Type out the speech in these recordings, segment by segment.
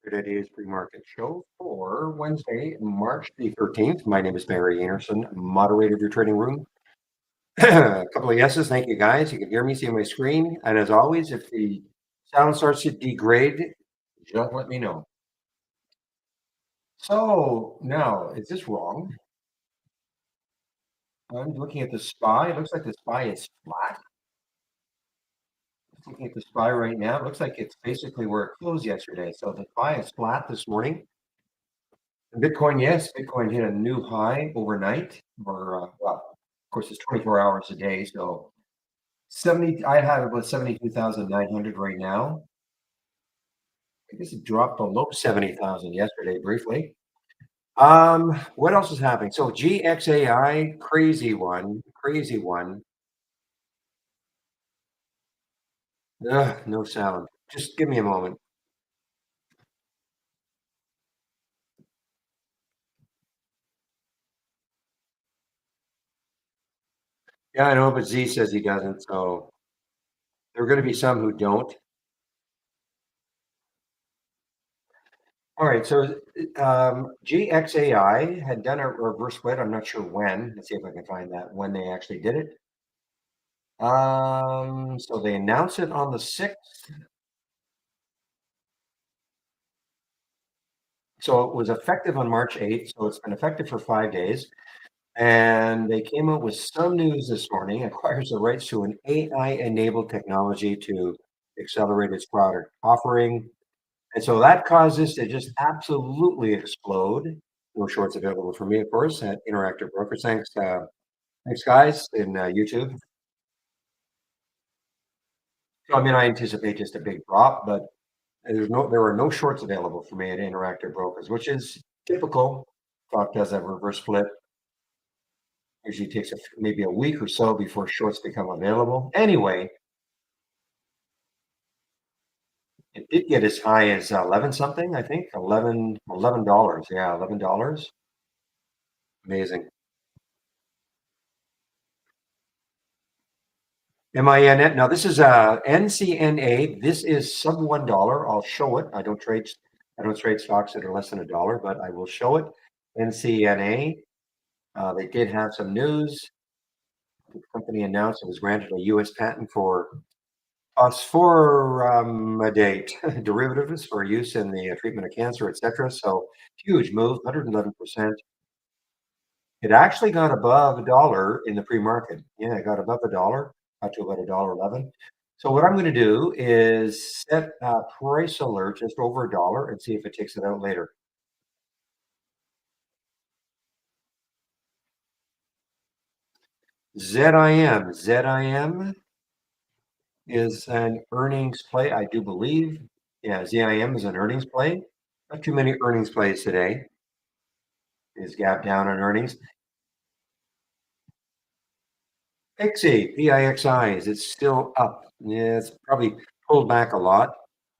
Today's pre-market show for Wednesday, March the 13th. My name is Barry Anderson, moderator of your trading room. A couple of yeses. Thank you, guys. You can hear me, see my screen. And as always, if the sound starts to degrade, just let me know. So now, is this wrong? I'm looking at the SPY. It looks like the SPY is flat. Looking at the SPY right now, it looks like it's basically where it closed yesterday. So the SPY is flat this morning. Bitcoin, yes, Bitcoin hit a new high overnight, or well, of course, it's 24 hours a day. So 70, I have it with 72,900 right now. I guess it dropped below 70,000 yesterday briefly. What else is happening? So GXAI, crazy one, crazy one. Ugh, no sound. Just give me a moment. Yeah, I know, but Z says he doesn't. So there are going to be some who don't. All right, so GXAI had done a reverse split. I'm not sure when. Let's see if I can find that when they actually did it. So they announced it on the 6th. So it was effective on March 8th. So it's been effective for 5 days. And they came out with some news this morning, acquires the rights to an AI-enabled technology to accelerate its product offering. And so that caused this to just absolutely explode. No shorts available for me, of course, at Interactive Brokers. Thanks, guys, in YouTube. So, I mean, I anticipate just a big drop, but there are no shorts available for me at Interactive Brokers, which is typical. Stock does a reverse split. Usually takes maybe a week or so before shorts become available. Anyway, it did get as high as 11 something, I think. $11. Yeah, $11. Amazing. MIN. Now this is NCNA. This is sub $1. I'll show it. I don't trade stocks that are less than $1, but I will show it. NCNA. They did have some news. The company announced it was granted a U.S. patent for phosphoramidate derivatives for use in the treatment of cancer, etc. So huge move, 111%. It actually got above $1 in the pre-market. Yeah, it got above $1, got to about $1.11. So what I'm going to do is set a price alert just over $1 and see if it takes it out later. ZIM is an earnings play, I do believe. Yeah, ZIM is an earnings play. Not too many earnings plays today. Is gap down on earnings. PIXI, is it still up? Yeah, it's probably pulled back a lot.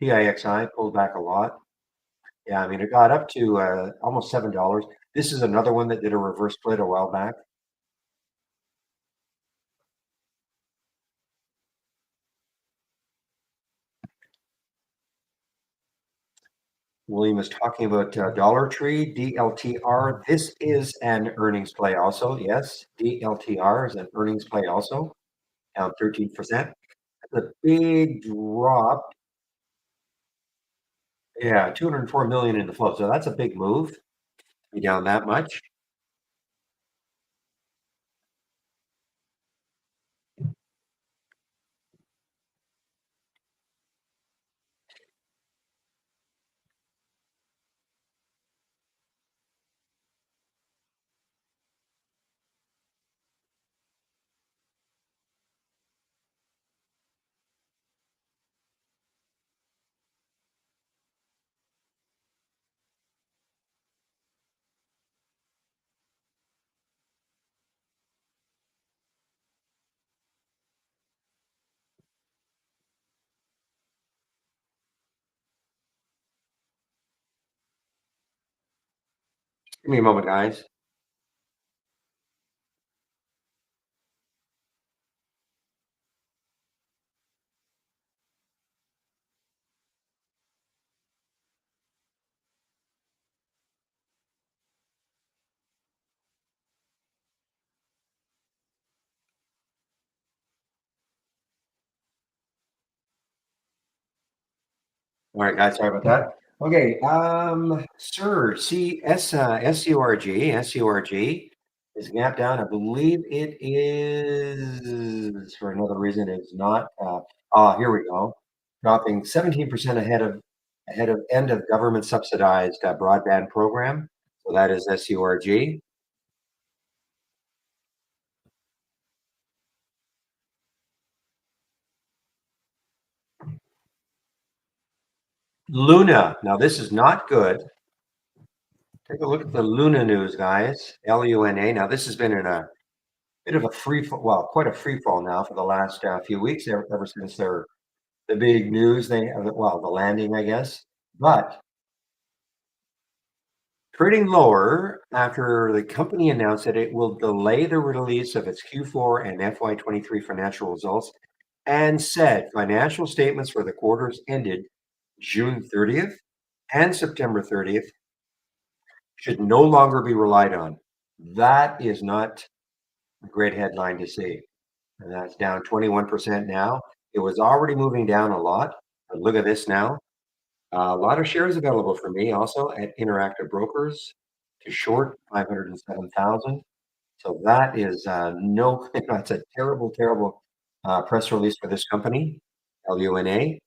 PIXI pulled back a lot. Yeah, I mean, it got up to almost $7. This is another one that did a reverse split a while back. William is talking about Dollar Tree, DLTR. This is an earnings play also. Yes, DLTR is an earnings play also, down 13%. That's a big drop. Yeah, 204 million in the flow. So that's a big move. Be down that much. Give me a moment, guys. All right, guys, sorry about that. Okay, sir, SURG is gap down. I believe it is for another reason. It's not. Here we go. Dropping 17% ahead of end of government subsidized broadband program. So that is SURG. Luna. Now this is not good. Take a look at the Luna news, guys. LUNA. Now this has been in a bit of a free fall, well, quite a free fall now for the last few weeks, ever since the big news well, the landing, I guess. But trading lower after the company announced that it will delay the release of its Q4 and FY23 financial results and said financial statements for the quarters ended June 30th and September 30th should no longer be relied on. That is not a great headline to see. And that's down 21% now. It was already moving down a lot. But look at this now. A lot of shares available for me also at Interactive Brokers to short 507,000. So that is no, that's a terrible, terrible press release for this company, LUNA.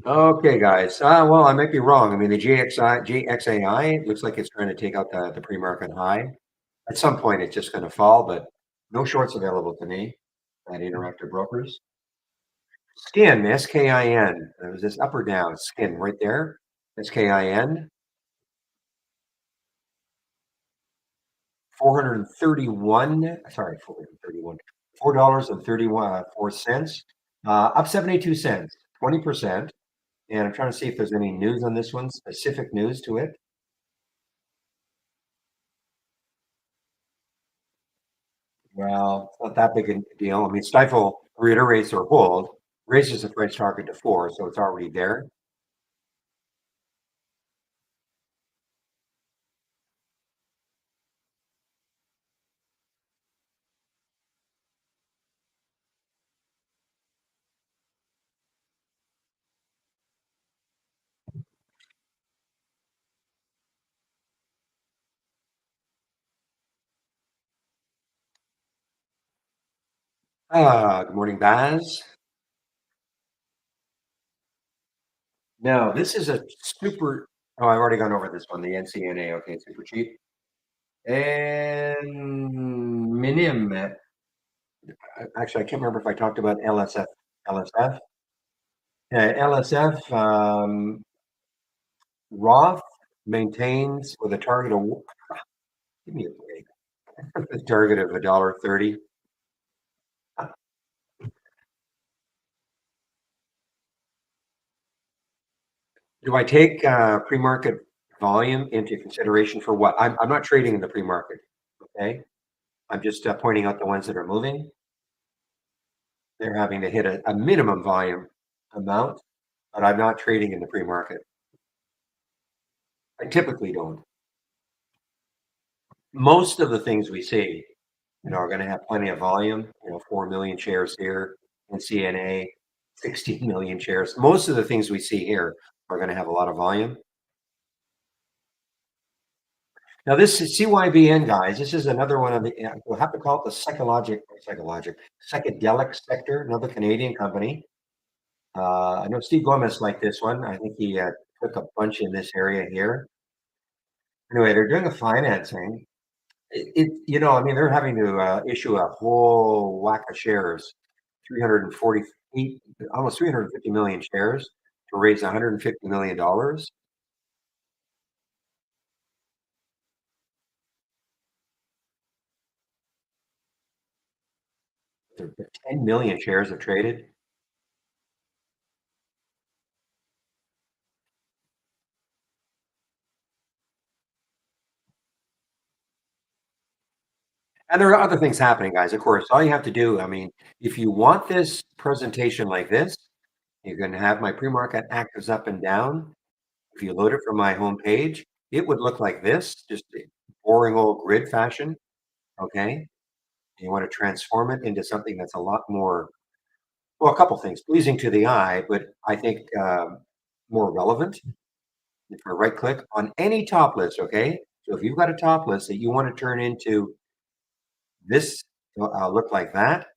Okay, guys. Well, I might be wrong. I mean, the GXAI looks like it's trying to take out the pre-market high. At some point, it's just going to fall, but no shorts available to me at Interactive Brokers. Skin, SKIN. There was this up or down skin right there. SKIN, 431, sorry, 431, $4.31, up 72 cents, 20%. And I'm trying to see if there's any news on this one, specific news to it. Well, it's not that big a deal. I mean, Stifel reiterates or hold, raises the price target to 4, so it's already there. Good morning, Baz. Now, this is a super, oh, I've already gone over this one, the NCNA. Okay, super cheap. And Minim, actually, I can't remember if I talked about LSF. LSF. LSF, Roth maintains with a target of, give me a break, a target of $1.30. Do I take pre-market volume into consideration for what? I'm not trading in the pre-market, okay? I'm just pointing out the ones that are moving. They're having to hit a minimum volume amount, but I'm not trading in the pre-market. I typically don't. Most of the things we see, are going to have plenty of volume. 4 million shares here in CNA, 16 million shares. Most of the things we see here are going to have a lot of volume. Now, this is CYBN, guys. This is another one of the, we'll have to call it the psychedelic sector, another Canadian company. I know Steve Gomez liked this one. I think he took a bunch in this area here. Anyway, they're doing a financing. I mean, they're having to issue a whole whack of shares, 348, almost 350 million shares to raise $150 million. There 10 million shares have traded. And there are other things happening, guys. Of course, all you have to do, I mean, if you want this presentation like this, you can have my pre-market actives up and down. If you load it from my homepage, it would look like this, just a boring old grid fashion. Okay. You want to transform it into something that's a lot more, well, a couple things, pleasing to the eye, but I think more relevant. If I right click on any top list, okay? So if you've got a top list that you want to turn into this, look like that,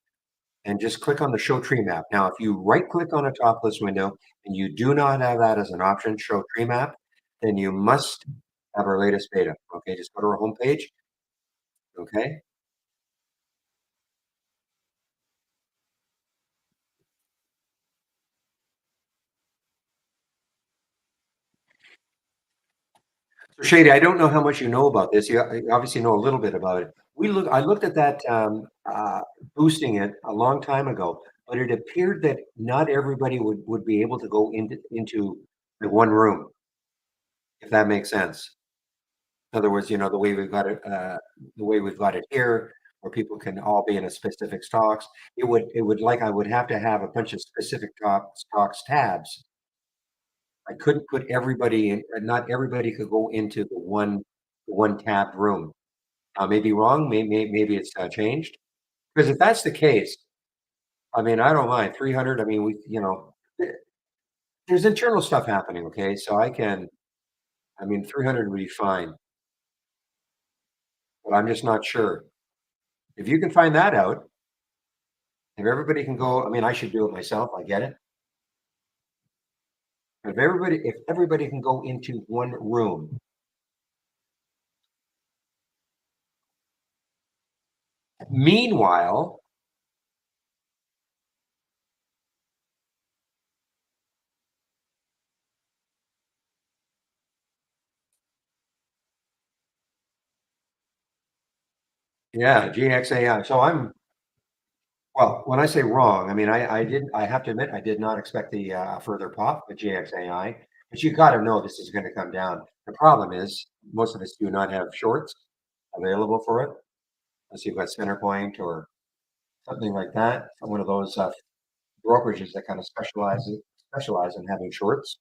and just click on the show tree map. Now, if you right click on a top list window and you do not have that as an option, show tree map, then you must have our latest beta. Okay, just go to our homepage. Okay. So Shady, I don't know how much you know about this. You obviously know a little bit about it. I looked at that boosting it a long time ago, but it appeared that not everybody would be able to go into the one room, if that makes sense. In other words, the way we've got it, the way we've got it here, where people can all be in a specific stocks, it would like I would have to have a bunch of specific top stocks tabs. I couldn't put everybody in, not everybody could go into the one tabbed room. I may be wrong, maybe it's changed. Because if that's the case, I mean, I don't mind 300. I mean, there's internal stuff happening. Okay, so I mean, 300 would be fine, but I'm just not sure. If you can find that out, if everybody can go, I mean, I should do it myself. I get it. If everybody can go into one room, meanwhile, yeah, GXAI. So well, when I say wrong, I mean, I have to admit, I did not expect the further pop with GXAI, but you got to know this is going to come down. The problem is most of us do not have shorts available for it, unless you've got Centerpoint or something like that. One of those brokerages that kind of specialize in having shorts.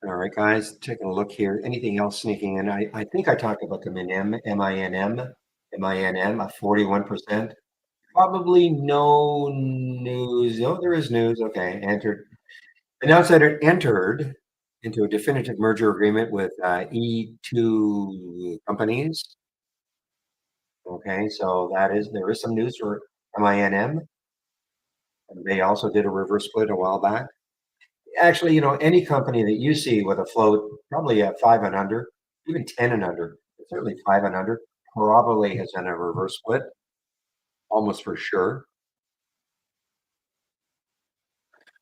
All right, guys, taking a look here. Anything else sneaking in? I think I talked about the MINM, at 41%. Probably no news. Oh, there is news. Okay, announced that it entered into a definitive merger agreement with E2 companies. Okay, so there is some news for MINM. And they also did a reverse split a while back. Actually, any company that you see with a float, probably at 5 and under, even 10 and under, but certainly 5 and under, probably has done a reverse split, almost for sure.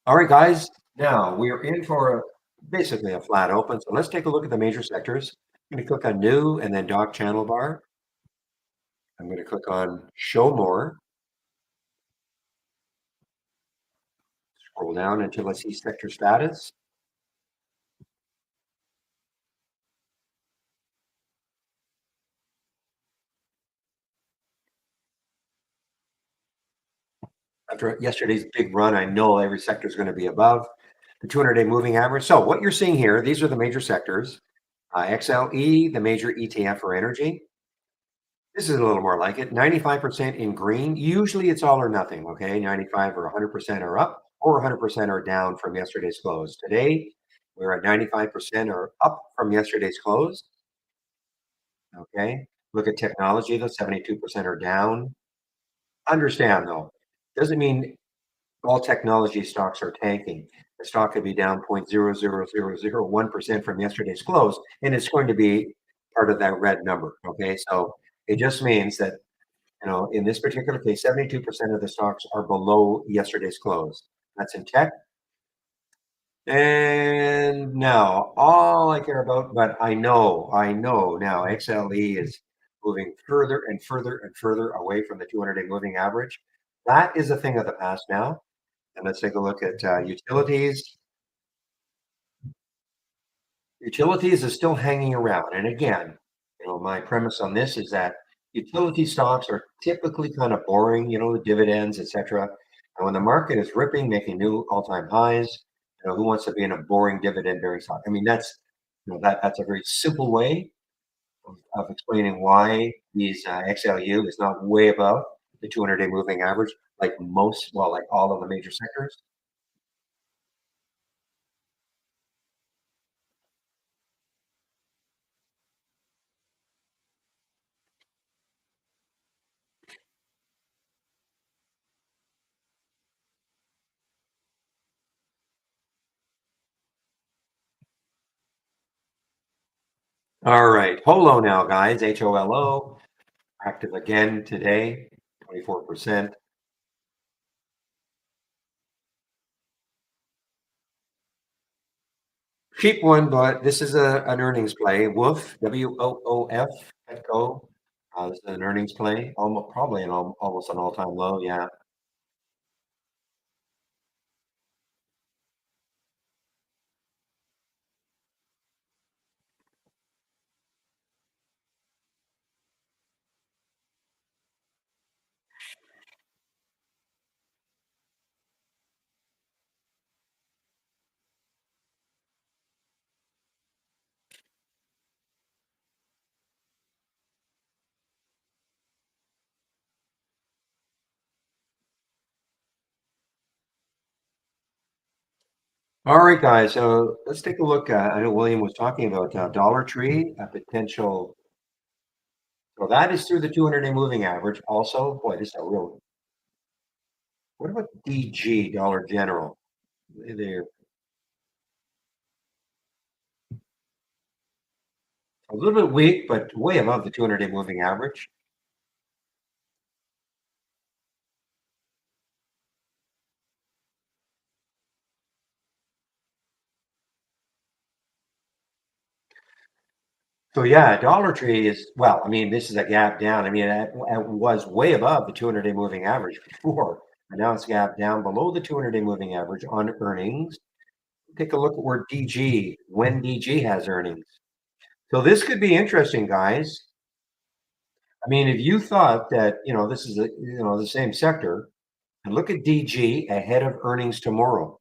All right, guys. Now we're in for basically a flat open. So let's take a look at the major sectors. I'm going to click on New and then Doc Channel Bar. I'm going to click on Show More. Scroll down until I see sector status. After yesterday's big run, I know every sector is going to be above the 200-day moving average. So what you're seeing here, these are the major sectors. XLE, the major ETF for energy. This is a little more like it. 95% in green. Usually it's all or nothing. Okay, 95 or 100% are up, or 100% are down from yesterday's close. Today we're at 95% are up from yesterday's close. Okay, look at technology. The 72% are down. Understand though, doesn't mean all technology stocks are tanking. The stock could be down 0.00001% from yesterday's close, and it's going to be part of that red number. Okay, so it just means that In this particular case, 72% of the stocks are below yesterday's close. That's in tech. And now all I care about, but I know now XLE is moving further and further and further away from the 200-day moving average. That is a thing of the past now. And let's take a look at utilities. Utilities is still hanging around. And again, my premise on this is that utility stocks are typically kind of boring, the dividends, etc. And when the market is ripping, making new all-time highs, who wants to be in a boring dividend-bearing stock? I mean, that's a very simple way of explaining why these XLU is not way above the 200-day moving average, like all of the major sectors. All right, Holo now, guys. HOLO, active again today, 24%. Cheap one, but this is an earnings play. Woof, WOOF, Petco. This is an earnings play, almost probably almost an all-time low. Yeah. All right, guys. So let's take a look. I know William was talking about Dollar Tree, a potential. So that is through the 200-day moving average. Also, boy, this is a real. What about DG, Dollar General? They're a little bit weak, but way above the 200-day moving average. So yeah, Dollar Tree is well. I mean, this is a gap down. I mean, it was way above the 200-day moving average before, and now it's gap down below the 200-day moving average on earnings. Take a look at where DG when DG has earnings. So this could be interesting, guys. I mean, if you thought that this is the same sector, and look at DG ahead of earnings tomorrow,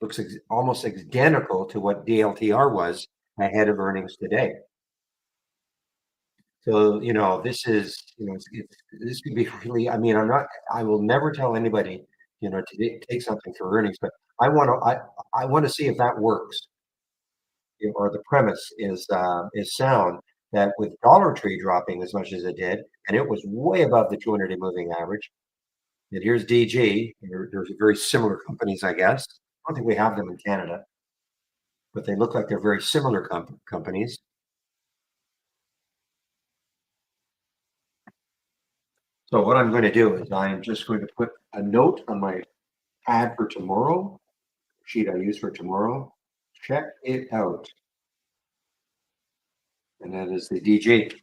looks almost identical to what DLTR was ahead of earnings today. So, this is, this could be really, I mean, I will never tell anybody, to take something for earnings, but I want to see if that works, or the premise is sound that with Dollar Tree dropping as much as it did, and it was way above the 200-day moving average. And here's DG. There's very similar companies, I guess. I don't think we have them in Canada, but they look like they're very similar companies. So what I'm going to do is I am just going to put a note on my pad for tomorrow, sheet I use for tomorrow. Check it out. And that is the DG.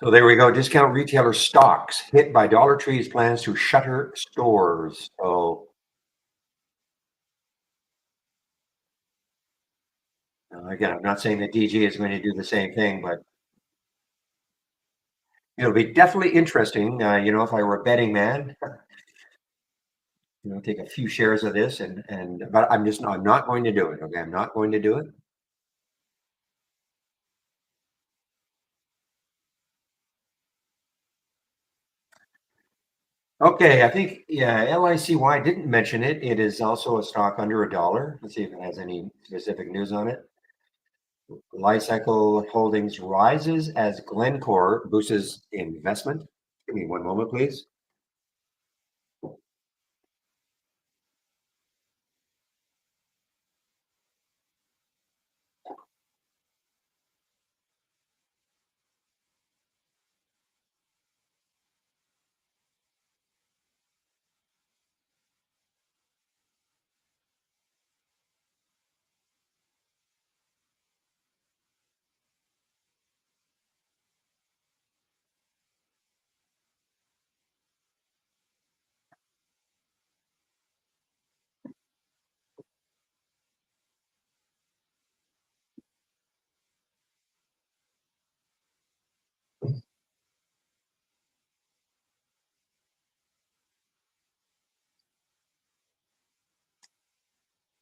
So there we go. Discount retailer stocks hit by Dollar Tree's plans to shutter stores. So again, I'm not saying that DG is going to do the same thing, but it'll be definitely interesting. If I were a betting man, take a few shares of this but I'm not going to do it. Okay, I'm not going to do it. Okay, I think, yeah, LICY didn't mention it. It is also a stock under a dollar. Let's see if it has any specific news on it. Lifecycle Holdings rises as Glencore boosts investment. Give me one moment, please.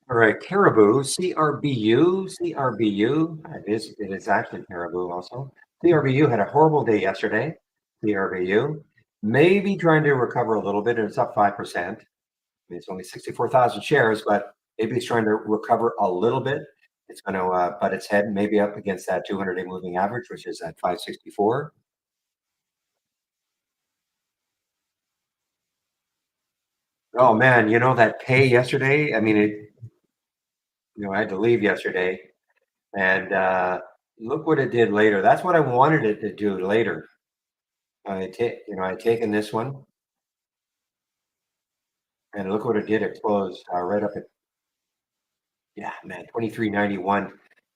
All right, Caribou, CRBU. It is actually Caribou also. CRBU had a horrible day yesterday. CRBU maybe trying to recover a little bit, and it's up 5%. I mean, it's only 64,000 shares, but maybe it's trying to recover a little bit. It's going to, but its head maybe up against that 200-day moving average, which is at 564. Oh man, that pay yesterday. I mean, I had to leave yesterday, and look what it did later. That's what I wanted it to do later. I had taken this one, and look what it did. It closed right up at, yeah, man, 23.91.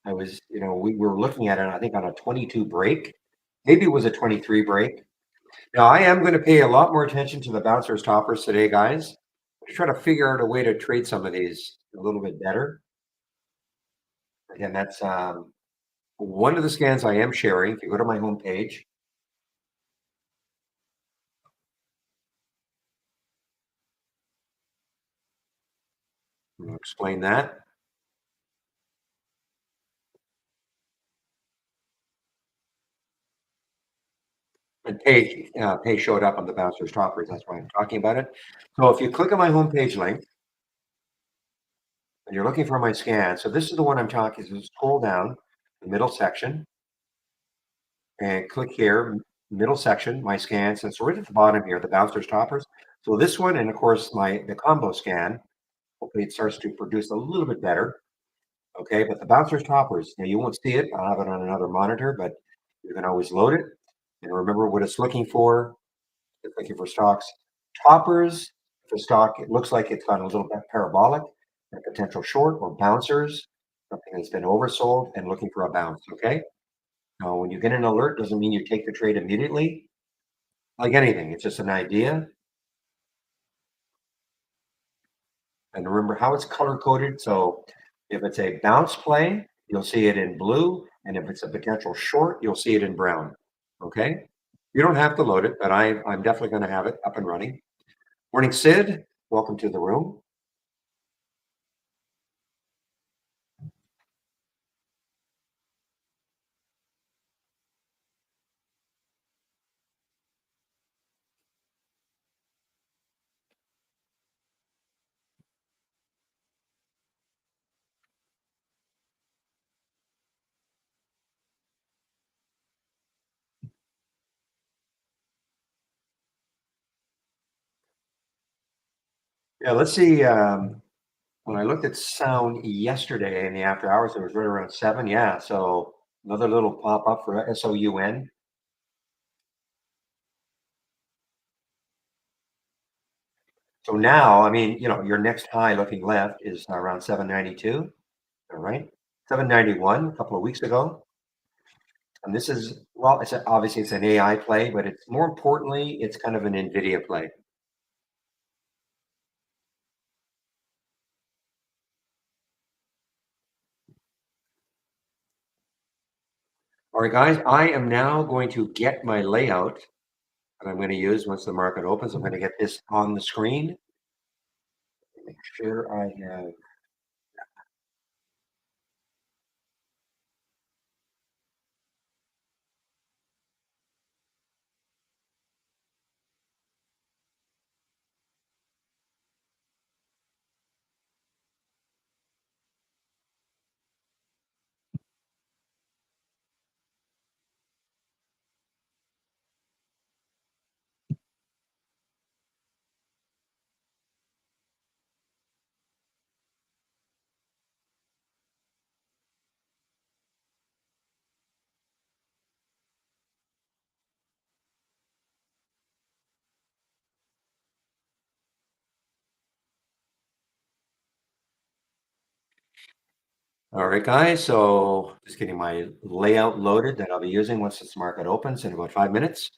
We were looking at it, I think, on a 22 break. Maybe it was a 23 break. Now, I am going to pay a lot more attention to the bouncers toppers today, guys. To try to figure out a way to trade some of these a little bit better. Again, that's one of the scans I am sharing. If you go to my homepage, I'll explain that. And pay showed up on the bouncers toppers. That's why I'm talking about it. So if you click on my homepage link and you're looking for my scan, so this is the one I'm talking. So scroll down the middle section and click here, middle section, my scans. And so right at the bottom here, the bouncers toppers. So this one, and of course the combo scan. Hopefully it starts to produce a little bit better. Okay, but the bouncers toppers, now you won't see it. I'll have it on another monitor, but you can always load it. And remember what it's looking for. It's looking for stocks. Toppers, for stock, it looks like it's gone a little bit parabolic, a potential short or bouncers, something that's been oversold and looking for a bounce. Okay. Now, when you get an alert, doesn't mean you take the trade immediately. Like anything, it's just an idea. And remember how it's color coded. So if it's a bounce play, you'll see it in blue. And if it's a potential short, you'll see it in brown. Okay. You don't have to load it, but I'm definitely going to have it up and running. Morning, Sid. Welcome to the room. Yeah, let's see. When I looked at sound yesterday in the after hours, it was right around 7. Yeah, so another little pop up for SOUN. So now, I mean, your next high looking left is around 792. All right, 791 a couple of weeks ago. And this is, well, obviously it's an AI play, but it's more importantly, it's kind of an NVIDIA play. All right, guys, I am now going to get my layout that I'm going to use once the market opens. I'm going to get this on the screen. Make sure I have. All right, guys. So just getting my layout loaded that I'll be using once this market opens in about 5 minutes.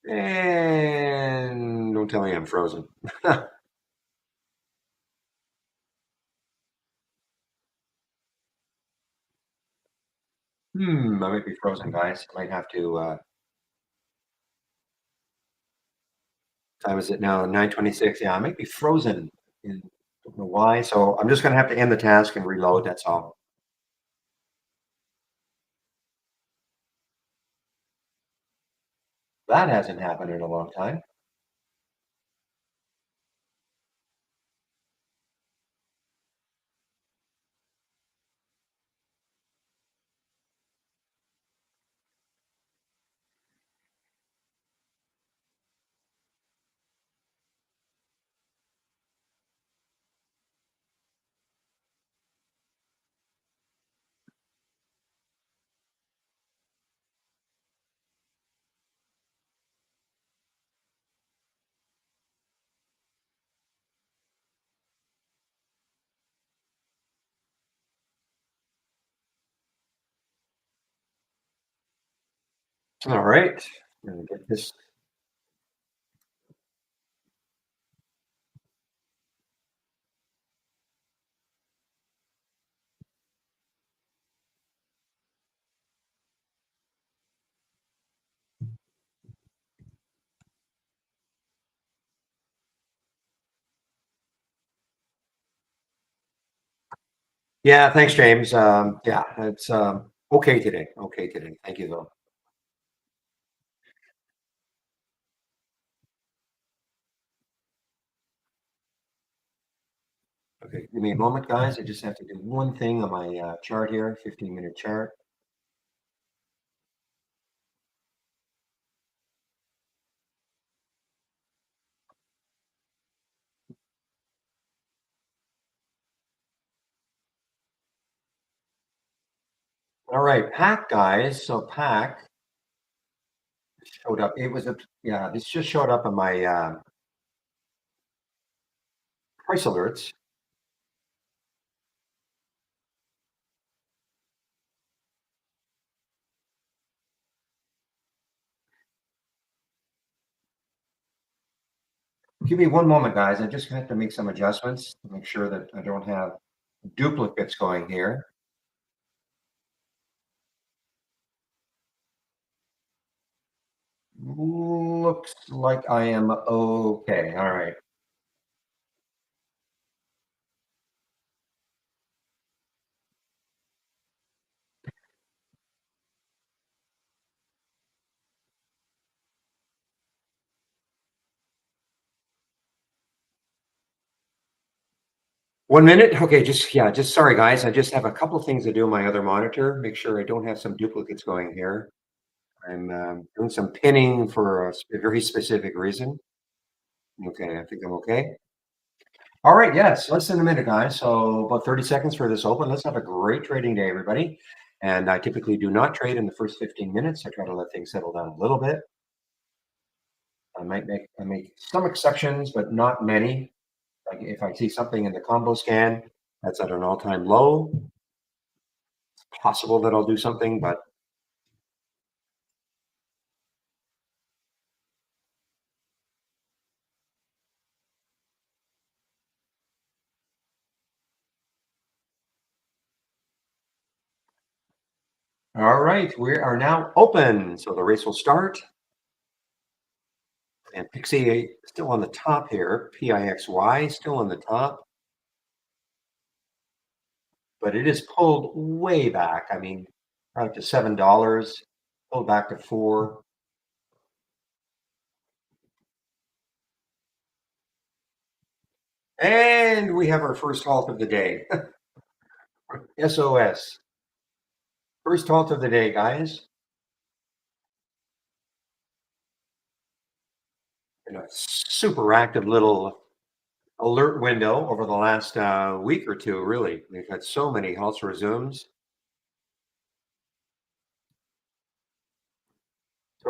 And don't tell me I'm frozen. I might be frozen, guys. I might have to. Time is it now? 9:26. Yeah, I might be frozen. Don't know why. So I'm just going to have to end the task and reload. That's all. That hasn't happened in a long time. All right. Gonna get this. Yeah, thanks, James. Yeah, it's okay today. Okay today. Thank you, though. Okay, give me a moment, guys. I just have to do one thing on my chart here, 15-minute chart. All right, Pack, guys. So Pack showed up. It was a yeah. This just showed up on my price alerts. Give me one moment, guys. I just have to make some adjustments to make sure that I don't have duplicates going here. Looks like I am okay. All right. 1 minute. Okay, just yeah, just sorry, guys. I just have a couple of things to do on my other monitor. Make sure I don't have some duplicates going here. I'm doing some pinning for a very specific reason. Okay, I think I'm okay. All right, yes, less than a minute, guys. So about 30 seconds for this open. Let's have a great trading day, everybody. And I typically do not trade in the first 15 minutes. I try to let things settle down a little bit. I make some exceptions, but not many. Like if I see something in the combo scan that's at an all-time low, possible that I'll do something, but all right, we are now open. So the race will start. And Pixie still on the top here. PIXY still on the top, but it is pulled way back. I mean, out to $7, pulled back to 4. And we have our first halt of the day. SOS. First halt of the day, guys. In a super active little alert window over the last week or two, really. We've had so many halts resumes.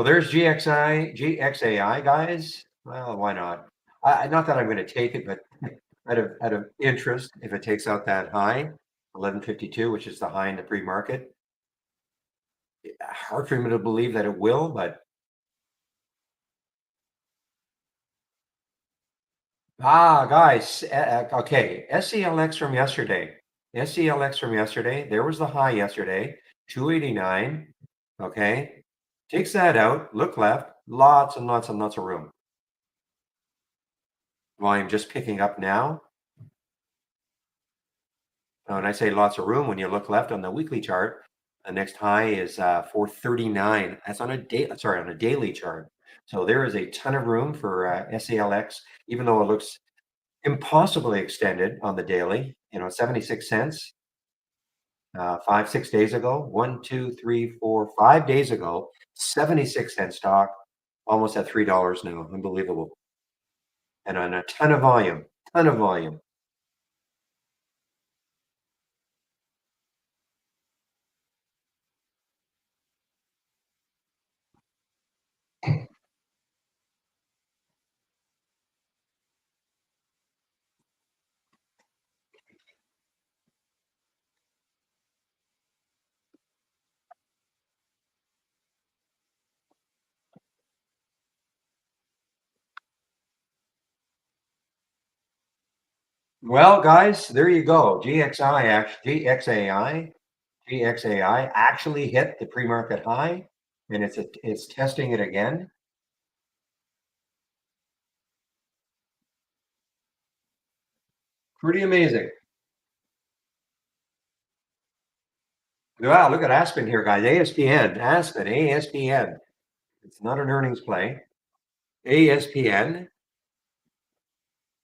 So there's GXAI, guys. Well, why not? Not that I'm going to take it, but out of interest, if it takes out that high, 1152, which is the high in the pre-market, hard for me to believe that it will, but guys, okay, SCLX from yesterday. SCLX from yesterday. There was the high yesterday, 289. Okay, takes that out. Look left. Lots and lots and lots of room. Volume just picking up now. When I say lots of room, when you look left on the weekly chart, the next high is 439. That's on a on a daily chart. So there is a ton of room for SCLX, even though it looks impossibly extended on the daily. 76 cents 6 days ago. 5 days ago, 76 cent stock, almost at $3 now. Unbelievable. And on a ton of volume, ton of volume. Well, guys, there you go. GXAI actually hit the pre-market high, and it's testing it again. Pretty amazing. Wow, look at Aspen here, guys. ASPN. It's not an earnings play. ASPN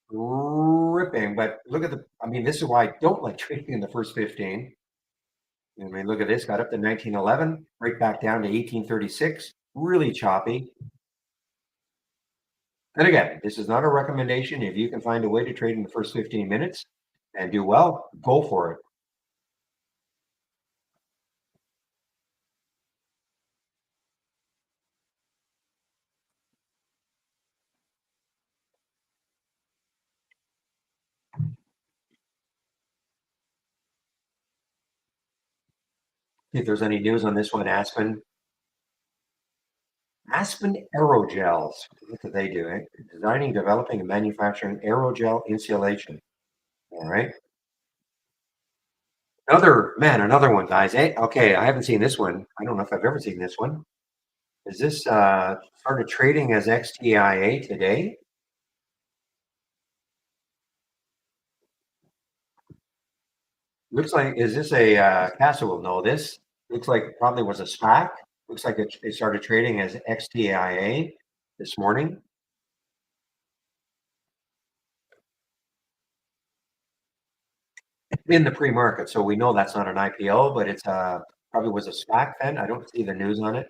ripping, but look at I mean, this is why I don't like trading in the first 15. I mean, look at this, got up to 1911, right back down to 1836. Really choppy. And again, this is not a recommendation. If you can find a way to trade in the first 15 minutes and do well, go for it. If there's any news on this one, Aspen Aerogels. What do they do? Designing, developing, and manufacturing aerogel insulation. All right. Another one, guys. Okay, I haven't seen this one. I don't know if I've ever seen this one. Is this started trading as XTIA today? Looks like, is this a Castle will know this? Looks like it probably was a SPAC. Looks like it started trading as XTIA this morning. In the pre-market, so we know that's not an IPO, but it's probably was a SPAC then. I don't see the news on it.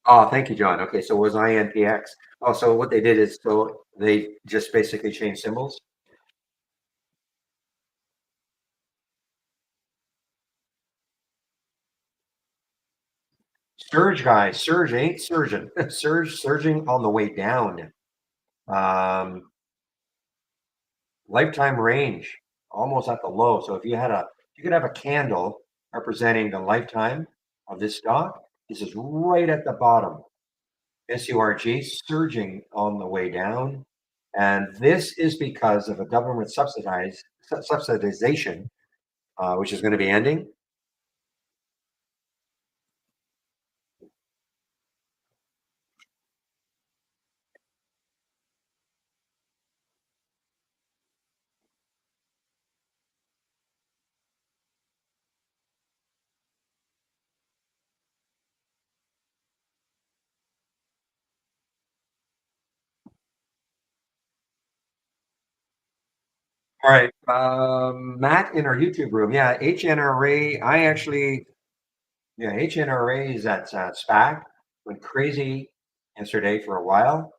Oh, thank you, John. Okay, so it was INPX. Oh, so what they did is so they just basically changed symbols. Surge, guys. Surge ain't surging. Surging on the way down. Um, Lifetime range almost at the low. So if you could have a candle representing the lifetime of this stock, this is right at the bottom. SURG surging on the way down. And this is because of a government subsidization, which is going to be ending. All right. Matt in our YouTube room. Yeah, HNRA. HNRA is that SPAC. Went crazy yesterday for a while.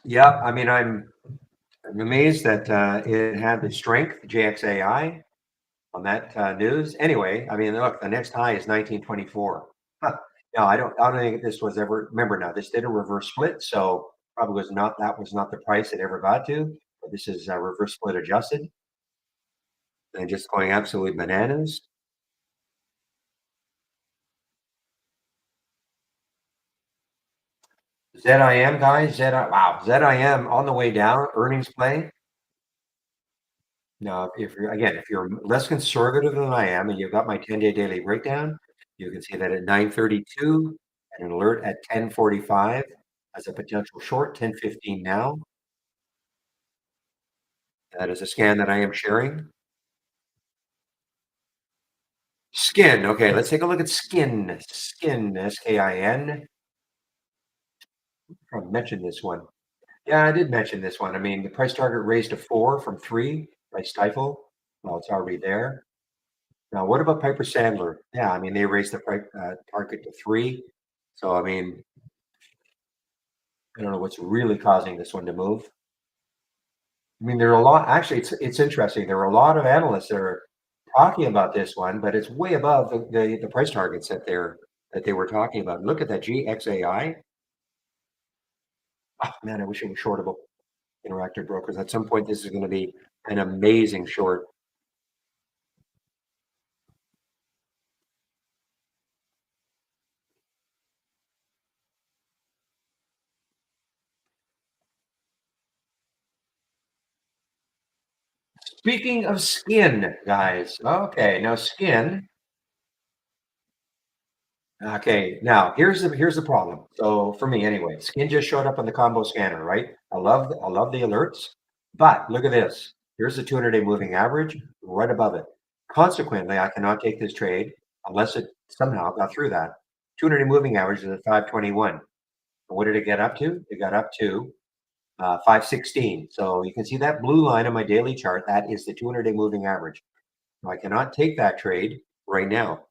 Yeah, I mean, I'm amazed that it had the strength, JXAI, on that news. Anyway, I mean, look, the next high is 1924. Huh. No, I don't think this was ever. Remember now, this did a reverse split, so probably was not that was not the price it ever got to. But this is reverse split adjusted and just going absolutely bananas. ZIM guys, wow, ZIM on the way down. Earnings play. Now, if you're again, if you're less conservative than I am, and you've got my 10-day daily breakdown, you can see that at 9:32, an alert at 10:45 as a potential short, 10:15 now. That is a scan that I am sharing. Skin. Okay, let's take a look at skin. Skin, SKIN. I mentioned this one. Yeah, I did mention this one. I mean, the price target raised to 4 from 3 by Stifel. Well, it's already there. Now, what about Piper Sandler? Yeah, I mean, they raised the price target to 3. So, I mean, I don't know what's really causing this one to move. I mean, there are a lot. Actually, it's interesting. There are a lot of analysts that are talking about this one, but it's way above the price targets that they were talking about. Look at that GXAI. Oh, man, I wish it was shortable. Interactive Brokers. At some point, this is going to be an amazing short. Speaking of skin, guys. Okay, now skin. Okay, now here's the problem. So for me anyway, skin just showed up on the combo scanner, right? I love the alerts, but look at this. Here's the 200-day moving average right above it. Consequently, I cannot take this trade unless it somehow got through that. 200-day moving average is at 521. What did it get up to? It got up to 516. So you can see that blue line on my daily chart. That is the 200-day moving average. So I cannot take that trade right now.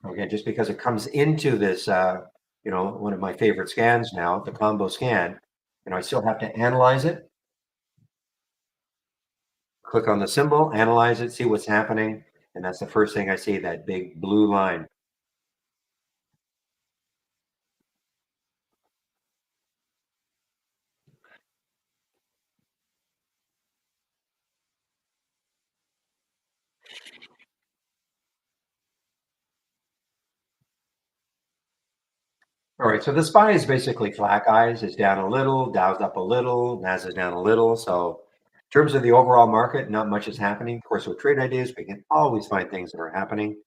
Okay, just because it comes into this, one of my favorite scans now, the combo scan, I still have to analyze it, click on the symbol, analyze it, see what's happening. And that's the first thing I see, that big blue line. All right, so the SPY is basically flat, guys. It's down a little, Dow's up a little, Nas is down a little. So in terms of the overall market, not much is happening. Of course, with trade ideas, we can always find things that are happening.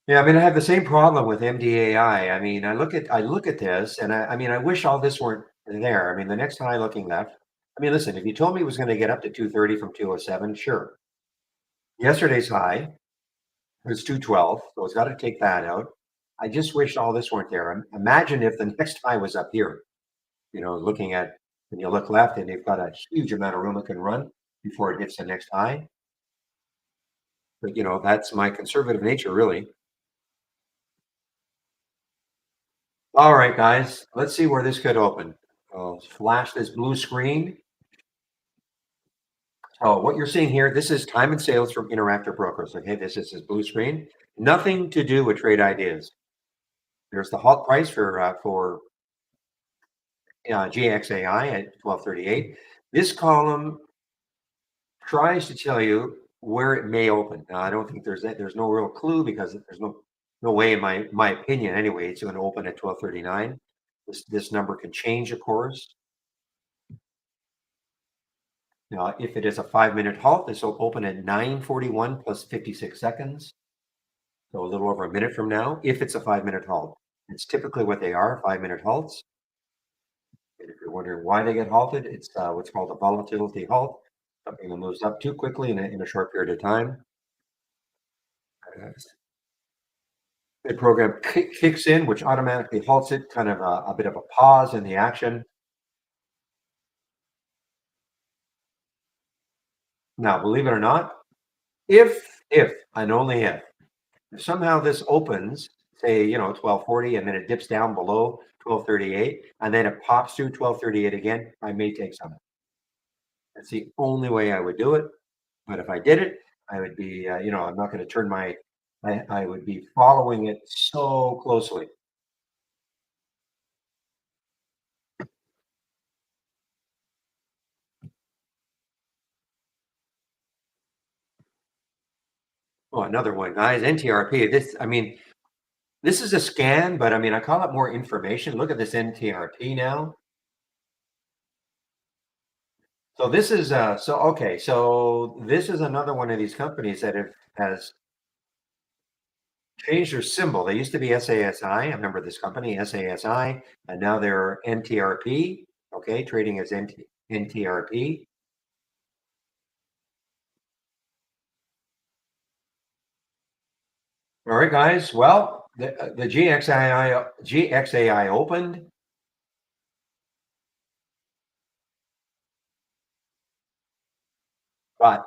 Yeah, I mean, I have the same problem with MDAI. I mean, I look at this, and I mean, I wish all this weren't there. I mean, the next high looking left. I mean, listen, if you told me it was going to get up to 230 from 207, sure. Yesterday's high was 212, so it's got to take that out. I just wish all this weren't there. Imagine if the next high was up here. Looking at when you look left, and they've got a huge amount of room it can run before it hits the next high. But that's my conservative nature, really. All right, guys, let's see where this could open. I'll flash this blue screen. So what you're seeing here, this is time and sales from Interactive Brokers. Okay, this is this blue screen. Nothing to do with trade ideas. There's the halt price for GXAI at 1238. This column tries to tell you where it may open. Now, I don't think there's no real clue because there's no way, in my opinion, anyway, it's going to open at 1239. This number can change, of course. Now, if it is a 5-minute halt, this will open at 9:41 plus 56 seconds. So a little over a minute from now, if it's a 5-minute halt. It's typically what they are, 5-minute halts. And if you're wondering why they get halted, it's what's called a volatility halt, something that moves up too quickly in a short period of time. The program kicks in, which automatically halts it, kind of a bit of a pause in the action. Now, believe it or not, if and only if somehow this opens, say, 1240, and then it dips down below 1238, and then it pops through 1238 again, I may take some. That's the only way I would do it. But if I did it, I would be, I'm not going to turn my, I would be following it so closely. Oh, another one, guys. NTRP. This is a scan, but I mean, I call it more information. Look at this NTRP now. So this is okay. So this is another one of these companies that has changed their symbol. They used to be SASI. I remember this company, SASI, and now they're NTRP. Okay, trading as NTRP. All right, guys. Well, the GXAI opened, but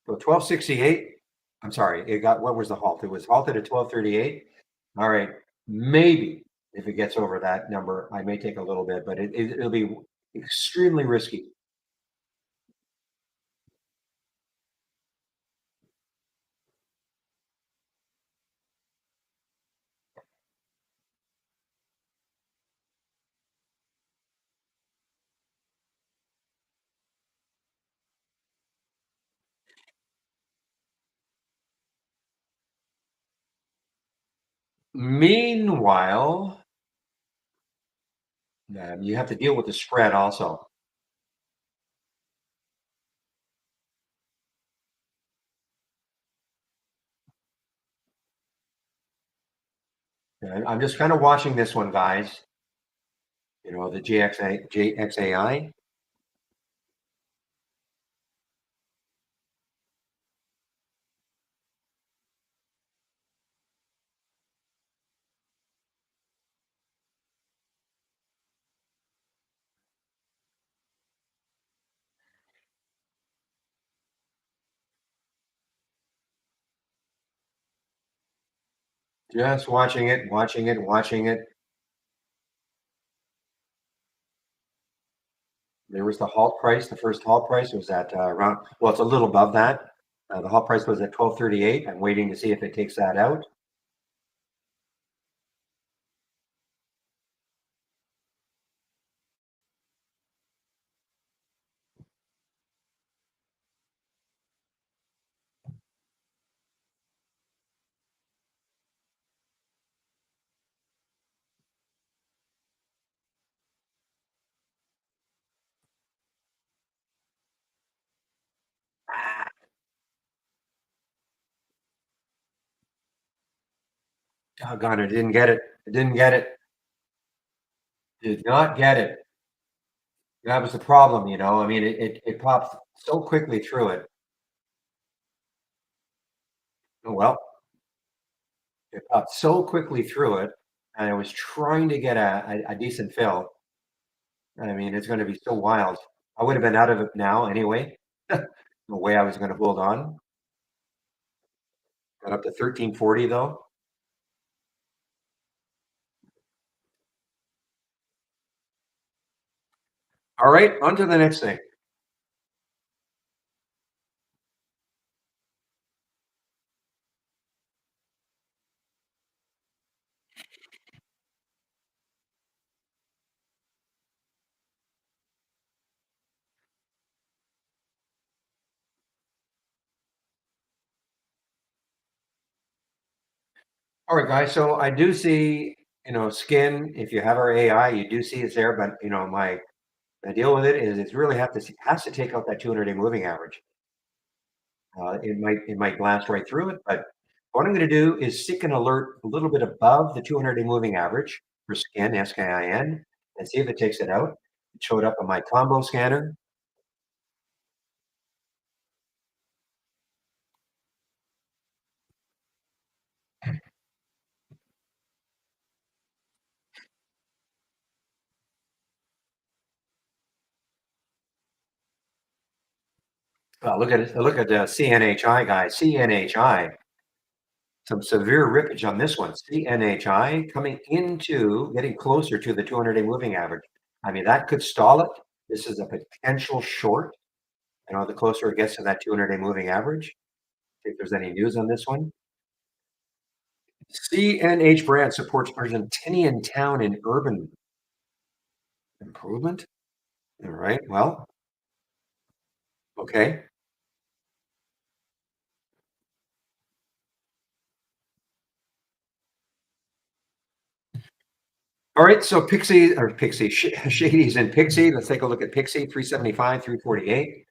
so 1268. I'm sorry. It got, what was the halt? It was halted at 1238. All right. Maybe if it gets over that number, I may take a little bit, but it'll be extremely risky. Meanwhile, you have to deal with the spread also. And I'm just kind of watching this one, guys. The GXAI. Just watching it, watching it, watching it. There was the halt price. The first halt price was at around, well, it's a little above that. The halt price was at 1238. I'm waiting to see if it takes that out. Doggone, I didn't get it. I didn't get it. Did not get it. That was the problem, I mean, it popped so quickly through it. Oh, well, it popped so quickly through it, and I was trying to get a decent fill. I mean, it's going to be so wild. I would have been out of it now anyway. The way I was going to hold on. Got up to 1340 though. All right, on to the next thing. All right, guys. So I do see, skin. If you have our AI, you do see it's there. But my deal with it is it's really has to take out that 200-day moving average. It might blast right through it. But what I'm going to do is stick an alert a little bit above the 200-day moving average for skin, SKIN, and see if it takes it out. It showed up on my combo scanner. Look at it. Look at CNHI, guys. CNHI, some severe rippage on this one. CNHI coming into getting closer to the 200-day moving average. I mean, that could stall it. This is a potential short. The closer it gets to that 200-day moving average. See if there's any news on this one. CNH brand supports Argentinian town in urban improvement. All right. Well, okay. All right. So Pixie, Shady's and Pixie. Let's take a look at Pixie, 375, 348.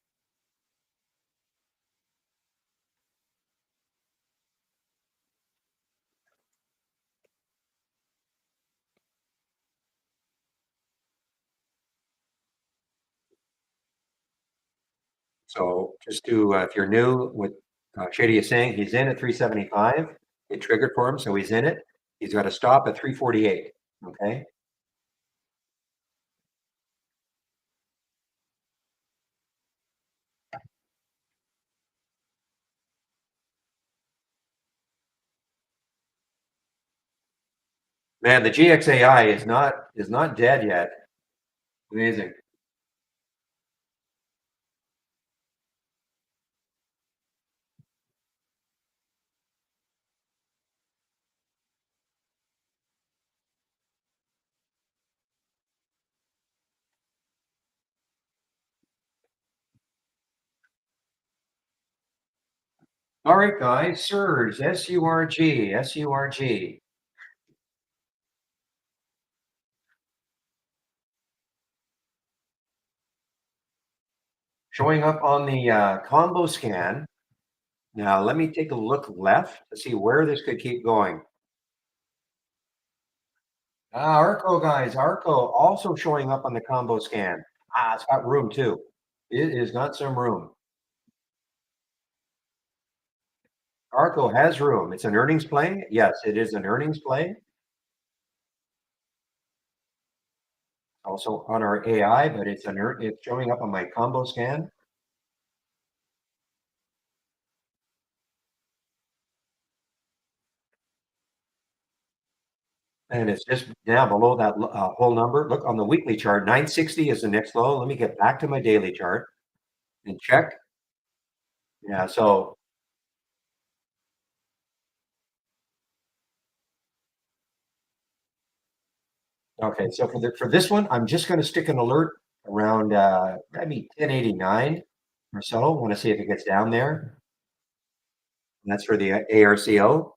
So just to, if you're new, what Shady is saying, he's in at 375. It triggered for him, so he's in it. He's got to stop at 348. Okay. Man, the GXAI is not dead yet. Amazing. All right, guys. Surge, SURG, SURG. Showing up on the combo scan. Now, let me take a look left to see where this could keep going. Arco, guys. Arco also showing up on the combo scan. It's got room too. It has got some room. Arco has room. It's an earnings play. Yes, it is an earnings play. Also on our AI, but it's showing up on my combo scan. And it's just down below that whole number. Look on the weekly chart, 960 is the next low. Let me get back to my daily chart and check. Yeah, so okay, so for this one, I'm just going to stick an alert around maybe 1089 or so. Want to see if it gets down there. And that's for the ARCO.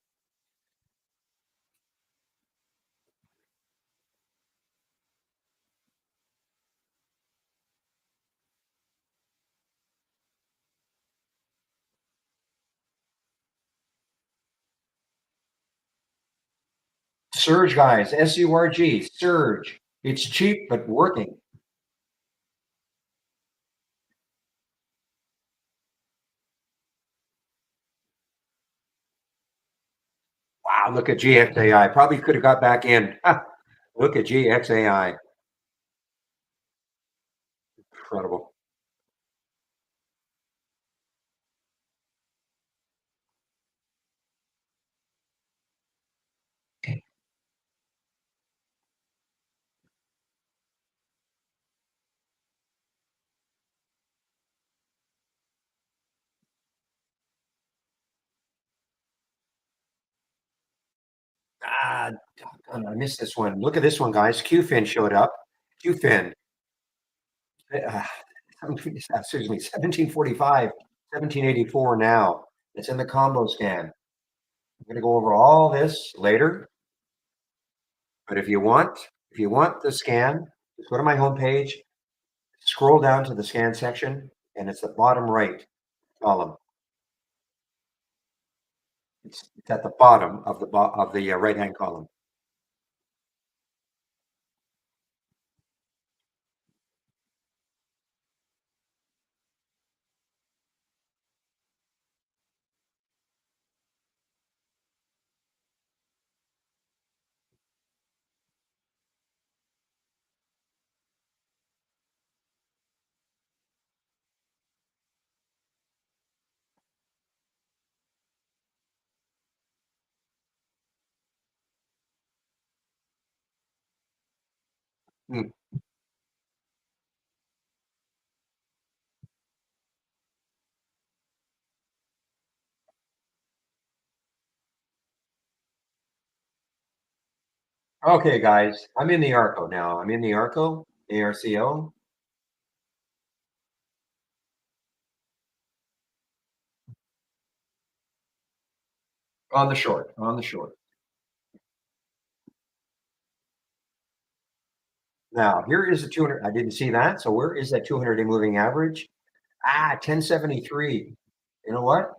Surge, guys, SURG, surge. It's cheap but working. Wow, look at GXAI. Probably could have got back in. Look at GXAI. Incredible. Ah, doggone, I missed this one. Look at this one, guys. QFin showed up. QFin. Uh, excuse me, 1745, 1784 now. It's in the combo scan. I'm going to go over all this later. But if you want the scan, just go to my homepage, scroll down to the scan section, and it's the bottom right column. It's at the bottom of the right-hand column. Mm. Okay, guys, I'm in the Arco now. I'm in the Arco, ARCO. On the short, on the short. Now, here is the 200. I didn't see that. So where is that 200-day moving average? 1073. You know what?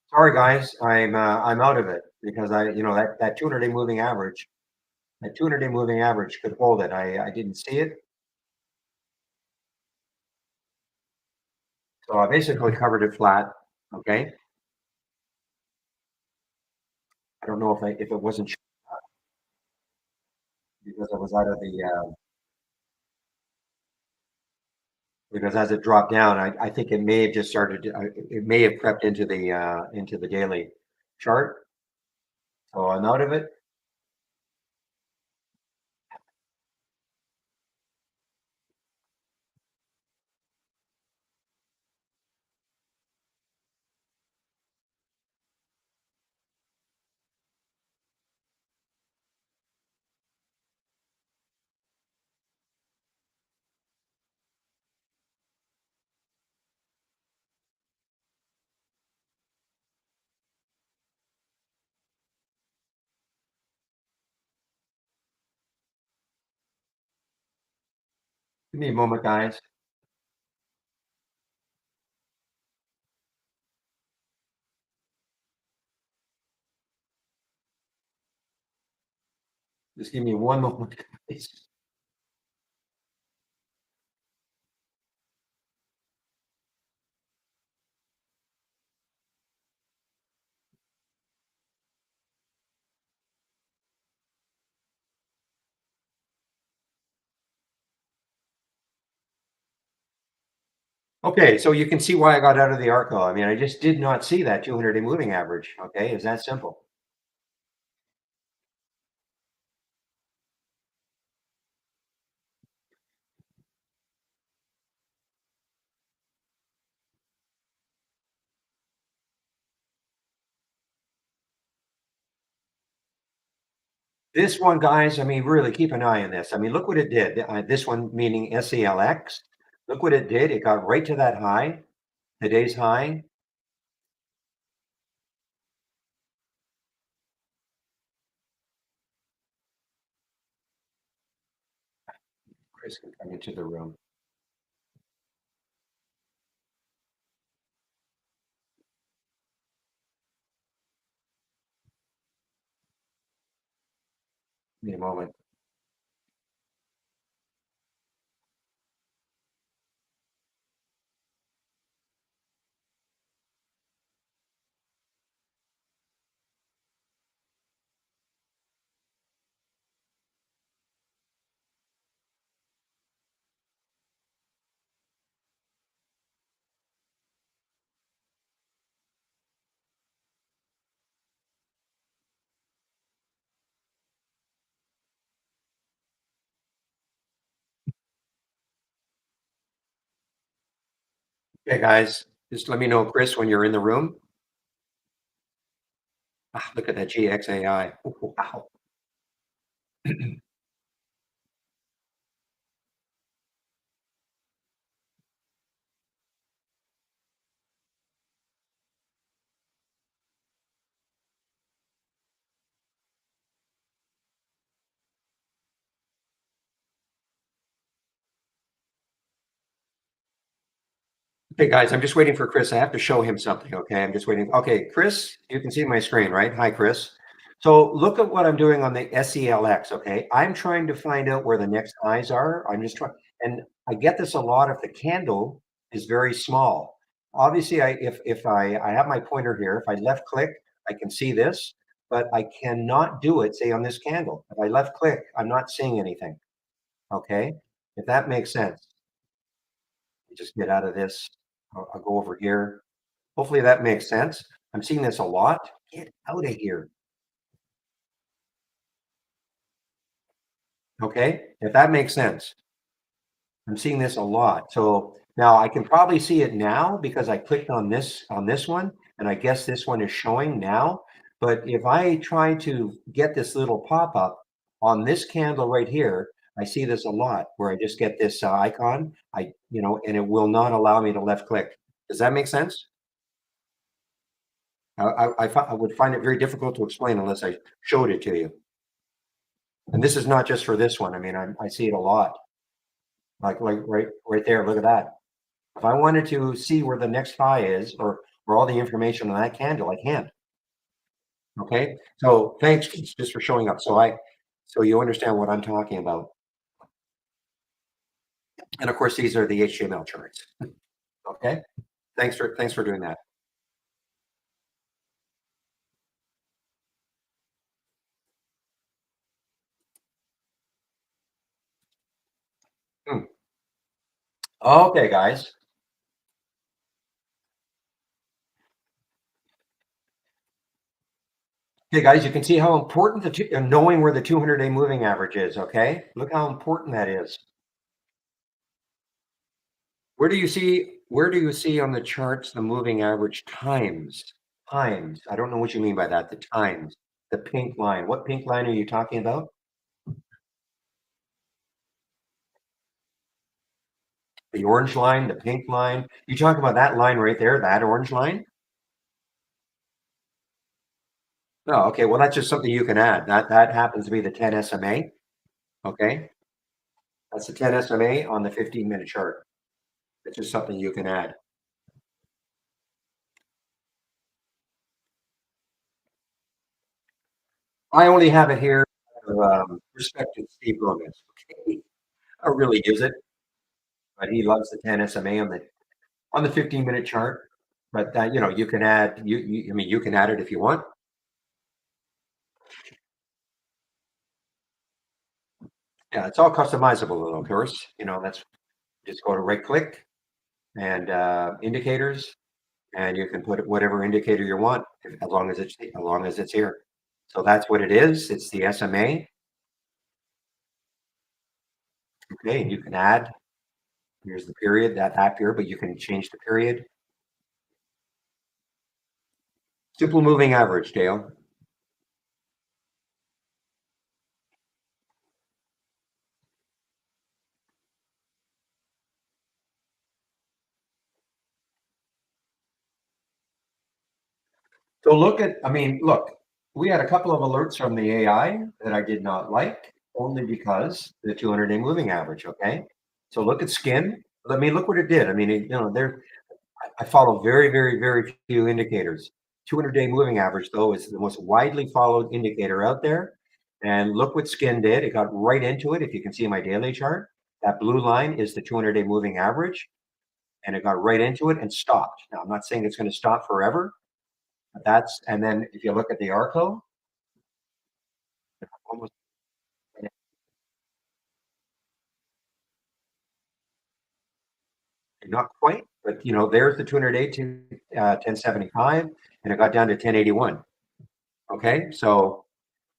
Sorry, guys. I'm out of it because that 200-day moving average, that 200-day moving average could hold it. I didn't see it. So I basically covered it flat. Okay. I don't know if it wasn't because I was out of the because as it dropped down, I think it may have just started it may have crept into the daily chart. So I'm out of it. Give me a moment, guys. Just give me one moment, guys. Okay, so you can see why I got out of the ARCO. I mean, I just did not see that 200-day moving average. Okay, is that simple? This one, guys, I mean, really keep an eye on this. I mean, look what it did. This one meaning SELX. Look what it did. It got right to that high, today's high. Chris can come into the room. Give me a moment. Okay, guys, just let me know, Chris, when you're in the room. Look at that GXAI. Wow. Hey guys, I'm just waiting for Chris. I have to show him something. Okay, I'm just waiting. Okay, Chris, you can see my screen, right? Hi, Chris. So look at what I'm doing on the SELX. Okay, I'm trying to find out where the next highs are. I'm just trying, and I get this a lot if the candle is very small. Obviously, if I have my pointer here, if I left click, I can see this, but I cannot do it. Say on this candle, if I left click, I'm not seeing anything. Okay, if that makes sense. Just get out of this. I'll go over here. Hopefully that makes sense. I'm seeing this a lot. Get out of here. Okay, if that makes sense. I'm seeing this a lot. So now I can probably see it now because I clicked on this one, and I guess this one is showing now. But if I try to get this little pop-up on this candle right here, I see this a lot where I just get this icon, and it will not allow me to left click. Does that make sense? I would find it very difficult to explain unless I showed it to you. And this is not just for this one. I mean, I see it a lot. Like right there. Look at that. If I wanted to see where the next high is or all the information on that candle, I can. Okay. So thanks just for showing up. So you understand what I'm talking about. And of course, these are the HTML charts. Okay. Thanks for doing that. Hmm. Okay, guys. Okay, guys, you can see how important knowing where the 200-day moving average is. Okay. Look how important that is. Where do you see on the charts the moving average times? Times. I don't know what you mean by that. The times. The pink line. What pink line are you talking about? The orange line, the pink line. You talking about that line right there, that orange line? Oh, okay. Well, that's just something you can add. That happens to be the 10 SMA. Okay. That's the 10 SMA on the 15-minute chart. It's just something you can add. I only have it here. Respected Steve Gomez. Okay. I really use it, but he loves the 10 SMA on the 15-minute chart. But you can add I mean you can add it if you want. Yeah, it's all customizable, of course. That's just go to right click and indicators, and you can put whatever indicator you want as long as it's here. So that's what it is. It's the SMA. Okay, and you can add. Here's the period that period, but you can change the period. Simple moving average, Dale. So look, we had a couple of alerts from the AI that I did not like, only because the 200-day moving average. Okay, so look at skin. Look what it did. I mean, there. I follow very, very, very few indicators. 200-day moving average, though, is the most widely followed indicator out there. And look what skin did. It got right into it. If you can see my daily chart, that blue line is the 200-day moving average, and it got right into it and stopped. Now, I'm not saying it's going to stop forever. And then if you look at the ARCO, almost not quite, but there's the 200-day to 1075, and it got down to 1081. Okay, so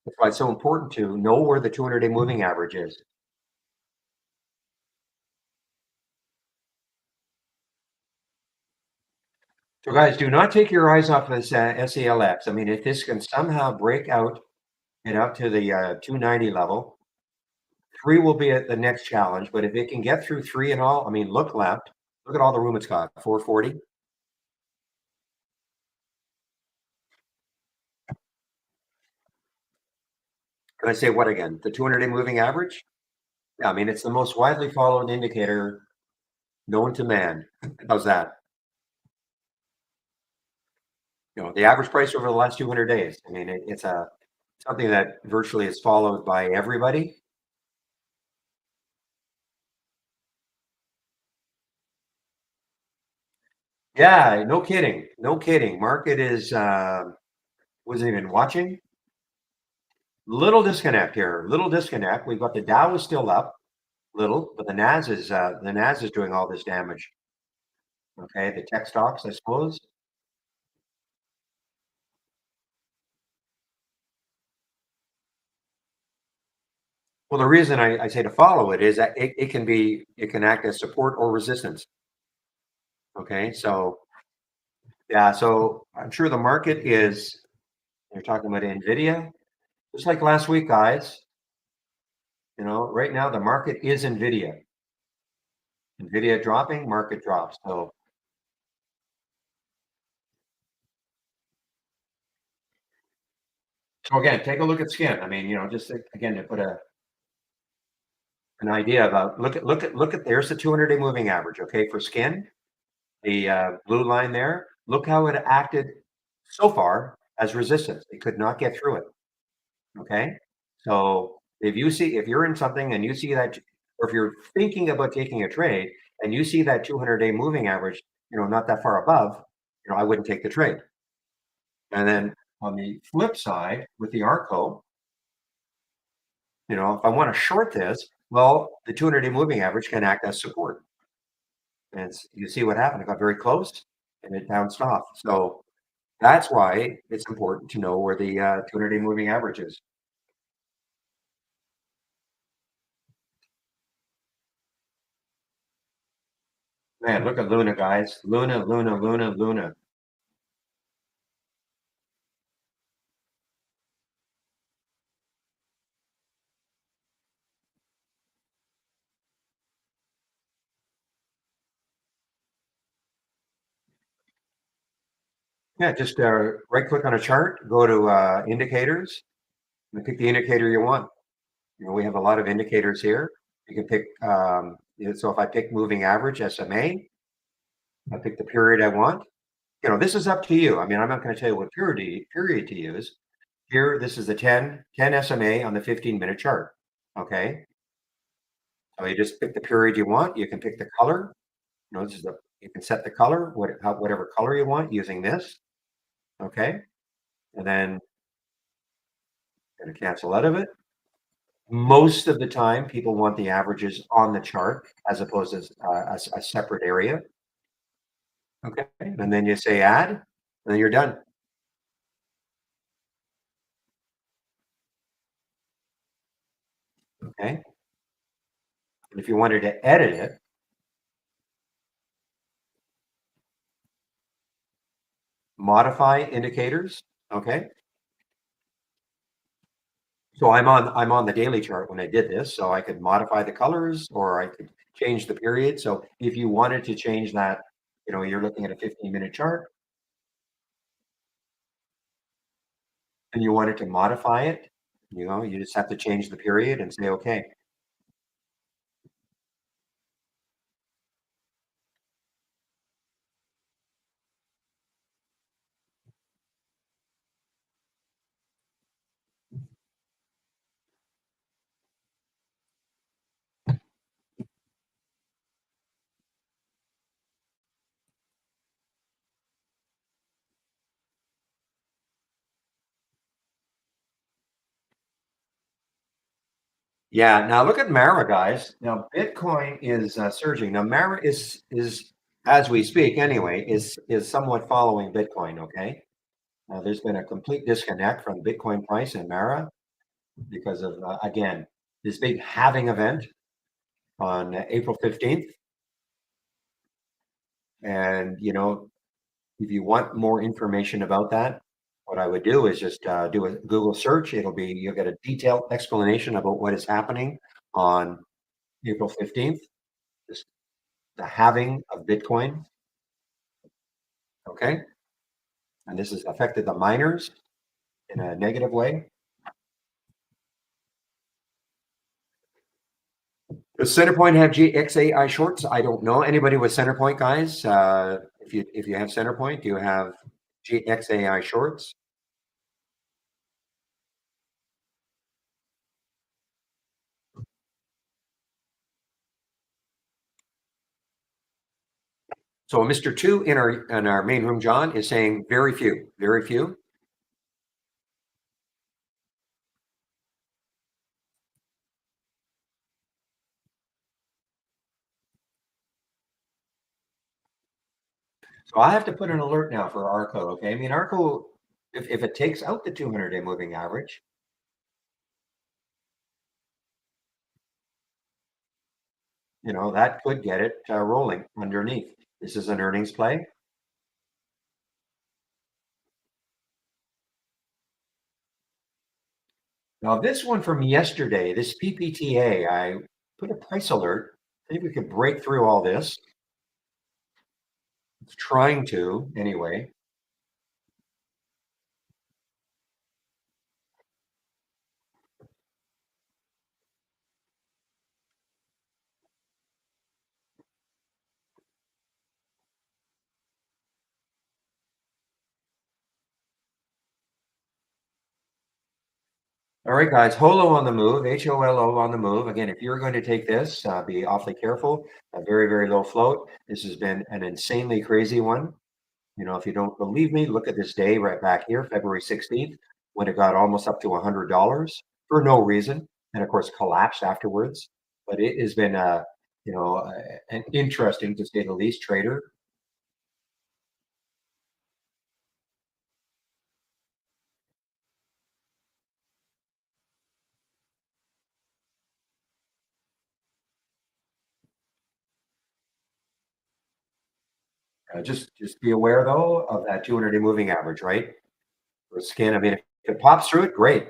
that's why it's so important to know where the 200-day moving average is. So, guys, do not take your eyes off this SELX. I mean, if this can somehow break out and up to the 290 level, three will be at the next challenge. But if it can get through three and all, I mean, look left. Look at all the room it's got. 440. Can I say what again? The 200-day moving average? Yeah, I mean, it's the most widely followed indicator known to man. How's that? The average price over the last 200 days. I mean, it's something that virtually is followed by everybody. Yeah, no kidding. No kidding. Market is wasn't even watching. Little disconnect here. Little disconnect. We've got the Dow is still up, little, but the Nas is doing all this damage. Okay, the tech stocks, I suppose. Well, the reason I say to follow it is that it can act as support or resistance. Okay, so yeah, so I'm sure the market is. You're talking about Nvidia, just like last week, guys. You know, right now the market is Nvidia. Nvidia dropping, market drops. So again, take a look at skin. I mean, you know, just again to put an idea about look at there's the 200-day moving average. Okay, for skin, the blue line there. Look how it acted so far as resistance. It could not get through it. Okay, so if you're in something and you see that, or if you're thinking about taking a trade and you see that 200-day moving average, you know, not that far above, you know, I wouldn't take the trade. And then on the flip side, with the ARCO, you know, if I want to short this, well, the 200-day moving average can act as support. And you see what happened. It got very close and it bounced off. So that's why it's important to know where the 200-day moving average is. Man, look at Luna, guys. Luna, Luna, Luna, Luna. Yeah, just right click on a chart, go to indicators, and pick the indicator you want. You know, we have a lot of indicators here. You can pick, you know, so if I pick moving average SMA, I pick the period I want. You know, this is up to you. I mean, I'm not going to tell you what period to use. Here, this is the 10 SMA on the 15-minute chart. Okay. So you just pick the period you want. You can pick the color. You know, you can set the color, whatever color you want using this. Okay. And then going to cancel out of it. Most of the time, people want the averages on the chart as opposed to a separate area. Okay. And then you say add, and then you're done. Okay. And if you wanted to edit it, modify indicators. Okay. So I'm on the daily chart when I did this, so I could modify the colors or I could change the period. So if you wanted to change that, you know, you're looking at a 15-minute chart and you wanted to modify it, you know, you just have to change the period and say, okay. Yeah. Now look at Mara, guys. Now Bitcoin is surging. Now Mara is as we speak anyway is somewhat following Bitcoin. Okay. There's been a complete disconnect from Bitcoin price and Mara because of again this big halving event on April 15th. And, you know, if you want more information about that, what I would do is just do a Google search. You'll get a detailed explanation about what is happening on April 15th, just the halving of Bitcoin. Okay. And this has affected the miners in a negative way. Does Centerpoint have GXAI shorts? I don't know. Anybody with Centerpoint, guys? If you have Centerpoint, do you have GXAI shorts? So Mr. Two in our main room, John, is saying very few, very few. So I have to put an alert now for ARCO. Okay, I mean ARCO, if it takes out the 200-day moving average, that could get it rolling underneath. This is an earnings play. Now, this one from yesterday, this PPTA, I put a price alert. I think we could break through all this. It's trying to, anyway. All right, guys, HOLO on the move, HOLO on the move. Again, if you're going to take this, be awfully careful. A very, very low float. This has been an insanely crazy one. If you don't believe me, look at this day right back here, February 16th, when it got almost up to $100 for no reason, and of course collapsed afterwards. But it has been an interesting, to say the least, trader. Just be aware though of that 200-day moving average, right? For scan, I mean, if it pops through it, great.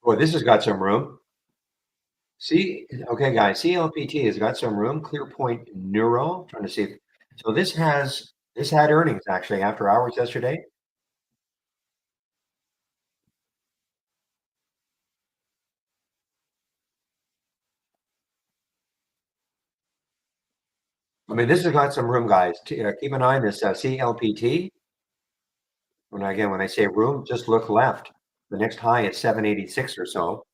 Boy, this has got some room. See, okay, guys, CLPT has got some room. ClearPoint Neuro, trying to see. So this had earnings actually after hours yesterday. I mean, this has got some room, guys. Keep an eye on this CLPT. When I say room, just look left. The next high is 786 or so.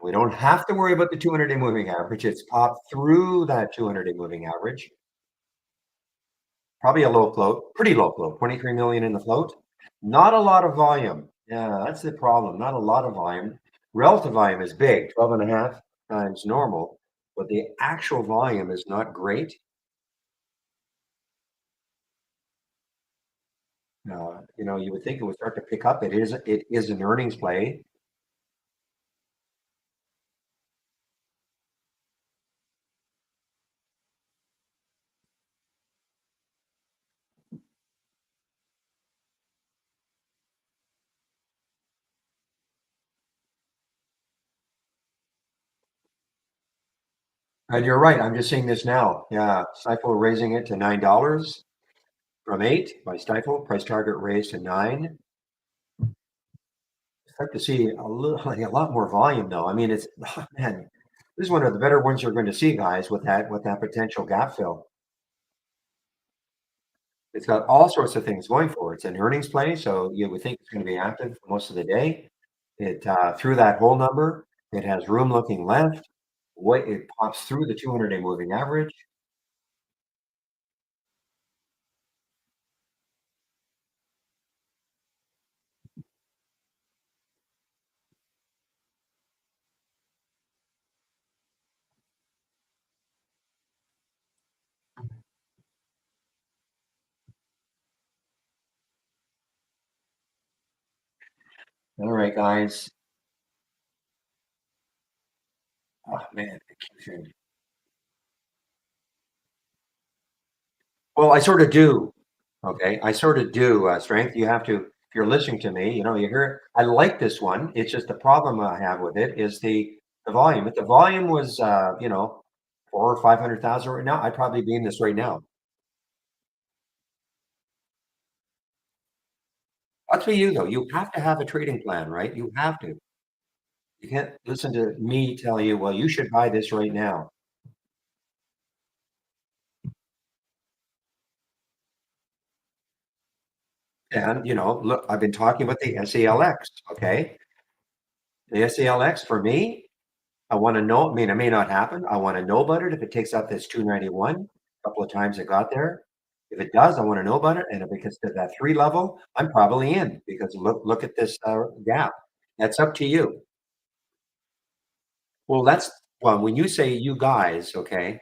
We don't have to worry about the 200-day moving average. It's popped through that 200-day moving average. Probably a low float, pretty low float, 23 million in the float. Not a lot of volume. Yeah, that's the problem. Not a lot of volume. Relative volume is big, 12 and a half times normal, but the actual volume is not great. You would think it would start to pick up. It is an earnings play. And you're right. I'm just seeing this now. Yeah, Stifel raising it to $9 from 8 by Stifel. Price target raised to 9. Start to see a lot more volume though. I mean, it's man, this is one of the better ones you're going to see, guys, with that potential gap fill. It's got all sorts of things going for it. It's an earnings play, so you would think it's going to be active for most of the day. It through that whole number, it has room looking left. What it pops through the 200-day moving average. All right, guys. Oh man, it keeps hearing- Well, I sort of do. Okay, I sort of do. Strength. You have to. If you're listening to me, you hear it. I like this one. It's just the problem I have with it is the volume. If the volume was, 400 or 500,000 right now, I'd probably be in this right now. That's for you though. You have to have a trading plan, right? You have to. You can't listen to me tell you, well, you should buy this right now. And look, I've been talking about the SALX. Okay, the SALX for me. I want to know. I mean, it may not happen. I want to know about it if it takes out this 291. A couple of times it got there. If it does, I want to know about it. And if it gets to that three level, I'm probably in because look at this gap. That's up to you. Well, when you say you guys, okay,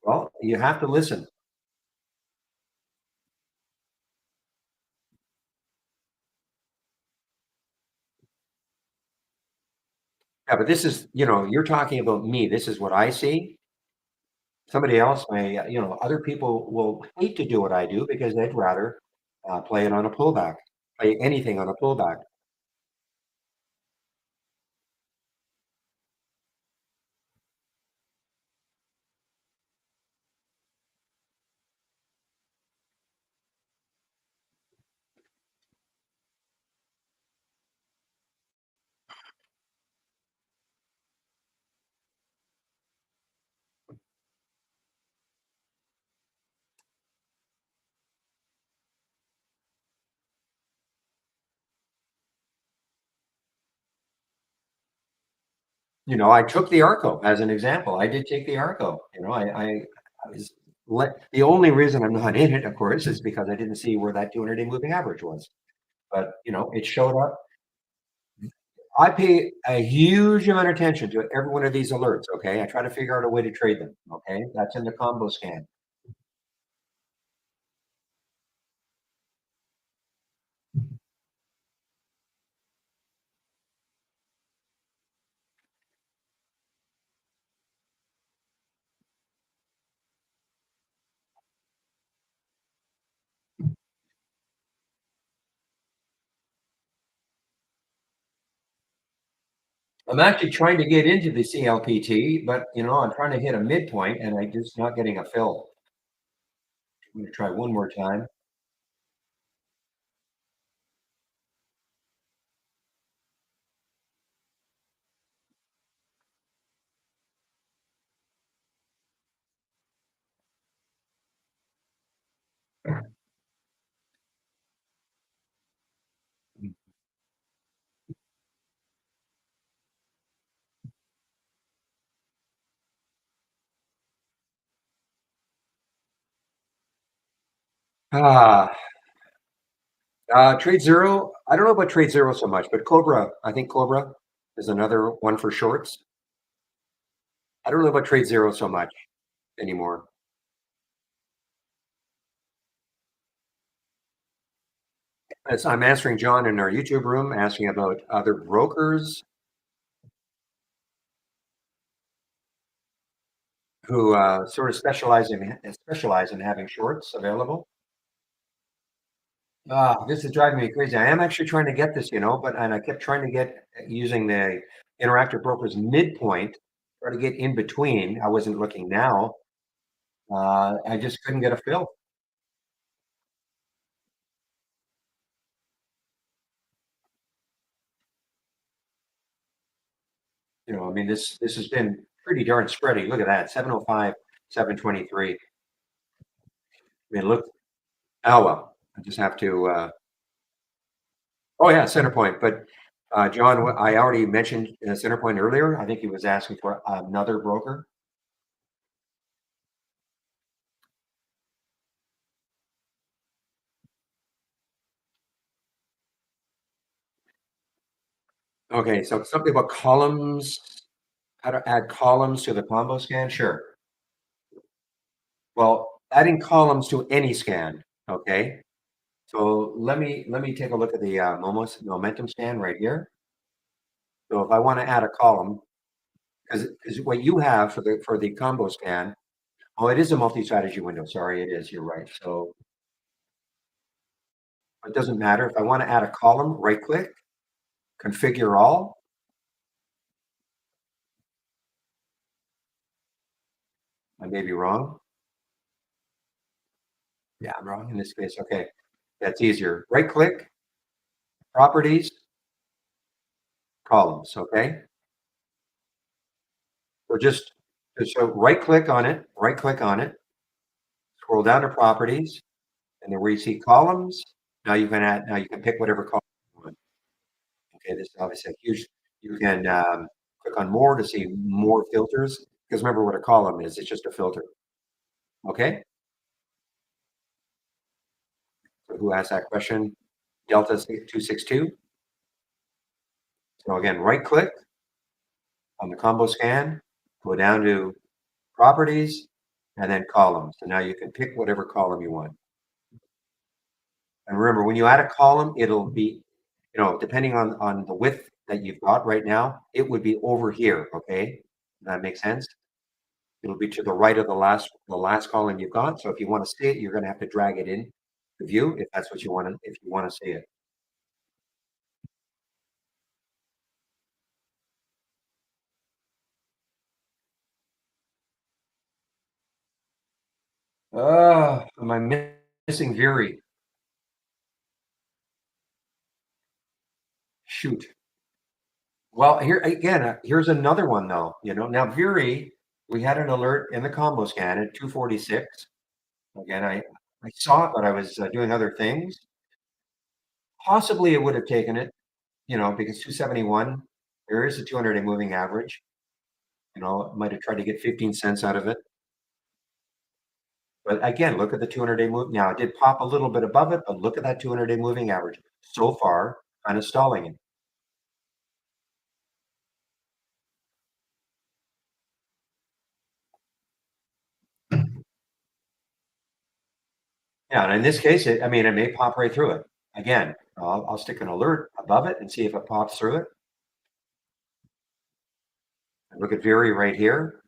well, you have to listen. Yeah, but this is, you're talking about me. This is what I see. Somebody else may, other people will hate to do what I do because they'd rather play it on a pullback, play anything on a pullback. I took the Arco as an example. I did take the Arco. I was the only reason I'm not in it, of course, is because I didn't see where that 200-day moving average was. But it showed up. I pay a huge amount of attention to every one of these alerts. Okay, I try to figure out a way to trade them. Okay, that's in the combo scan. I'm actually trying to get into the CLPT, but I'm trying to hit a midpoint, and I'm just not getting a fill. I'm going to try one more time. Ah, Trade Zero. I don't know about Trade Zero so much, but Cobra. I think Cobra is another one for shorts. I don't know about Trade Zero so much anymore. As I'm answering John in our YouTube room, asking about other brokers who sort of specialize in having shorts available. This is driving me crazy. I am actually trying to get this, and I kept trying to get using the Interactive Brokers midpoint, try to get in between. I wasn't looking now. I just couldn't get a fill. I mean, this has been pretty darn spready. Look at that, 705, 723. I mean, look. Oh well, I just have to. Oh yeah, center point. But John, I already mentioned center point earlier. I think he was asking for another broker. Okay, so something about columns, how to add columns to the combo scan? Sure. Well, adding columns to any scan, okay? So let me take a look at the momentum scan right here. So if I want to add a column, because what you have for the combo scan, oh, it is a multi-strategy window. Sorry, it is. You're right. So it doesn't matter. If I want to add a column, right click, configure all. I may be wrong. Yeah, I'm wrong in this case. Okay, that's easier. Right click, properties, columns. Okay. So so right click on it, scroll down to properties, and then where you see columns, now you can pick whatever column you want. Okay, this is obviously a huge, you can click on more to see more filters. Because remember what a column is, it's just a filter. Okay? So who asked that question? Delta 262. So again, right click on the combo scan, go down to properties, and then columns. And now you can pick whatever column you want. And remember, when you add a column, it'll be, depending on the width that you've got right now, it would be over here. Okay, does that makes sense? It'll be to the right of the last column you've got. So if you want to see it, you're going to have to drag it in to view if that's what you want to if you want to see it. Am I missing Viri? Shoot. Well, here again, here's another one though. Now Viri, we had an alert in the combo scan at 246. Again, I saw it, but I was doing other things. Possibly it would have taken it, because 271, there is a 200-day moving average. Might have tried to get 15 cents out of it. But again, look at the 200-day move. Now, it did pop a little bit above it, but look at that 200-day moving average. So far, kind of stalling it. Yeah, and in this case, I mean, it may pop right through it. Again, I'll stick an alert above it and see if it pops through it. Look at Viri right here.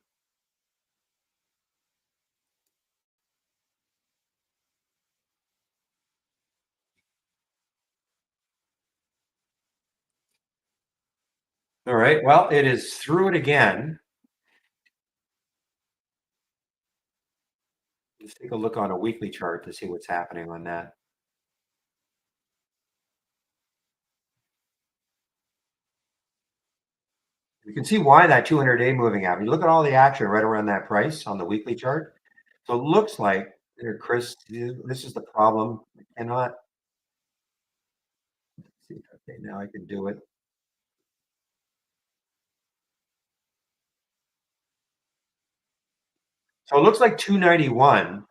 All right, well, it is through it again. Let's take a look on a weekly chart to see what's happening on that. You can see why that 200-day moving average. Look at all the action right around that price on the weekly chart. So it looks like there, Chris, this is the problem. I cannot see. Okay, now I can do it. So it looks like 291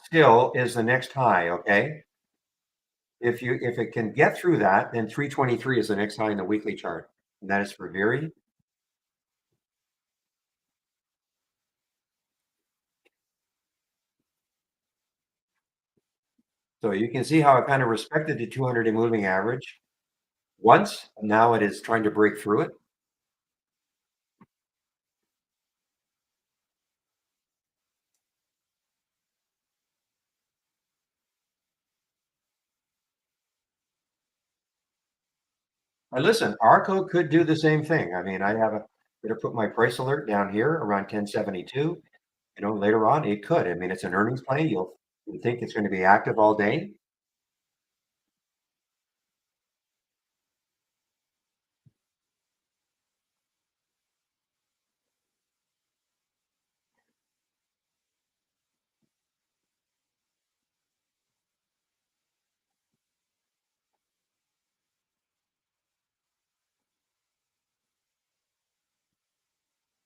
still is the next high. Okay. If it can get through that, then 323 is the next high in the weekly chart. And that is for Viri. So you can see how it kind of respected the 200-day moving average once, and now it is trying to break through it. And listen, Arco could do the same thing. I mean, I have a better put my price alert down here around 1072. Later on it could. I mean, it's an earnings play. You think it's going to be active all day.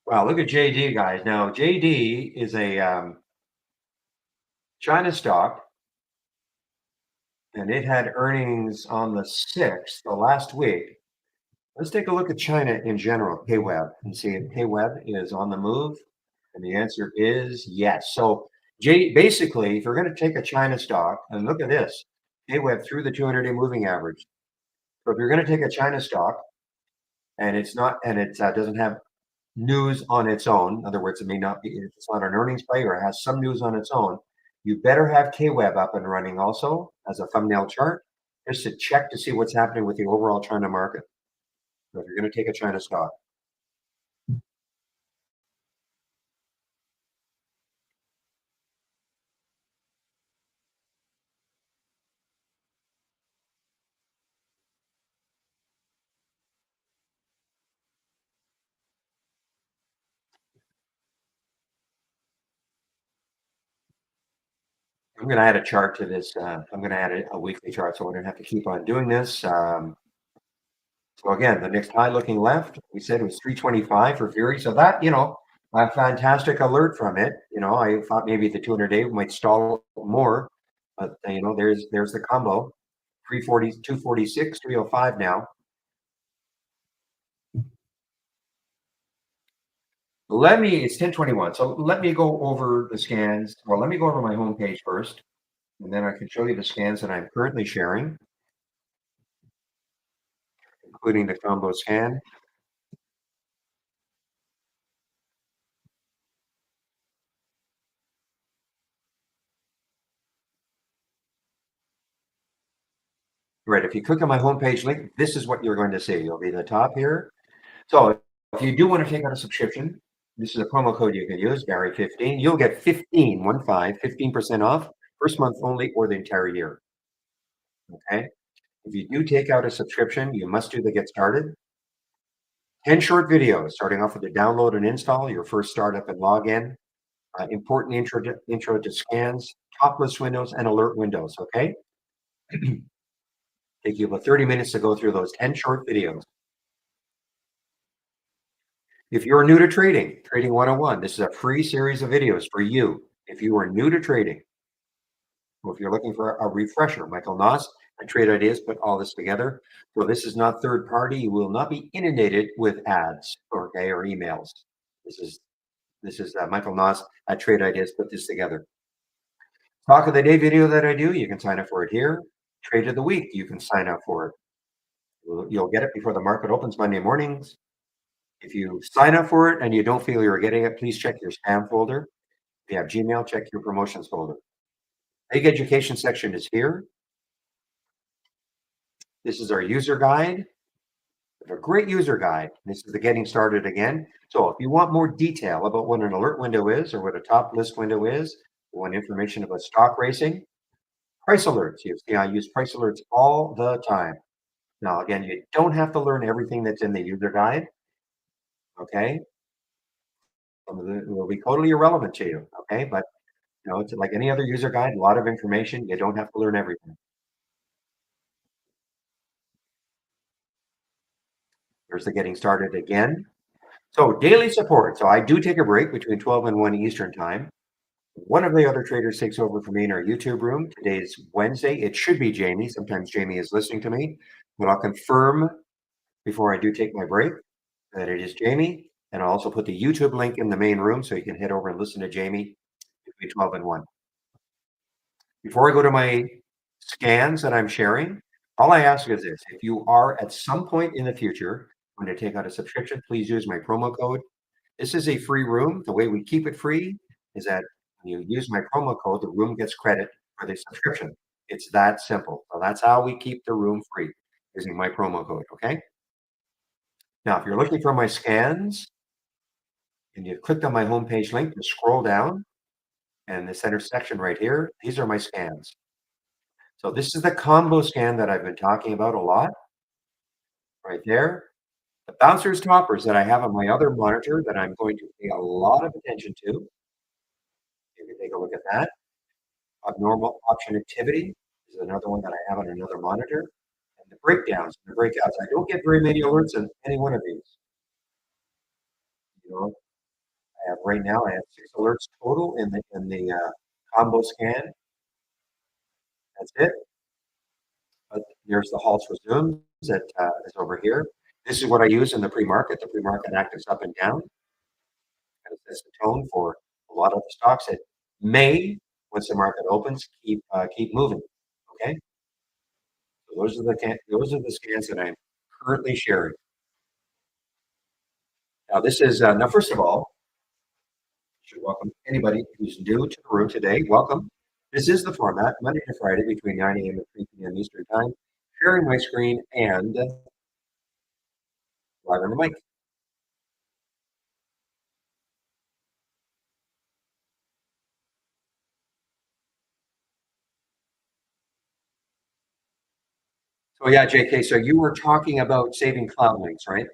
Wow, look at JD, guys. Now, JD is a China stock, and it had earnings on the 6th, the last week. Let's take a look at China in general, KWEB, and see if KWEB is on the move. And the answer is yes. So, basically, if you're going to take a China stock, and look at this, KWEB through the 200-day moving average. So, if you're going to take a China stock, and it's not, and it doesn't have news on its own. In other words, it may not be, if it's not an earnings play or it has some news on its own, you better have KWEB up and running also as a thumbnail chart, just to check to see what's happening with the overall China market. So if you're going to take a China stock. I'm going to add a chart to this. I'm going to add a weekly chart, so we're going to have to keep on doing this. So again, the next high looking left, we said it was 325 for Fury. So that, a fantastic alert from it. I thought maybe the 200-day might stall more, but there's the combo. 340, 246, 305 now. It's 1021. So let me go over the scans. Well, let me go over my homepage first, and then I can show you the scans that I'm currently sharing, including the combo scan. Right. If you click on my homepage link, this is what you're going to see. You'll be at the top here. So if you do want to take out a subscription, this is a promo code you can use, Gary15. You'll get 15% off, first month only, or the entire year. Okay. If you do take out a subscription, you must do the get started. 10 short videos, starting off with the download and install, your first startup and login, important intro to scans, top list windows, and alert windows. Okay. Take you about 30 minutes to go through those 10 short videos. If you're new to Trading 101, this is a free series of videos for you. If you are new to trading, or if you're looking for a refresher, Michael Noss at Trade Ideas put all this together. So this is not third party. You will not be inundated with ads or emails. This is Michael Noss at Trade Ideas put this together. Talk of the day video that I do, you can sign up for it here. Trade of the week, you can sign up for it. You'll get it before the market opens Monday mornings. If you sign up for it and you don't feel you're getting it, please check your spam folder. If you have Gmail, check your promotions folder. Big education section is here. This is our user guide. We have a great user guide. This is the getting started again. So if you want more detail about what an alert window is or what a top list window is, you want information about stock racing, price alerts. You see, I use price alerts all the time. Now, again, you don't have to learn everything that's in the user guide. Okay. Some of it will be totally irrelevant to you. Okay. But it's like any other user guide, a lot of information. You don't have to learn everything. There's the getting started again. So daily support. So I do take a break between 12 and 1 Eastern time. One of the other traders takes over for me in our YouTube room. Today's Wednesday. It should be Jamie. Sometimes Jamie is listening to me, but I'll confirm before I do take my break that it is Jamie. And I'll also put the YouTube link in the main room so you can head over and listen to Jamie between 12 and 1. Before I go to my scans that I'm sharing, all I ask is this: if you are at some point in the future going to take out a subscription, please use my promo code. This is a free room. The way we keep it free is that when you use my promo code, the room gets credit for the subscription. It's that simple. So that's how we keep the room free, using my promo code. Okay. Now, if you're looking for my scans and you've clicked on my homepage link, you scroll down and the center section right here, these are my scans. So this is the combo scan that I've been talking about a lot right there. The bouncers toppers that I have on my other monitor that I'm going to pay a lot of attention to. You can take a look at that. Abnormal option activity is another one that I have on another monitor. And the breakdowns and the breakouts. I don't get very many alerts on any one of these. I have right now, I have 6 alerts total in the combo scan. That's it. But there's the halts resumes that is over here. This is what I use in the pre-market. The pre-market actives up and down. And it sets the tone for a lot of the stocks that may, once the market opens, keep moving. Okay. So those are the scans that I'm currently sharing. Now this is now first of all, I should welcome anybody who's new to the room today. Welcome. This is the format, Monday to Friday between 9 a.m. and 3 p.m. Eastern Time, sharing my screen and live on the mic. So yeah, JK, so you were talking about saving cloud links, right?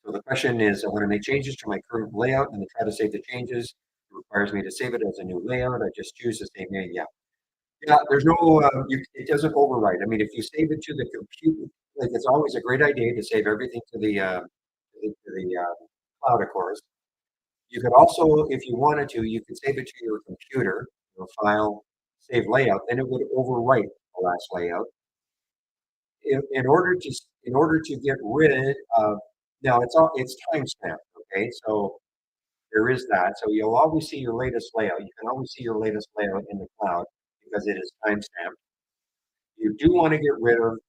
So the question is, I want to make changes to my current layout and to try to save the changes. It requires me to save it as a new layout. I just choose the same name. Yeah. Yeah, there's no, it doesn't overwrite. I mean, if you save it to the computer, like it's always a great idea to save everything to the cloud, of course. You could also, if you wanted to, you could save it to your computer, your file, save layout, then it would overwrite the last layout. In order to get rid of, now it's timestamped, okay? So there is that. So you'll always see your latest layout. You can always see your latest layout in the cloud because it is timestamped. You do want to get rid of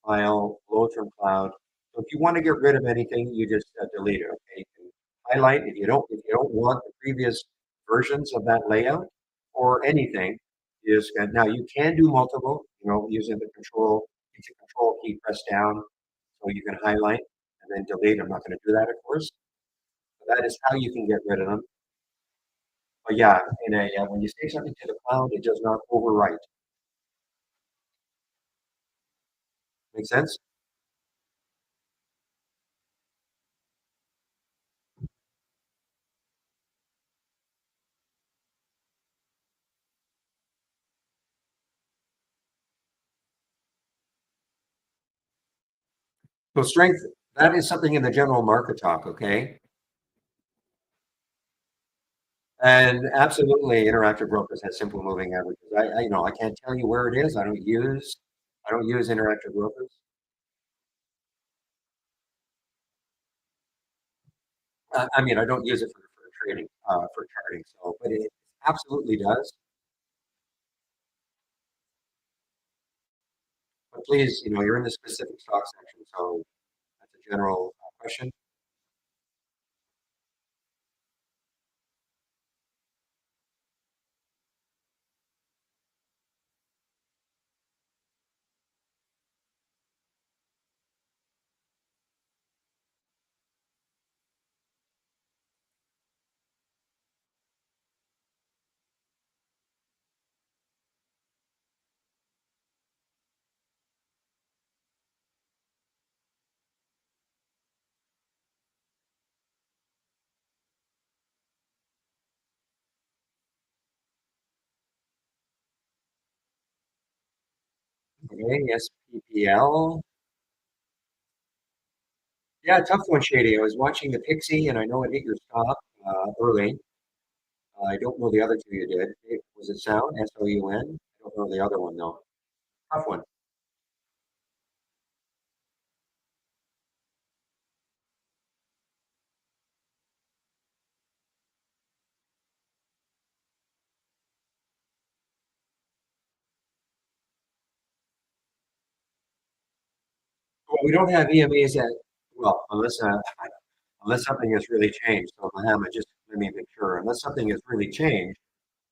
file, load from cloud. So if you want to get rid of anything, you just delete it. Okay, you can highlight if you don't want the previous versions of that layout or anything. You just now you can do multiple. Using the control key pressed down, so you can highlight and then delete. I'm not going to do that, of course. But that is how you can get rid of them. But yeah, when you save something to the cloud, it does not overwrite. Make sense? So strength, that is something in the general market talk, okay? And absolutely, Interactive Brokers has simple moving averages. I can't tell you where it is. I don't use Interactive Brokers. I mean, I don't use it for trading, for charting. So, but it absolutely does. But please, you're in the specific stock section, so that's a general question. Okay, SPPL. Yeah, tough one, Shady. I was watching the Pixie, and I know it hit your stop early. I don't know the other two you did. Was it Sound? SOUN? I don't know the other one though. Tough one. Well, we don't have EMAs at well, unless something has really changed. So, Mohammed, just let me make sure. Unless something has really changed,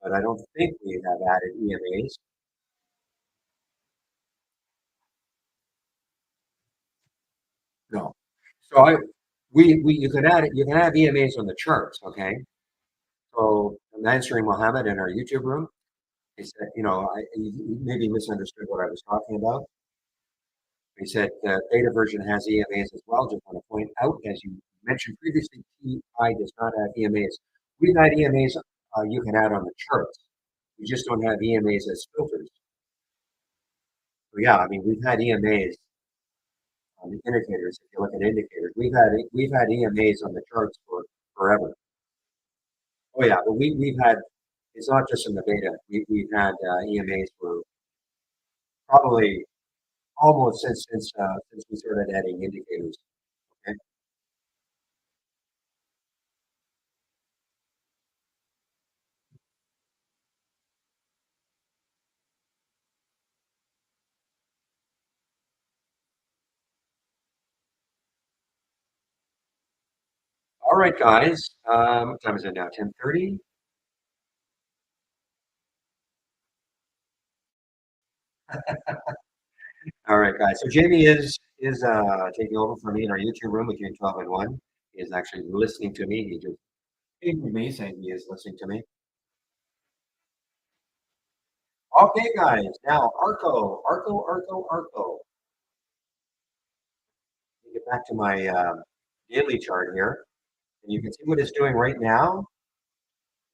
but I don't think we have added EMAs. No. So you can add it. You can have EMAs on the charts. Okay. So I'm answering Mohammed in our YouTube room. He said, he maybe misunderstood what I was talking about. He said the beta version has EMAs as well. Just want to point out, as you mentioned previously, TI does not have EMAs. We've had EMAs you can add on the charts. We just don't have EMAs as filters. So yeah, I mean we've had EMAs on the indicators. If you look at indicators, we've had EMAs on the charts for forever. Oh yeah, but we've had it's not just in the beta. We've had EMAs for probably almost since we started adding indicators. Okay. All right, guys. What time is it now? 10:30. All right, guys. So Jamie is taking over for me in our YouTube room between 12 and 1. He is actually listening to me. He just pinged me saying he is listening to me. Okay, guys. Now Arco. Let me get back to my daily chart here, and you can see what it's doing right now,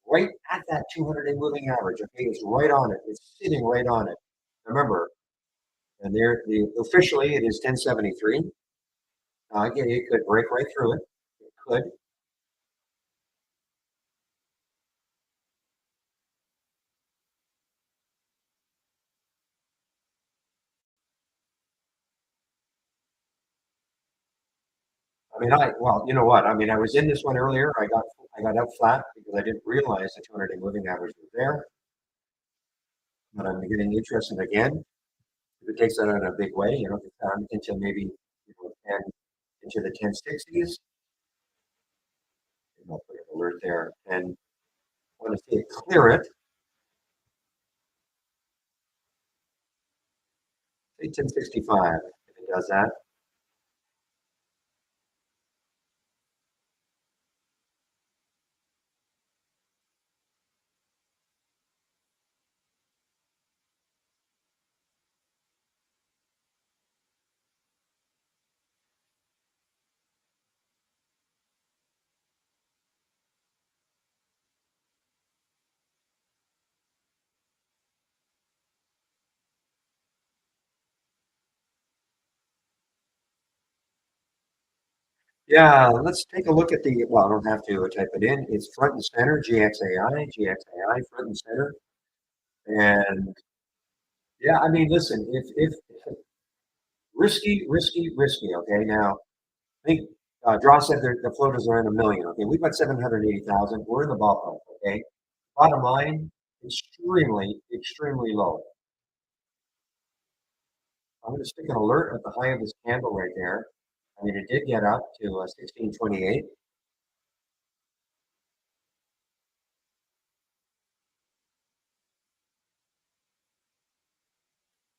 right at that 200-day moving average. Okay, it's right on it. It's sitting right on it. Remember, And there, officially, it is 1073. Again, it could break right through it. It could. I mean, well, you know what? I mean, I was in this one earlier. I got out flat because I didn't realize the 200-day moving average was there. But I'm getting interested again. If it takes that out in a big way, if it's down into maybe 10 into the 1060s, I'll put an alert there. And I want to see it clear it. Say 1065. If it does that, yeah, let's take a look at the, well, I don't have to type it in. It's front and center, GXAI, front and center. And yeah, I mean, listen, if risky, risky, risky, okay? Now, I think Draw said the float is around a million, okay? We've got 780,000. We're in the ballpark, okay? Bottom line, extremely, extremely low. I'm going to stick an alert at the high of this candle right there. I mean, it did get up to 1628.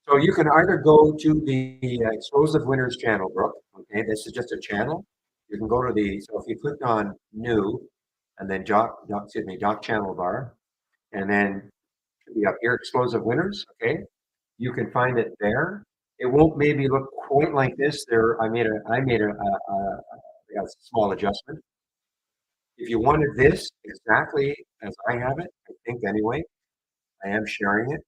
So you can either go to the explosive winners channel, Brooke. Okay, this is just a channel. You can go to the, so if you click on new and then doc channel bar, and then should be up here, explosive winners. Okay, you can find it there. It won't maybe look quite like this. There, I got a small adjustment. If you wanted this exactly as I have it, I think anyway, I am sharing it.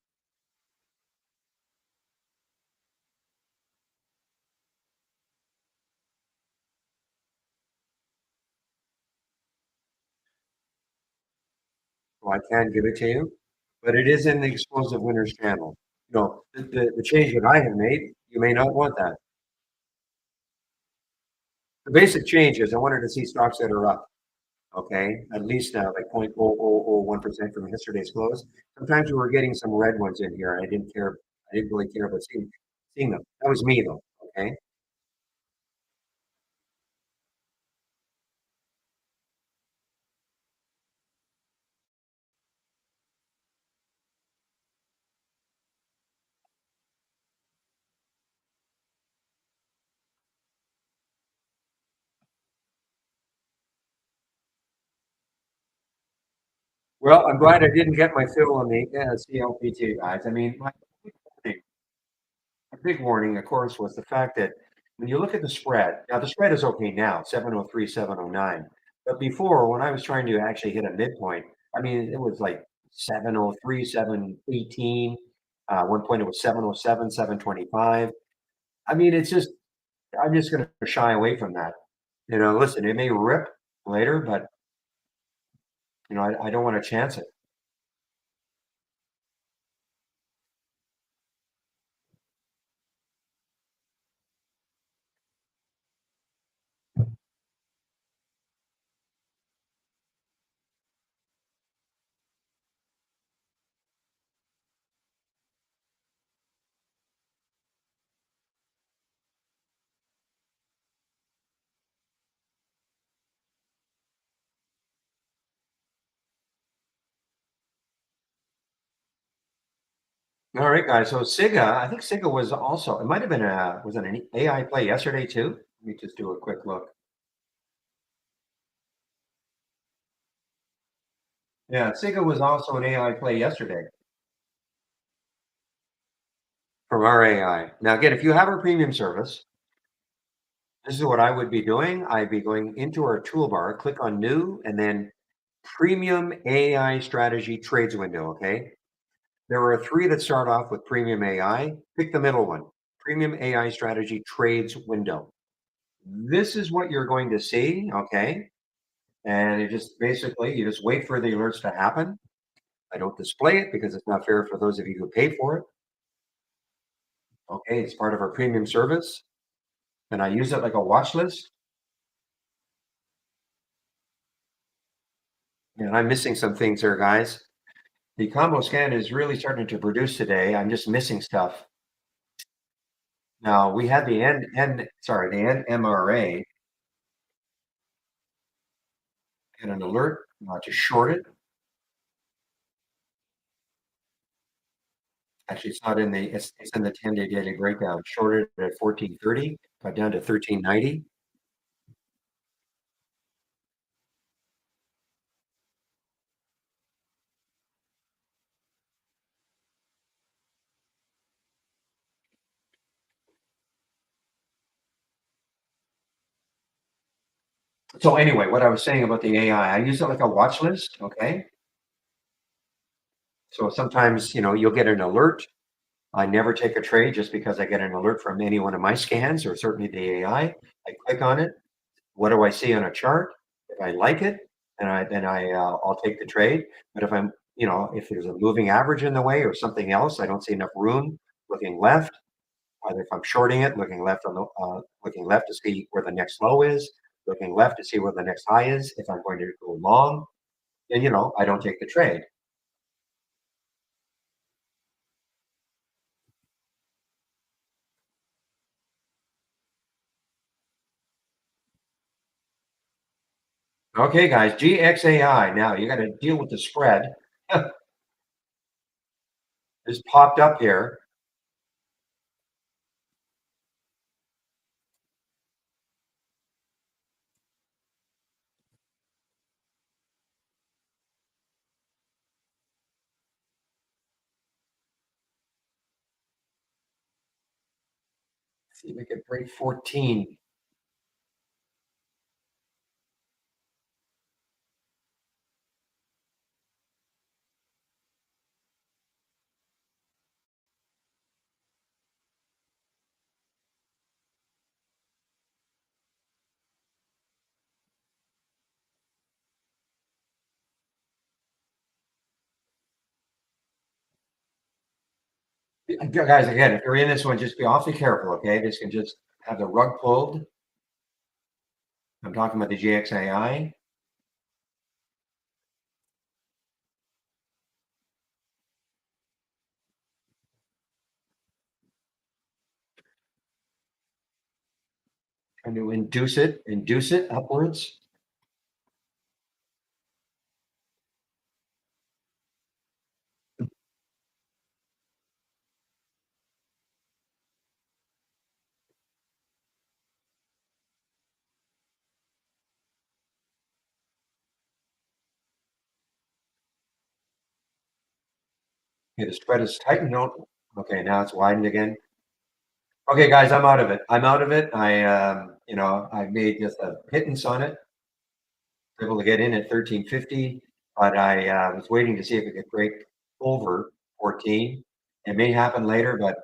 So I can give it to you, but it is in the Explosive Winners channel. The change that I have made, you may not want that. The basic change is I wanted to see stocks that are up, okay, at least like 0.0001% from yesterday's close. Sometimes we were getting some red ones in here. I didn't care. I didn't really care about seeing them. That was me though. Okay. Well, I'm glad I didn't get my fill on the CLPT guys. I mean, big warning, of course, was the fact that when you look at the spread, now the spread is okay now, 703, 709. But before, when I was trying to actually hit a midpoint, I mean, it was like 703, 718. One point it was 707, 725. I mean, I'm just going to shy away from that. Listen, it may rip later, but, I don't want to chance it. All right, guys. So Siga, I think Siga was also, it might have been was it an AI play yesterday too? Let me just do a quick look. Yeah, Siga was also an AI play yesterday from our AI. Now, again, if you have our premium service, this is what I would be doing. I'd be going into our toolbar, click on new, and then premium AI strategy trades window. Okay. There are three that start off with premium AI. Pick the middle one. premium AI strategy trades window. This is what you're going to see, okay? And it just basically, you just wait for the alerts to happen. I don't display it because it's not fair for those of you who pay for it. Okay, it's part of our premium service, and I use it like a watch list. And I'm missing some things here, guys. The combo scan is really starting to produce today. I'm just missing stuff. Now we had the NMRA and an alert to short it. Actually, it's not in the it's in the 10-day daily breakdown. Shorted at 1430, got down to 1390. So anyway, what I was saying about the AI, I use it like a watch list. Okay, so sometimes you'll get an alert. I never take a trade just because I get an alert from any one of my scans or certainly the AI. I click on it. What do I see on a chart? If I like it, I'll take the trade. But if there's a moving average in the way or something else, I don't see enough room looking left. Either if I'm shorting it, looking left to see where the next low is, looking left to see where the next high is. If I'm going to go long, then I don't take the trade. Okay, guys, GXAI. Now you got to deal with the spread. This popped up here. See if we can break 14. Guys, again, if you're in this one, just be awfully careful, okay? This can just have the rug pulled. I'm talking about the GXAI. Trying to induce it upwards. Okay, the spread is tightened. No, okay, now it's widened again. Okay, guys, I'm out of it. I'm out of it. I made just a pittance on it. Able to get in at 1350, but I was waiting to see if it could break over 14. It may happen later, but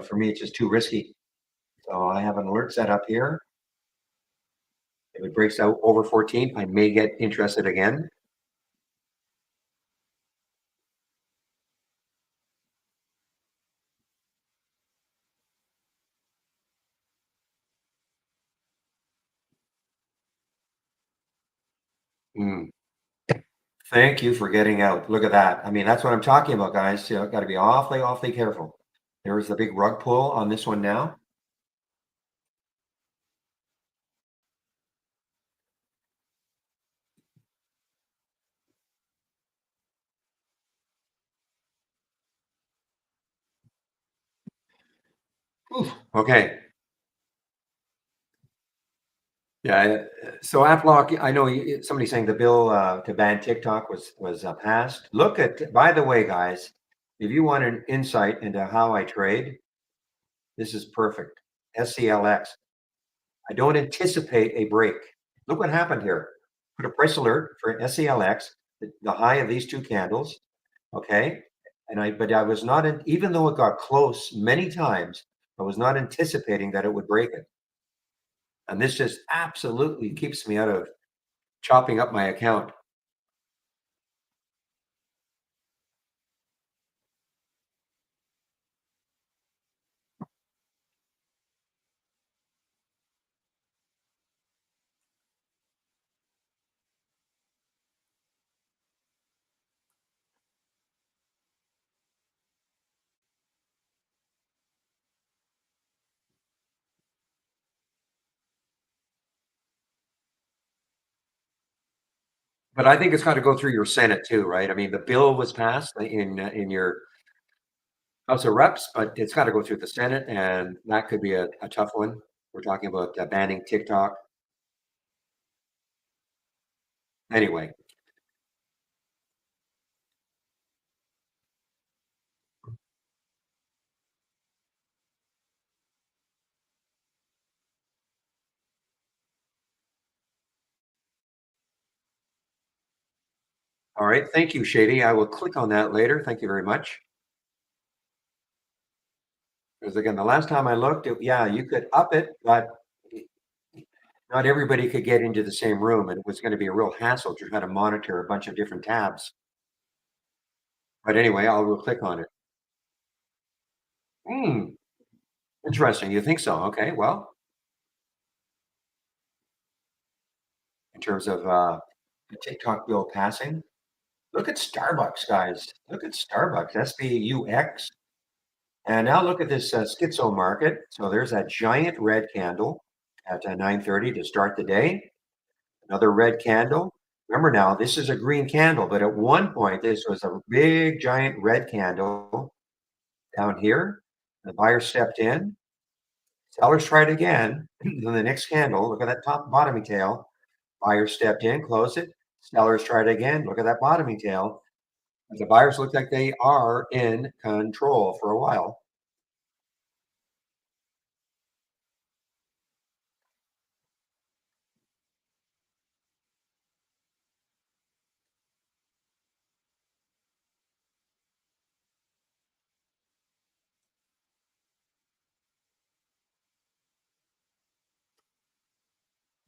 for me, it's just too risky. So I have an alert set up here. If it breaks out over 14, I may get interested again. Mm. Thank you for getting out. Look at that. I mean, that's what I'm talking about, guys. Got to be awfully, awfully careful. There's the big rug pull on this one now. Oof. Okay. Yeah. So AppLock, I know somebody saying the bill to ban TikTok was passed. Look at, by the way, guys, if you want an insight into how I trade, this is perfect. SCLX. I don't anticipate a break. Look what happened here. Put a price alert for SCLX, the high of these two candles. Okay. but I was not, even though it got close many times, I was not anticipating that it would break it. And this just absolutely keeps me out of chopping up my account. But I think it's got to go through your Senate too, right? I mean, the bill was passed in your House of Reps, but it's got to go through the Senate, and that could be a tough one. We're talking about banning TikTok. Anyway, all right. Thank you, Shady. I will click on that later. Thank you very much. Because again, the last time I looked, yeah, you could up it, but not everybody could get into the same room, and it was going to be a real hassle to try to monitor a bunch of different tabs. But anyway, I will click on it. Hmm, interesting. You think so? Okay. Well, in terms of the TikTok bill passing, look at Starbucks, guys. Look at Starbucks, SBUX. And now look at this schizo market. So there's that giant red candle at 9:30 to start the day. Another red candle. Remember now, this is a green candle, but at one point, this was a big, giant red candle down here. The buyer stepped in. Sellers tried again. Then the next candle, look at that top bottoming tail. Buyer stepped in, closed it. Sellers tried again. Look at that bottoming tail. The buyers look like they are in control for a while.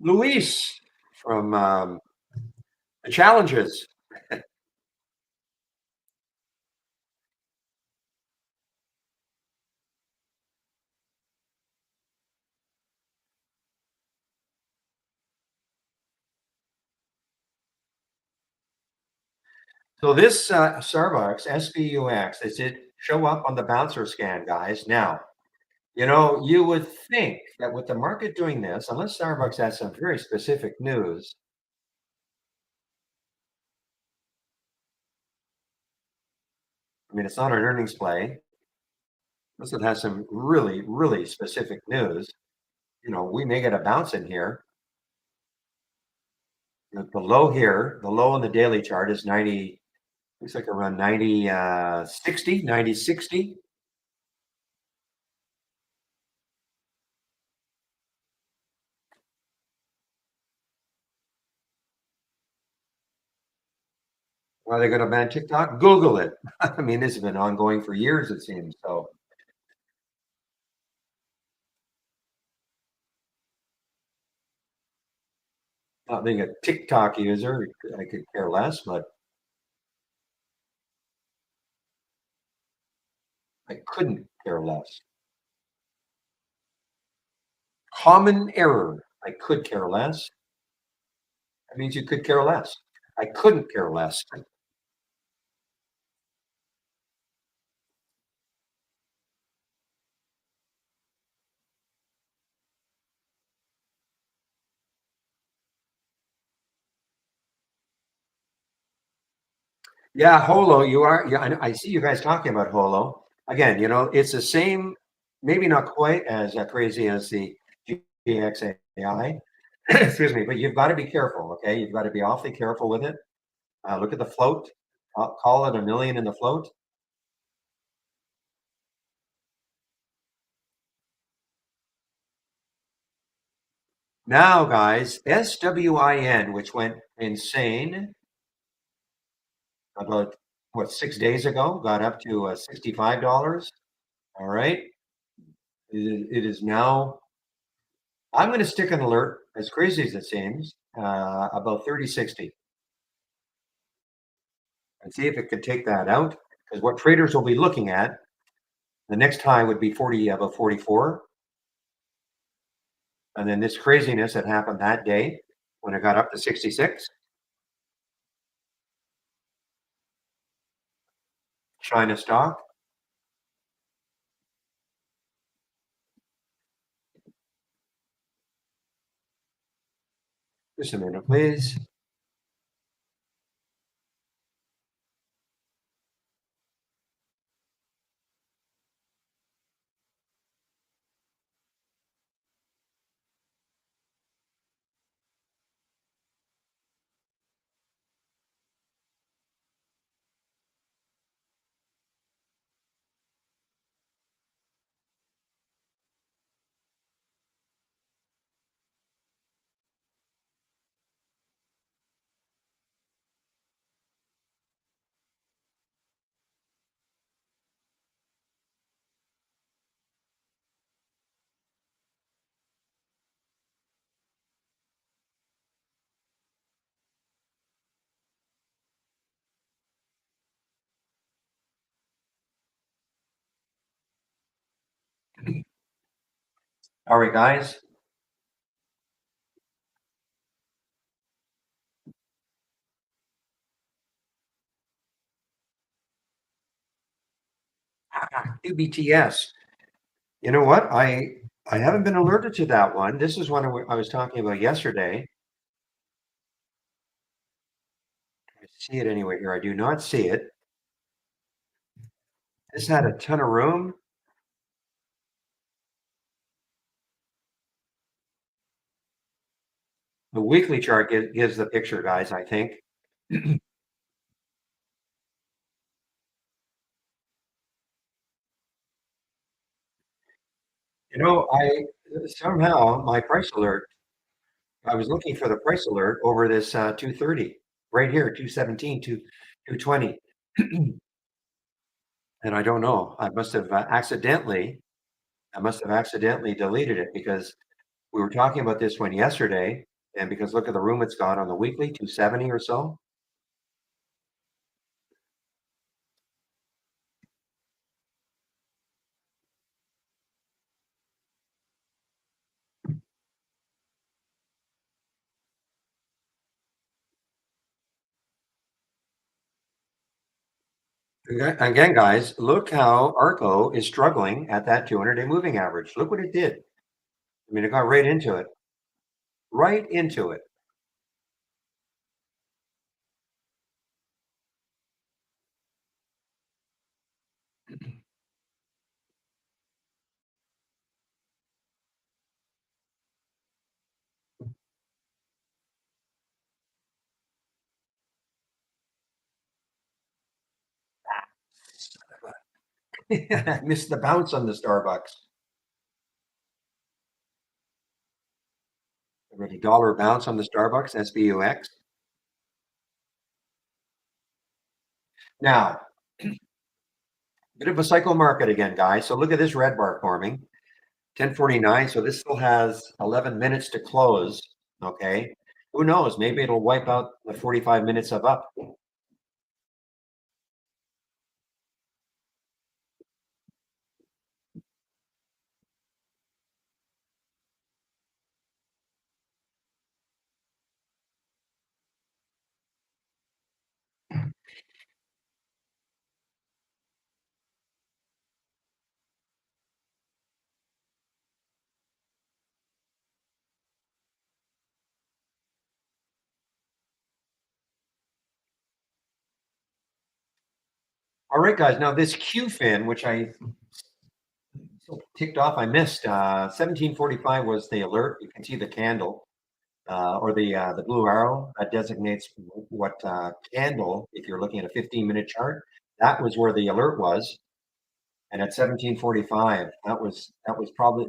Luis from the Challenges. So this Starbucks SBUX, does it show up on the bouncer scan, guys? Now, you would think that with the market doing this, unless Starbucks has some very specific news, I mean, it's not an earnings play, unless it has some really, really specific news, we may get a bounce in here. The low here, the low on the daily chart is 90, looks like around 90, 60, 90, 60. Are they going to ban TikTok? Google it. I mean, this has been ongoing for years, it seems. So, not being a TikTok user, I could care less, but I couldn't care less. Common error. I could care less. That means you could care less. I couldn't care less. Yeah, Holo, you are. Yeah, I see you guys talking about Holo. Again, it's the same, maybe not quite as crazy as the GXAI. Excuse me, but you've got to be careful, okay? You've got to be awfully careful with it. Look at the float. I'll call it a million in the float. Now, guys, SWIN, which went insane about what, 6 days ago, got up to $65. All right. It is now, I'm going to stick an alert, as crazy as it seems, about 30.60 and see if it can take that out. Because what traders will be looking at, the next high would be 40, about 44. And then this craziness that happened that day when it got up to 66. China stock. Just a minute, please. All right, guys. QBTS. You know what? I haven't been alerted to that one. This is one I was talking about yesterday. I see it anyway here. I do not see it. This had a ton of room. The weekly chart gives the picture, guys, I think. You know, I somehow my price alert, I was looking for the price alert over this 230 right here, 217, 220. And I don't know. I must have accidentally deleted it because we were talking about this one yesterday. And because look at the room it's got on the weekly, 270 or so. Again, guys, look how ARCO is struggling at that 200-day moving average. Look what it did. I mean, it got right into it. Right into it. I missed the bounce on the Starbucks. Already dollar bounce on the Starbucks, SBUX. Now, bit of a cycle market again, guys. So look at this red bar forming, 10:49. So this still has 11 minutes to close. Okay. Who knows? Maybe it'll wipe out the 45 minutes of up. All right, guys. Now this QFIN, which I ticked off, I missed. 1745 was the alert. You can see the candle or the blue arrow that designates what candle. If you're looking at a 15-minute chart, that was where the alert was. And at 1745, that was probably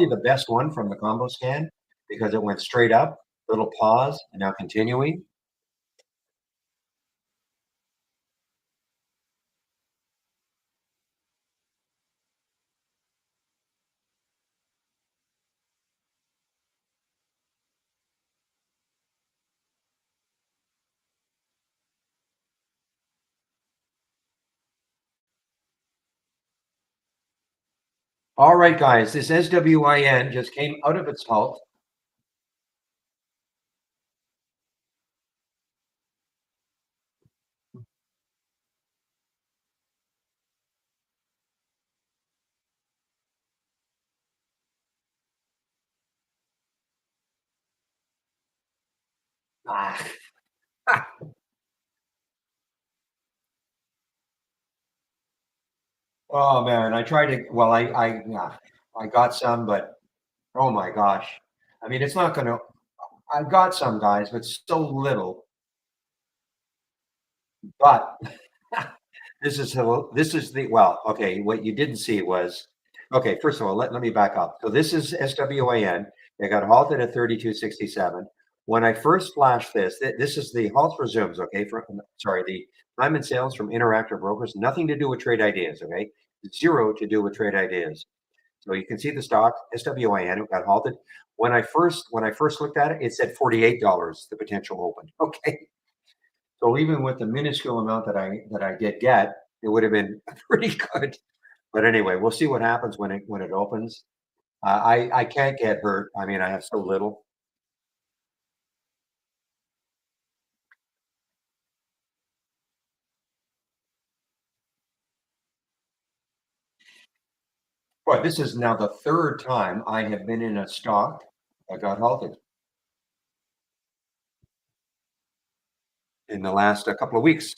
the best one from the combo scan because it went straight up, little pause, and now continuing. All right, guys, this SWIN just came out of its halt. Ah. Oh man, I tried to. Well, I got some, but oh my gosh, I mean, it's not gonna. I got some guys, but so little. But this is the well, okay. What you didn't see was okay. First of all, let me back up. So this is SWAN. They got halted at 32.67. When I first flashed this, this is the halt resumes. Okay, from sorry, the time and sales from Interactive Brokers. Nothing to do with trade ideas. Okay, zero to do with trade ideas. So you can see the stock SWAN got halted. When I first looked at it, it said $48. The potential open. Okay, so even with the minuscule amount that I did get, it would have been pretty good. But anyway, we'll see what happens when it opens. I can't get hurt. I mean, I have so little. But this is now the third time I have been in a stock that got halted in the last couple of weeks.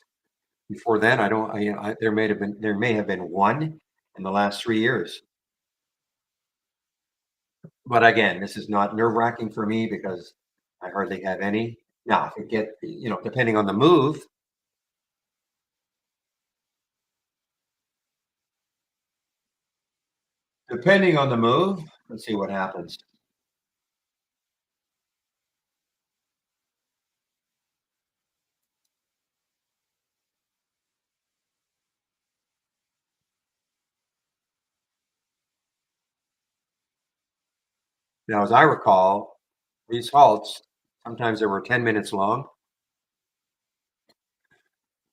Before then, I don't. There may have been one in the last 3 years. But again, this is not nerve wracking for me because I hardly have any. Now, if it get depending on the move. Depending on the move, let's see what happens. Now, as I recall, these halts, sometimes they were 10 minutes long.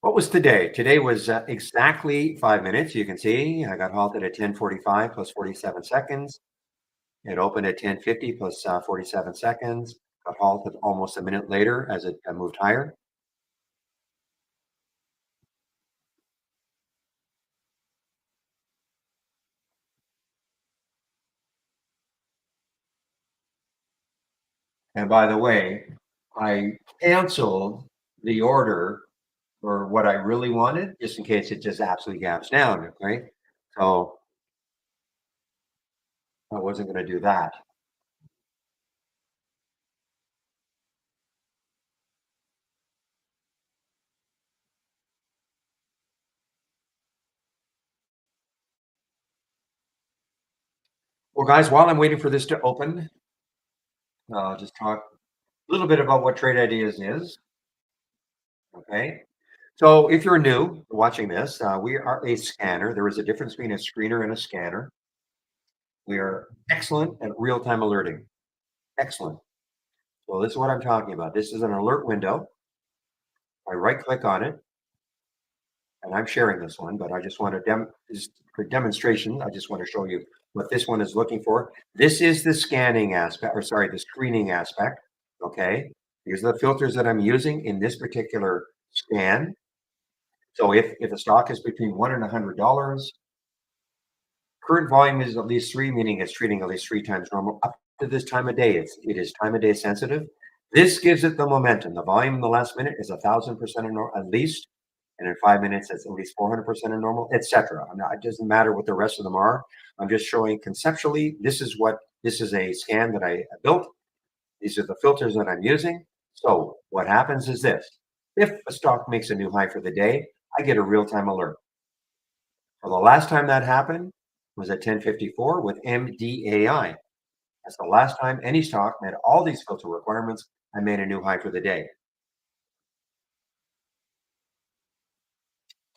What was today? Today was exactly 5 minutes. You can see I got halted at 10:45 plus 47 seconds. It opened at 10:50 plus 47 seconds. Got halted almost a minute later as it moved higher. And by the way, I canceled the order for what I really wanted, just in case it just absolutely gaps down. Okay. So I wasn't going to do that. Well, guys, while I'm waiting for this to open, I'll just talk a little bit about what Trade Ideas is. Okay. So if you're new watching this, we are a scanner. There is a difference between a screener and a scanner. We are excellent at real time alerting. Excellent. Well, this is what I'm talking about. This is an alert window. I right click on it, and I'm sharing this one, but I just want to just for demonstration. I just want to show you what this one is looking for. This is the scanning aspect, or sorry, the screening aspect. Okay. These are the filters that I'm using in this particular scan. So if a stock is between $1 and $100, current volume is at least three, meaning it's trading at least three times normal. Up to this time of day, it is time of day sensitive. This gives it the momentum. The volume in the last minute is 1,000% at least, and in 5 minutes, it's at least 400% of normal, etc. It doesn't matter what the rest of them are. I'm just showing conceptually. This is a scan that I built. These are the filters that I'm using. So what happens is this: if a stock makes a new high for the day, I get a real-time alert. So the last time that happened was at 10:54 with MDAI. That's the last time any stock met all these filter requirements. I made a new high for the day.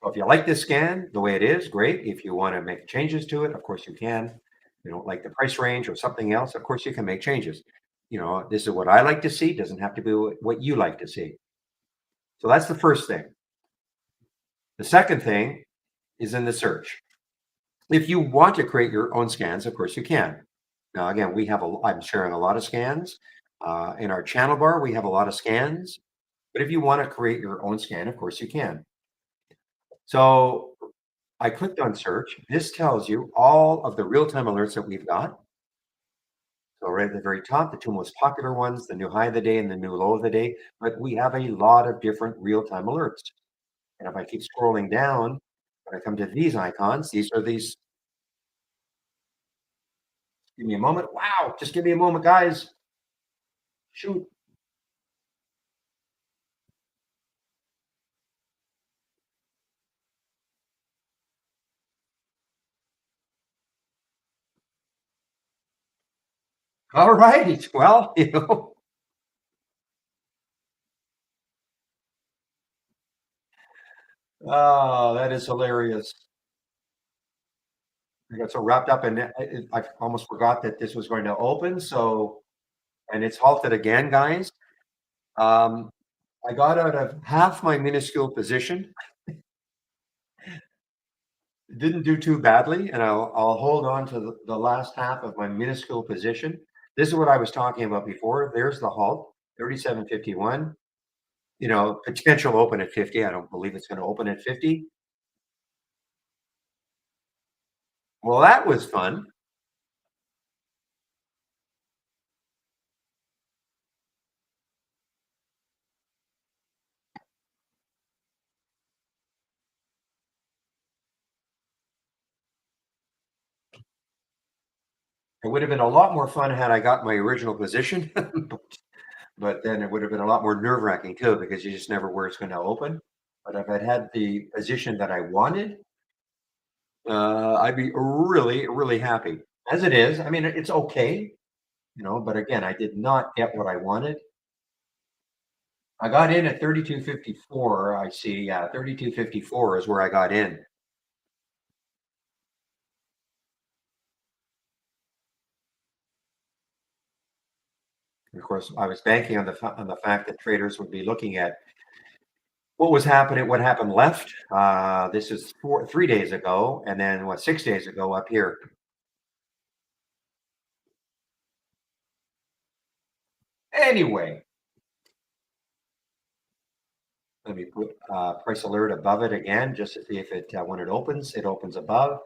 So if you like this scan the way it is, great. If you want to make changes to it, of course you can. If you don't like the price range or something else, of course you can make changes. This is what I like to see. Doesn't have to be what you like to see. So that's the first thing. The second thing is in the search. If you want to create your own scans, of course you can. Now, again, I'm sharing a lot of scans. In our channel bar, we have a lot of scans. But if you want to create your own scan, of course you can. So I clicked on search. This tells you all of the real-time alerts that we've got. So right at the very top, the two most popular ones, the new high of the day and the new low of the day. But we have a lot of different real-time alerts. And if I keep scrolling down, when I come to these icons, these. Give me a moment. Wow, just give me a moment, guys. Shoot. All right. Well, oh, that is hilarious. I got so wrapped up in it, I almost forgot that this was going to open. So, and it's halted again, guys. Um, I got out of half my minuscule position. Didn't do too badly, and I'll hold on to the last half of my minuscule position. This is what I was talking about before. There's the halt, 37.51. Potential open at 50. I don't believe it's going to open at 50. Well, that was fun. It would have been a lot more fun had I got my original position, but then it would have been a lot more nerve wracking too because you just never where it's going to open. But if I'd had the position that I wanted, I'd be really, really happy. As it is, I mean, it's okay, but again, I did not get what I wanted. I got in at 32.54. I see. Yeah, 32.54 is where I got in. And of course, I was banking on the fact that traders would be looking at what was happening, what happened left. This is 3 days ago, and then 6 days ago up here. Anyway, let me put price alert above it again, just to see if when it opens above.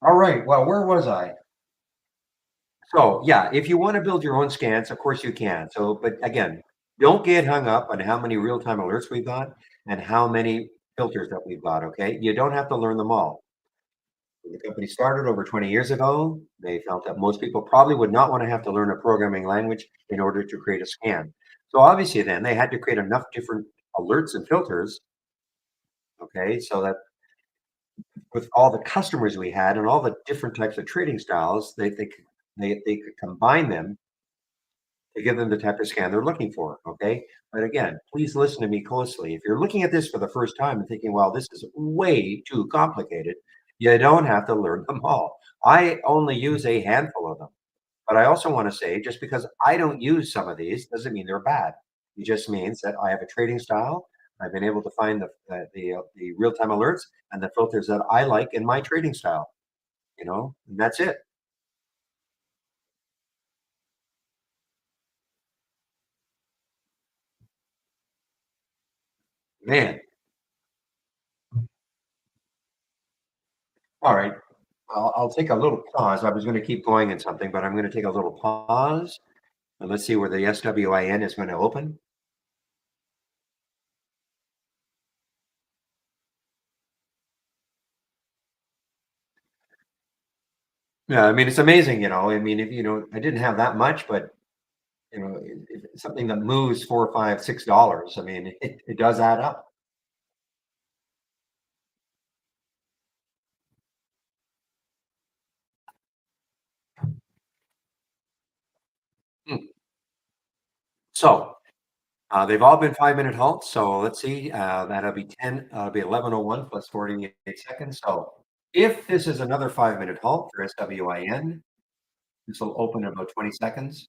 All right. Well, where was I? So yeah, if you want to build your own scans, of course you can. So, but again, don't get hung up on how many real-time alerts we've got and how many filters that we've got. Okay, you don't have to learn them all. When the company started over 20 years ago, they felt that most people probably would not want to have to learn a programming language in order to create a scan. So obviously, then they had to create enough different alerts and filters. Okay, so that with all the customers we had and all the different types of trading styles, they could combine them to give them the type of scan they're looking for. Okay. But again, please listen to me closely. If you're looking at this for the first time and thinking, well, this is way too complicated, you don't have to learn them all. I only use a handful of them. But I also want to say, just because I don't use some of these doesn't mean they're bad. It just means that I have a trading style. I've been able to find the real time alerts and the filters that I like in my trading style. And that's it, man. All right. I'll take a little pause. I was going to keep going in something, but I'm going to take a little pause and let's see where the SWIN is going to open. Yeah, I mean, it's amazing, I mean, if I didn't have that much, but if it's something that moves $4, $5, $6, I mean, it does add up. Hmm. So they've all been 5-minute halts. So let's see, that'll be 11:01 plus 48 seconds. So if this is another 5-minute halt for SWIN, This will open in about 20 seconds.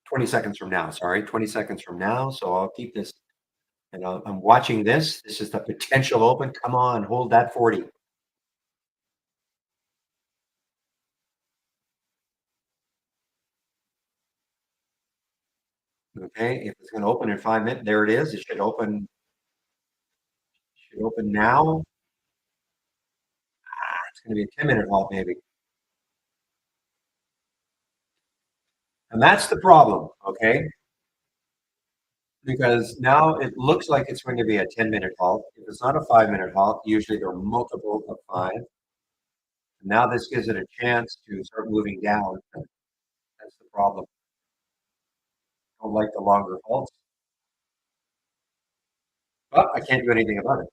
20 seconds from now, sorry, 20 seconds from now. So I'll keep this and I'm watching this. This is the potential open. Come on, hold that 40. Okay, if it's going to open in 5 minutes, there it is. It should open now. It's going to be a 10-minute halt maybe. And that's the problem, okay? Because now it looks like it's going to be a 10-minute halt. If it's not a 5-minute halt, usually there are multiple of five. Now this gives it a chance to start moving down. That's the problem. Don't like the longer halts, but I can't do anything about it.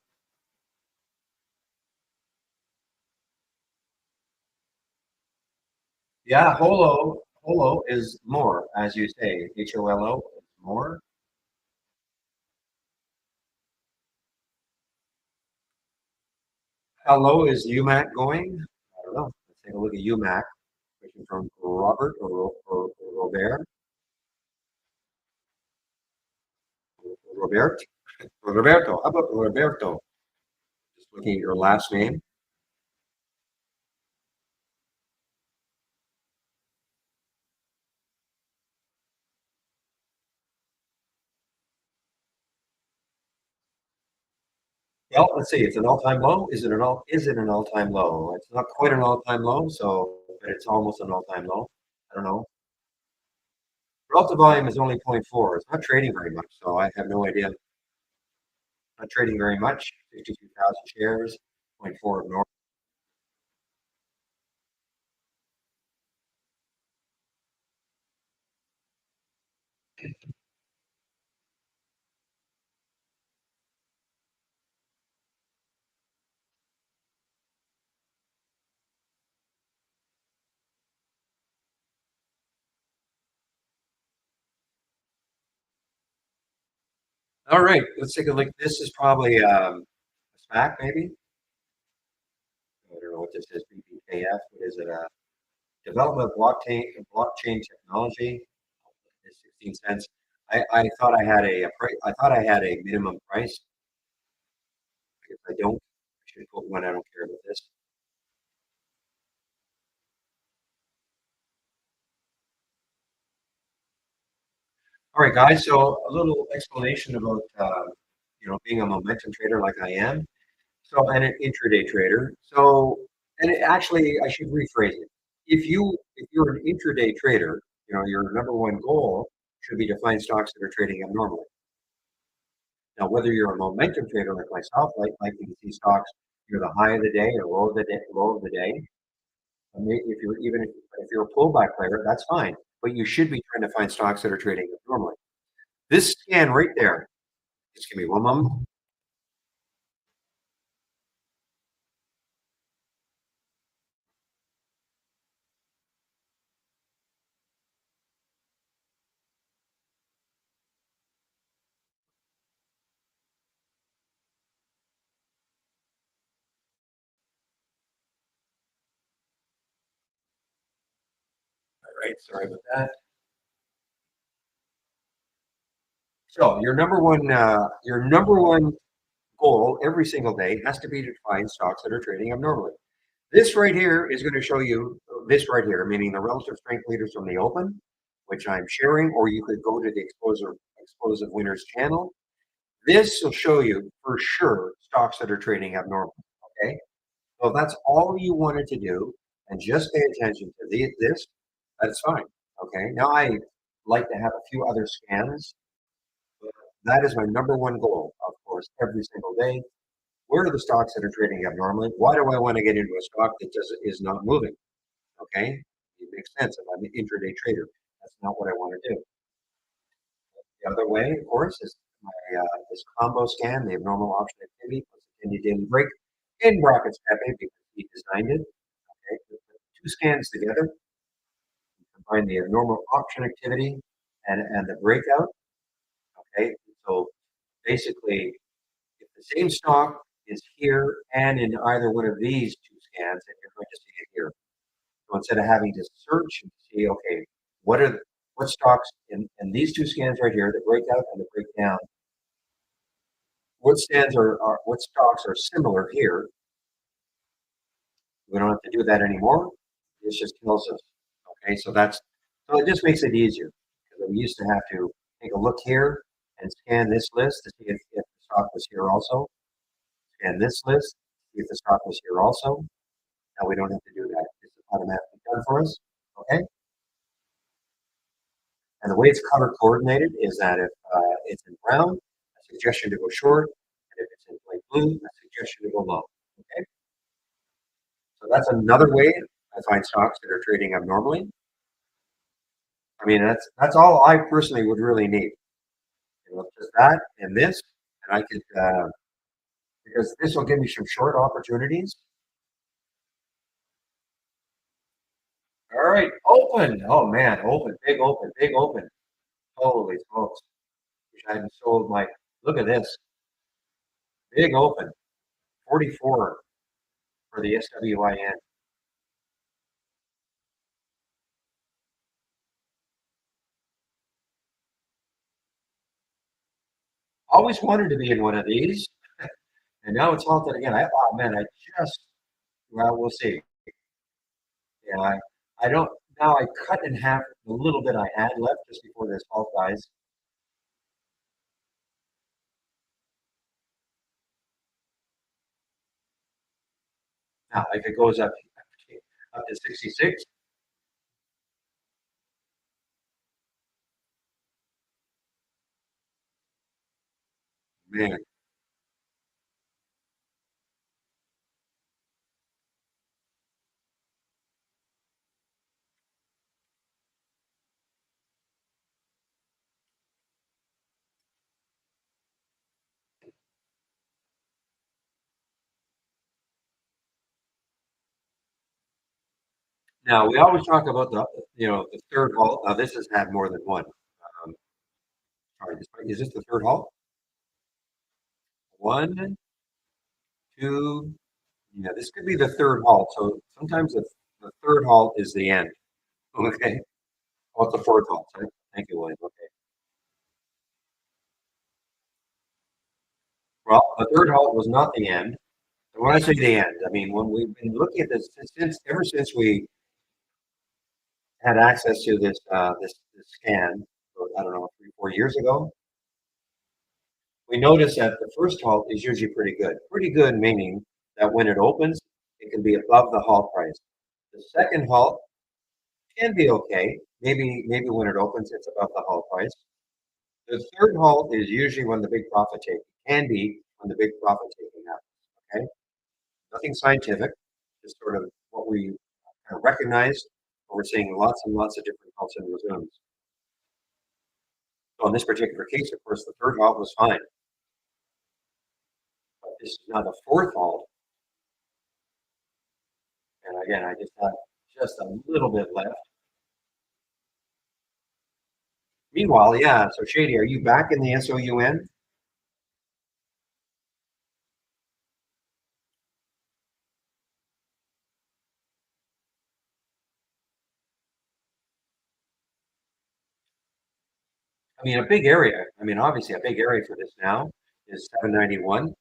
Yeah, holo is more, as you say, HOLO is more. How low is UMAC going? I don't know. Let's take a look at UMAC. Question from Robert or Robert. Robert. Roberto. How about Roberto? Just looking at your last name. Well, let's see. It's an all-time low. Is it an all-time low? It's not quite an all-time low, so but it's almost an all-time low. I don't know. Relative volume is only zero point 0.4. It's not trading very much, so I have no idea. Not trading very much. 52,000 shares. Zero point 0.4 of normal. All right, let's take a look. This is probably a SPAC, maybe. I don't know what this is. BBKF. What is it? Development of blockchain technology. It's 16 cents. I thought I had a price. I thought I had a minimum price. If I don't, I should put one. I don't care about this. All right, guys. So a little explanation about being a momentum trader like I am. So and an intraday trader. So and actually, I should rephrase it. If you're an intraday trader, your number one goal should be to find stocks that are trading abnormally. Now, whether you're a momentum trader like myself, like you can see stocks near the high of the day or low of the day. If you're if you're a pullback player, that's fine. But you should be trying to find stocks that are trading abnormally. This scan right there. Just give me one moment. All right, sorry about that. So your number one goal every single day has to be to find stocks that are trading abnormally. This right here is going to show you this right here, meaning the relative strength leaders from the open, which I'm sharing, or you could go to the Explosive Winners channel. This will show you for sure stocks that are trading abnormal. Okay, so if that's all you wanted to do, and just pay attention to this, that's fine. Okay, now I like to have a few other scans. But that is my number one goal, of course, every single day. Where are the stocks that are trading abnormally? Why do I want to get into a stock that is not moving? Okay, it makes sense if I'm an intraday trader. That's not what I want to do. The other way, of course, is my this combo scan, the abnormal option activity plus the 10-day daily break in brackets Pepe because he designed it. Okay, put two scans together, combine the abnormal option activity and the breakout. Okay, so basically, if the same stock is here and in either one of these two scans, then you're going to see it here. So instead of having to search and see, okay, what stocks in these two scans right here, the breakout and the breakdown, what stands are what stocks are similar here. We don't have to do that anymore. This just tells us. Okay, so it just makes it easier because we used to have to take a look here and scan this list to see if the stock was here also, and this list, see if the stock was here also. Now we don't have to do that. It's automatically done for us. Okay. And the way it's color coordinated is that if it's in brown, a suggestion to go short, and if it's in light blue, a suggestion to go long. Okay. So that's another way I find stocks that are trading abnormally. I mean, that's all I personally would really need. Just that and this, and I could because this will give me some short opportunities. All right, open. Oh man, open, big open, big open. Holy smokes! Wish I hadn't sold my. Look at this, big open, 44 for the SWIN. Always wanted to be in one of these, and now it's halted again. Oh man, I just well, we'll see. Yeah, I don't. Now I cut in half the little bit I had left just before this halt, guys. Now, if it goes up to 66, man. Now we always talk about the third halt. Now this has had more than one. Um, sorry, is this the third halt? One, two. Yeah, this could be the third halt. So sometimes the third halt is the end. Okay. Oh, it's the fourth halt. Sorry. Thank you, William. Okay. Well, the third halt was not the end. And when I say the end, I mean when we've been looking at this since ever since we had access to this scan, I don't know, 3, 4 years ago, we notice that the first halt is usually pretty good. Pretty good meaning that when it opens, it can be above the halt price. The second halt can be okay. Maybe when it opens, it's above the halt price. The third halt is usually when the big profit taking can be when the big profit taking happens. Okay, nothing scientific, just sort of what we kind of recognize. But we're seeing lots and lots of different halts and resumes. So in this particular case, of course, the third halt was fine. But this is now the fourth halt. And again, I just have just a little bit left. Meanwhile, yeah, so Shady, are you back in the SOUN? I mean, a big area. I mean, obviously, a big area for this now is 791,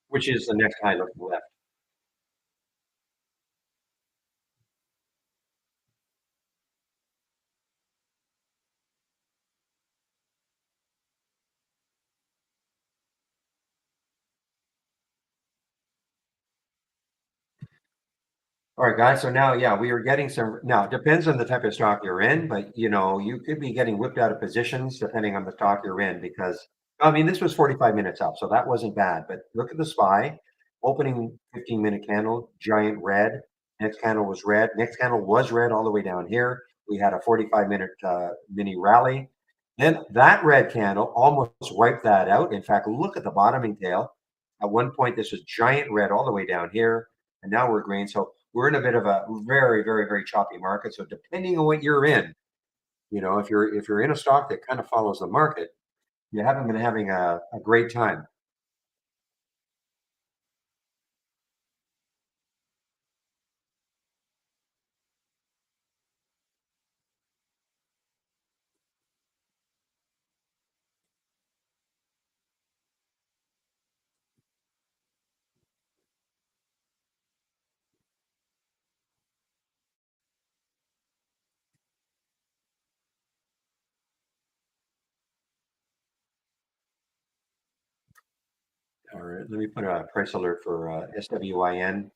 which is the next high looking left. All right, guys. So now, yeah, we are getting some. Now, it depends on the type of stock you're in, but you could be getting whipped out of positions depending on the stock you're in. Because I mean, this was 45 minutes up, so that wasn't bad. But look at the SPY, opening 15-minute candle, giant red. Next candle was red. Next candle was red all the way down here. We had a 45-minute mini rally. Then that red candle almost wiped that out. In fact, look at the bottoming tail. At one point, this was giant red all the way down here, and now we're green. So we're in a bit of a very, very, very choppy market. So depending on what you're in, if you're in a stock that kind of follows the market, you haven't been having a great time. All right, let me put a price alert for SWIN.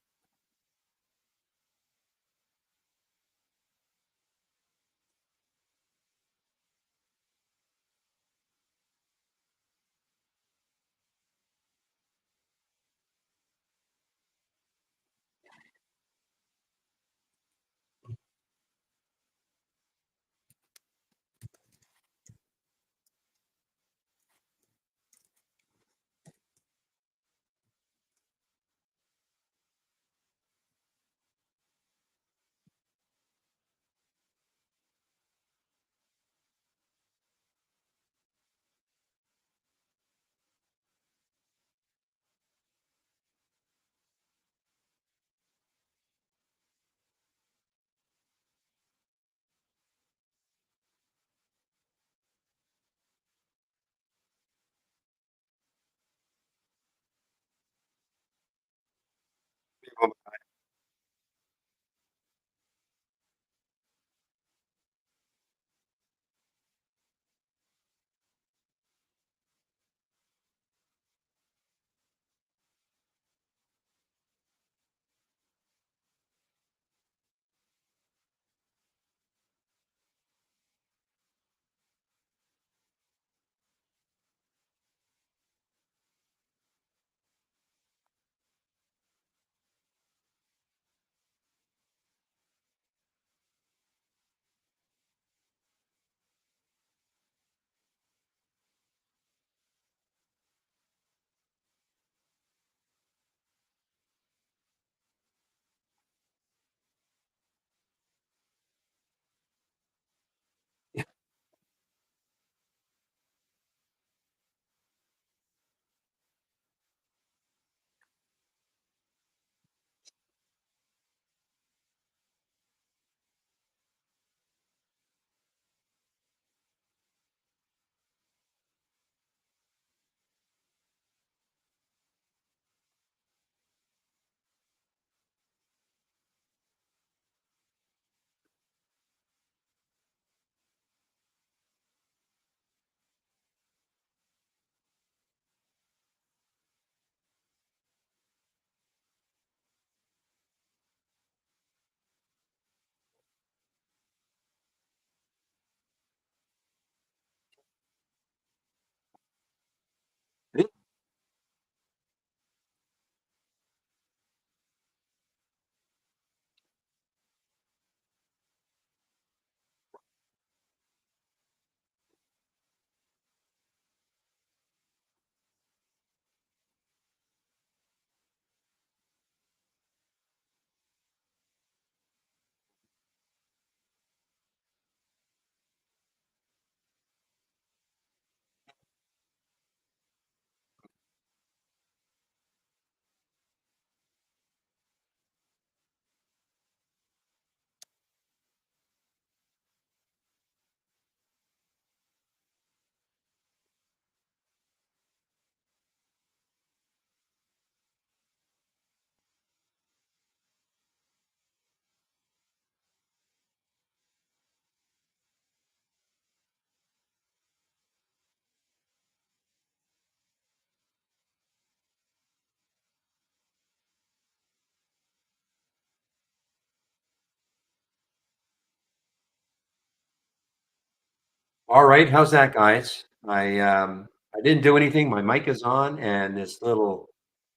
All right, how's that, guys? I didn't do anything. My mic is on, and this little,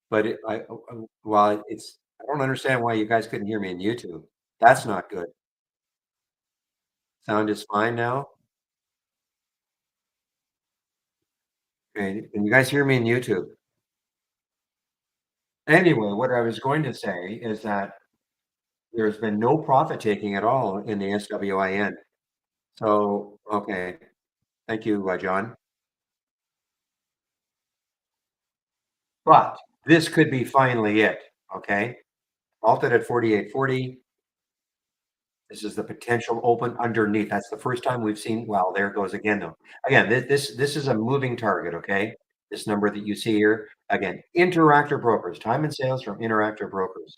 but well, it's I don't understand why you guys couldn't hear me in YouTube. That's not good. Sound is fine now. Okay, can you guys hear me in YouTube? Anyway, what I was going to say is that there's been no profit taking at all in the SWIN. So, okay. Thank you, John. But this could be finally it, okay? Halted at 48.40. This is the potential open underneath. That's the first time we've seen. Well, there it goes again, though. Again, this is a moving target, okay? This number that you see here. Again, Interactive Brokers, time and sales from Interactive Brokers.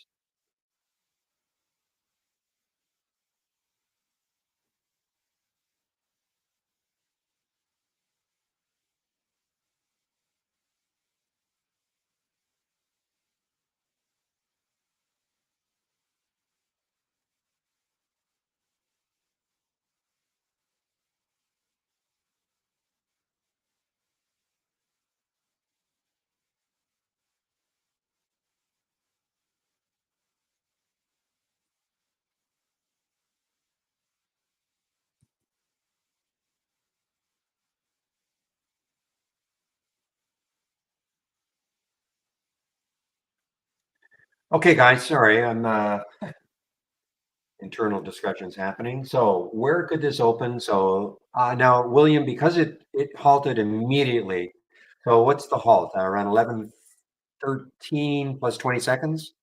Okay, guys, sorry, I'm internal discussions happening. So where could this open? So now, William, because it halted immediately. So what's the halt? Around 11:13 plus 20 seconds?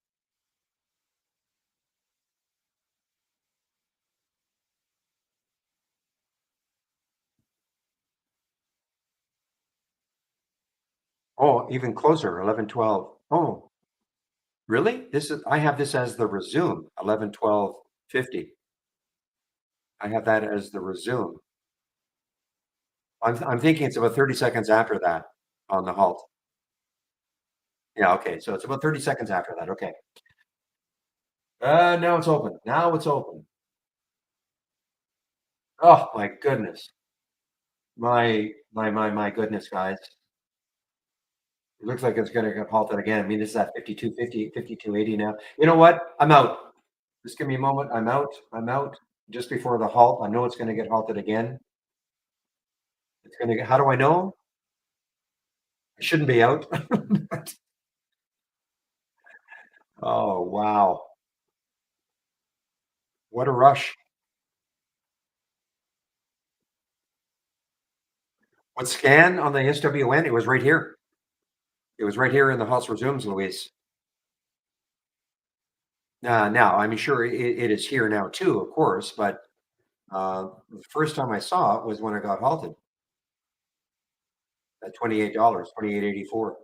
Oh, even closer, 11:12. Oh, really? This is I have this as the resume, 11:12:50. I have that as the resume. I'm thinking it's about 30 seconds after that on the halt. Yeah, okay. So it's about 30 seconds after that. Okay. Now it's open. Now it's open. Oh my goodness. My goodness, guys. It looks like it's gonna get halted again. I mean, this is at 52.50, 52.80 now. You know what? I'm out. Just give me a moment. I'm out. I'm out. Just before the halt. I know it's gonna get halted again. It's gonna get, how do I know? I shouldn't be out. Oh, wow. What a rush. What scan on the SWN? It was right here. It was right here in the house resumes, Louise. Now, I'm sure it is here now too, of course, but the first time I saw it was when I got halted at $28, 28.84.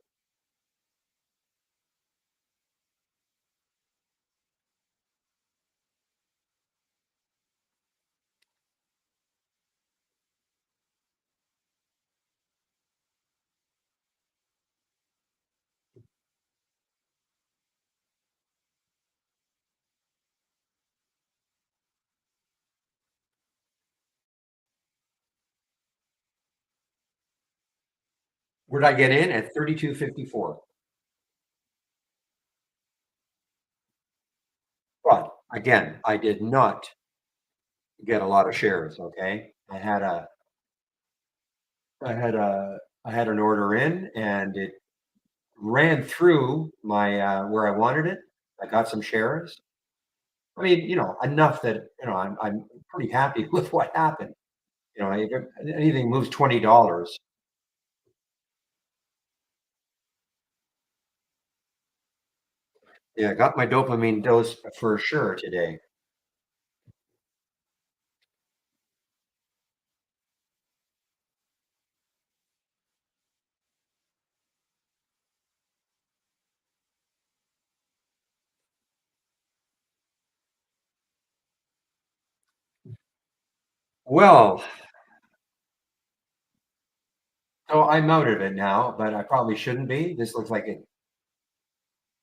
Where'd I get in? At 32.54. But again, I did not get a lot of shares. Okay, I had a, I had an order in, and it ran through my where I wanted it. I got some shares. I mean, enough that I'm pretty happy with what happened. If anything moves $20. Yeah, got my dopamine dose for sure today. Well, so I'm out of it now, but I probably shouldn't be. This looks like it.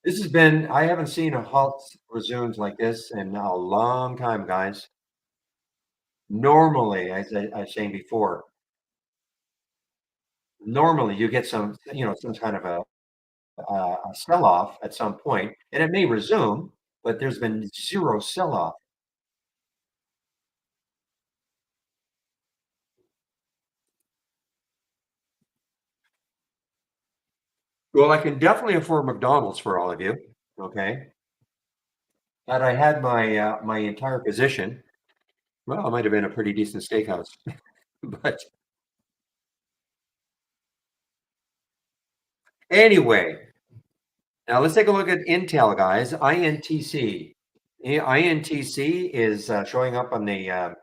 This has been. I haven't seen a halt resumes like this in a long time, guys. Normally, as I was saying before, normally you get some kind of a sell off at some point, and it may resume, but there's been zero sell off. Well, I can definitely afford McDonald's for all of you. Okay. Had I had my entire position, well, it might have been a pretty decent steakhouse. But anyway, now let's take a look at Intel, guys. INTC. INTC is showing up on the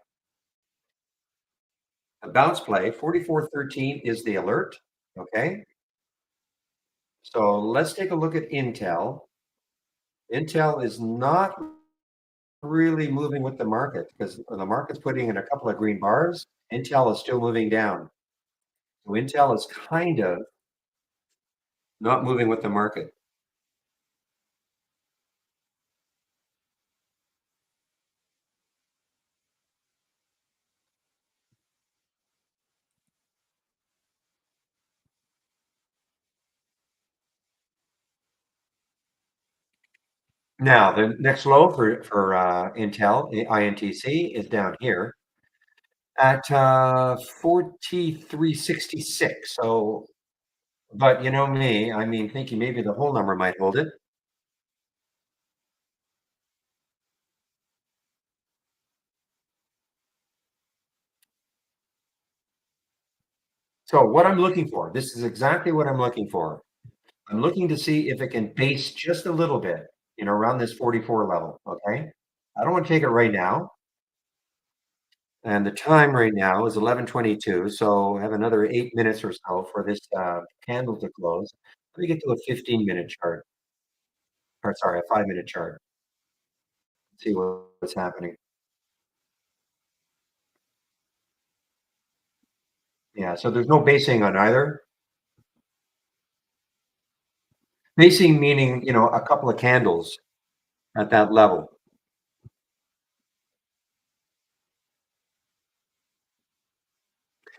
bounce play. 4413 is the alert. Okay. So let's take a look at Intel. Intel is not really moving with the market because the market's putting in a couple of green bars. Intel is still moving down. So Intel is kind of not moving with the market. Now, the next low for Intel, INTC, is down here at 4366. So, but you know me, I mean, thinking maybe the whole number might hold it. So, what I'm looking for, this is exactly what I'm looking for. I'm looking to see if it can base just a little bit, around this 44 level. Okay. I don't want to take it right now. And the time right now is 11:22, so I have another 8 minutes or so for this, candle to close. Let me get to a 15-minute chart, or sorry, a 5-minute chart, see what's happening. Yeah, so there's no basing on either. Basing meaning, a couple of candles at that level.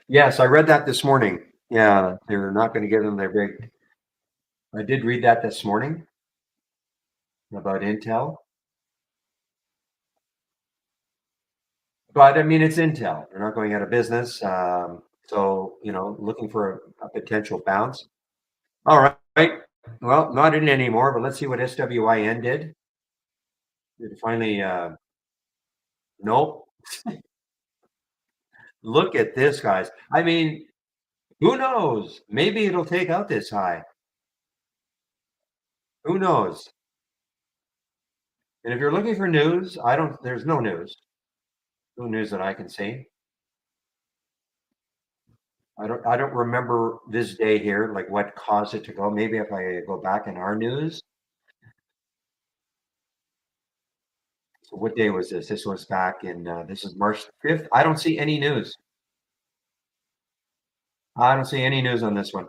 Yes, I read that this morning. Yeah, they're not gonna give them their big I did read that this morning about Intel, but I mean, it's Intel. They're not going out of business, so, looking for a potential bounce. All right. Well, not in anymore, but let's see what SWIN did. It finally, nope. Look at this, guys. I mean, who knows? Maybe it'll take out this high. Who knows? And if you're looking for news, there's no news. No news that I can see. I don't remember this day here, like what caused it to go. Maybe if I go back in our news. So what day was this? This was back in, this is March 5th. I don't see any news. I don't see any news on this one.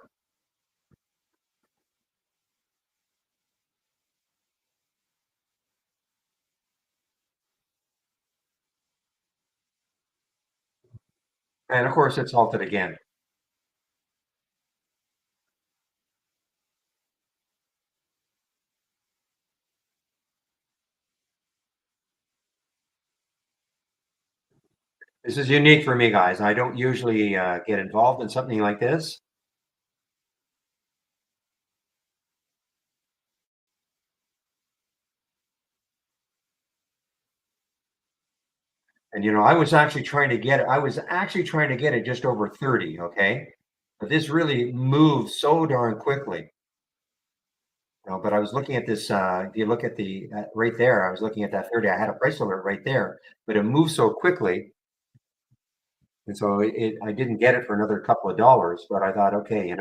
And of course, it's halted again. This is unique for me, guys. I don't usually get involved in something like this. And I was actually trying to get it. I was actually trying to get it just over 30. Okay, but this really moved so darn quickly. But I was looking at this. If you look at the right there, I was looking at that 30. I had a price alert right there, but it moved so quickly, and so I didn't get it for another couple of dollars. But I thought, okay,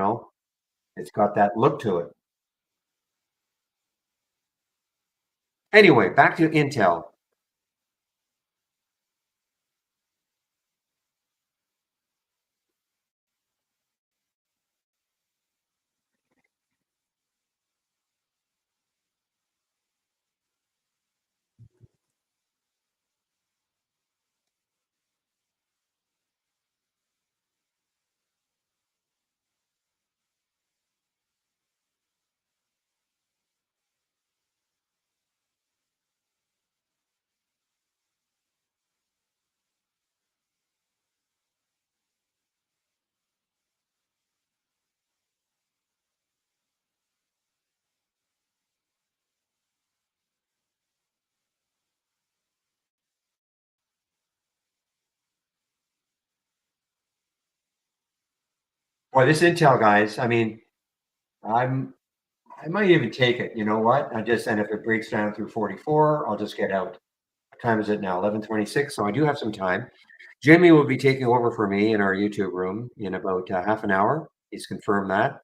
it's got that look to it. Anyway, back to Intel. Boy, this Intel, guys, I mean, I'm I might even take it. You know what? And if it breaks down through 44, I'll just get out. What time is it now? 11:26. So I do have some time. Jimmy will be taking over for me in our YouTube room in about half an hour. He's confirmed that.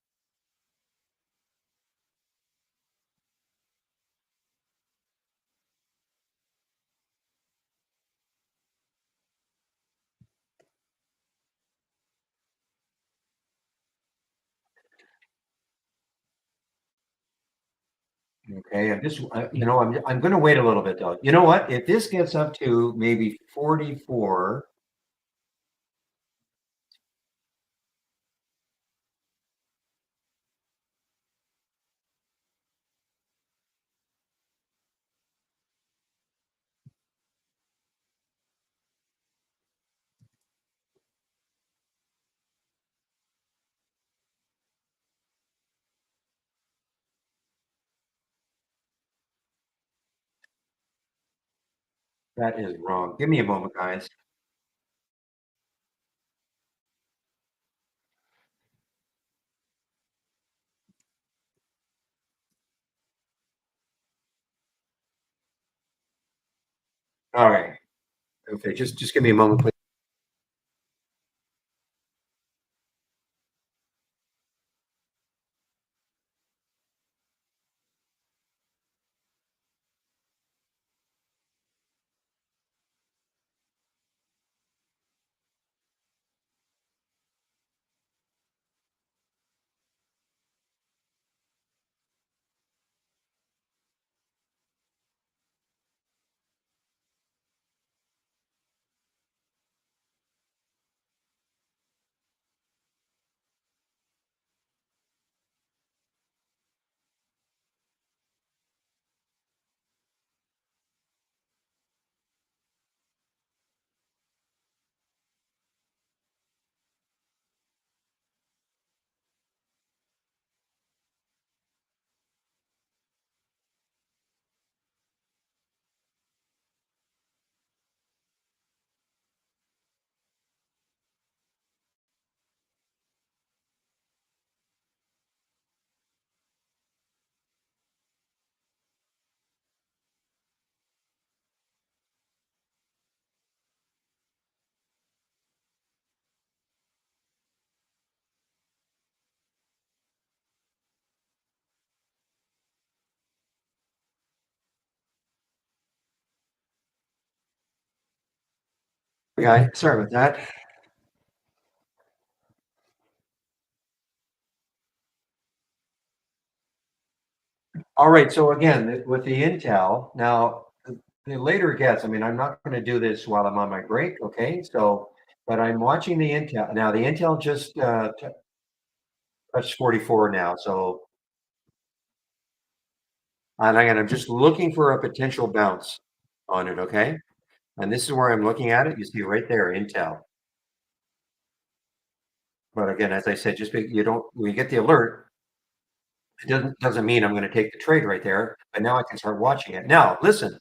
Okay, I'm going to wait a little bit though. You know what? If this gets up to maybe 44, that is wrong. Give me a moment, guys. All right. Okay, just give me a moment, please. Yeah, sorry about that. All right. So again, with the Intel, now the later it gets, I mean, I'm not going to do this while I'm on my break. Okay. So, but I'm watching the Intel. Now, the Intel just touched 44 now. So, I'm just looking for a potential bounce on it. Okay. And this is where I'm looking at it. You see right there, Intel. But again, as I said, you don't, when you get the alert, it doesn't mean I'm going to take the trade right there. But now I can start watching it. Now, listen,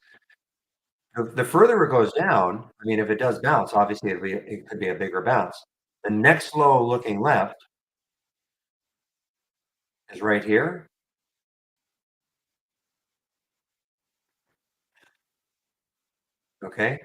the further it goes down, I mean, if it does bounce, obviously it could be a bigger bounce. The next low looking left is right here. Okay.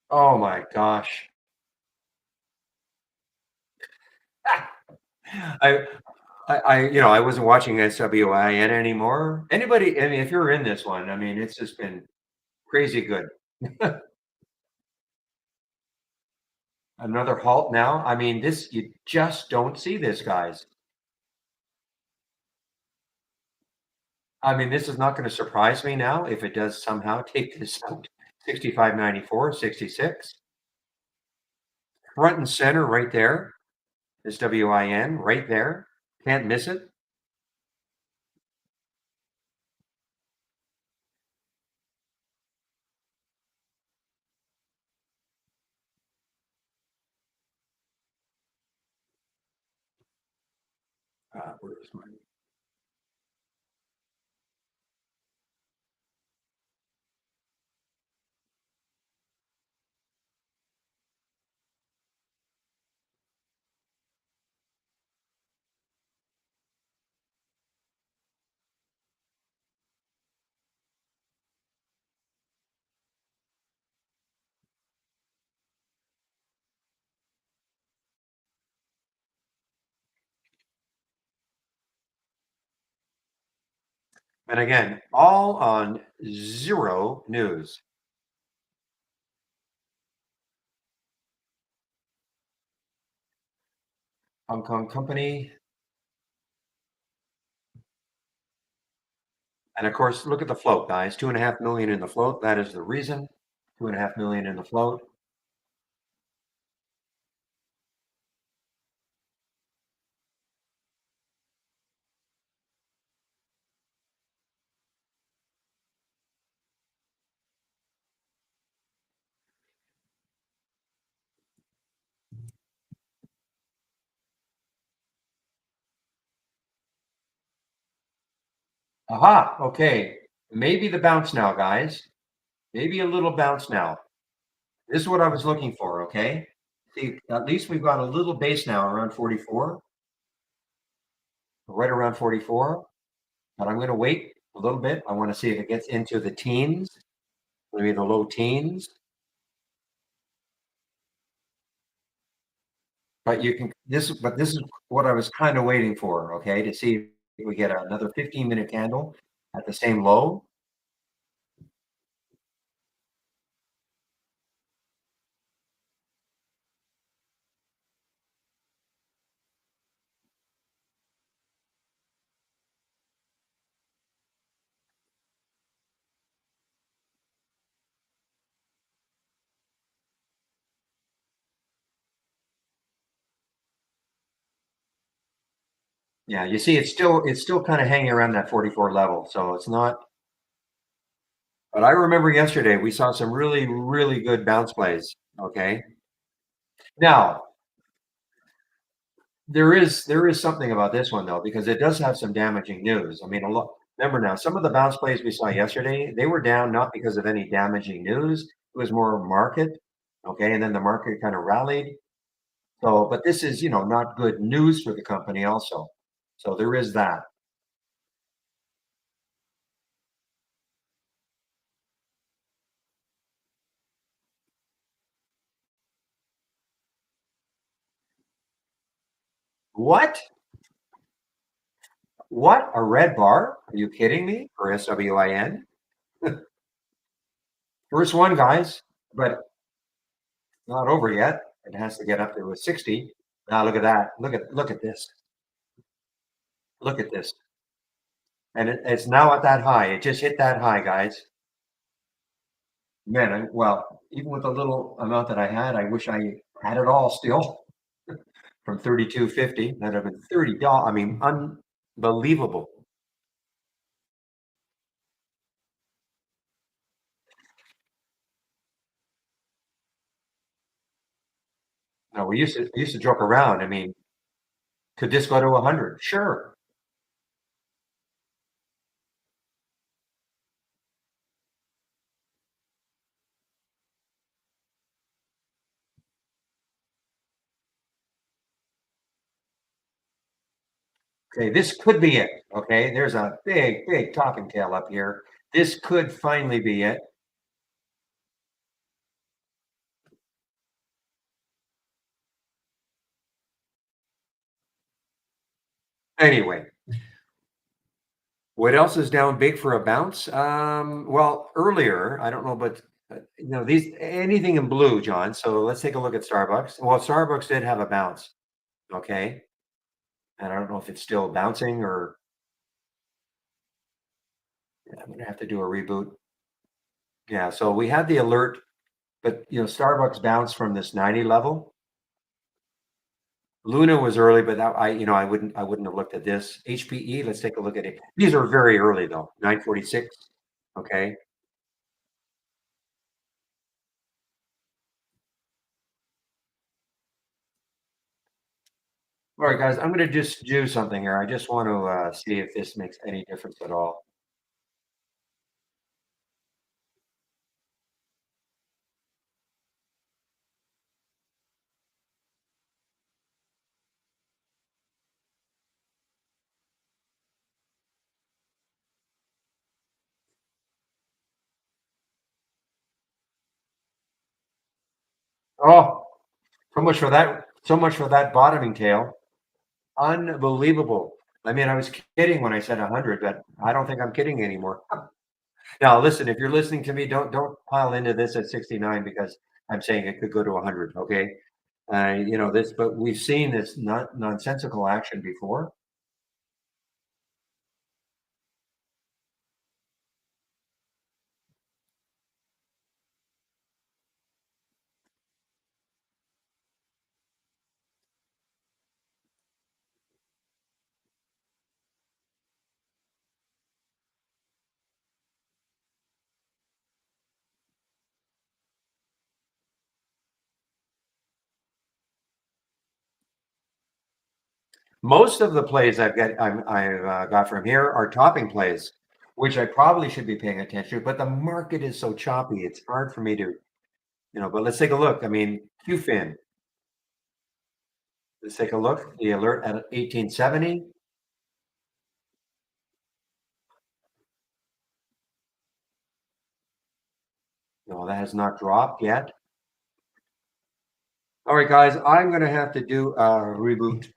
Oh my gosh. I, I wasn't watching SWIN anymore. Anybody, I mean, if you're in this one, I mean, it's just been crazy good. Another halt now. I mean, you just don't see this, guys. I mean, this is not going to surprise me now if it does somehow take this out. 65.94, 66. Front and center right there. SWIN right there. Can't miss it. Where is my and again, all on Zero News. Hong Kong company. And of course, look at the float, guys. 2.5 million in the float. That is the reason. 2.5 million in the float. Aha. Okay. Maybe the bounce now, guys. Maybe a little bounce now. This is what I was looking for. Okay. See, at least we've got a little base now around 44, right around 44. But I'm going to wait a little bit. I want to see if it gets into the teens, maybe the low teens. But this is what I was kind of waiting for, okay, to see if we get another 15-minute candle at the same low. Yeah, you see, it's still kind of hanging around that 44 level, so it's not. But I remember yesterday we saw some really, really good bounce plays. Okay, now there is something about this one though because it does have some damaging news. I mean, a lot. Remember now, some of the bounce plays we saw yesterday, they were down not because of any damaging news. It was more market. Okay, and then the market kind of rallied. So, but this is, not good news for the company also. So there is that. What? What? A red bar? Are you kidding me? For SWIN? First one, guys, but not over yet. It has to get up to a 60. Now look at that. Look at this. Look at this. And it's now at that high. It just hit that high, guys. Man, well, even with the little amount that I had, I wish I had it all still from 32.50. That'd have been $30. I mean, unbelievable. No, we used to joke around. I mean, could this go to 100? Sure. Okay, this could be it. Okay, there's a big, big talking tail up here. This could finally be it. Anyway, what else is down big for a bounce? Well, earlier, I don't know, but these anything in blue, John. So let's take a look at Starbucks. Well, Starbucks did have a bounce. Okay, and I don't know if it's still bouncing or yeah, I'm gonna have to do a reboot. Yeah, so we had the alert, but Starbucks bounced from this 90 level. Luna was early, but that I wouldn't have looked at this. HPE, let's take a look at it. These are very early though, 9:46. Okay. All right, guys, I'm going to just do something here. I just want to see if this makes any difference at all. Oh, so much for that. So much for that bottoming tail. Unbelievable. I mean, I was kidding when I said 100, but I don't think I'm kidding anymore. Now, listen, if you're listening to me, don't pile into this at 69 because I'm saying it could go to 100. Okay. This, but we've seen this nonsensical action before. Most of the plays I've got from here are topping plays, which I probably should be paying attention to, but the market is so choppy. It's hard for me to. But let's take a look. I mean, QFIN, let's take a look. The alert at 1870. No, that has not dropped yet. All right, guys, I'm going to have to do a reboot.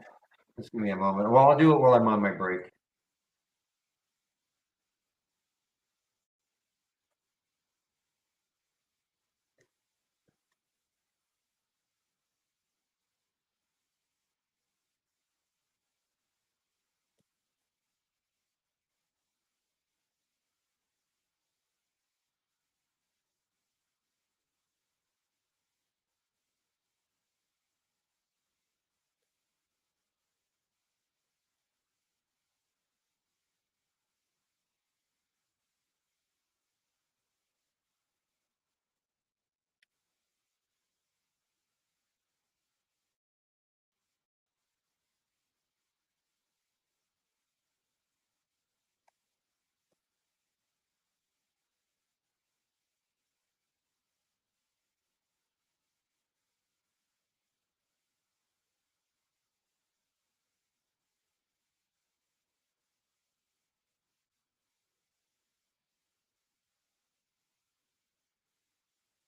Just give me a moment. Well, I'll do it while I'm on my break.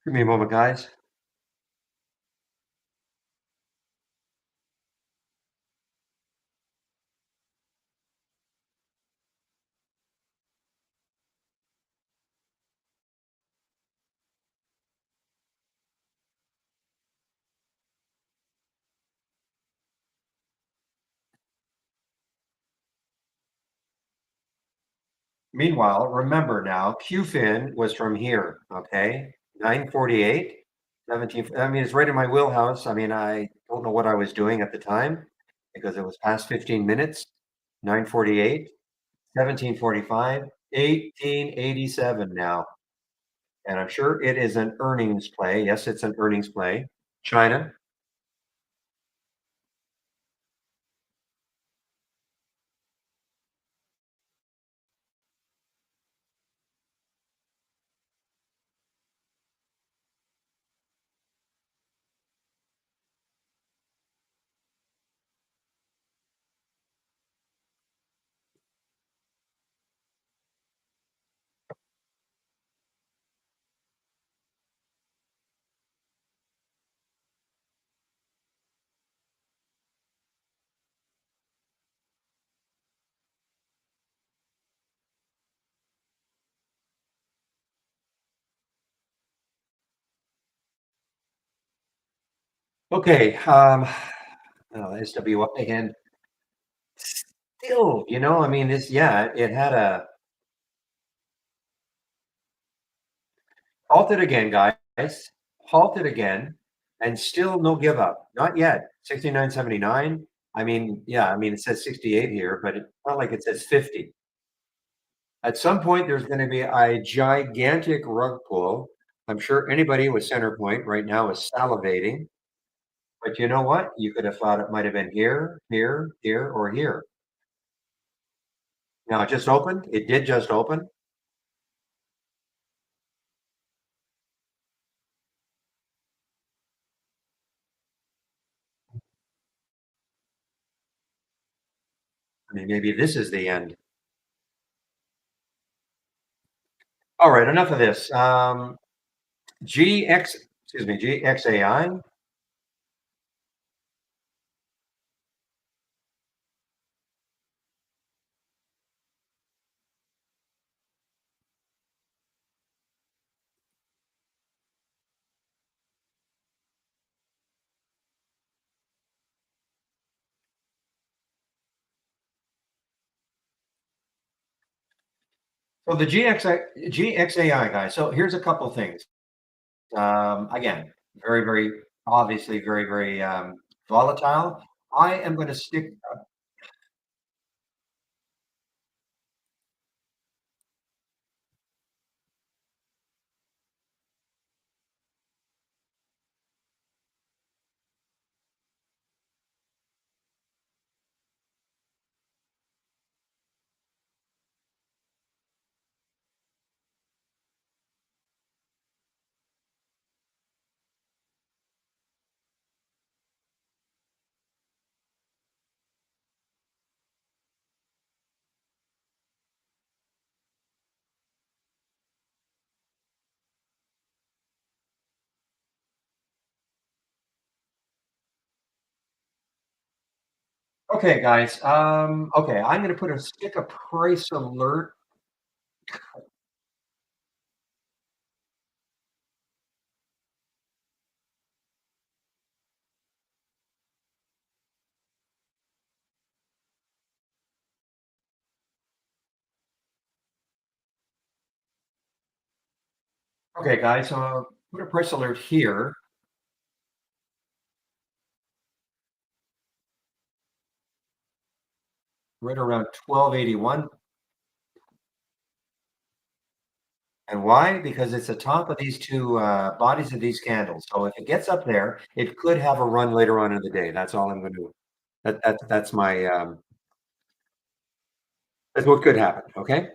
Give me a moment, guys. Meanwhile, remember now, QFIN was from here, okay? 9:48, 17. I mean, it's right in my wheelhouse. I mean, I don't know what I was doing at the time because it was past 15 minutes. 9:48, 17:45, 1887 now. And I'm sure it is an earnings play. Yes, it's an earnings play. China. Okay. SW again. Still, I mean, yeah, it had a halted again, guys. Halted again, and still no give up. Not yet. 69.79. I mean, yeah, I mean, it says 68 here, but it's not like it says 50. At some point, there's gonna be a gigantic rug pull. I'm sure anybody with Centerpoint right now is salivating, but you know what? You could have thought it might have been here, here, here, or here. Now, it just opened. It did just open. I mean, maybe this is the end. All right, enough of this. GX, excuse me, GXAI. So the GXAI guy. So here's a couple things. Again, very, very obviously very, very volatile. I am going to stick. Okay, guys. Okay, I'm going to put a stick a price alert. Okay, guys. So put a price alert here, right around 1281. And why? Because it's the top of these two bodies of these candles. So if it gets up there, it could have a run later on in the day. That's all I'm going to do. That's my that's what could happen. Okay.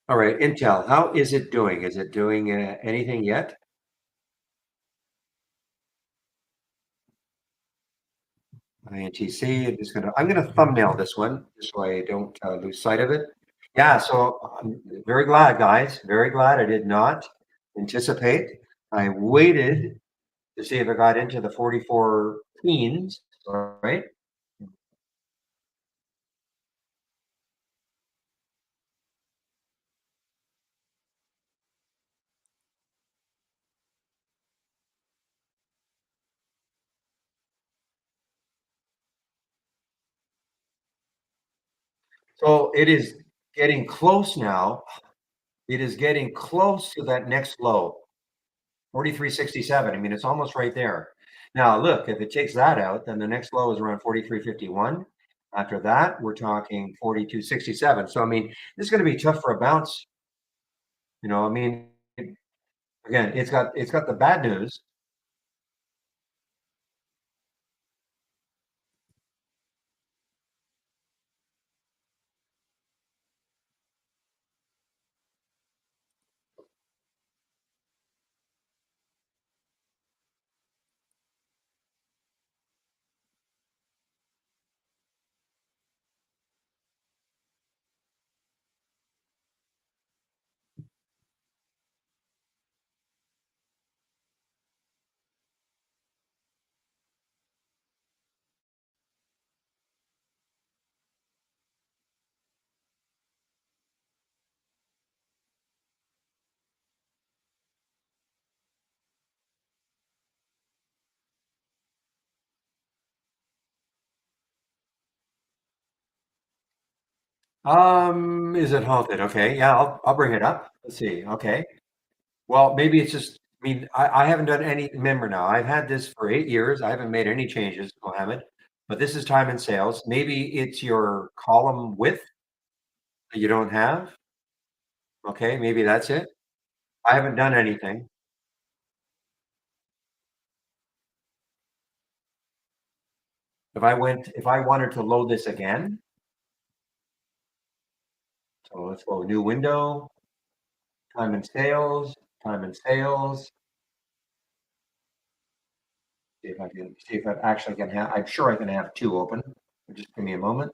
All right. Intel. How is it doing? Is it doing anything yet? INTC. I'm gonna thumbnail this one just so I don't lose sight of it. Yeah. So I'm very glad, guys. Very glad I did not anticipate. I waited to see if I got into the 44 teens. All right. So it is getting close now. It is getting close to that next low, 43.67. I mean, it's almost right there. Now, look, if it takes that out, then the next low is around 43.51. After that, we're talking 42.67. So, I mean, this is going to be tough for a bounce. I mean, again, it's got the bad news. Is it haunted? Okay, yeah, I'll bring it up. Let's see. Okay. Well, maybe it's just, I mean, I haven't done any, remember now, I've had this for 8 years. I haven't made any changes, Mohammed, but this is time and sales. Maybe it's your column width that you don't have. Okay, maybe that's it. I haven't done anything. If I wanted to load this again, so let's go new window, time and sales, time and sales. See if I actually can have, I'm sure I can have two open. Just give me a moment.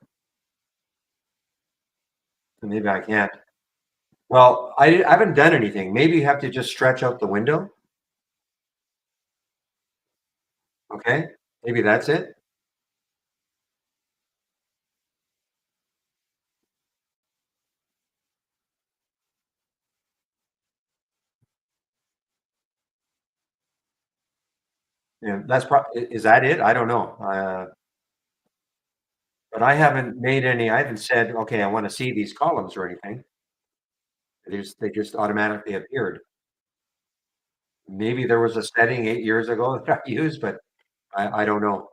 Maybe I can't. Well, I haven't done anything. Maybe you have to just stretch out the window. Okay, maybe that's it. Yeah, that's probably, is that it? I don't know. But I haven't made any, I haven't said, okay, I want to see these columns or anything. They just automatically appeared. Maybe there was a setting 8 years ago that I used, but I don't know.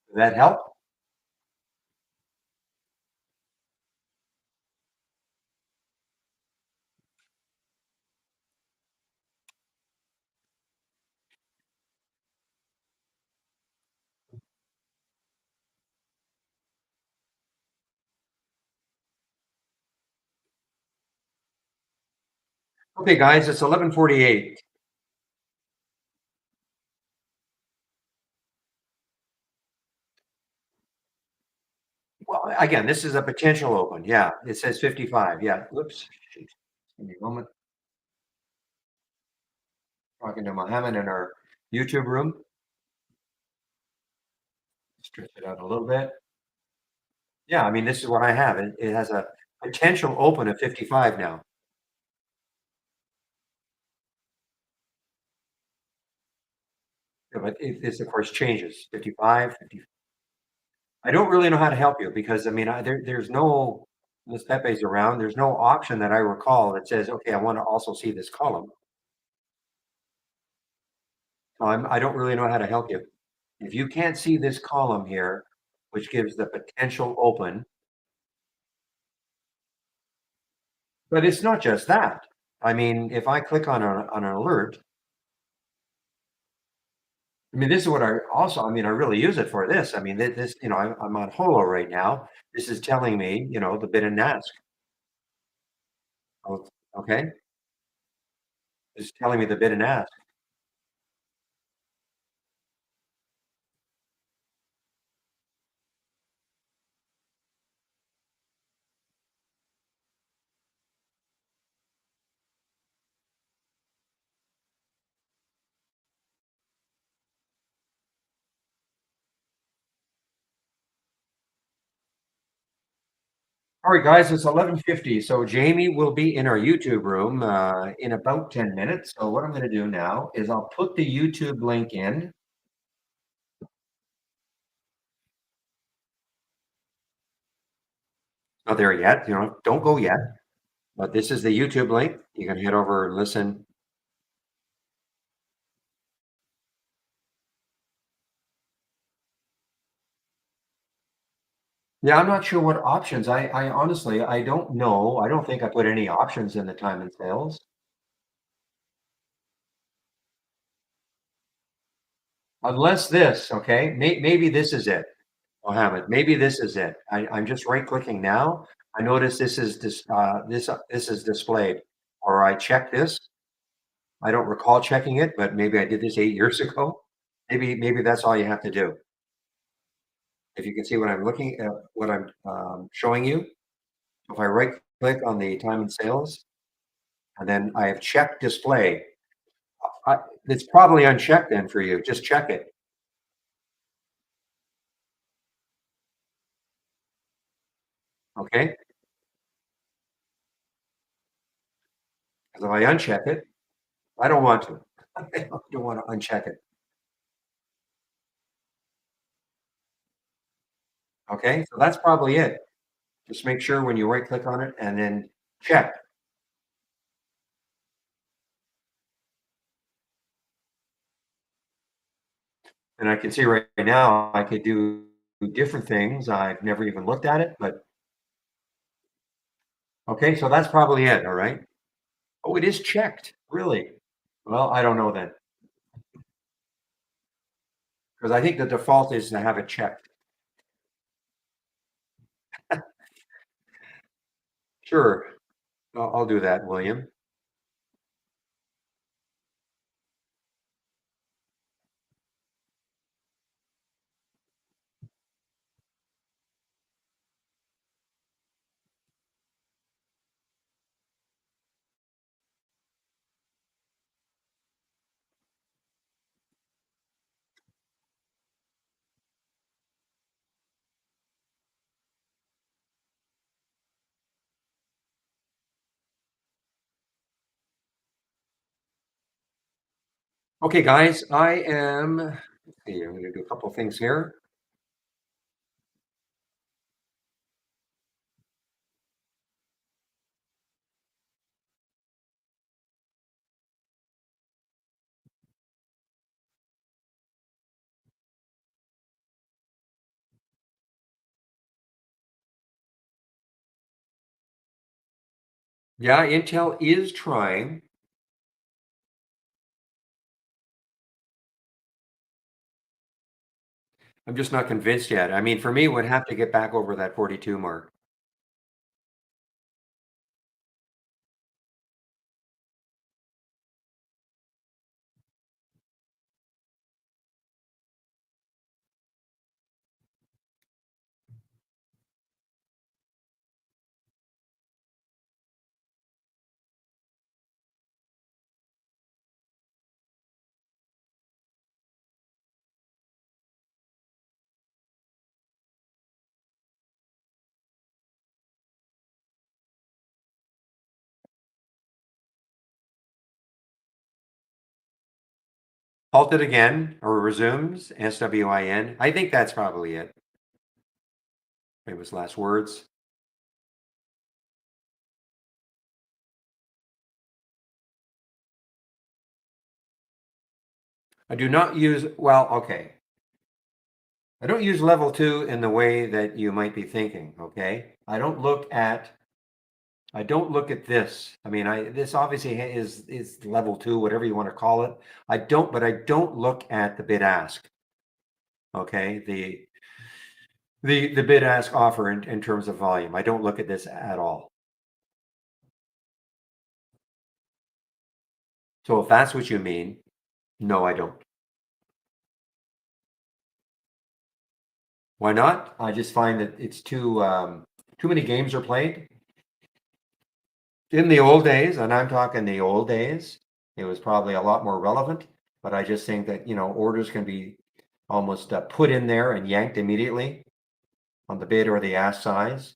Does that help? Okay, guys, it's 11:48. Well, again, this is a potential open. Yeah, it says 55. Yeah. Whoops. Shoot. Give me a moment. Talking to Mohammed in our YouTube room. Stretch it out a little bit. Yeah, I mean, this is what I have. It has a potential open of 55 now. Yeah, but this, of course, changes 55, 50. I don't really know how to help you because I mean, there's no, Miss Pepe's around. There's no option that I recall that says, okay, I want to also see this column. So I don't really know how to help you. If you can't see this column here, which gives the potential open, but it's not just that. I mean, if I click on an alert, I mean, this is what I also, I mean, I really use it for this. I mean, this, I'm on Holo right now. This is telling me, the bid and ask. Oh, okay. It's telling me the bid and ask. All right, guys, it's 11:50. So Jamie will be in our YouTube room in about 10 minutes. So what I'm going to do now is I'll put the YouTube link in. Not there yet, don't go yet. But this is the YouTube link. You can head over and listen. Yeah, I'm not sure what options. I honestly, I don't know. I don't think I put any options in the time and sales. Unless this, okay? Maybe this is it. Mohammed, maybe this is it. I'm just right clicking now. I notice this is displayed, or I check this. I don't recall checking it, but maybe I did this 8 years ago. Maybe that's all you have to do. If you can see what I'm looking at, what I'm showing you. If I right click on the time and sales, and then I have checked display, I, it's probably unchecked then for you. Just check it. Okay. Because if I uncheck it, I don't want to. I don't want to uncheck it. Okay, so that's probably it. Just make sure when you right click on it and then check. And I can see right now I could do different things. I've never even looked at it, but okay, so that's probably it. All right. Oh, it is checked. Really? Well, I don't know then, because I think the default is to have it checked. Sure. I'll do that, William. Okay, guys, I am. Let's see, I'm going to do a couple of things here. Yeah, Intel is trying. I'm just not convinced yet. I mean, for me, it would have to get back over that 42 mark. Halted again or resumes, SWIN. I think that's probably it. Famous last words. I do not use, well, okay. I don't use level two in the way that you might be thinking, okay? I don't look at this. I mean, this obviously is level two, whatever you want to call it. But I don't look at the bid ask, okay? The bid ask offer in terms of volume. I don't look at this at all. So if that's what you mean, no, I don't. Why not? I just find that it's too many games are played. In the old days, and I'm talking the old days, it was probably a lot more relevant, but I just think that, orders can be almost put in there and yanked immediately on the bid or the ask size.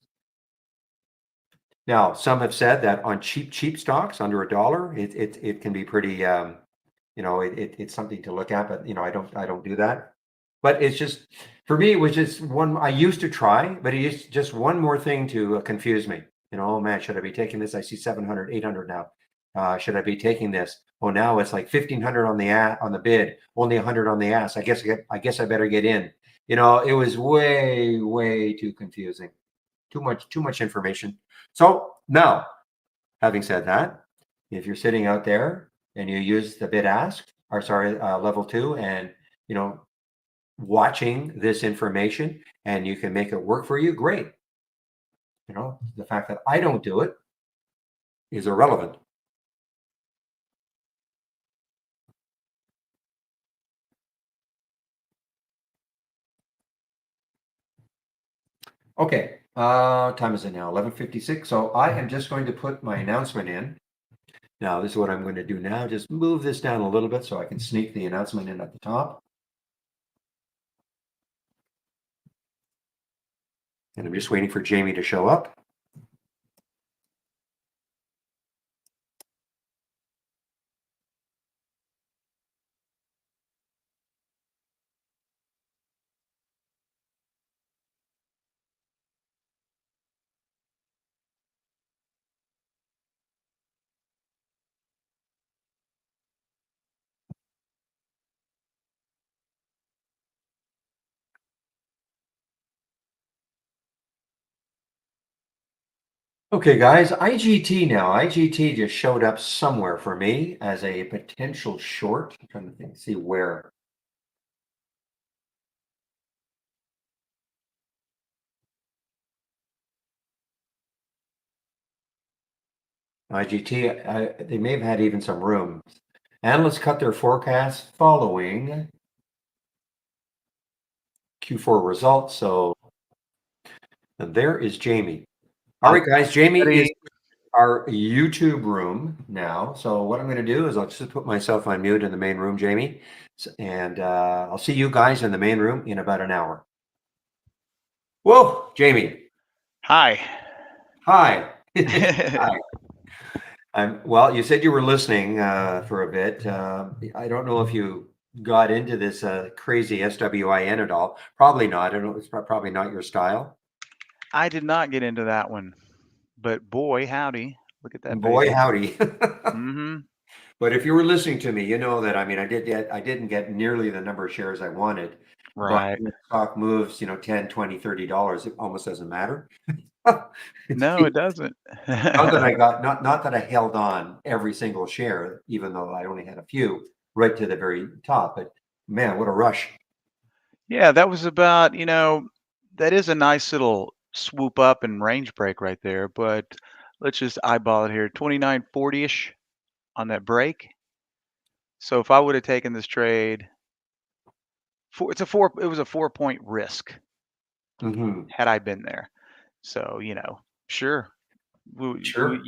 Now, some have said that on cheap stocks under a dollar, it can be pretty, it's something to look at, but I don't do that. But it's just for me, it was just one I used to try, but it's just one more thing to confuse me. Oh man, should I be taking this? I see 700, 800 now. Should I be taking this? Oh, now it's like 1,500 on the bid, only 100 on the ask. I guess I better get in. It was way too confusing. Too much information. So now, having said that, if you're sitting out there and you use the bid ask, or sorry, level two, and you know watching this information and you can make it work for you, great. The fact that I don't do it is irrelevant. Okay, time is it now? 11:56. So I am just going to put my announcement in. Now, this is what I'm going to do now. Just move this down a little bit so I can sneak the announcement in at the top. And I'm just waiting for Jamie to show up. Okay, guys, IGT now. IGT just showed up somewhere for me as a potential short. I'm trying to think, see where. IGT, they may have had even some room. Analysts cut their forecast following Q4 results. So and there is Jamie. All I'm right, guys, Jamie is ready. our YouTube room now. So what I'm going to do is I'll just put myself on mute in the main room, Jamie, and I'll see you guys in the main room in about an hour. Whoa, Jamie. Hi. Hi. Hi. Well, you said you were listening for a bit. I don't know if you got into this crazy SWIN at all. Probably not. I don't know. It's probably not your style. I did not get into that one, but boy, howdy, look at that Boy, baby. howdy. Mm-hmm. But if you were listening to me, you know that, I mean, I didn't get nearly the number of shares I wanted, but Right. when stock moves, 10, 20, $30, it almost doesn't matter. It's No, it doesn't. not that I got, not that I held on every single share, even though I only had a few right to the very top, but man, what a rush. Yeah, that was about, that is a nice little swoop up and range break right there, but let's just eyeball it here. 29.40-ish on that break. So if I would have taken this trade, it was a 4-point risk Hmm. had I been there. So, sure. Sure.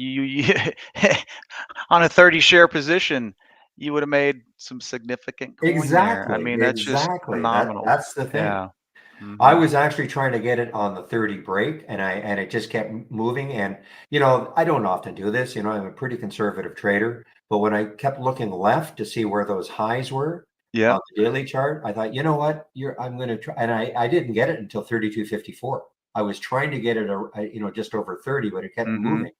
On a 30 share position, you would have made some significant coin there. I Exactly. mean, that's just Exactly. phenomenal. That's the thing. Yeah. I Hmm. was actually trying to get it on the 30 break and it just kept moving. And, I don't often do this, I'm a pretty conservative trader, but when I kept looking left to see where those highs were on Yep. the daily chart, I thought, you know what, I'm going to try. And I didn't get it until 32.54. I was trying to get it, just over 30, but it kept Hmm. moving.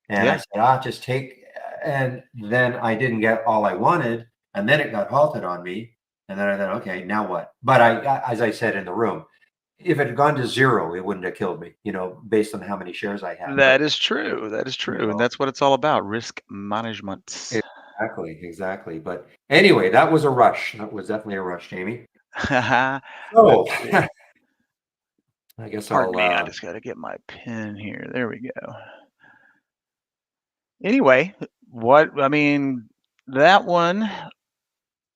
And I Yeah. said, just take, and then I didn't get all I wanted. And then it got halted on me. And then I thought, okay, now what? But as I said in the room, if it had gone to zero, it wouldn't have killed me, based on how many shares I had. But, That is true. That is you true. And know, that's what it's all about, risk management. exactly, exactly. But anyway, that was a rush. That was definitely a rush, Jamie. So Let's see. I guess Pardon I'll, me. I just got to get my pen here. There we go. Anyway, I mean, that one.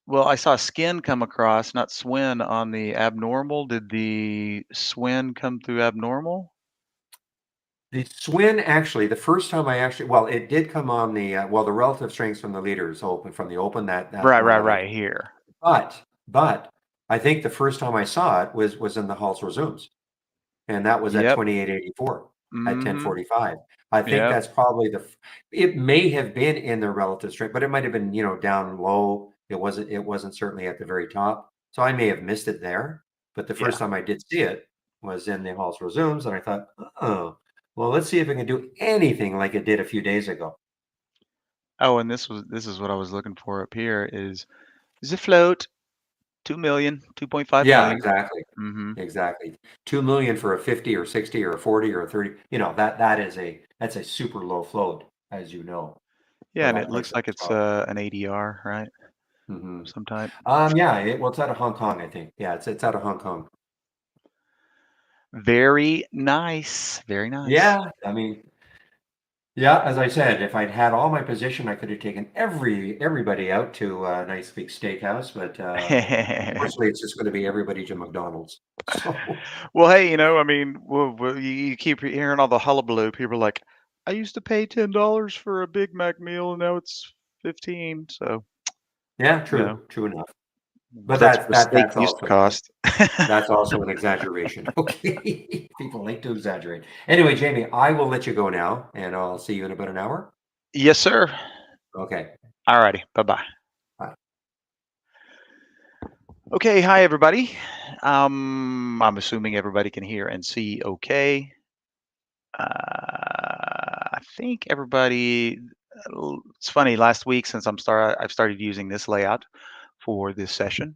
Well, I saw Skin come across, not Swin, on the abnormal. Did the Swin come through abnormal? the Swin actually, the first time well, it did come on the relative strengths from the leaders open from the open, that Right, one right, that I, right here. but I think the first time I saw it was in the Halls resumes. And that was at Yep. 2884 at Mhm. 1045. I think Yep. that's probably it may have been in the relative strength, but it might have been, down low. It wasn't certainly at the very top. So I may have missed it there. But the first Yeah. time I did see it was in the Halls resumes, and I thought, oh, well, let's see if it can do anything like it did a few days ago. Oh, and this is what I was looking for up here is a float, 2 million, 2.5 Yeah, million. exactly. Mhm. Exactly. 2 million for a 50 or 60 or a 40 or a 30, that's a super low float, as you know, Yeah, for and that it price looks of like it's stock. an ADR, right? Mhm. Some type. Yeah, well, it's out of Hong Kong, I think. Yeah, it's out of Hong Kong. Very nice. Very nice. Yeah, I mean, yeah, as I said, if I'd had all my position, I could have taken everybody out to a nice big steakhouse, but unfortunately, it's just going to be everybody to McDonald's. So, Well, hey, I mean, you keep hearing all the hullabaloo. People are like, I used to pay $10 for a Big Mac meal, and now it's 15. So, yeah, you know, true enough. But that's what a steak used to also cost. an exaggeration. Okay, people like to exaggerate. Anyway, Jamie, I will let you go now, and I'll see you in about an hour. Yes, sir. Okay, Alrighty. Bye bye. bye. Okay. Hi, everybody. I'm assuming everybody can hear and see okay. I think everybody. It's funny. Last week, since I've started using this layout for this session.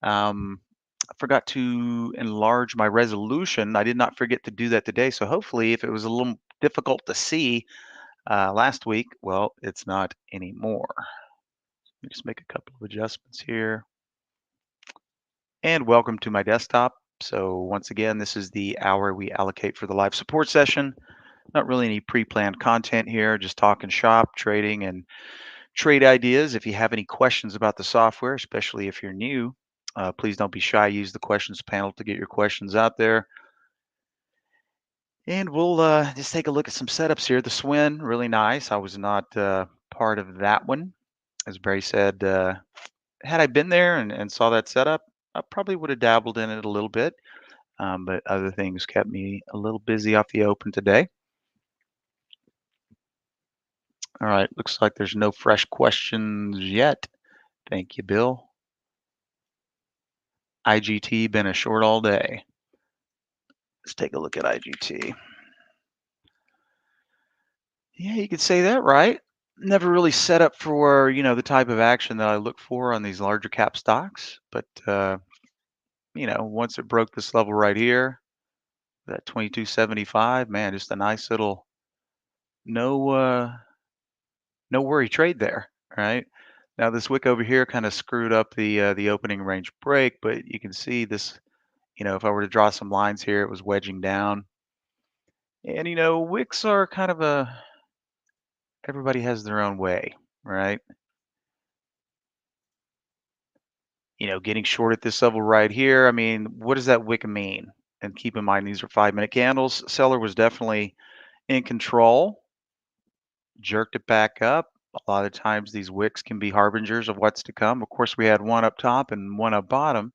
I forgot to enlarge my resolution. I did not forget to do that today. So hopefully, if it was a little difficult to see last week. Well, it's not anymore. Let me just make a couple of adjustments here. And welcome to my desktop. So once again, this is the hour we allocate for the live support session. Not really any pre-planned content here, just talking shop, trading, and trade ideas. If you have any questions about the software, especially if you're new, please don't be shy. Use the questions panel to get your questions out there. And we'll just take a look at some setups here. The Swin, really nice. I was not part of that one. As Barry said, had I been there and saw that setup, I probably would have dabbled in it a little bit. But other things kept me a little busy off the open today. All right, looks like there's no fresh questions yet. Thank you, Bill. IGT been a short all day. Let's take a look at IGT. Yeah, you could say that, right? Never really set up for, the type of action that I look for on these larger cap stocks. But, once it broke this level right here, that 2275, man, just a nice little no no worry trade there, right? Now this wick over here kind of screwed up the opening range break, but you can see this, if I were to draw some lines here, it was wedging down. And wicks are kind of everybody has their own way, right? Getting short at this level right here. I mean, what does that wick mean? And keep in mind, these are 5-minute candles. Seller was definitely in control, jerked it back up. A lot of times these wicks can be harbingers of what's to come. Of course, we had one up top and one up bottom.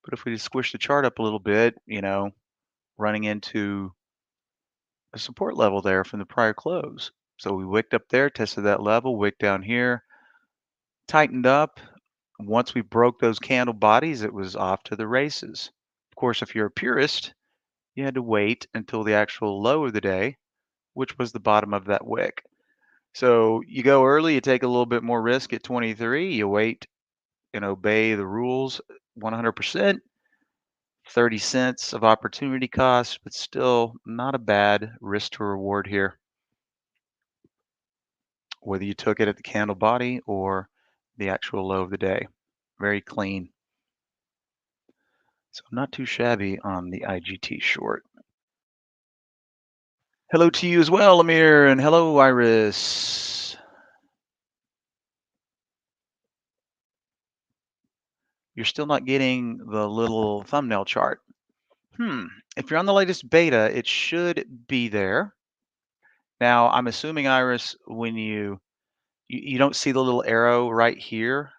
But if we just squish the chart up a little bit, running into a support level there from the prior close. So we wicked up there, tested that level, wicked down here, tightened up. Once we broke those candle bodies, it was off to the races. Of course, if you're a purist, you had to wait until the actual low of the day, which was the bottom of that wick. So you go early, you take a little bit more risk at 23, you wait and obey the rules 100%, 30 cents of opportunity cost, but still not a bad risk to reward here, whether you took it at the candle body or the actual low of the day. Very clean. So not too shabby on the IGT short. Hello to you as well, Amir, and hello, Iris. You're still not getting the little thumbnail chart. If you're on the latest beta, it should be there. Now, I'm assuming, Iris, when you don't see the little arrow right here,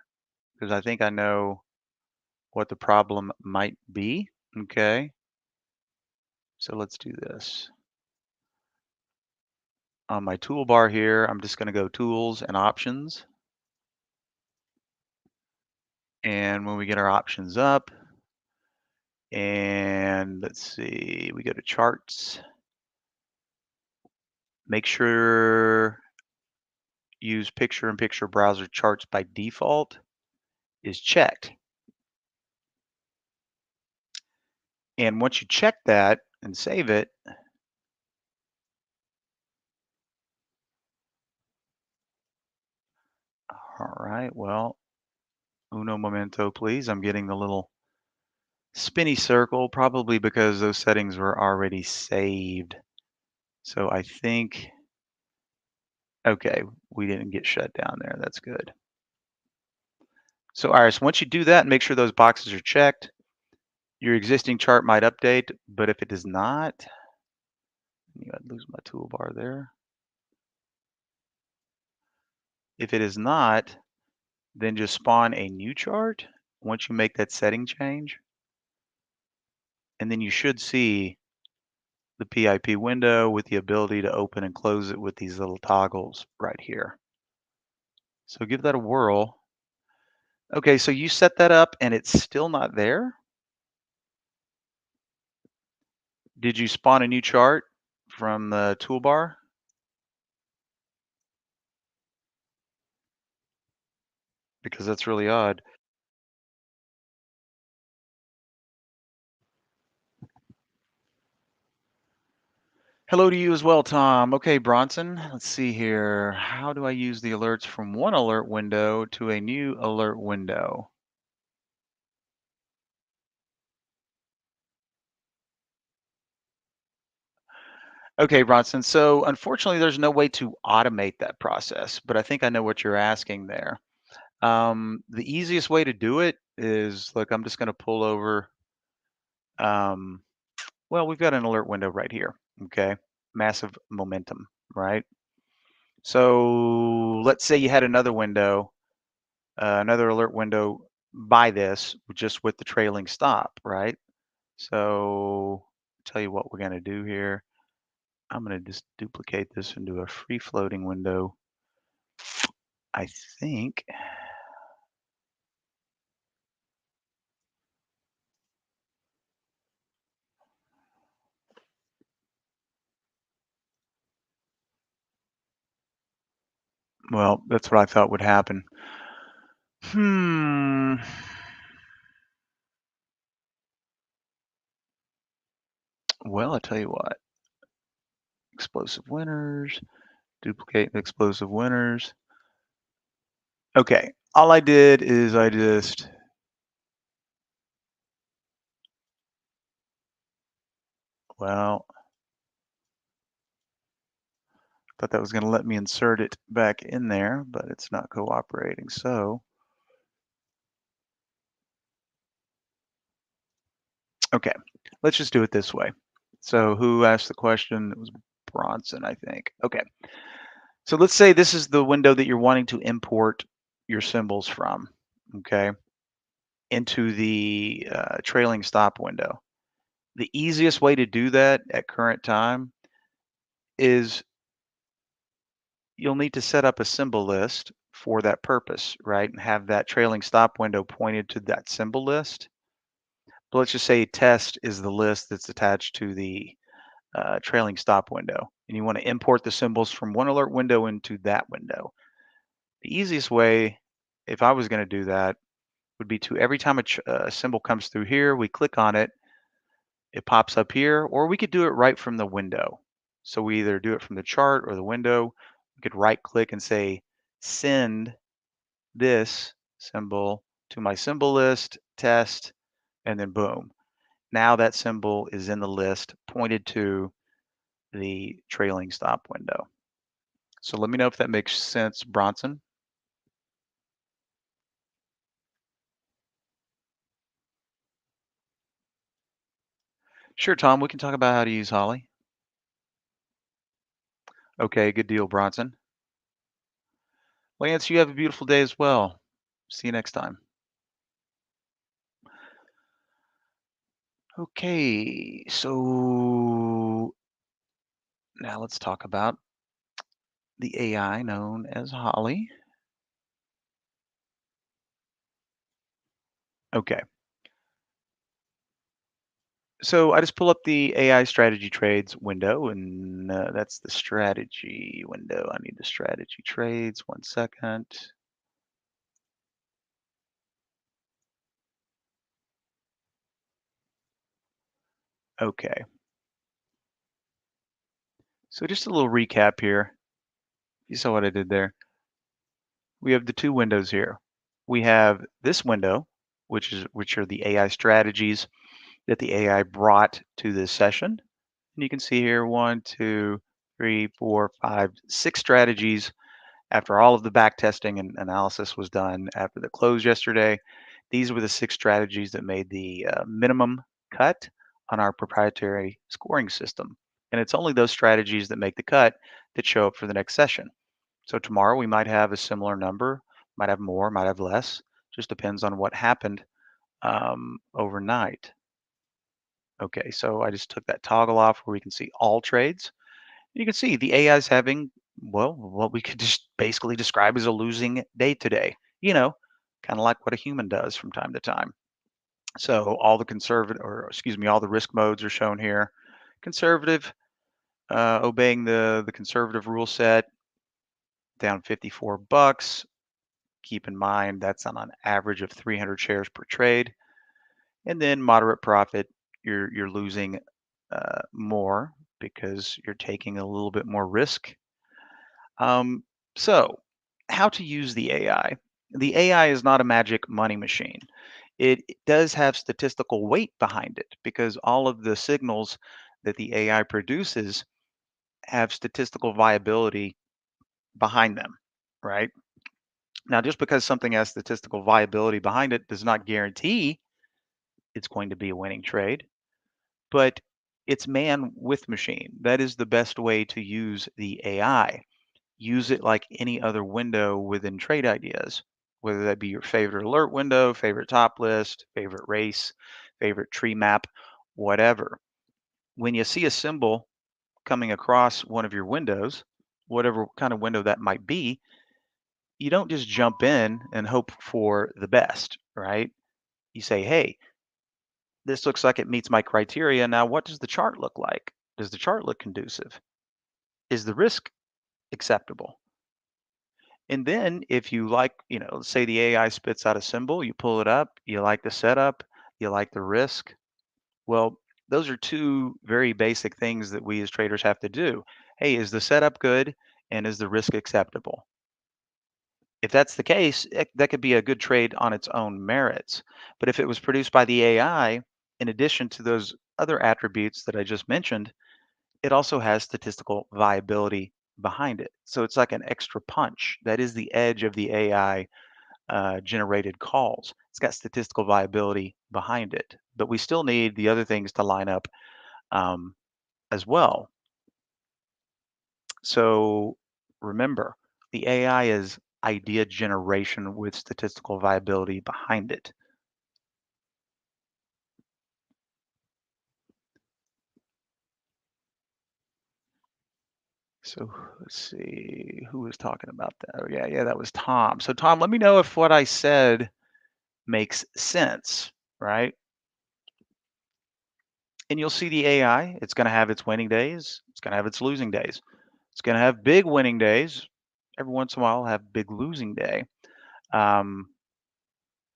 because I think I know what the problem might be. Okay, so let's do this. On my toolbar here, I'm just going to go Tools and Options. And when we get our options up, and let's see, we go to Charts. Make sure use picture-in-picture browser charts by default is checked. And once you check that and save it, all right, well, uno momento, please. I'm getting the little spinny circle, probably because those settings were already saved. So I think, okay, we didn't get shut down there. That's good. So Iris, once you do that, make sure those boxes are checked. Your existing chart might update, but if it does not, I'd lose my toolbar there. If it is not, then just spawn a new chart once you make that setting change. And then you should see the PIP window with the ability to open and close it with these little toggles right here. So give that a whirl. Okay, so you set that up and it's still not there. Did you spawn a new chart from the toolbar? Because that's really odd. Hello to you as well, Tom. Okay, Bronson, let's see here. How do I use the alerts from one alert window to a new alert window? Okay, Bronson. So unfortunately, there's no way to automate that process, but I think I know what you're asking there. The easiest way to do it is, look, I'm just going to pull over. Um, well, we've got an alert window right here. Okay, massive momentum, right? So let's say you had another alert window by this, just with the trailing stop, right? So tell you what we're going to do here. I'm going to just duplicate this into a free floating window. I think, well, that's what I thought would happen. Hmm. Well, I tell you what, explosive winners, duplicate explosive winners. Okay, all I did is I just, well, thought that was going to let me insert it back in there, but it's not cooperating. So, okay, let's just do it this way. So, who asked the question? It was Bronson, I think. Okay, so let's say this is the window that you're wanting to import your symbols from, okay, into the trailing stop window. The easiest way to do that at current time is you'll need to set up a symbol list for that purpose, right? And have that trailing stop window pointed to that symbol list. But let's just say test is the list that's attached to the trailing stop window. And you want to import the symbols from one alert window into that window. The easiest way, if I was going to do that, would be to every time a symbol comes through here, we click on it, it pops up here, or we could do it right from the window. So we either do it from the chart or the window. We could right click and say, send this symbol to my symbol list, test, and then boom. Now that symbol is in the list pointed to the trailing stop window. So let me know if that makes sense, Bronson. Sure, Tom, we can talk about how to use Holly. Okay, good deal, Bronson. Lance, you have a beautiful day as well. See you next time. Okay, so now let's talk about the AI known as Holly. Okay, so I just pull up the AI strategy trades window, and that's the strategy window. I need the strategy trades. 1 second. Okay, so just a little recap here. You saw what I did there. We have the two windows here. We have this window, which are the AI strategies that the AI brought to this session. And you can see here 6 strategies after all of the back testing and analysis was done after the close yesterday. These were the 6 strategies that made the minimum cut on our proprietary scoring system. And it's only those strategies that make the cut that show up for the next session. So tomorrow we might have a similar number, might have more, might have less. Just depends on what happened overnight. Okay, so I just took that toggle off where we can see all trades. You can see the AI is having, well, what we could just basically describe as a losing day today. You know, kind of like what a human does from time to time. So all the conservative, or excuse me, all the risk modes are shown here. Conservative, obeying the conservative rule set, down 54 bucks. Keep in mind that's on an average of 300 shares per trade. And then moderate profit, you're losing more because you're taking a little bit more risk. Um, so, how to use the AI? The AI is not a magic money machine. It does have statistical weight behind it because all of the signals that the AI produces have statistical viability behind them, right? Now, just because something has statistical viability behind it does not guarantee it's going to be a winning trade, but it's man with machine. That is the best way to use the AI. Use it like any other window within trade ideas, whether that be your favorite alert window, favorite top list, favorite race, favorite tree map, whatever. When you see a symbol coming across one of your windows, whatever kind of window that might be, you don't just jump in and hope for the best, right? You say, hey, this looks like it meets my criteria. Now, what does the chart look like? Does the chart look conducive? Is the risk acceptable? And then if you like, say the AI spits out a symbol, you pull it up, you like the setup, you like the risk. Well, those are two very basic things that we as traders have to do. Hey, is the setup good and is the risk acceptable? If that's the case, that could be a good trade on its own merits. But if it was produced by the AI, in addition to those other attributes that I just mentioned, it also has statistical viability behind it. So it's like an extra punch. That is the edge of the AI generated calls. It's got statistical viability behind it, but we still need the other things to line up um, as well. So remember, the AI is idea generation with statistical viability behind it. So let's see who was talking about that. Oh, yeah, that was Tom. So Tom, let me know if what I said makes sense, right? And you'll see the AI, it's going to have its winning days, it's going to have its losing days. It's going to have big winning days. Every once in a while, have big losing day. Um,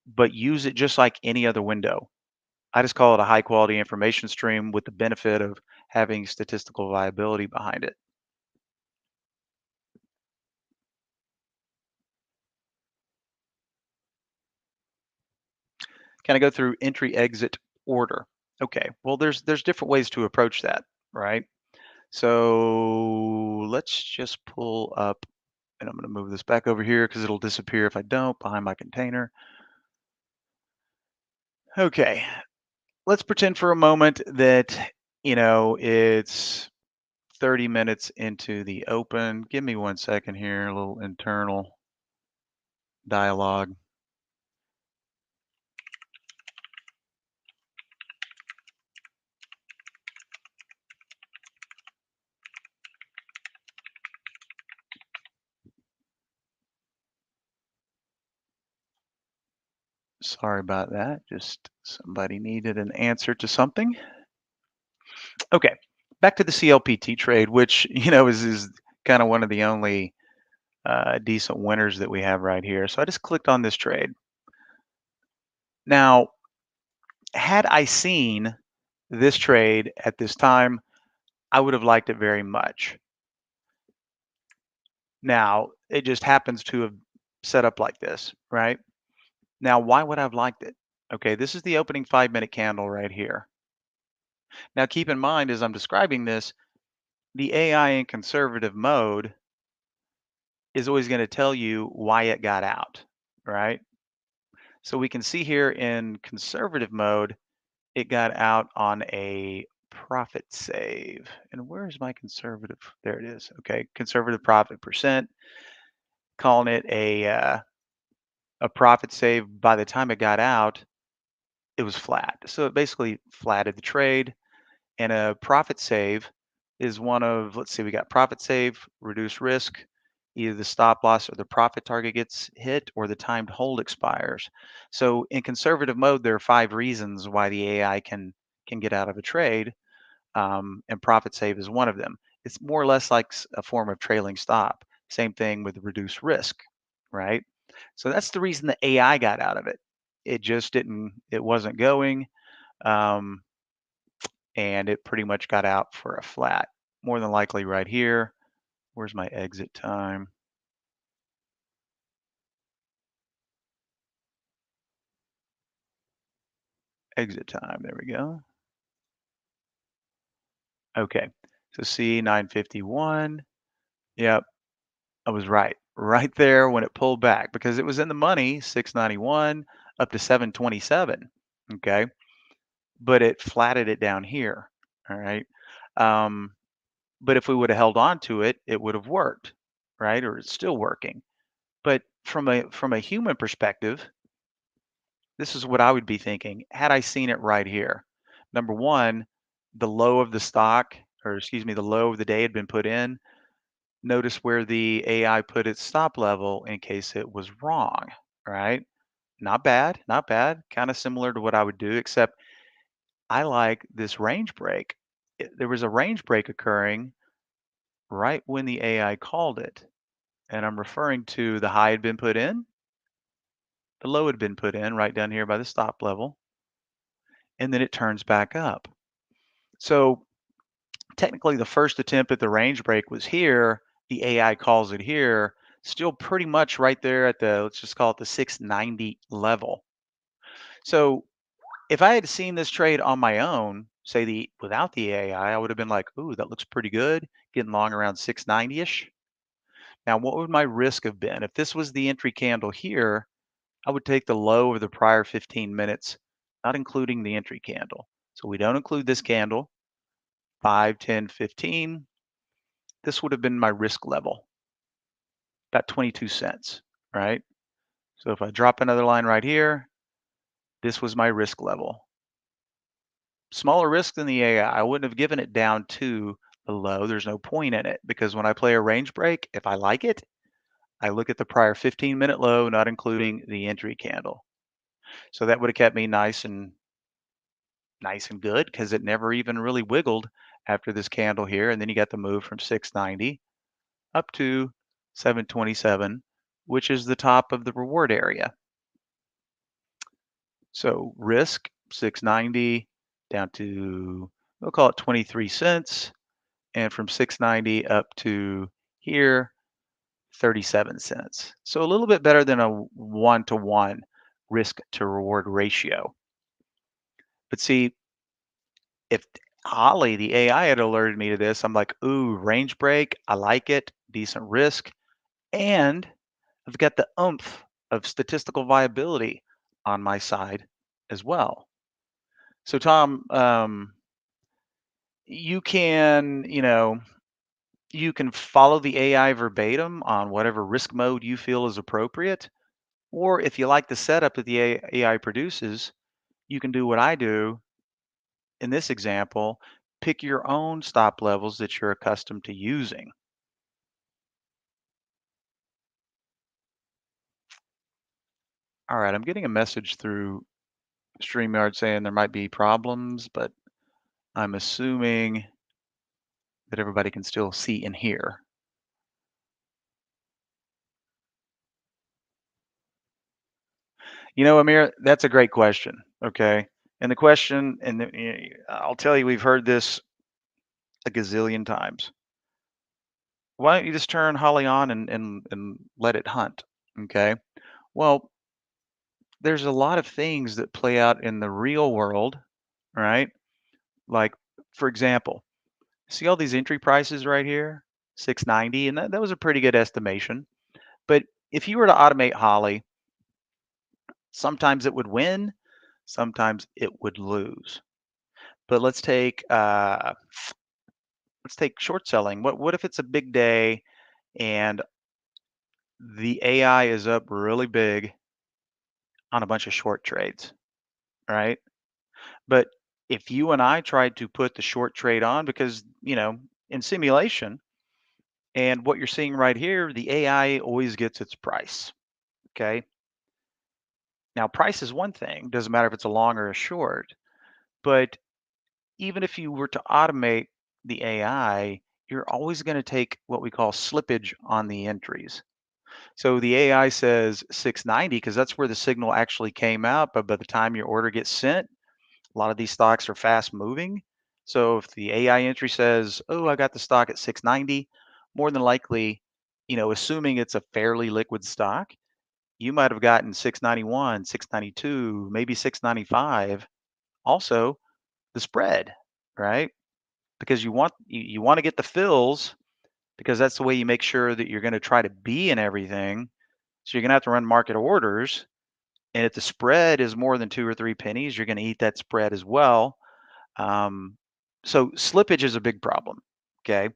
but use it just like any other window. I just call it a high quality information stream with the benefit of having statistical viability behind it. Can I go through entry exit order? Okay. Well, there's different ways to approach that, right? So let's just pull up, and I'm going to move this back over here because it'll disappear if I don't behind my container. Okay. Let's pretend for a moment that, it's 30 minutes into the open. Give me 1 second here, a little internal dialogue. Sorry about that. Just somebody needed an answer to something. Okay, back to the CLPT trade, which is kind of one of the only decent winners that we have right here. So I just clicked on this trade. Now, had I seen this trade at this time, I would have liked it very much. Now, it just happens to have set up like this, right? Now, why would I have liked it? Okay, this is the opening 5-minute candle right here. Now, keep in mind as I'm describing this, the AI in conservative mode is always going to tell you why it got out, right? So we can see here in conservative mode, it got out on a profit save. And where's my conservative? There it is. Okay, conservative profit percent, calling it a profit save. By the time it got out, it was flat. So it basically flatted the trade. And a profit save is one of, let's see, we got profit save, reduce risk, either the stop loss or the profit target gets hit or the timed hold expires. So in conservative mode, there are 5 reasons why the AI can get out of a trade, and profit save is one of them. It's more or less like a form of trailing stop. Same thing with reduced risk, right? So that's the reason the AI got out of it. It just didn't, it wasn't going. Um, and it pretty much got out for a flat. more than likely right here. Where's my exit time? Exit time. There we go. Okay. So see 951. Yep, I was right. Right there when it pulled back because it was in the money, 691 up to 727. Okay. But it flatted it down here. All right. Um, but if we would have held on to it, it would have worked, right? Or it's still working. But from a human perspective, this is what I would be thinking had I seen it right here. Number one, the low of the stock, or excuse me, the low of the day had been put in. Notice where the AI put its stop level in case it was wrong, right? Not bad, not bad. Kind of similar to what I would do, except I like this range break. There was a range break occurring right when the AI called it. And I'm referring to the high had been put in, the low had been put in right down here by the stop level, and then it turns back up. So technically, the first attempt at the range break was here. The AI calls it here, still pretty much right there at the, let's just call it the 690 level. So if I had seen this trade on my own, say the without the AI, I would have been like, ooh, that looks pretty good, getting long around 690-ish. Now, what would my risk have been? If this was the entry candle here, I would take the low of the prior 15 minutes, not including the entry candle. So we don't include this candle, 5, 10, 15. This would have been my risk level, about 22 cents, right? So if I drop another line right here, this was my risk level. Smaller risk than the AI. I wouldn't have given it down to the low. There's no point in it because when I play a range break, if I like it, I look at the prior 15-minute low, not including the entry candle. So that would have kept me nice and good because it never even really wiggled after this candle here. And then you got the move from 690 up to 727, which is the top of the reward area. So risk 690 down to, we'll call it 23 cents. And from 690 up to here, 37 cents. So a little bit better than a 1-to-1 risk to reward ratio. But see, if Holly, the AI, had alerted me to this, I'm like, ooh, range break. I like it. Decent risk. And I've got the oomph of statistical viability on my side as well. So, Tom, you can, you can follow the AI verbatim on whatever risk mode you feel is appropriate. Or if you like the setup that the AI produces, you can do what I do in this example, pick your own stop levels that you're accustomed to using. All right, I'm getting a message through StreamYard saying there might be problems, but I'm assuming that everybody can still see and hear. Amir, that's a great question. Okay. And the question, and I'll tell you, we've heard this a gazillion times. Why don't you just turn Holly on and let it hunt? Okay. Well, there's a lot of things that play out in the real world, right? Like, for example, see all these entry prices right here, 690, and that was a pretty good estimation. But if you were to automate Holly, sometimes it would win, sometimes it would lose. But let's take short selling. What if it's a big day and the AI is up really big on a bunch of short trades, right? But if you and I tried to put the short trade on, because in simulation and what you're seeing right here, the AI always gets its price. Okay. Now, price is one thing, doesn't matter if it's a long or a short, but even if you were to automate the AI, you're always going to take what we call slippage on the entries. So the AI says 690 because that's where the signal actually came out. But by the time your order gets sent, a lot of these stocks are fast moving. So if the AI entry says, "Oh, I got the stock at 690," more than likely, assuming it's a fairly liquid stock, you might have gotten 691, 692, maybe 695. Also, the spread, right? Because you want to get the fills because that's the way you make sure that you're going to try to be in everything. So you're going to have to run market orders, and if the spread is more than 2 or 3 pennies, you're going to eat that spread as well. Um, so slippage is a big problem, okay,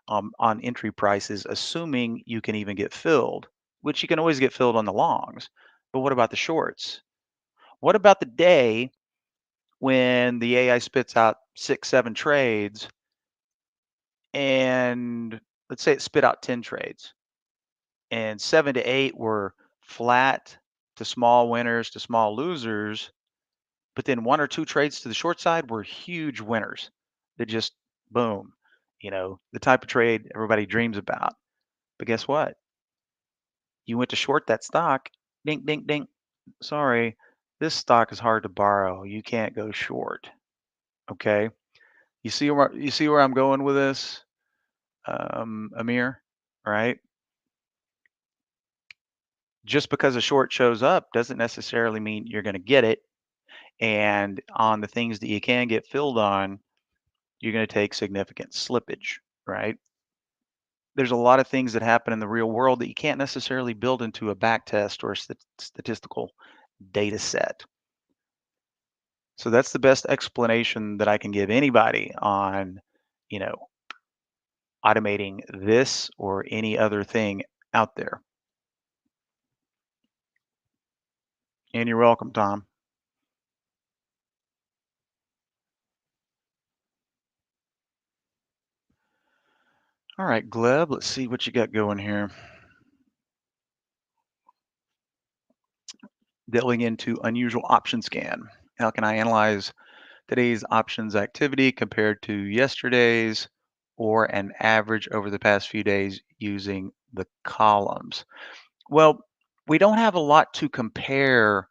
on entry prices, assuming you can even get filled, which you can always get filled on the longs. But what about the shorts? What about the day when the AI spits out 6, 7 trades and let's say it spit out 10 trades and 7 to 8 were flat to small winners to small losers, but then 1 or 2 trades to the short side were huge winners that just boom, the type of trade everybody dreams about. But guess what? You went to short that stock. Ding, ding, ding. Sorry, this stock is hard to borrow. You can't go short. Okay. You see where I'm going with this, Amir? Right? Just because a short shows up doesn't necessarily mean you're going to get it. And on the things that you can get filled on, you're going to take significant slippage, right? There's a lot of things that happen in the real world that you can't necessarily build into a back test or a statistical data set. So that's the best explanation that I can give anybody on, you know, automating this or any other thing out there. And you're welcome, Tom. All right, Gleb, let's see what you got going here. Delving into unusual option scan. How can I analyze today's options activity compared to yesterday's or an average over the past few days using the columns? Well, we don't have a lot to compare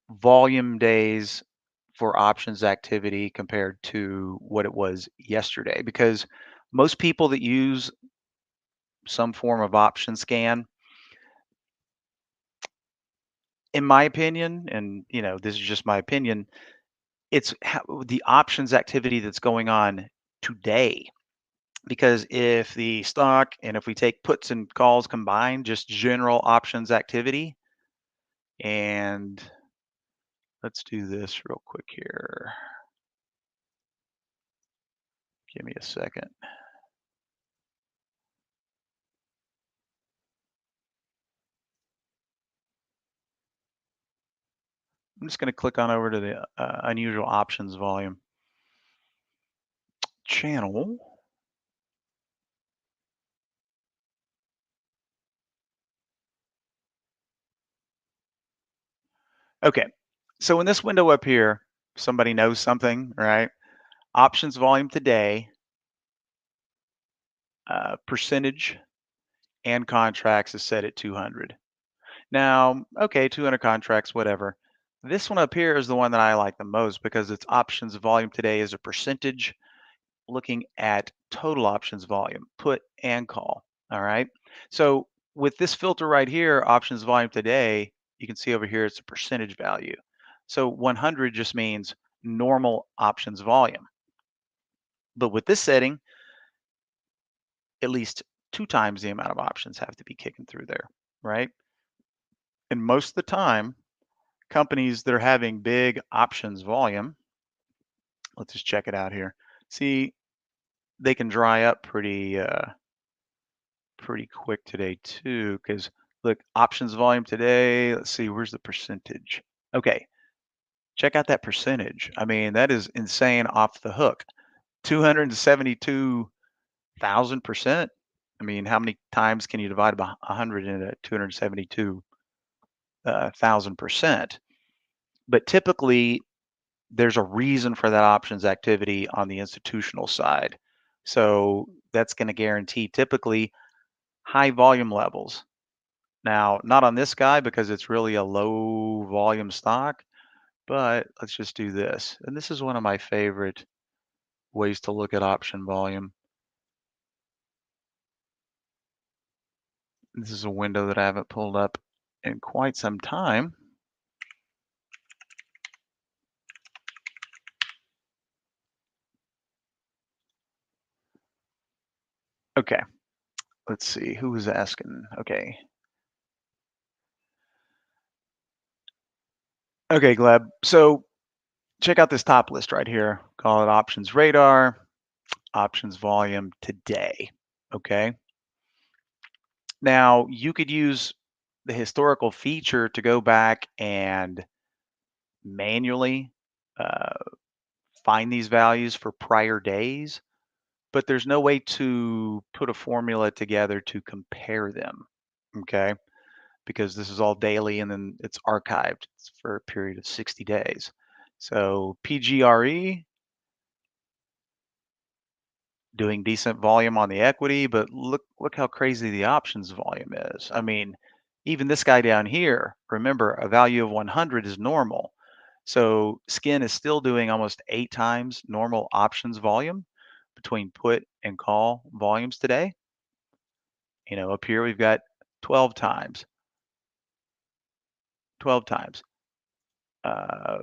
volume days for options activity compared to what it was yesterday because most people that use some form of option scan, in my opinion, and this is just my opinion, it's the options activity that's going on today. Because if the stock and if we take puts and calls combined, just general options activity, and let's do this real quick here. Give me a second. I'm just going to click on over to the unusual options volume channel. Okay. So in this window up here, somebody knows something, right? Options volume today, percentage and contracts is set at 200. Now, okay, 200 contracts, whatever. This one up here is the one that I like the most because its options volume today is a percentage looking at total options volume, put and call. All right. So with this filter right here, options volume today, you can see over here it's a percentage value. So 100 just means normal options volume. But with this setting, at least 2 times the amount of options have to be kicking through there, right? And most of the time, companies that are having big options volume, let's just check it out here. See, they can dry up pretty quick today too, because look, options volume today, let's see, where's the percentage? Okay, check out that percentage. I mean, that is insane off the hook. 272,000%. I mean, how many times can you divide by 100 into 272,000%? But typically, there's a reason for that options activity on the institutional side. So that's going to guarantee typically high volume levels. Now, not on this guy because it's really a low volume stock, but let's just do this. And this is one of my favorite. ways to look at option volume. This is a window that I haven't pulled up in quite some time. Okay, let's see who was asking. Okay, Gleb. So check out this top list right here. Call it options radar, options volume today. Okay. Now you could use the historical feature to go back and manually uh, find these values for prior days, but there's no way to put a formula together to compare them. Okay. Because this is all daily and then it's archived for a period of 60 days. So PGRE doing decent volume on the equity, but look how crazy the options volume is. I mean, even this guy down here, remember a value of 100 is normal. So Skin is still doing almost 8 times normal options volume between put and call volumes today. Up here we've got 12 times, 12 times, uh,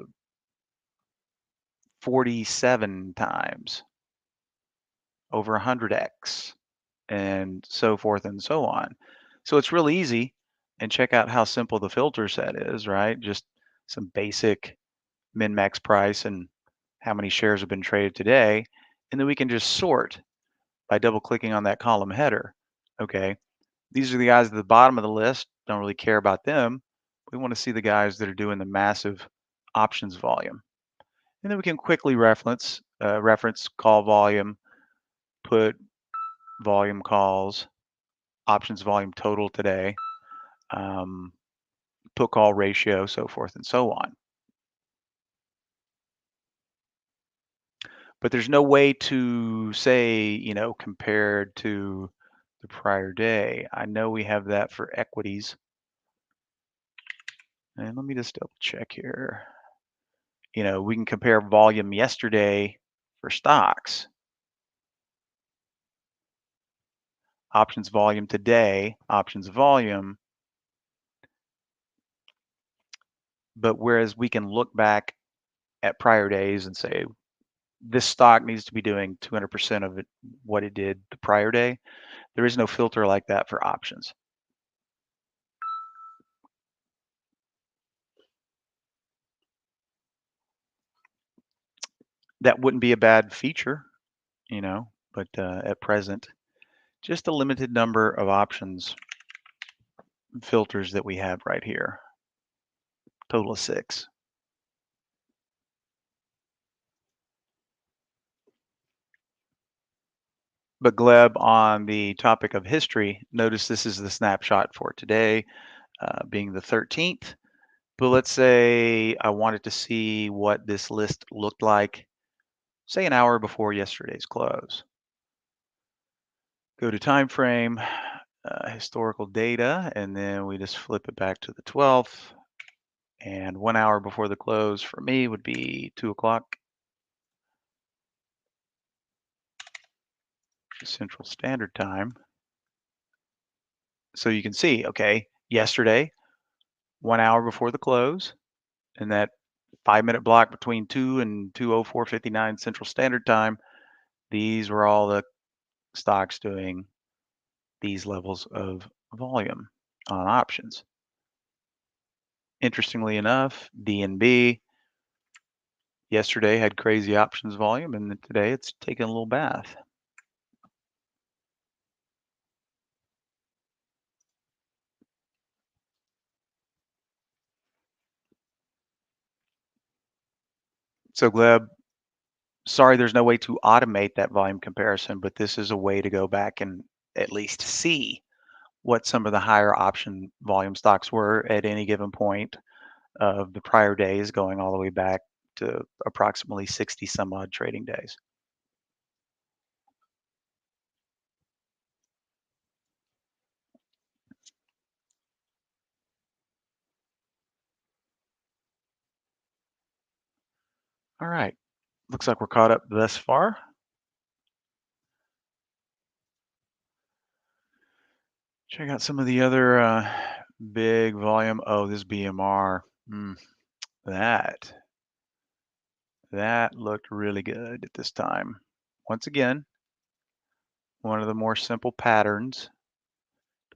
47 times, over 100x, and so forth and so on. So it's real easy, and check out how simple the filter set is, right? Just some basic min-max price and how many shares have been traded today. And then we can just sort by double clicking on that column header. Okay, these are the guys at the bottom of the list. Don't really care about them. We want to see the guys that are doing the massive options volume. And then we can quickly reference call volume, put volume calls, options volume total today, um, put call ratio, so forth and so on. But there's no way to say, compared to the prior day. I know we have that for equities. And let me just double check here. We can compare volume yesterday for stocks, options volume today, options volume. But whereas we can look back at prior days and say, this stock needs to be doing 200% of what it did the prior day, there is no filter like that for options. That wouldn't be a bad feature, but at present, just a limited number of options filters that we have right here. Total of 6. But Gleb, on the topic of history, notice this is the snapshot for today, being the 13th. But let's say I wanted to see what this list looked like, say an hour before yesterday's close. Go to time frame, historical data, and then we just flip it back to the 12th. And 1 hour before the close for me would be 2 o'clock Central Standard Time. So you can see, okay, yesterday, 1 hour before the close, and that 5-minute block between 2 and 2:04:59 Central Standard Time, these were all the stocks doing these levels of volume on options. Interestingly enough, DNB yesterday had crazy options volume, and then today it's taken a little bath. So Gleb, sorry there's no way to automate that volume comparison, but this is a way to go back and at least see what some of the higher option volume stocks were at any given point of the prior days, going all the way back to approximately 60 some odd trading days. All right, looks like we're caught up thus far. Check out some of the other big volume. Oh, this BMR. That that looked really good at this time. Once again, one of the more simple patterns.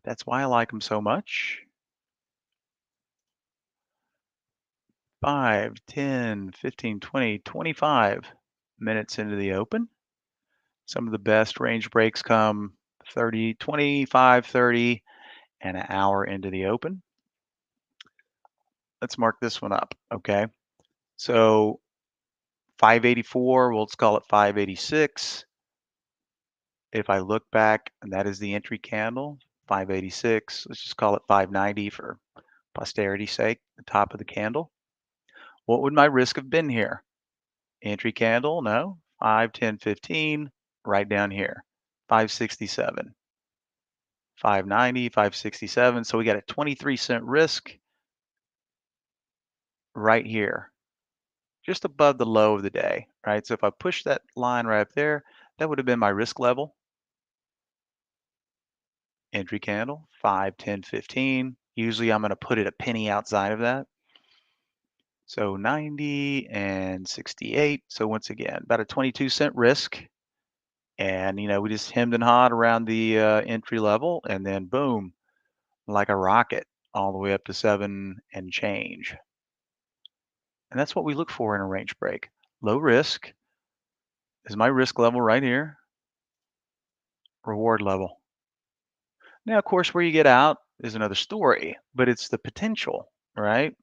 That's why I like them so much. 5, 10, 15, 20, 25 minutes into the open. Some of the best range breaks come 30, 25, 30, and an hour into the open. Let's mark this one up, okay? So 584, well, let's call it 586. If I look back, and that is the entry candle, 586. Let's just call it 590 for posterity's sake, the top of the candle. What would my risk have been here? Entry candle, no. 5, 10, 15, right down here. 567, 590, 567. So we got a 23-cent risk right here, just above the low of the day, right? So if I push that line right up there, that would have been my risk level. Entry candle, 5, 10, 15. Usually I'm going to put it a penny outside of that. So 90 and 68. So once again, about a 22-cent risk. And, we just hemmed and hawed around the entry level and then boom, like a rocket all the way up to 7 and change. And that's what we look for in a range break. Low risk is my risk level right here, reward level. Now, of course, where you get out is another story, but it's the potential, right?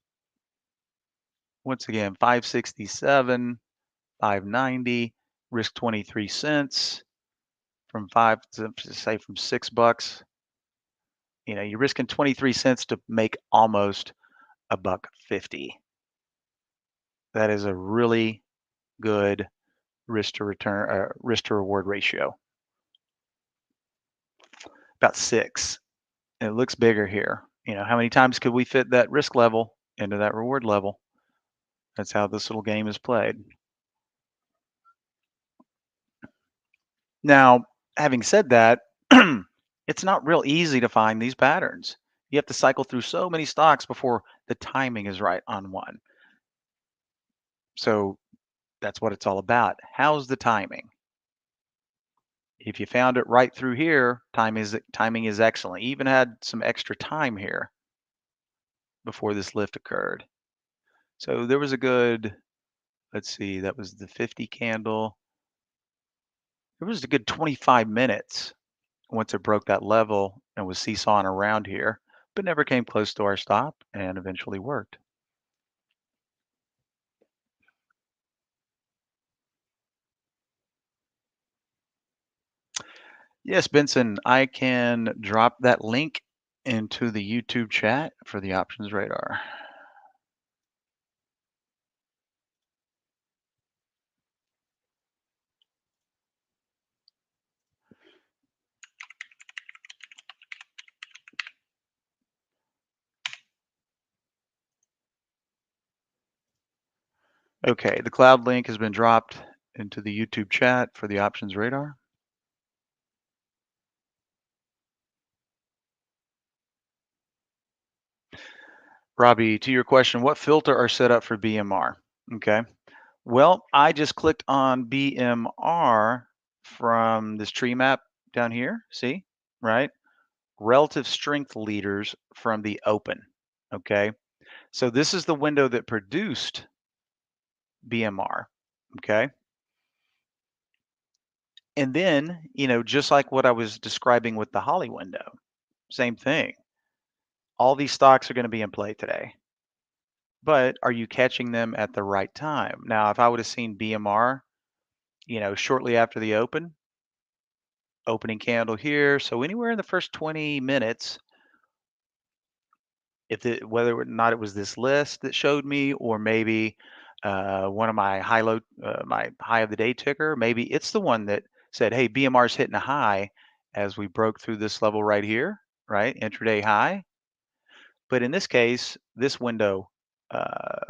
Once again, 567, 590, risk 23 cents from say from $6. You're risking 23 cents to make almost a buck 50. That is a really good risk to reward ratio. About 6. And it looks bigger here. How many times could we fit that risk level into that reward level? That's how this little game is played. Now, having said that, it's not real easy to find these patterns. You have to cycle through so many stocks before the timing is right on one. So that's what it's all about. How's the timing? If you found it right through here, timing is excellent. You even had some extra time here before this lift occurred. So there was a good, let's see, that was the 50 candle. There was a good 25 minutes once it broke that level and was seesawing around here, but never came close to our stop and eventually worked. Yes, Benson, I can drop that link into the YouTube chat for the options radar. Okay, the cloud link has been dropped into the YouTube chat for the options radar. Robbie, to your question, what filter are set up for BMR? Okay. Well, I just clicked on BMR from this tree map down here. See, right? Relative strength leaders from the open. Okay. So this is the window that produced BMR. Okay. And then, just like what I was describing with the Holly window, same thing. All these stocks are going to be in play today. But are you catching them at the right time? Now, if I would have seen BMR, shortly after the opening candle here, so anywhere in the first 20 minutes, whether or not it was this list that showed me, or maybe one of my my high of the day ticker, maybe it's the one that said, "Hey, BMR is hitting a high as we broke through this level right here, right, intraday high." But in this case, this window uh,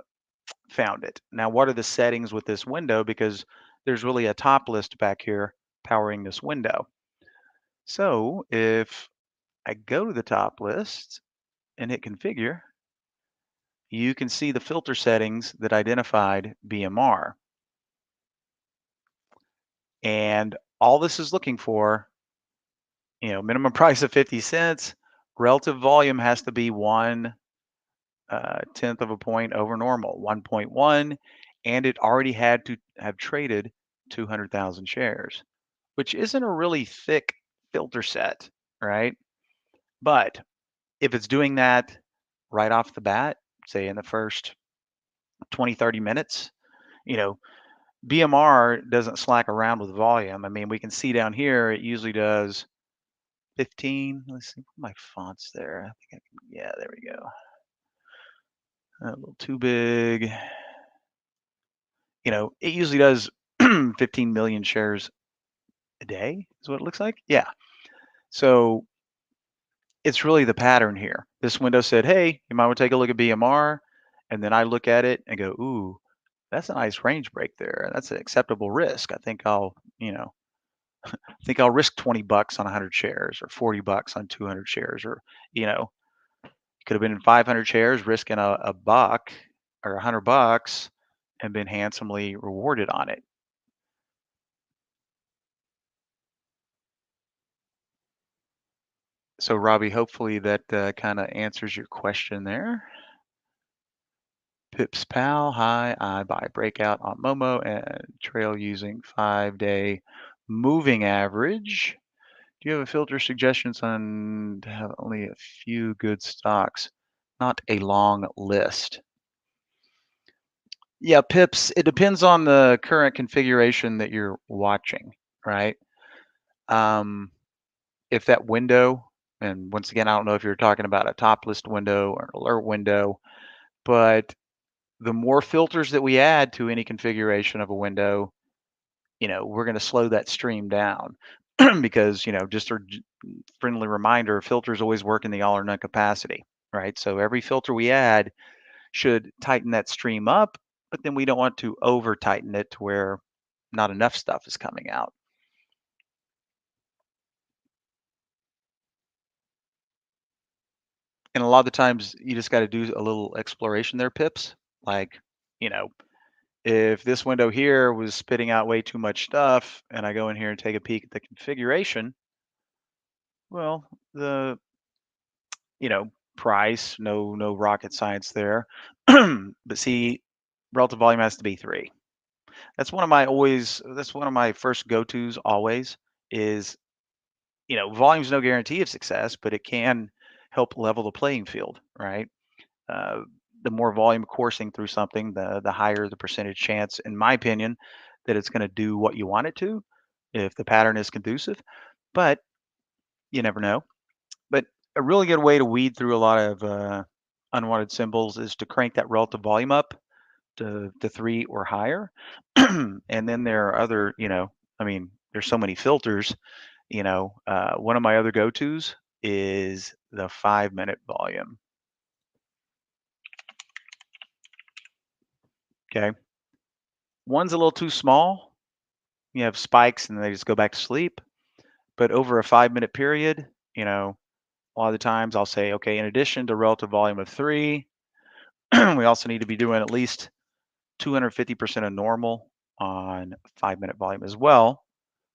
found it. Now, what are the settings with this window? Because there's really a top list back here powering this window. So if I go to the top list and hit configure, you can see the filter settings that identified BMR. And all this is looking for, minimum price of 50 cents, relative volume has to be 1/10 of a point over normal, 1.1, and it already had to have traded 200,000 shares, which isn't a really thick filter set, right? But if it's doing that right off the bat, say in the first 20, 30 minutes, you know, BMR doesn't slack around with volume. I mean, we can see down here, it usually does 15. Let's see, my font's there. I think yeah, there we go. A little too big. It usually does 15 million shares a day is what it looks like. Yeah. So it's really the pattern here. This window said, hey, you might want to take a look at BMR. And then I look at it and go, ooh, that's a nice range break there. That's an acceptable risk. I think I'll risk 20 bucks on 100 shares or 40 bucks on 200 shares, or, you could have been in 500 shares risking a buck or 100 bucks and been handsomely rewarded on it. So Robbie, hopefully that kind of answers your question there. Pips Pal, hi, I buy breakout on Momo and trail using 5-day moving average. Do you have a filter suggestions on to have only a few good stocks, not a long list? Yeah, Pips, it depends on the current configuration that you're watching, right? Um, if that window, and once again, I don't know if you're talking about a top list window or an alert window, but the more filters that we add to any configuration of a window, we're going to slow that stream down because, just a friendly reminder, filters always work in the all or none capacity, right? So every filter we add should tighten that stream up, but then we don't want to over tighten it to where not enough stuff is coming out. And a lot of the times you just got to do a little exploration there, Pips. Like, you know, if this window here was spitting out way too much stuff and I go in here and take a peek at the configuration, well, the, you know, price, no rocket science there. But see, relative volume has to be 3. That's one of my first go-tos always is, volume's no guarantee of success, but it can help level the playing field, right? Uh, the more volume coursing through something, the higher the percentage chance, in my opinion, that it's going to do what you want it to, if the pattern is conducive. But you never know. But a really good way to weed through a lot of unwanted symbols is to crank that relative volume up to 3 or higher. And then there are other, there's so many filters. One of my other go-tos is the 5-minute volume. Okay. One's a little too small. You have spikes and they just go back to sleep. But over a 5-minute period, a lot of the times I'll say, okay, in addition to relative volume of 3, we also need to be doing at least 250% of normal on 5-minute volume as well.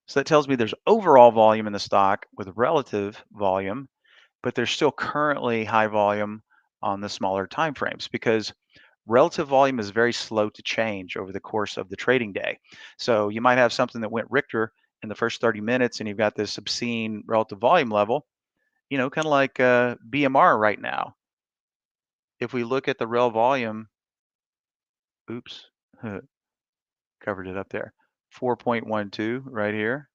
So that tells me there's overall volume in the stock with relative volume, but there's still currently high volume on the smaller time frames because relative volume is very slow to change over the course of the trading day. So you might have something that went Richter in the first 30 minutes and you've got this obscene relative volume level, kind of like BMR right now. If we look at the rel volume, oops, covered it up there, 4.12 right here.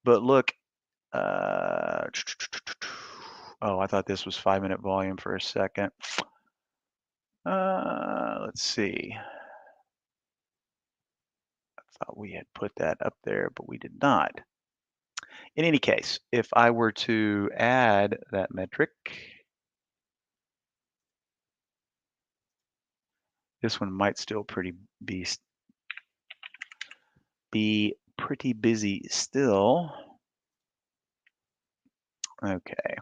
But look, oh, I thought this was 5-minute volume for a second. Let's see. I thought we had put that up there, but we did not. In any case, if I were to add that metric, this one might still be pretty busy still. Okay.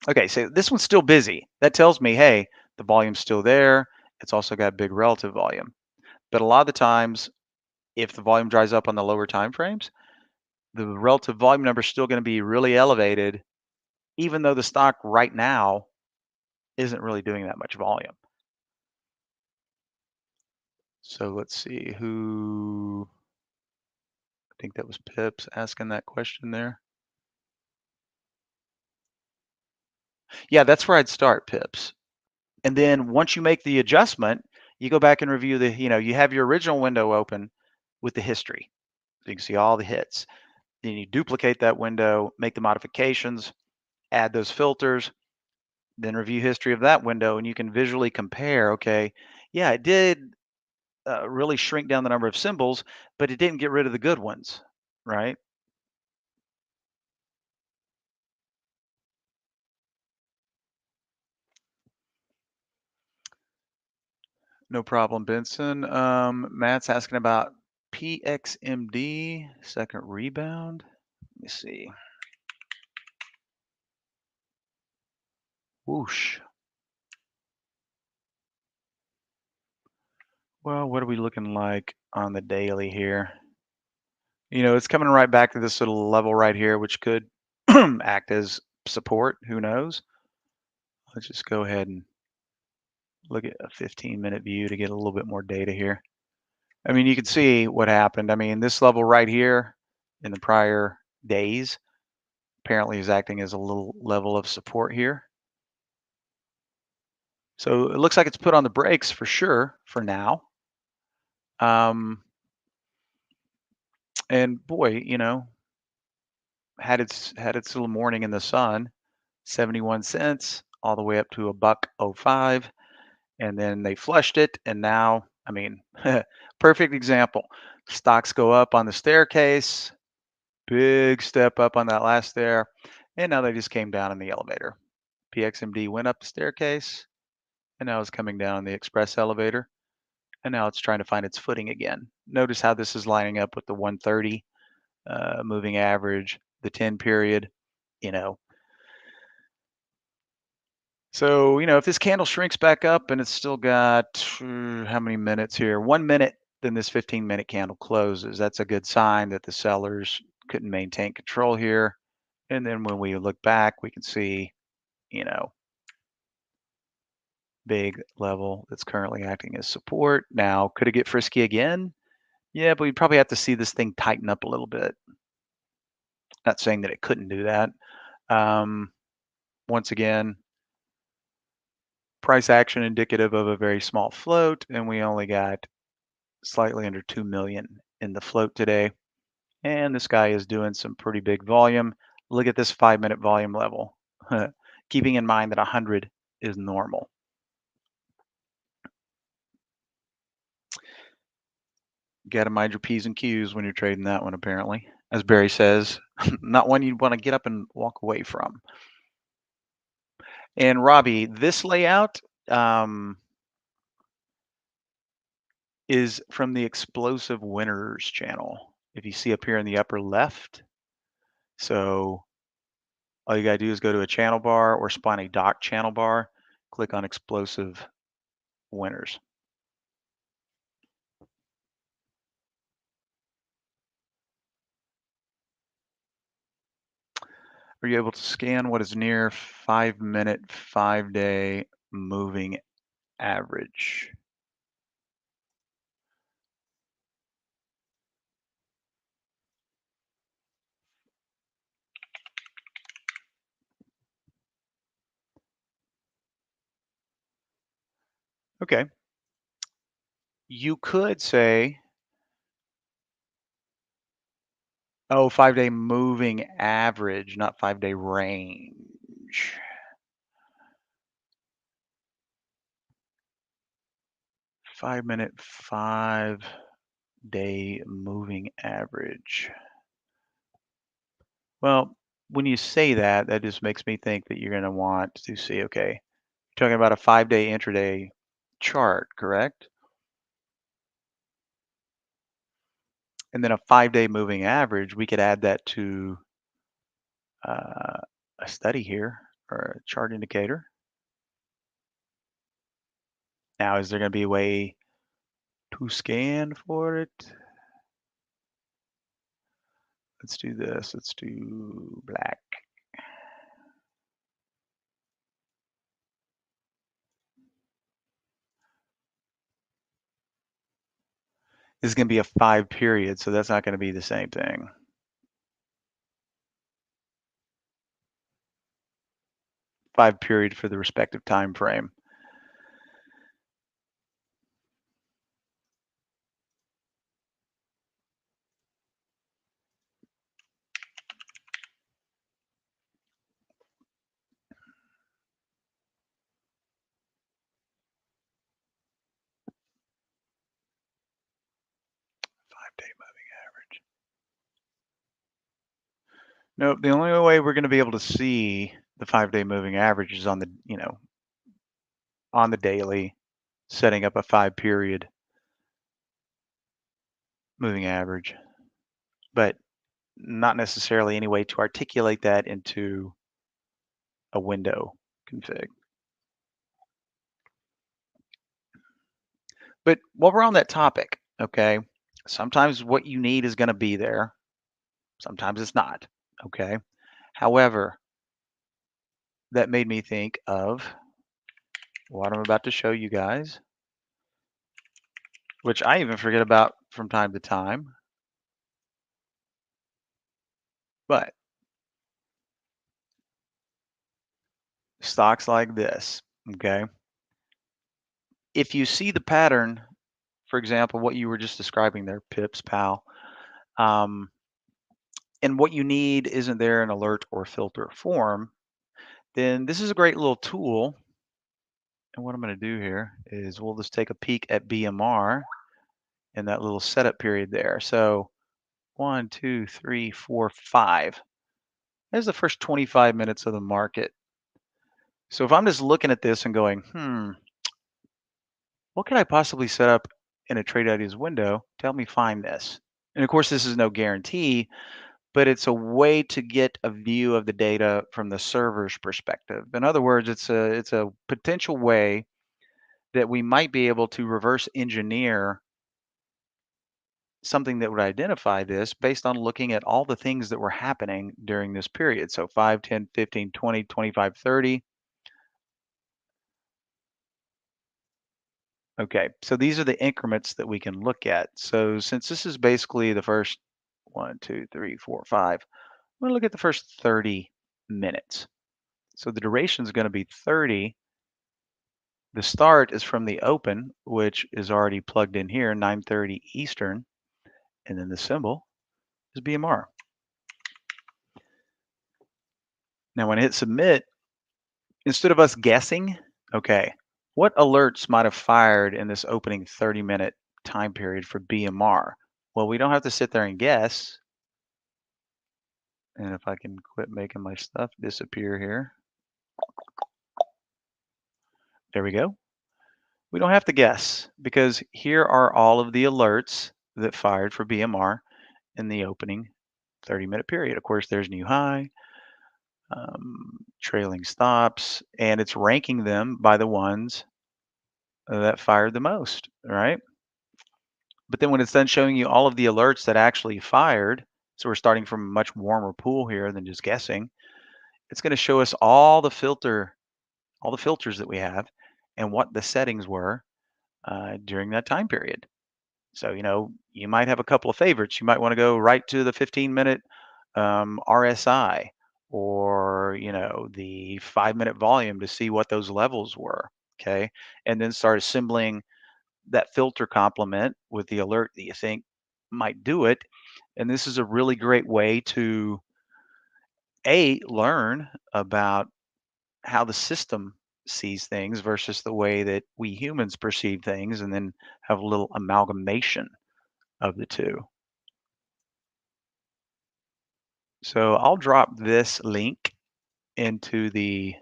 Okay, so this one's still busy. That tells me, hey, the volume's still there. It's also got big relative volume. But a lot of the times, if the volume dries up on the lower time frames, the relative volume number is still going to be really elevated, even though the stock right now isn't really doing that much volume. So let's see who, I think that was Pips asking that question there. Yeah, that's where I'd start, Pips. And then once you make the adjustment, you go back and review you have your original window open with the history. So you can see all the hits. Then you duplicate that window, make the modifications, add those filters, then review history of that window, and you can visually compare. Okay, yeah, it did really shrink down the number of symbols, but it didn't get rid of the good ones, right? No problem, Benson. Matt's asking about PXMD, second rebound. Let me see. Whoosh. Well, what are we looking like on the daily here? It's coming right back to this little level right here, which could act as support. Who knows? Let's just go ahead and look at a 15-minute view to get a little bit more data here. I mean, you can see what happened. I mean, this level right here in the prior days apparently is acting as a little level of support here. So it looks like it's put on the brakes for sure for now. Um, and boy, had its little morning in the sun, 71 cents all the way up to a buck oh five, and then they flushed it, and now, I mean, perfect example. Stocks go up on the staircase, big step up on that last stair, and now they just came down in the elevator. PXMD went up the staircase, and now it's coming down the express elevator, and now it's trying to find its footing again. Notice how this is lining up with the 130 moving average, the 10 period, you know. So, if this candle shrinks back up and it's still got how many minutes here? 1 minute, then this 15-minute candle closes. That's a good sign that the sellers couldn't maintain control here. And then when we look back, we can see, you know, big level that's currently acting as support. Now, could it get frisky again? Yeah, but we probably have to see this thing tighten up a little bit. Not saying that it couldn't do that. Um, Once again, price action indicative of a very small float, and we only got slightly under 2 million in the float today. And this guy is doing some pretty big volume. Look at this 5-minute volume level. Keeping in mind that 100 is normal. Got to mind your P's and Q's when you're trading that one, apparently. As Barry says, not one you'd want to get up and walk away from. And Robbie, this layout is from the Explosive Winners channel. If you see up here in the upper left. So all you got to do is go to a channel bar or spawn a dock channel bar, click on Explosive Winners. Are you able to scan what is near 5-minute, 5-day moving average? Okay. You could say, oh, 5-day moving average, not 5-day range. 5-minute, 5-day moving average. Well, when you say that, that just makes me think that you're going to want to see, okay, you're talking about a 5-day intraday chart, correct? And then a 5-day moving average, we could add that to uh, a study here. or a chart indicator. Now, is there going to be a way to scan for it? Let's do this. Let's do black. This is going to be a 5 period, so that's not going to be the same thing. Five period for the respective time frame. Five-day moving average. Nope, the only way we're going to be able to see the 5-day moving average is on the, on the daily, setting up a 5 period moving average, but not necessarily any way to articulate that into a window config. But while we're on that topic, okay, sometimes what you need is going to be there. Sometimes it's not, okay? However, that made me think of what I'm about to show you guys, which I even forget about from time to time. But stocks like this, okay? If you see the pattern, for example, what you were just describing there, Pips, Pal, um, and what you need isn't there in alert or filter form, then this is a great little tool. And what I'm going to do here is we'll just take a peek at BMR in that little setup period there. So 1, 2, 3, 4, 5. There's the first 25 minutes of the market. So if I'm just looking at this and going, what could I possibly set up in a trade ideas window to help me find this? And of course, this is no guarantee, but it's a way to get a view of the data from the server's perspective. In other words, it's a potential way that we might be able to reverse engineer something that would identify this based on looking at all the things that were happening during this period. So 5, 10, 15, 20, 25, 30. Okay, so these are the increments that we can look at. So since this is basically the first 1, 2, 3, 4, 5, I'm going to look at the first 30 minutes. So the duration is going to be 30. The start is from the open, which is already plugged in here, 9:30 Eastern, and then the symbol is BMR. Now when I hit submit, instead of us guessing, okay, what alerts might have fired in this opening 30-minute time period for BMR? Well, we don't have to sit there and guess. And if I can quit making my stuff disappear here. There we go. We don't have to guess because here are all of the alerts that fired for BMR in the opening 30-minute period. Of course, there's new high, trailing stops, and it's ranking them by the ones that fired the most, right? But then when it's done showing you all of the alerts that actually fired, so we're starting from a much warmer pool here than just guessing, it's going to show us all the filters that we have and what the settings were during that time period. So, you might have a couple of favorites. You might want to go right to the 15-minute RSI or, the 5-minute volume to see what those levels were. Okay. And then start assembling that filter complement with the alert that you think might do it. And this is a really great way to learn about how the system sees things versus the way that we humans perceive things, and then have a little amalgamation of the two. So I'll drop this link into the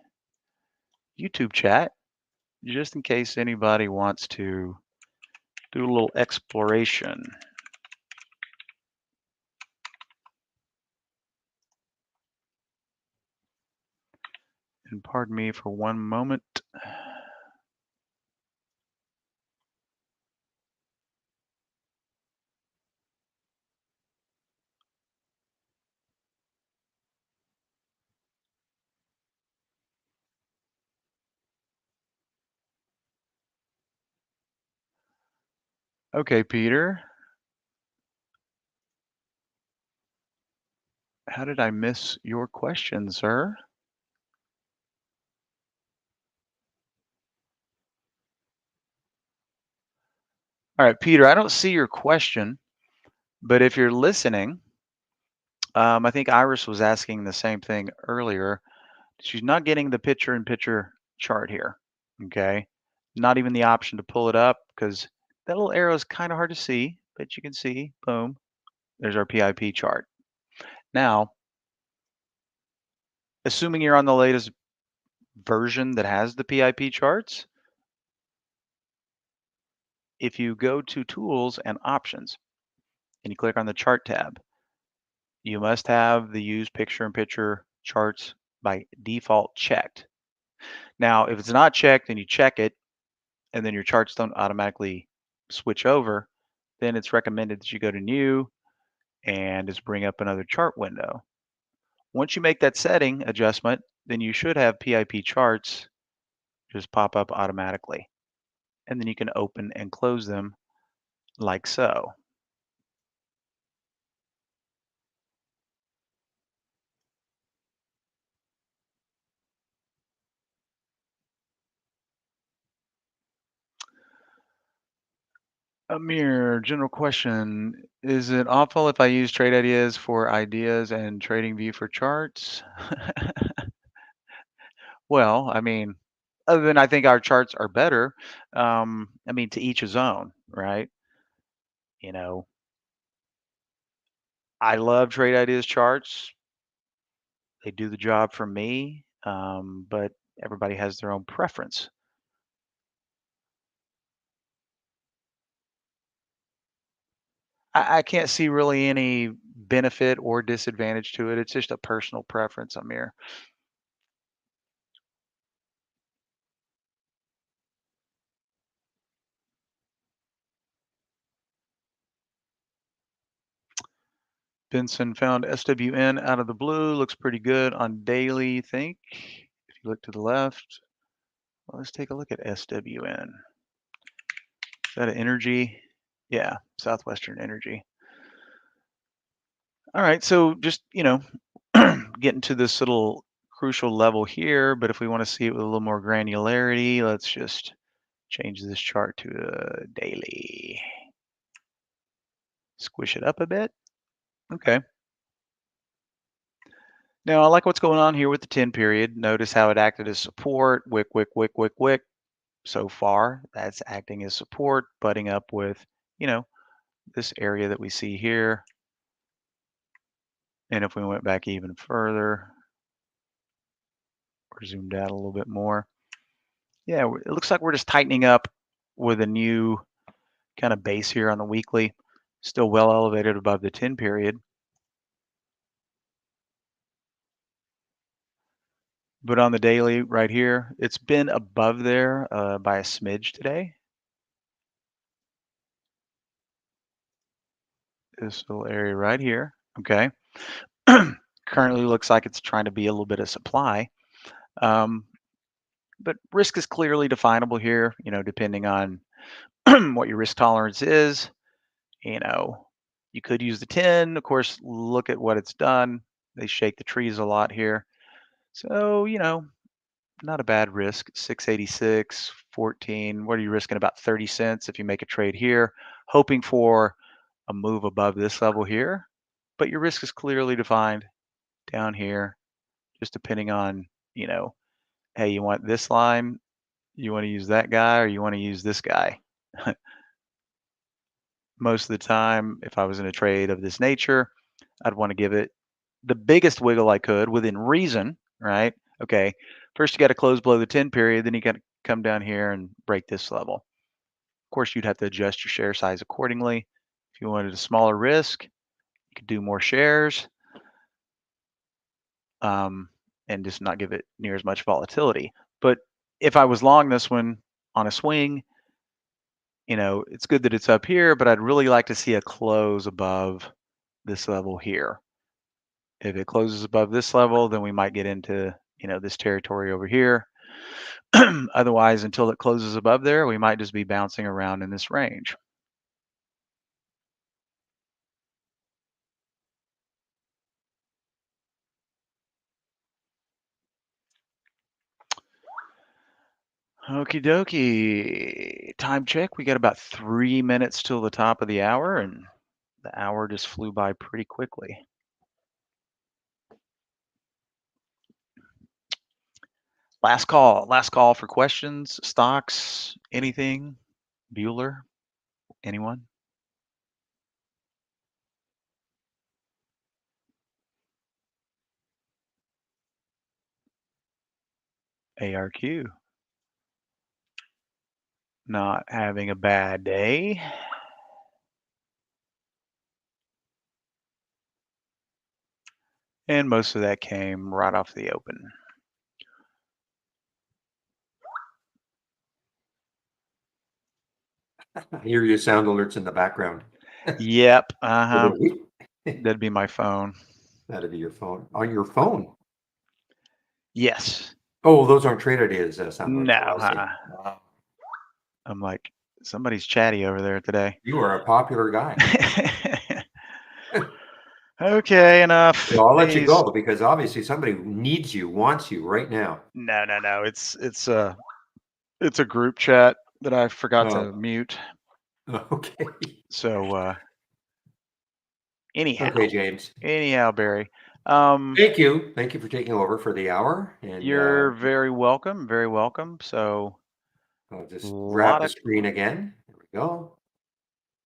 YouTube chat just in case anybody wants to do a little exploration. And pardon me for one moment. Okay, Peter. How did I miss your question, sir? All right, Peter, I don't see your question, but if you're listening, I think Iris was asking the same thing earlier. She's not getting the picture-in-picture chart here. Okay, not even the option to pull it up because that little arrow is kind of hard to see, but you can see, boom, there's our PIP chart. Now, assuming you're on the latest version that has the PIP charts, if you go to Tools and Options and you click on the Chart tab, you must have the Use Picture-in-Picture Charts by default checked. Now, if it's not checked and you check it, and then your charts don't automatically switch over, then it's recommended that you go to New and just bring up another chart window. Once you make that setting adjustment, then you should have PIP charts just pop up automatically. And then you can open and close them like so. Amir, general question. Is it awful if I use trade ideas for ideas and trading view for charts? Well, I mean, other than I think our charts are better, I mean, to each his own, right? You know, I love trade ideas charts. They do the job for me, but everybody has their own preference. I can't see really any benefit or disadvantage to it. It's just a personal preference, Amir. Benson found SWN out of the blue. Looks pretty good on daily, think. If you look to the left, well, let's take a look at SWN. Is that an energy? Yeah, Southwestern Energy. All right, so just, getting to this little crucial level here, but if we want to see it with a little more granularity, let's just change this chart to a daily. Squish it up a bit. Okay. Now I like what's going on here with the 10 period. Notice how it acted as support, wick, wick, wick, wick, wick. So far, that's acting as support, butting up with, you know, this area that we see here. And if we went back even further, or zoomed out a little bit more, yeah, it looks like we're just tightening up with a new kind of base here on the weekly. Still well elevated above the 10 period. But on the daily right here, it's been above there by a smidge today. This little area right here, okay. Currently looks like it's trying to be a little bit of supply. Um, but risk is clearly definable here, depending on what your risk tolerance is. You know, you could use the 10. Of course, look at what it's done. They shake the trees a lot here. So, not a bad risk. 686, 14. What are you risking? About 30 cents if you make a trade here, hoping for a move above this level here. But your risk is clearly defined down here, just depending on, hey, you want this line, you want to use that guy, or you want to use this guy. Most of the time, if I was in a trade of this nature, I'd want to give it the biggest wiggle I could within reason, right? Okay, first you got to close below the 10 period, then you got to come down here and break this level. Of course, you'd have to adjust your share size accordingly. If you wanted a smaller risk, you could do more shares. and just not give it near as much volatility. But if I was long this one on a swing, it's good that it's up here, but I'd really like to see a close above this level here. If it closes above this level, then we might get into, this territory over here. Otherwise, until it closes above there, we might just be bouncing around in this range. Okie dokie. Time check. We got about 3 minutes till the top of the hour, and the hour just flew by pretty quickly. Last call. Last call for questions, stocks, anything. Bueller, anyone? ARQ. Not having a bad day. And most of that came right off the open. I hear your sound alerts in the background. Yep. Uh-huh. That'd That'd be my phone. be your phone. On your phone? Yes. Oh, those aren't trade ideas sound alerts. No. Oh, I see. Wow. I'm like, somebody's chatty over there today. You are a popular guy. Okay, enough. Well, I'll let you Please. go because obviously somebody needs you, wants you right now. No. It's a group chat that I forgot to mute. Okay. So anyhow. Okay, James. Anyhow, Barry. Thank you. Thank you for taking over for the hour. And You're very welcome. Very welcome. So I'll just grab lot the of screen again. There we go.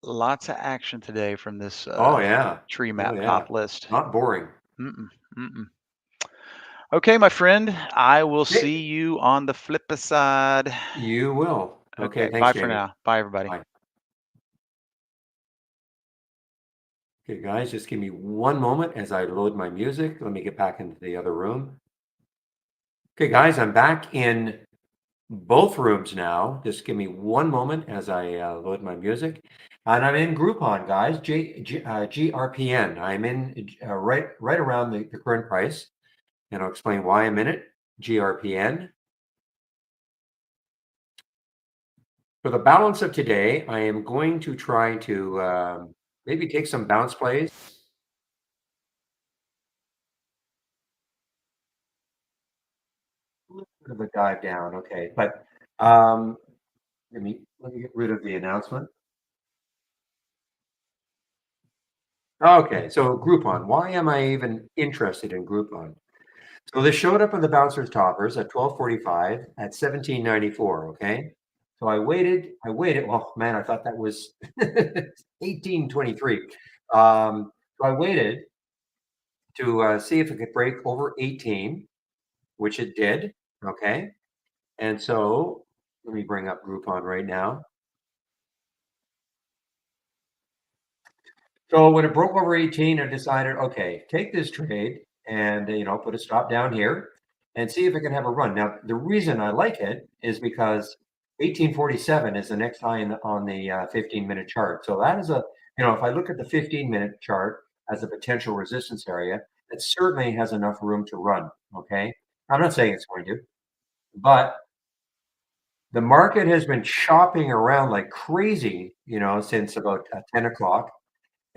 lots of action today from this Oh yeah. tree Oh map yeah. top list. Not boring. Mm-mm. Okay, my friend. I will Hey. see you on the flip side. You will. Okay. Thanks, Bye for Jamie. now. Bye, everybody. Bye. Okay, guys, just give me one moment as I load my music. Let me get back into the other room. Okay, guys, I'm back in both rooms now. Just give me one moment as I load my music. And I'm in Groupon, guys, GRPN. I'm in right around the current price. And I'll explain why I'm in it. GRPN. For the balance of today, I am going to try to maybe take some bounce plays. A little bit of a dive down, okay. But let me get rid of the announcement. Okay, so Groupon. Why am I even interested in Groupon? So this showed up on the Bouncers Toppers at 12:45 at 17.94. Okay, so I waited. Oh man, I thought that was 18.23. So I waited to see if it could break over 18, which it did. Okay, and so let me bring up Groupon right now. So when it broke over 18, I decided, okay, take this trade and put a stop down here and see if it can have a run. Now, the reason I like it is because 1847 is the next high on the 15-minute chart. So that is if I look at the 15-minute chart as a potential resistance area, it certainly has enough room to run. Okay. I'm not saying it's going to, but the market has been shopping around like crazy, since about 10 o'clock.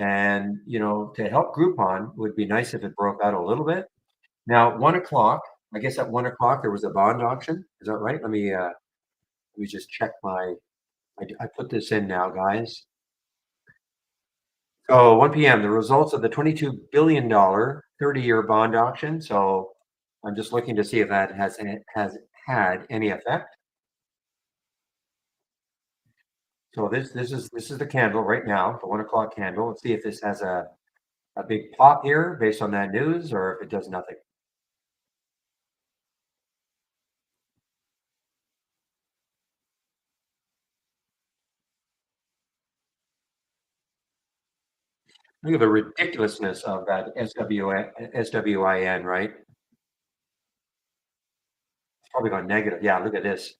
And, to help Groupon would be nice if it broke out a little bit. Now, 1 o'clock, I guess at 1 o'clock there was a bond auction. Is that right? Let me just check I put this in now, guys. So 1 p.m., the results of the $22 billion 30-year bond auction. So I'm just looking to see if that has had any effect. So this is the candle right now, the 1 o'clock candle. Let's see if this has a big pop here based on that news, or if it does nothing. Look at the ridiculousness of that SWIN, right? Probably gone negative. Yeah, look at this.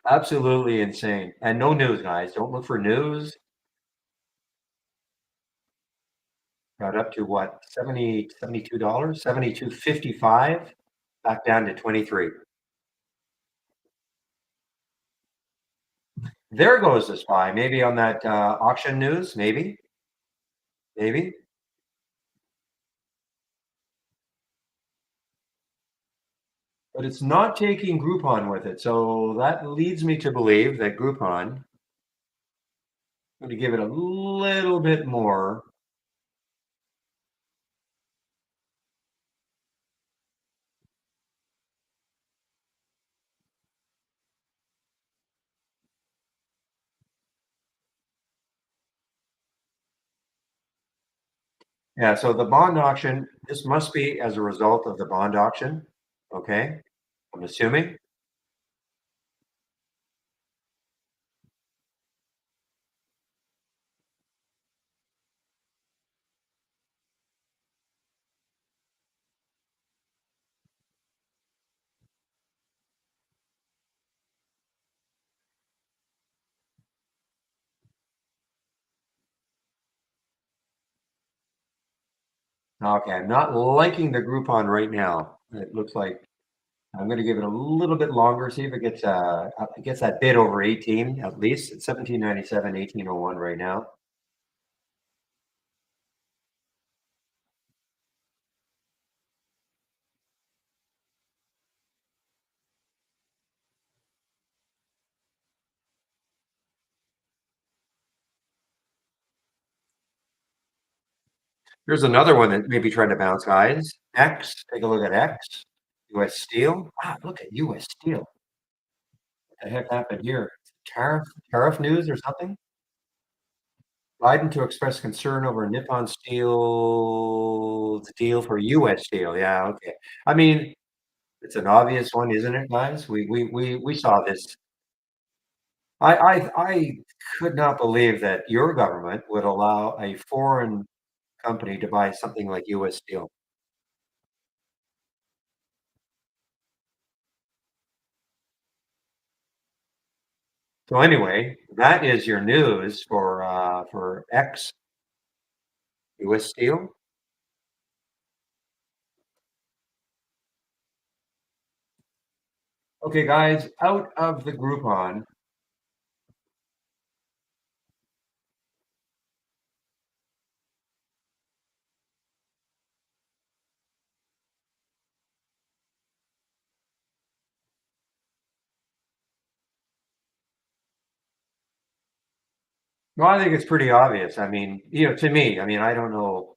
Absolutely insane. And no news, guys. Don't look for news. Got up to what? 70, $72, 72.55, back down to 23. There goes the SPY. Maybe on that auction news, maybe, maybe. But it's not taking Groupon with it. So that leads me to believe that Groupon, I'm going to give it a little bit more. Yeah, so the bond auction, this must be as a result of the bond auction. Okay, I'm assuming. Okay, I'm not liking the Groupon right now. It looks like I'm going to give it a little bit longer, see if it gets that bid over 18 at least. It's 17.97, 18.01 right now. Here's another one that may be trying to bounce, guys. X, take a look at X. US Steel. Ah, look at US Steel. What the heck happened here? Tariff news or something? Biden to express concern over Nippon Steel's deal for US Steel. Yeah, okay. I mean, it's an obvious one, isn't it, guys? We saw this. I could not believe that your government would allow a foreign company to buy something like US Steel. So anyway, that is your news for X US Steel. Okay, guys, out of the Groupon. Well, I think it's pretty obvious. I mean, to me, I mean, I don't know,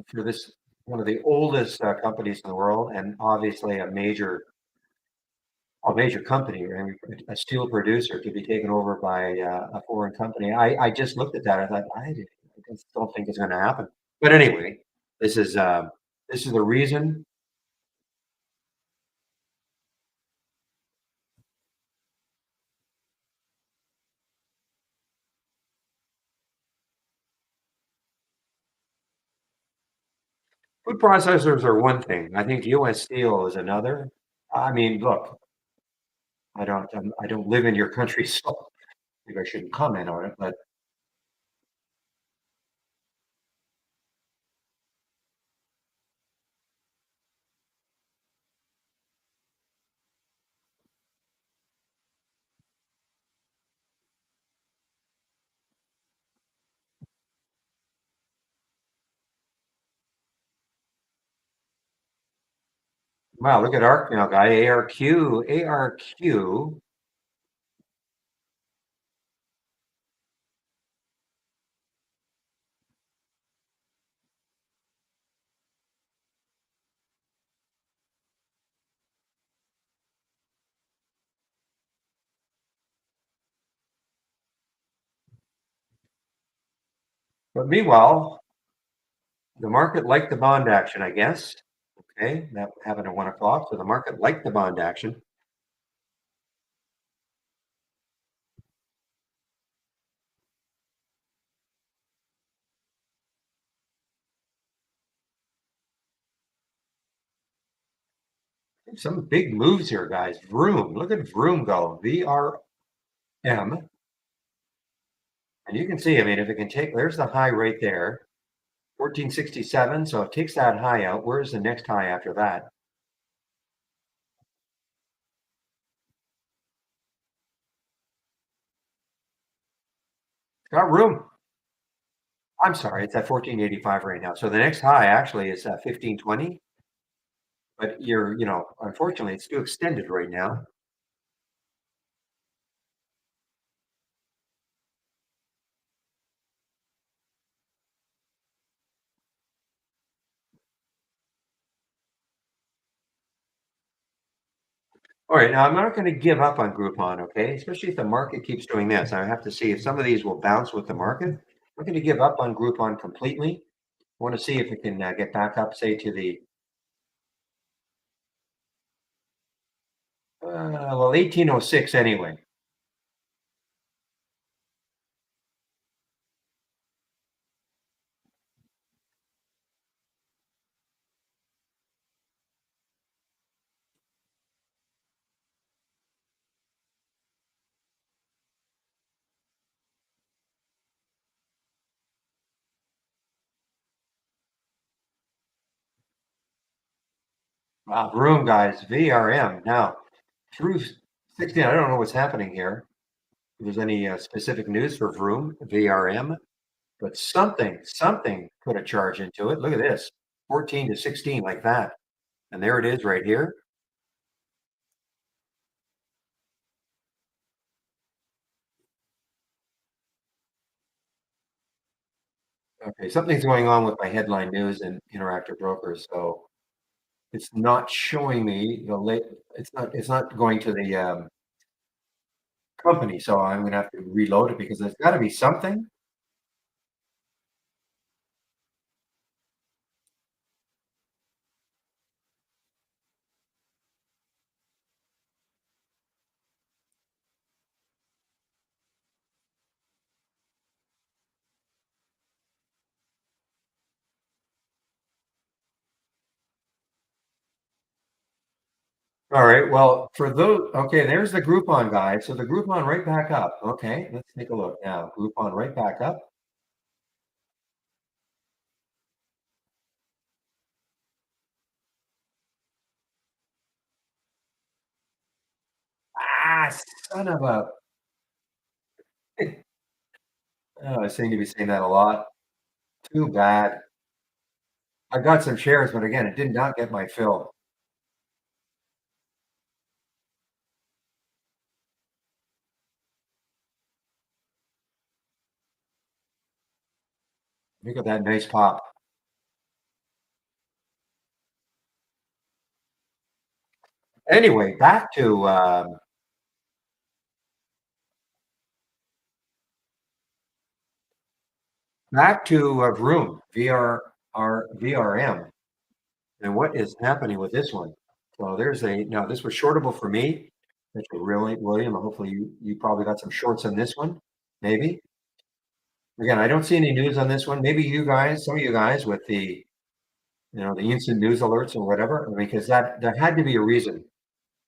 for this one of the oldest companies in the world, and obviously a major company, and a steel producer to be taken over by a foreign company. I just looked at that. I thought, I just don't think it's going to happen. But anyway, this is uh, this is the reason. Food processors are one thing. I think U.S. Steel is another. I mean, look, I don't live in your country, so maybe I shouldn't comment on it. But wow, look at ARC now, guy. ARQ, ARQ. But meanwhile, the market liked the bond action, I guess. Okay, that happened at 1 o'clock. So the market liked the bond action. Some big moves here, guys. Vroom. Look at Vroom go. VRM. And you can see, I mean, if it can take, there's the high right there, 1467. So it takes that high out. Where's the next high after that? It's got room. I'm sorry, it's at 1485 right now. So the next high actually is 1520. But unfortunately, it's too extended right now. All right, now I'm not going to give up on Groupon, okay? Especially if the market keeps doing this. I have to see if some of these will bounce with the market. I'm not going to give up on Groupon completely. I want to see if it can get back up, say, to the 1806 anyway. Room, guys, VRM. Now, through 16, I don't know what's happening here. If there's any specific news for Vroom, VRM, but something put a charge into it. Look at this, 14 to 16 like that. And there it is right here. Okay, something's going on with my headline news and Interactive Brokers, so it's not showing me the late. It's not going to the company, so I'm gonna have to reload it because there's got to be something. All right. Well, for those, okay, there's the Groupon guide. So the Groupon right back up. Okay, let's take a look now. Groupon right back up. Ah, son of a. Oh, I seem to be saying that a lot. Too bad. I got some shares, but again, it did not get my fill. Look at that nice pop. Anyway, back to Vroom VRM, and what is happening with this one? So there's a now this was shortable for me. That's really, William. Hopefully you probably got some shorts on this one, maybe. Again, I don't see any news on this one. Maybe you guys, some of you guys, with the instant news alerts or whatever, because that there had to be a reason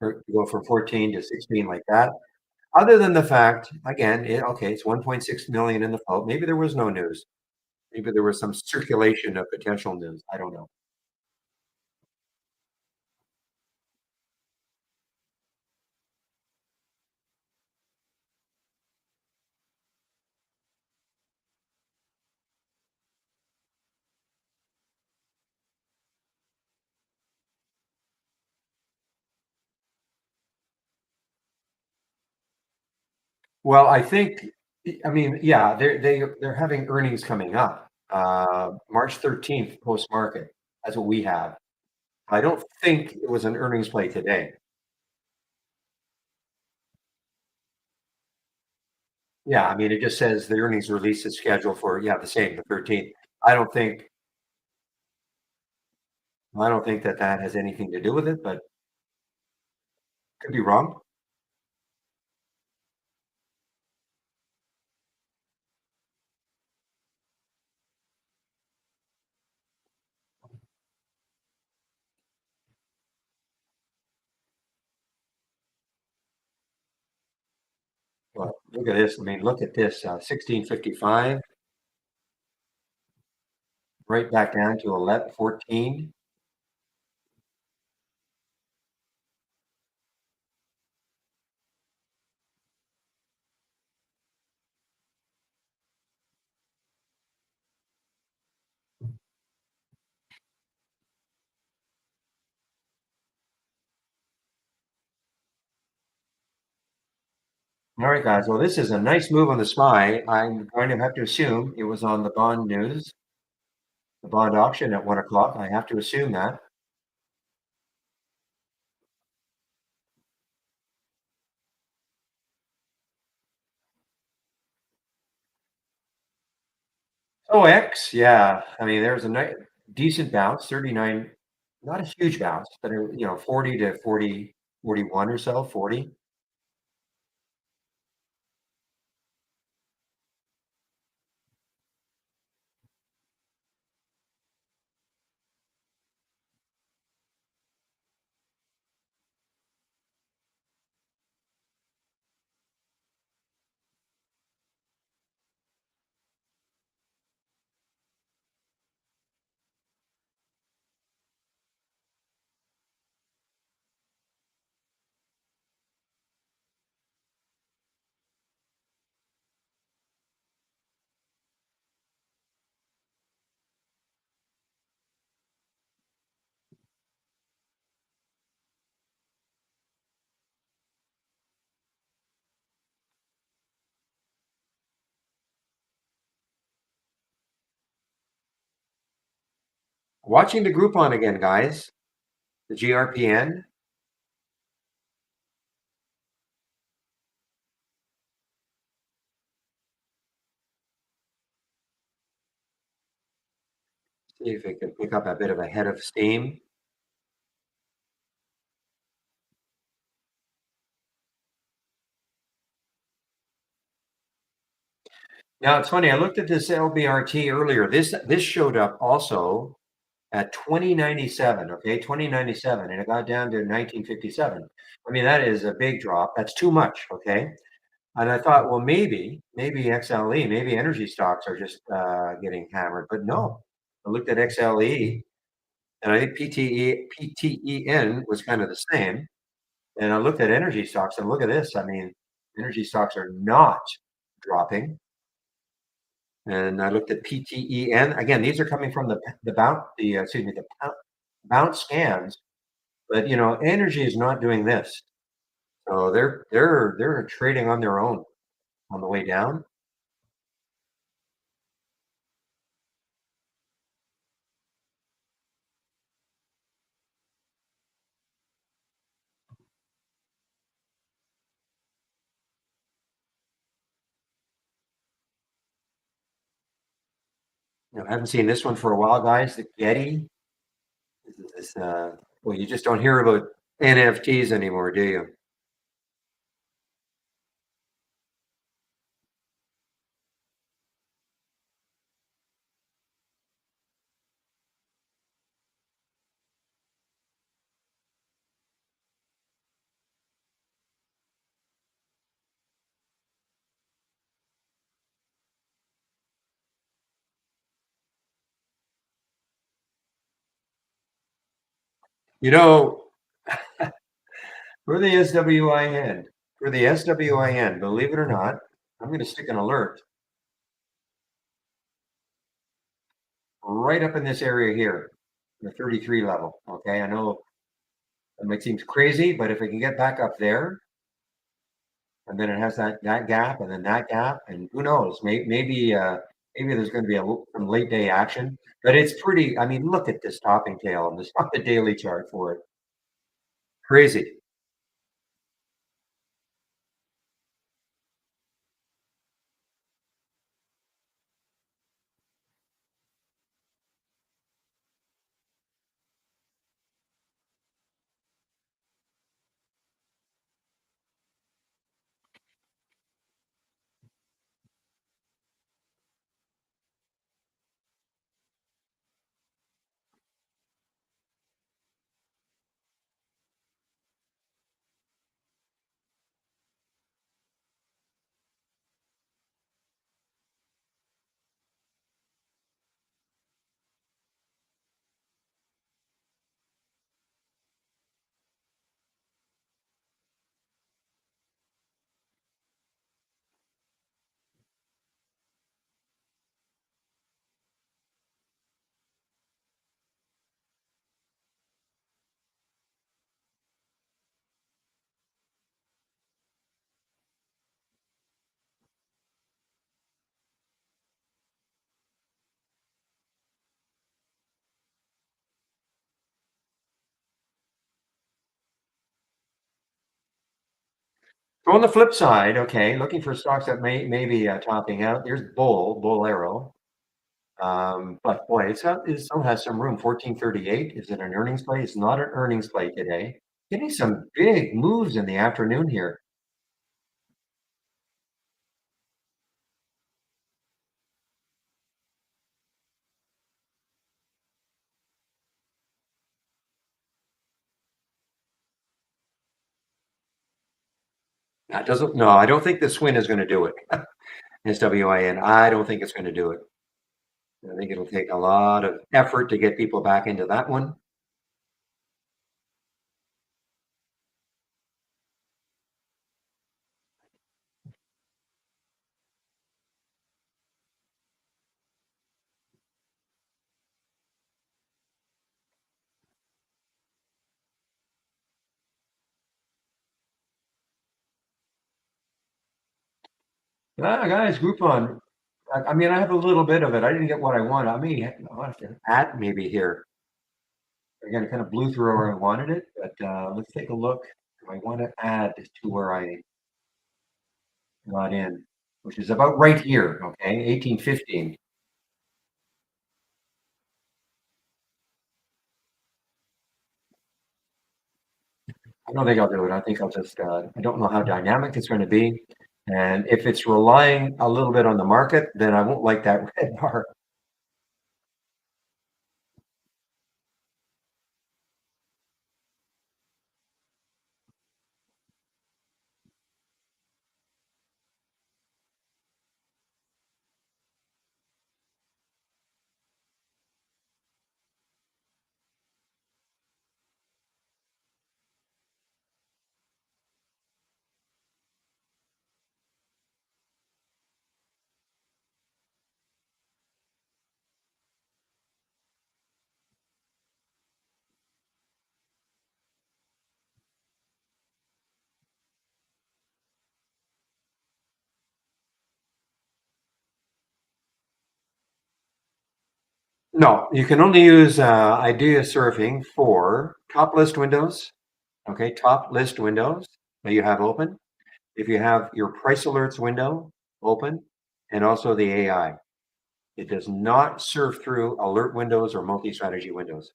to go from 14 to 16 like that. Other than the fact, again, okay, it's 1.6 million in the float. Maybe there was no news. Maybe there was some circulation of potential news. I don't know. Well, I think, I mean, yeah, they're having earnings coming up. March 13th post market. That's what we have. I don't think it was an earnings play today. Yeah, I mean, it just says the earnings release is scheduled for, yeah, the same, the 13th. I don't think I don't think that that has anything to do with it, but could be wrong. Look at this. I mean, look at this. 1655, right back down to 1114. All right, guys. Well, this is a nice move on the SPY. I'm going to have to assume it was on the bond news, the bond auction at 1 o'clock. I have to assume that. OX, yeah. I mean, there was a nice, decent bounce, 39, not a huge bounce, but 40 to 40, 41 or so, 40. Watching the Groupon again, guys. The GRPN. See if it can pick up a bit of a head of steam. Now it's funny. I looked at this LBRT earlier. This showed up also at 2097. Okay, 2097, and it got down to 1957. I mean, that is a big drop. That's too much. Okay, and I thought, well, maybe XLE, maybe energy stocks are just getting hammered. But no, I looked at XLE, and I think PTEN was kind of the same. And I looked at energy stocks, and look at this. I mean, energy stocks are not dropping. And I looked at PTEN. Again, these are coming from the bounce, excuse me, the bounce scans. But energy is not doing this. So they're trading on their own on the way down. I haven't seen this one for a while, guys. The Getty. Well, you just don't hear about NFTs anymore, do you? You know, for the SWIN, believe it or not, I'm going to stick an alert right up in this area here, the 33 level. Okay, I know it might seem crazy, but if we can get back up there, and then it has that gap, and then that gap, and who knows, maybe there's going to be some late day action. But it's pretty. I mean, look at this topping tail on this on the daily chart for it. Crazy. So on the flip side, okay, looking for stocks that may be topping out. There's Bull Arrow. But boy, it still has some room. 1438. Is it an earnings play? It's not an earnings play today. Getting some big moves in the afternoon here. That doesn't. No, I don't think the Swin is going to do it. SWIN. I don't think it's going to do it. I think it'll take a lot of effort to get people back into that one. Ah, guys, Groupon. I mean, I have a little bit of it. I didn't get what I want. I'll have to add maybe here. Again, it kind of blew through where I wanted it, but let's take a look. I want to add to where I got in, which is about right here. Okay, 1815. I don't think I'll do it. I think I'll just. I don't know how dynamic it's going to be, and if it's relying a little bit on the market, then I won't like that red bar. No, you can only use idea surfing for top list windows. Okay, top list windows that you have open. If you have your price alerts window open, and also the AI. It does not surf through alert windows or multi-strategy windows.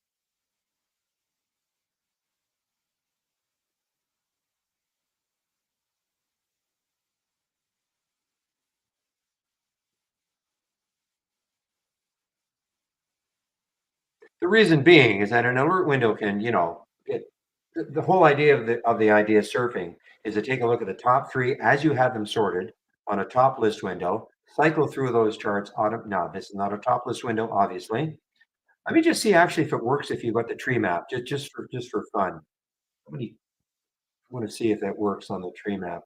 The reason being is that an alert window can, the whole idea of the idea surfing is to take a look at the top three as you have them sorted on a top list window, cycle through those charts. Now, this is not a top list window, obviously. Let me just see actually if it works if you've got the tree map, just for fun. I want to see if that works on the tree map.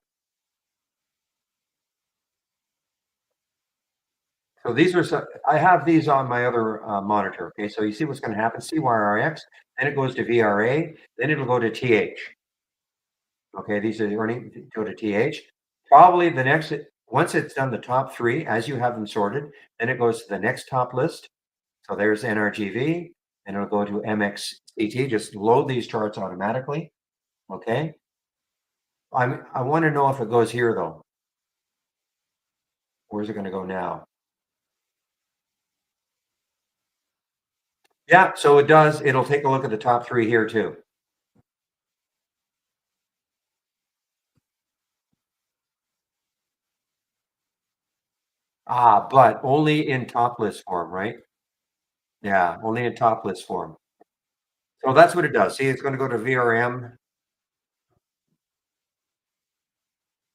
So these are some, I have these on my other monitor. Okay, so you see what's going to happen. CYRX, then it goes to VRA, then it'll go to TH. Okay, these are the earnings go to TH. Probably the next, once it's done the top three as you have them sorted, then it goes to the next top list. So there's NRGV, and it'll go to MXCT. Just load these charts automatically. Okay. I want to know if it goes here though. Where's it going to go now? Yeah, so it does. It'll take a look at the top three here too. But only in top list form, right? Yeah, only in top list form. So that's what it does. See, it's going to go to VRM,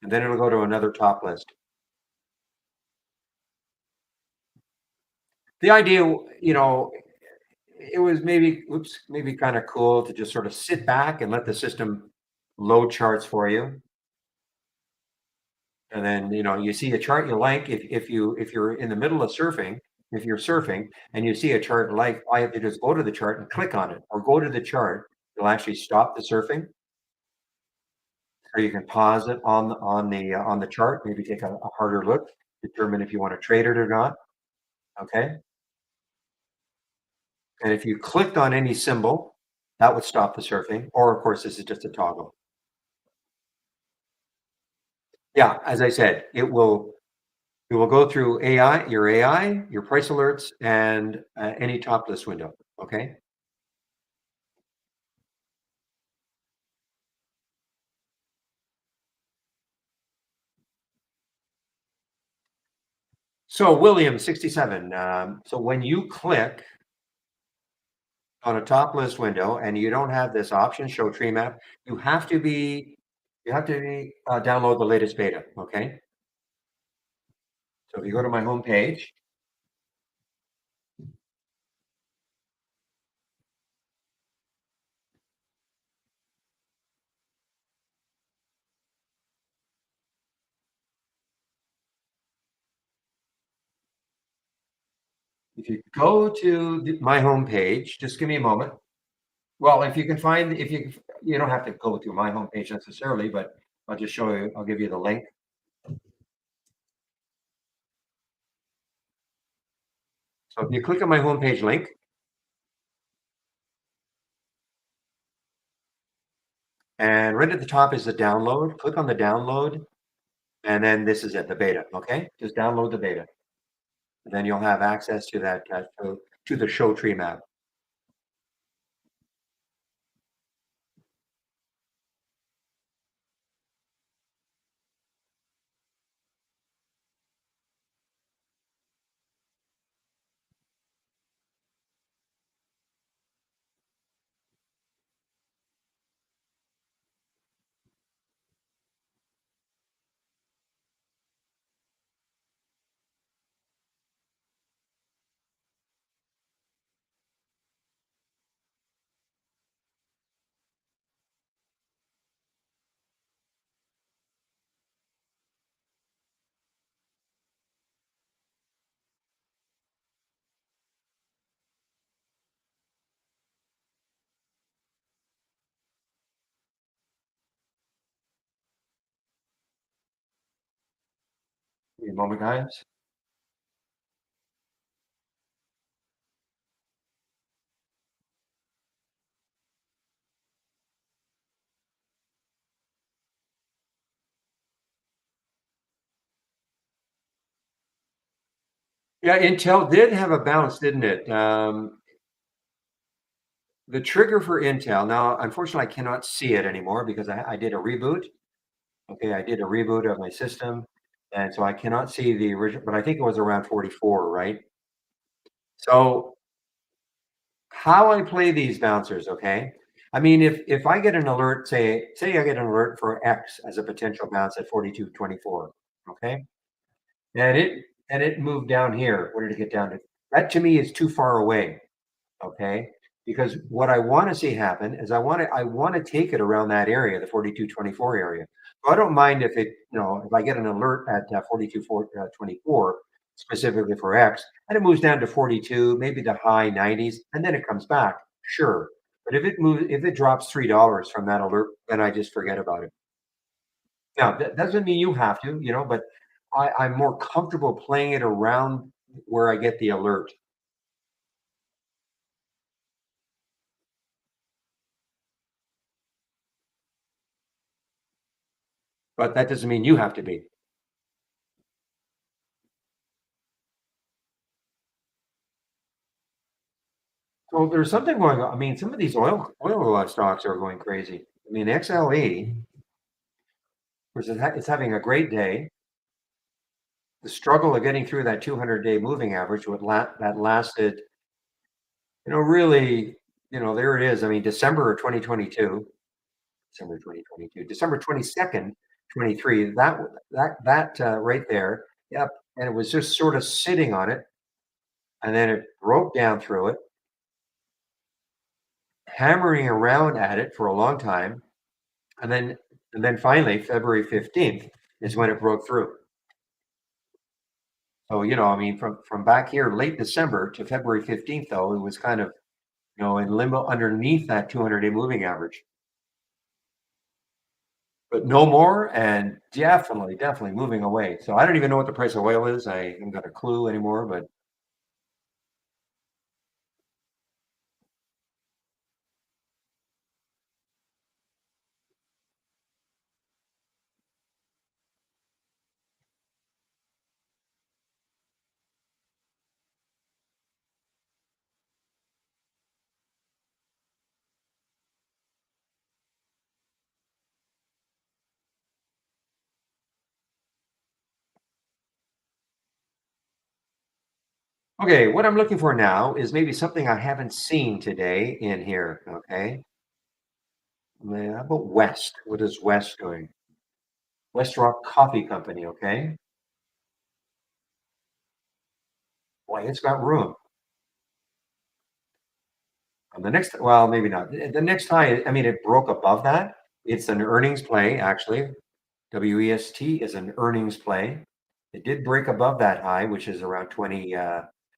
and then it'll go to another top list. The idea, it was maybe kind of cool to just sort of sit back and let the system load charts for you. And then, you see a chart you like. If you're in the middle of surfing, if you're surfing and you see a chart like, all you have to do is go to the chart and click on it, or go to the chart. It'll actually stop the surfing, or you can pause it on the chart. Maybe take a harder look, determine if you want to trade it or not. Okay, and if you clicked on any symbol, that would stop the surfing. Or of course, this is just a toggle. Yeah, as I said, it will go through AI, your price alerts, and any top list window. Okay. So William, 67. So when you click on a top list window and you don't have this option, show tree map, you have to be download the latest beta. Okay. So if you go to my home page, if you go to my home page, just give me a moment. Well, if you can find, if you don't have to go to my home page necessarily, but I'll just show you. I'll give you the link. So if you click on my homepage link, and right at the top is the download. Click on the download, and then this is it, the beta. Okay, just download the beta, and then you'll have access to that to the show tree map. Give me a moment, guys. Yeah, Intel did have a bounce, didn't it? The trigger for Intel. Now, unfortunately, I cannot see it anymore because I did a reboot. Okay, I did a reboot of my system, and so I cannot see the original, but I think it was around 44, right? So how I play these bouncers, okay? I mean, if I get an alert, say I get an alert for X as a potential bounce at 42.24, okay? And it moved down here. What did it get down to? That to me is too far away. Okay, because what I want to see happen is I want to take it around that area, the 42.24 area. So I don't mind if if I get an alert at 42.24 specifically for X, and it moves down to 42, maybe the high 90s, and then it comes back. Sure, but if it drops $3 from that alert, then I just forget about it. Now that doesn't mean you have to, but I'm more comfortable playing it around where I get the alert. But that doesn't mean you have to be. So there's something going on. I mean, some of these oil stocks are going crazy. I mean, XLE, which is having a great day. The struggle of getting through that 200-day moving average that lasted, really, there it is. I mean, December of 2022, December 2022, December 22nd, 23. That right there. Yep. And it was just sort of sitting on it, and then it broke down through it, hammering around at it for a long time. And then finally, February 15th is when it broke through. So, I mean, from back here, late December to February 15th, though, it was kind of, in limbo underneath that 200-day moving average. But no more, and definitely moving away. So I don't even know what the price of oil is. I haven't got a clue anymore, but Okay, what I'm looking for now is maybe something I haven't seen today in here. Okay. How about West? What is West doing? West Rock Coffee Company. Okay. Boy, it's got room. The next, well, maybe not. The next high, I mean, it broke above that. It's an earnings play, actually. WEST is an earnings play. It did break above that high, which is around 20,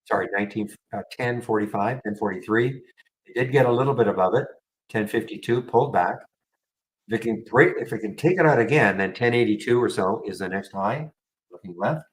sorry, 19, 1045, 1043. It did get a little bit above it, 1052, pulled back. If it can take it out again, then 1082 or so is the next high. Looking left.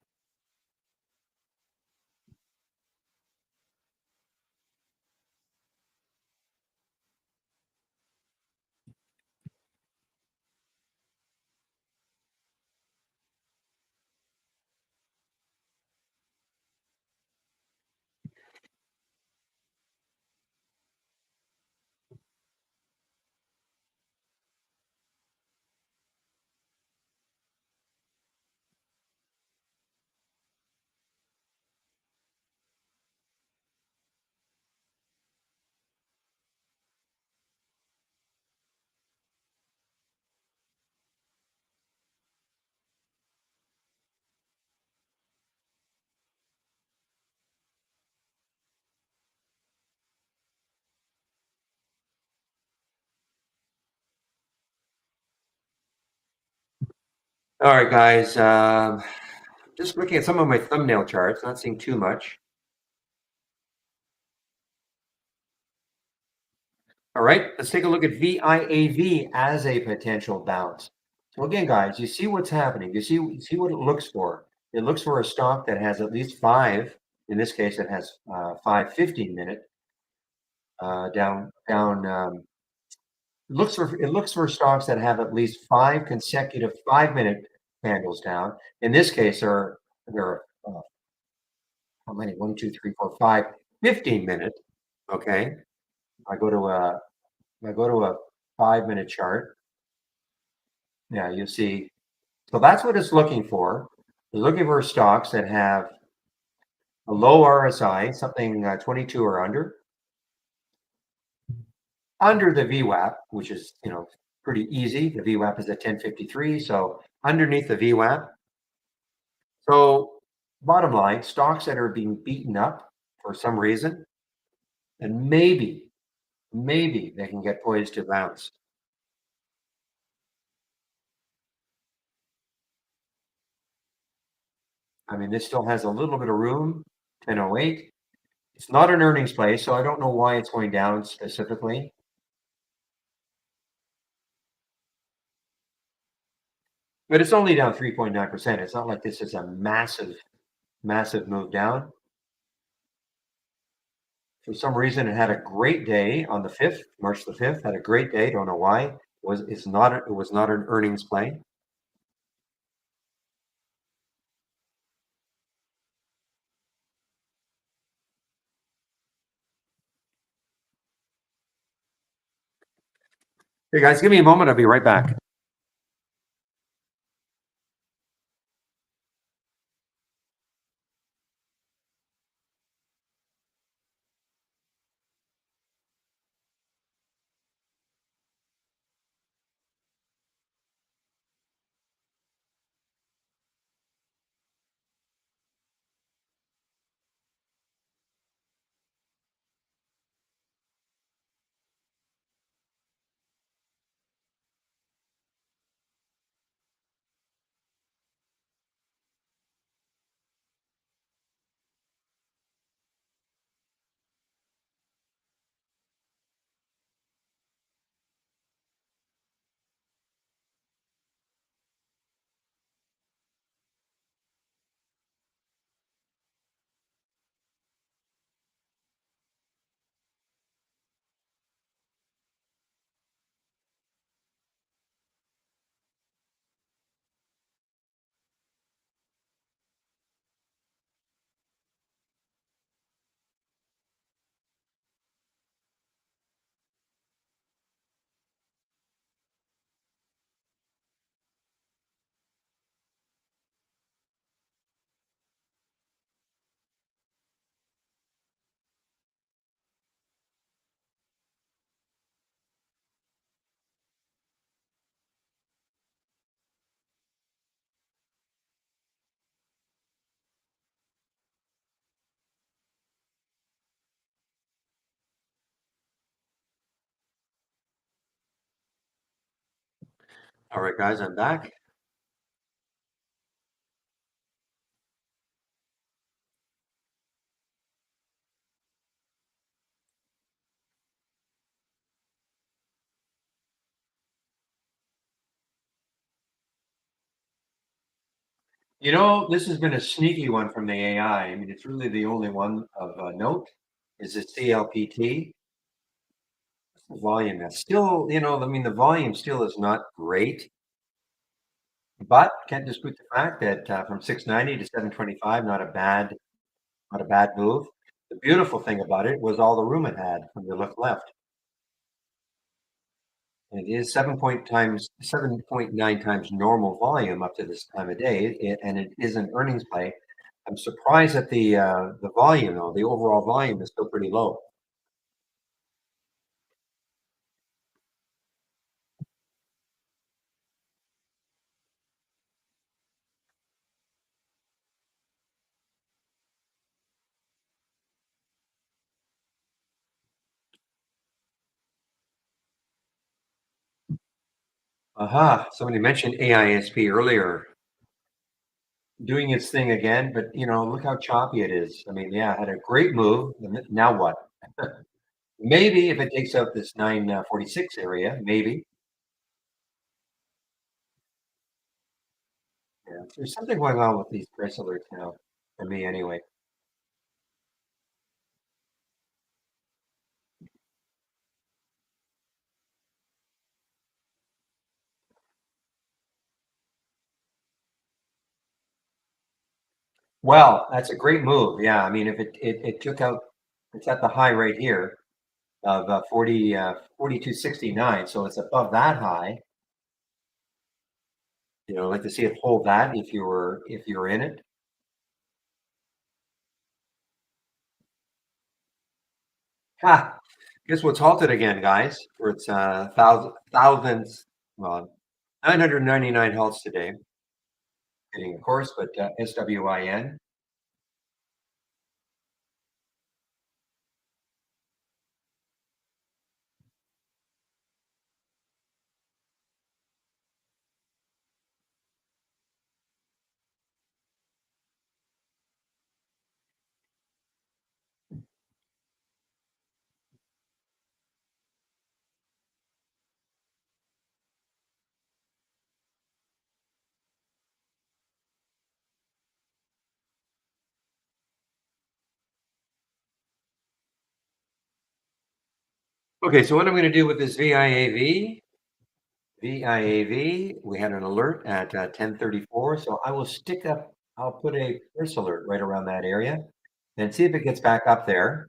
All right, guys. Just looking at some of my thumbnail charts, not seeing too much. All right, let's take a look at VIAV as a potential bounce. So again, guys, you see what's happening. You see what it looks for. It looks for a stock that has at least five. In this case, it has 5 15-minute down. It looks for stocks that have at least five consecutive 5 minute candles down. In this case, there are how many? One, two, three, four, five. 15 minute. Okay. I go to a I go to a 5 minute chart. Yeah, you see. So that's what it's looking for. It's looking for stocks that have a low RSI, something 22 or under the VWAP, which is pretty easy. The VWAP is at 1053, so underneath the VWAP. So bottom line, stocks that are being beaten up for some reason, and maybe they can get poised to bounce. I mean, this still has a little bit of room. 1008. It's not an earnings play, so I don't know why it's going down specifically. But it's only down 3.9%. It's not like this is a massive move down. For some reason, it had a great day on the 5th, March the 5th, had a great day. Don't know why. It was not an earnings play. Hey guys, give me a moment. I'll be right back. All right, guys, I'm back. You know, this has been a sneaky one from the AI. I mean, it's really the only one of note is the CLPT. The volume is still, I mean, the volume still is not great, but can't dispute the fact that from 690 to 725, not a bad move. The beautiful thing about it was all the room it had when you look left. It is 7.9 times normal volume up to this time of day, and it is an earnings play. I'm surprised that the volume, though, the overall volume is still pretty low. Aha, somebody mentioned AISP earlier, doing its thing again, but look how choppy it is. I mean, yeah, had a great move. Now what? Maybe if it takes out this 946 area, maybe. Yeah, there's something going on with these price alerts now, for me anyway. Well, that's a great move. Yeah, I mean, if it took out, it's at the high right here of 42.69, so it's above that high. I'd like to see it hold that if you're in it. Ha! Guess what's halted again, guys? For its thousands, well, 999 halts today. Hitting, of course, but SWIN. Okay, so what I'm going to do with this VIAV, we had an alert at 10:34, so I'll put a first alert right around that area and see if it gets back up there.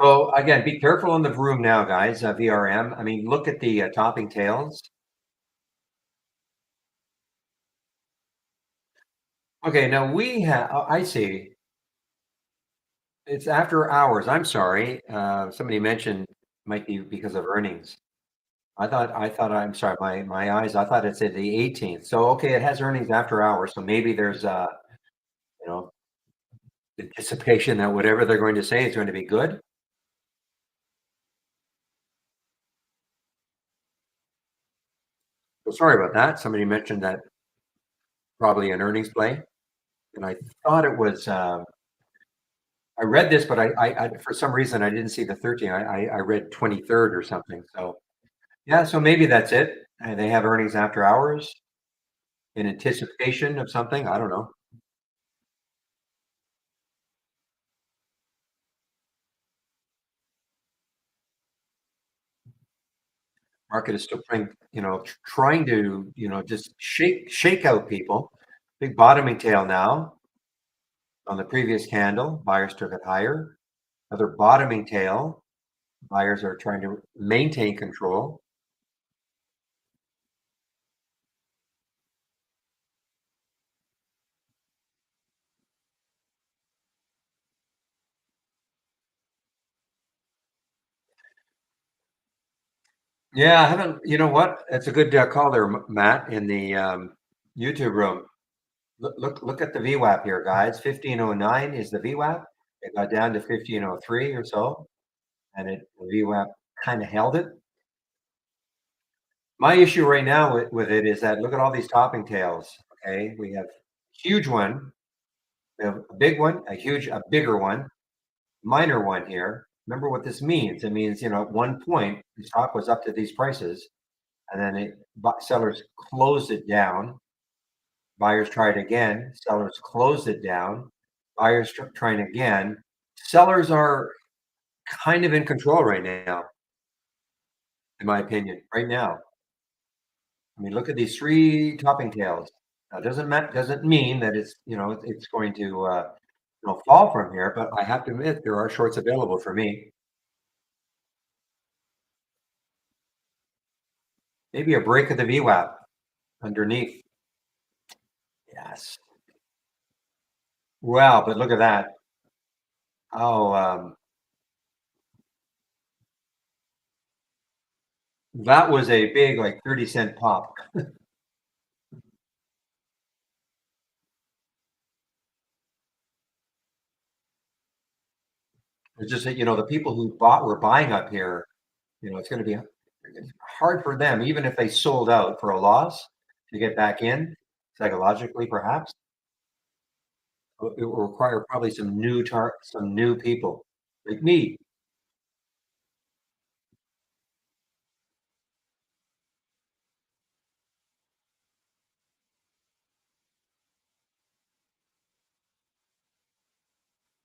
So again, be careful on the vroom now, guys. VRM. I mean, look at the topping tails. Okay, now we have. I see. It's after hours. I'm sorry. Somebody mentioned might be because of earnings. I'm sorry, my eyes, I thought it said the 18th. So okay, it has earnings after hours. So maybe there's you know, anticipation that whatever they're going to say is going to be good. So sorry about that. Somebody mentioned that probably an earnings play. And I thought it was I read this, but I for some reason I didn't see the 13. I read 23rd or something. So yeah, so maybe that's it. And they have earnings after hours in anticipation of something. I don't know. Market is still trying to, just shake out people. Big bottoming tail now on the previous candle. Buyers took it higher. Another bottoming tail. Buyers are trying to maintain control. Yeah, I haven't. You know what? That's a good call there, Matt, in the YouTube room. Look at the VWAP here, guys. 1509 is the VWAP. It got down to 1503 or so, and the VWAP kind of held it. My issue right now with it is that look at all these topping tails. Okay, we have huge one, we have a big one, a bigger one, minor one here. Remember what this means? It means at one point the stock was up to these prices, and then sellers closed it down. Buyers tried again. Sellers closed it down. Buyers trying again. Sellers are kind of in control right now, in my opinion. Right now, I mean, look at these three topping tails. Now, doesn't mean that it's going to fall from here, but I have to admit there are shorts available for me. Maybe a break of the VWAP underneath. Yes. Wow, but look at that. Oh, that was a big, like 30-cent pop. It's just that, the people who were buying up here, it's going to be hard for them, even if they sold out for a loss, to get back in psychologically, perhaps. It will require probably some new people like me.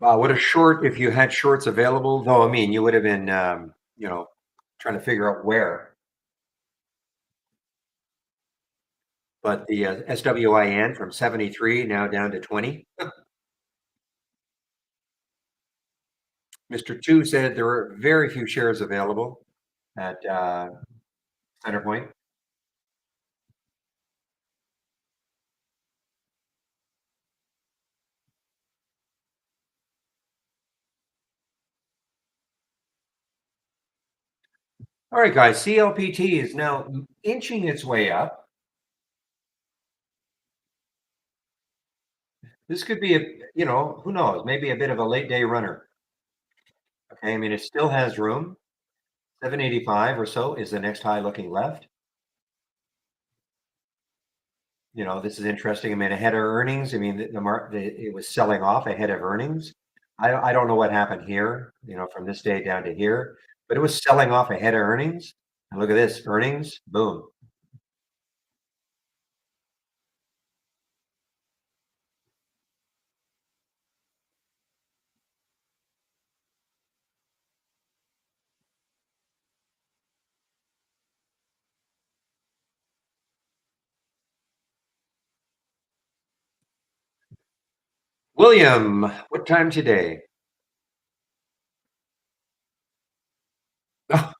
Wow, what a short if you had shorts available. Though, I mean, you would have been, trying to figure out where. But the SWIN from 73 now down to 20. Mr. Two said there were very few shares available at Centerpoint. All right, guys, CLPT is now inching its way up. This could be who knows, maybe a bit of a late day runner. Okay, I mean, it still has room. 785 or so is the next high looking left. This is interesting. I mean, ahead of earnings, I mean, it was selling off ahead of earnings. I don't know what happened here, from this day down to here, but it was selling off ahead of earnings. And look at this, earnings, boom. William, what time today? Oh,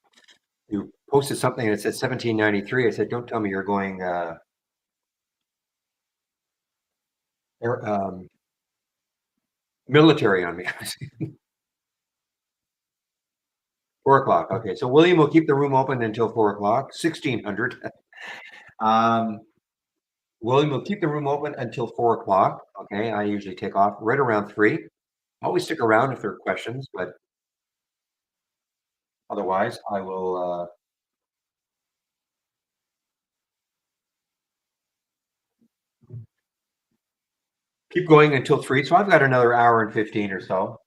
you posted something that said 1793. I said, don't tell me you're going military on me. 4 o'clock. Okay, so William will keep the room open until 4 o'clock, 1600. William will keep the room open until 4 o'clock. Okay, I usually take off right around 3. Always stick around if there are questions, but otherwise I will keep going until 3. So I've got another hour and 15 or so.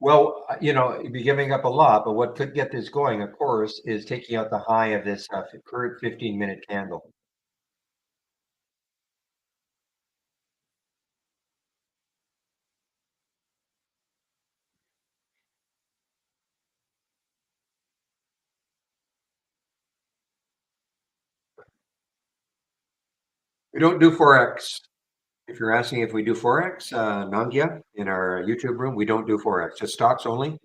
Well, you'd be giving up a lot, but what could get this going, of course, is taking out the high of this current 15-minute candle. We don't do Forex. If you're asking if we do Forex, Nangia, in our YouTube room, we don't do Forex, just stocks only.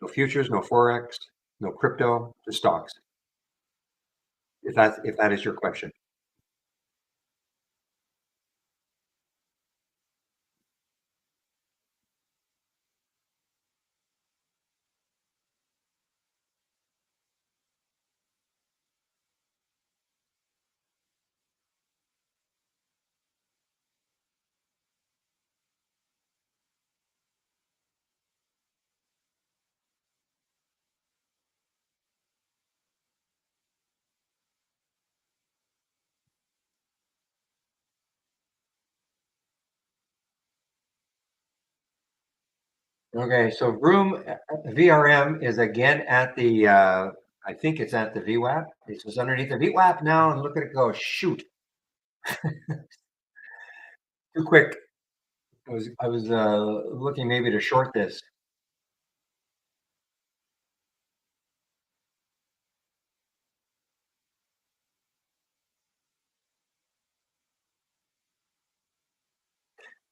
No futures, no Forex, no crypto, just stocks. If that is your question. Okay, so room VRM is again at the I think it's at the VWAP. It's just underneath the VWAP now, and look at it go. Shoot, too quick. I was looking maybe to short this.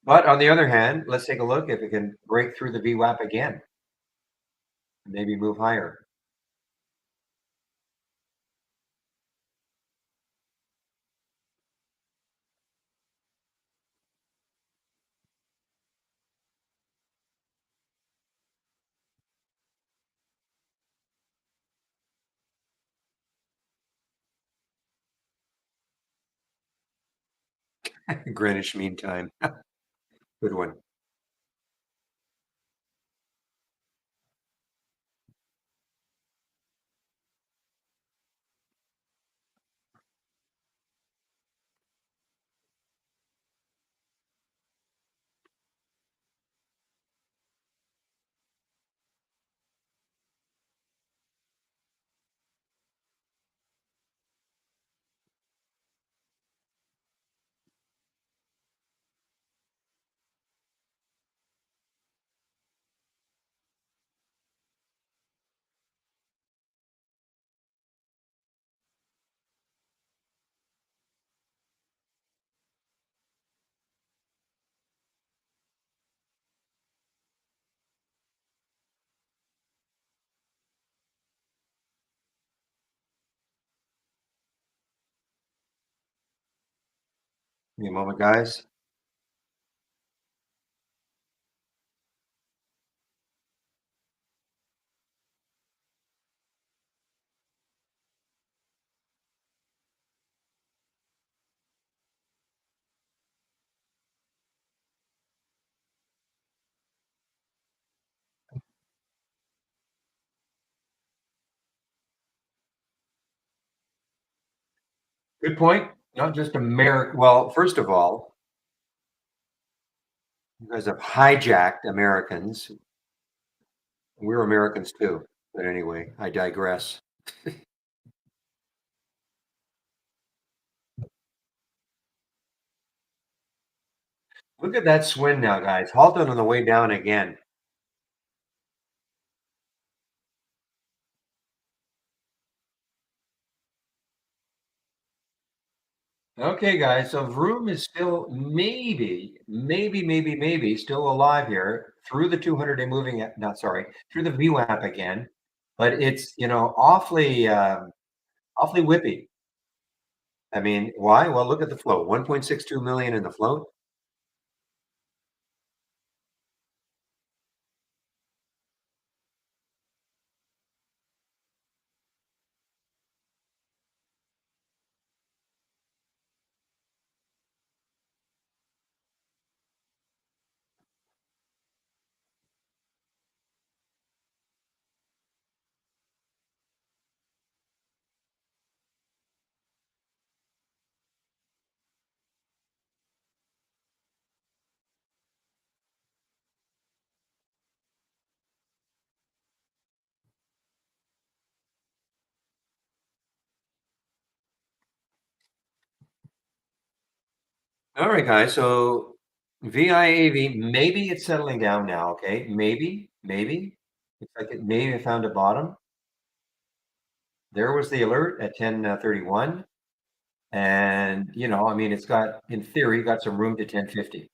But on the other hand, let's take a look if it can break through the VWAP again, maybe move higher. Greenwich Mean Time. Good one. Give me a moment, guys. Good point. Not just America. Well, first of all, you guys have hijacked Americans. We're Americans too. But anyway, I digress. Look at that swing now, guys. Halted on the way down again. Okay, guys. So Vroom is still maybe still alive here through the 200-day moving. Not sorry, through the VWAP again, but it's awfully whippy. I mean, why? Well, look at the float. 1.62 million in the float. All right, guys. So VIAV, maybe it's settling down now. Okay, maybe. Looks like it may have found a bottom. There was the alert at 10:31, and I mean, it's got, in theory, got some room to 10:50.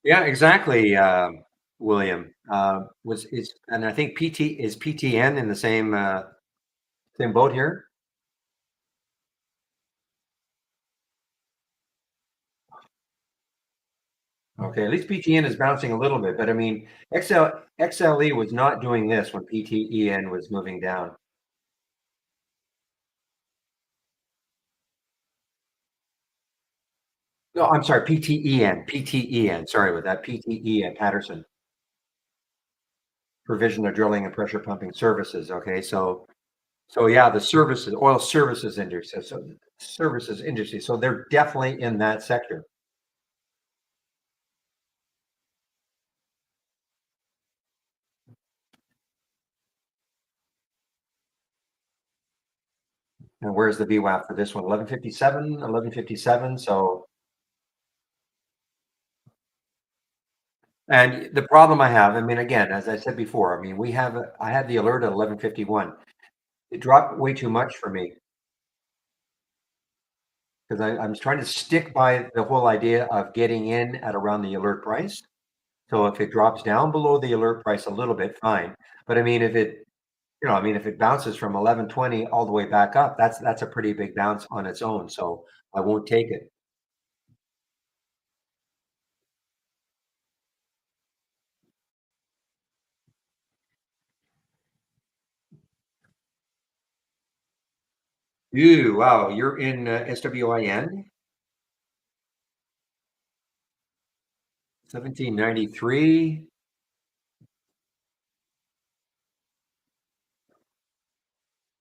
Yeah, exactly, William. And I think PTN in the same boat here. Okay, at least PTN is bouncing a little bit, but I mean, XLE was not doing this when PTEN was moving down. No, I'm sorry, PTEN, sorry about that, PTEN, Patterson, Provision of Drilling and Pressure Pumping Services, okay, so yeah, the services, oil services industry, so services industry, so they're definitely in that sector. And where's the VWAP for this one? 1157, 1157. So, and the problem I have, I mean, again, as I said before, I mean, I had the alert at 1151. It dropped way too much for me because I'm trying to stick by the whole idea of getting in at around the alert price. So if it drops down below the alert price a little bit, fine. But I mean, if it, I mean, if it bounces from 1120 all the way back up, that's a pretty big bounce on its own. So I won't take it. Ew, wow, you're in SWIN, 1793.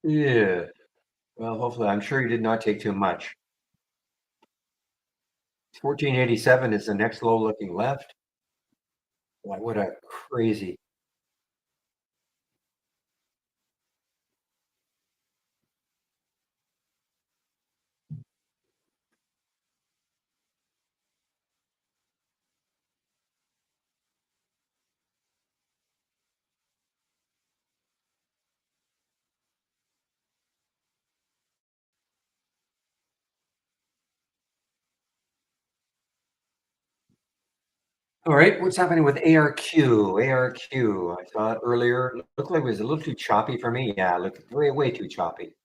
Yeah. Well, hopefully, I'm sure you did not take too much. 1487 is the next low looking left. Boy, what a crazy. All right, what's happening with ARQ? ARQ, I saw it earlier. Looked like it was a little too choppy for me. Yeah, look, way too choppy.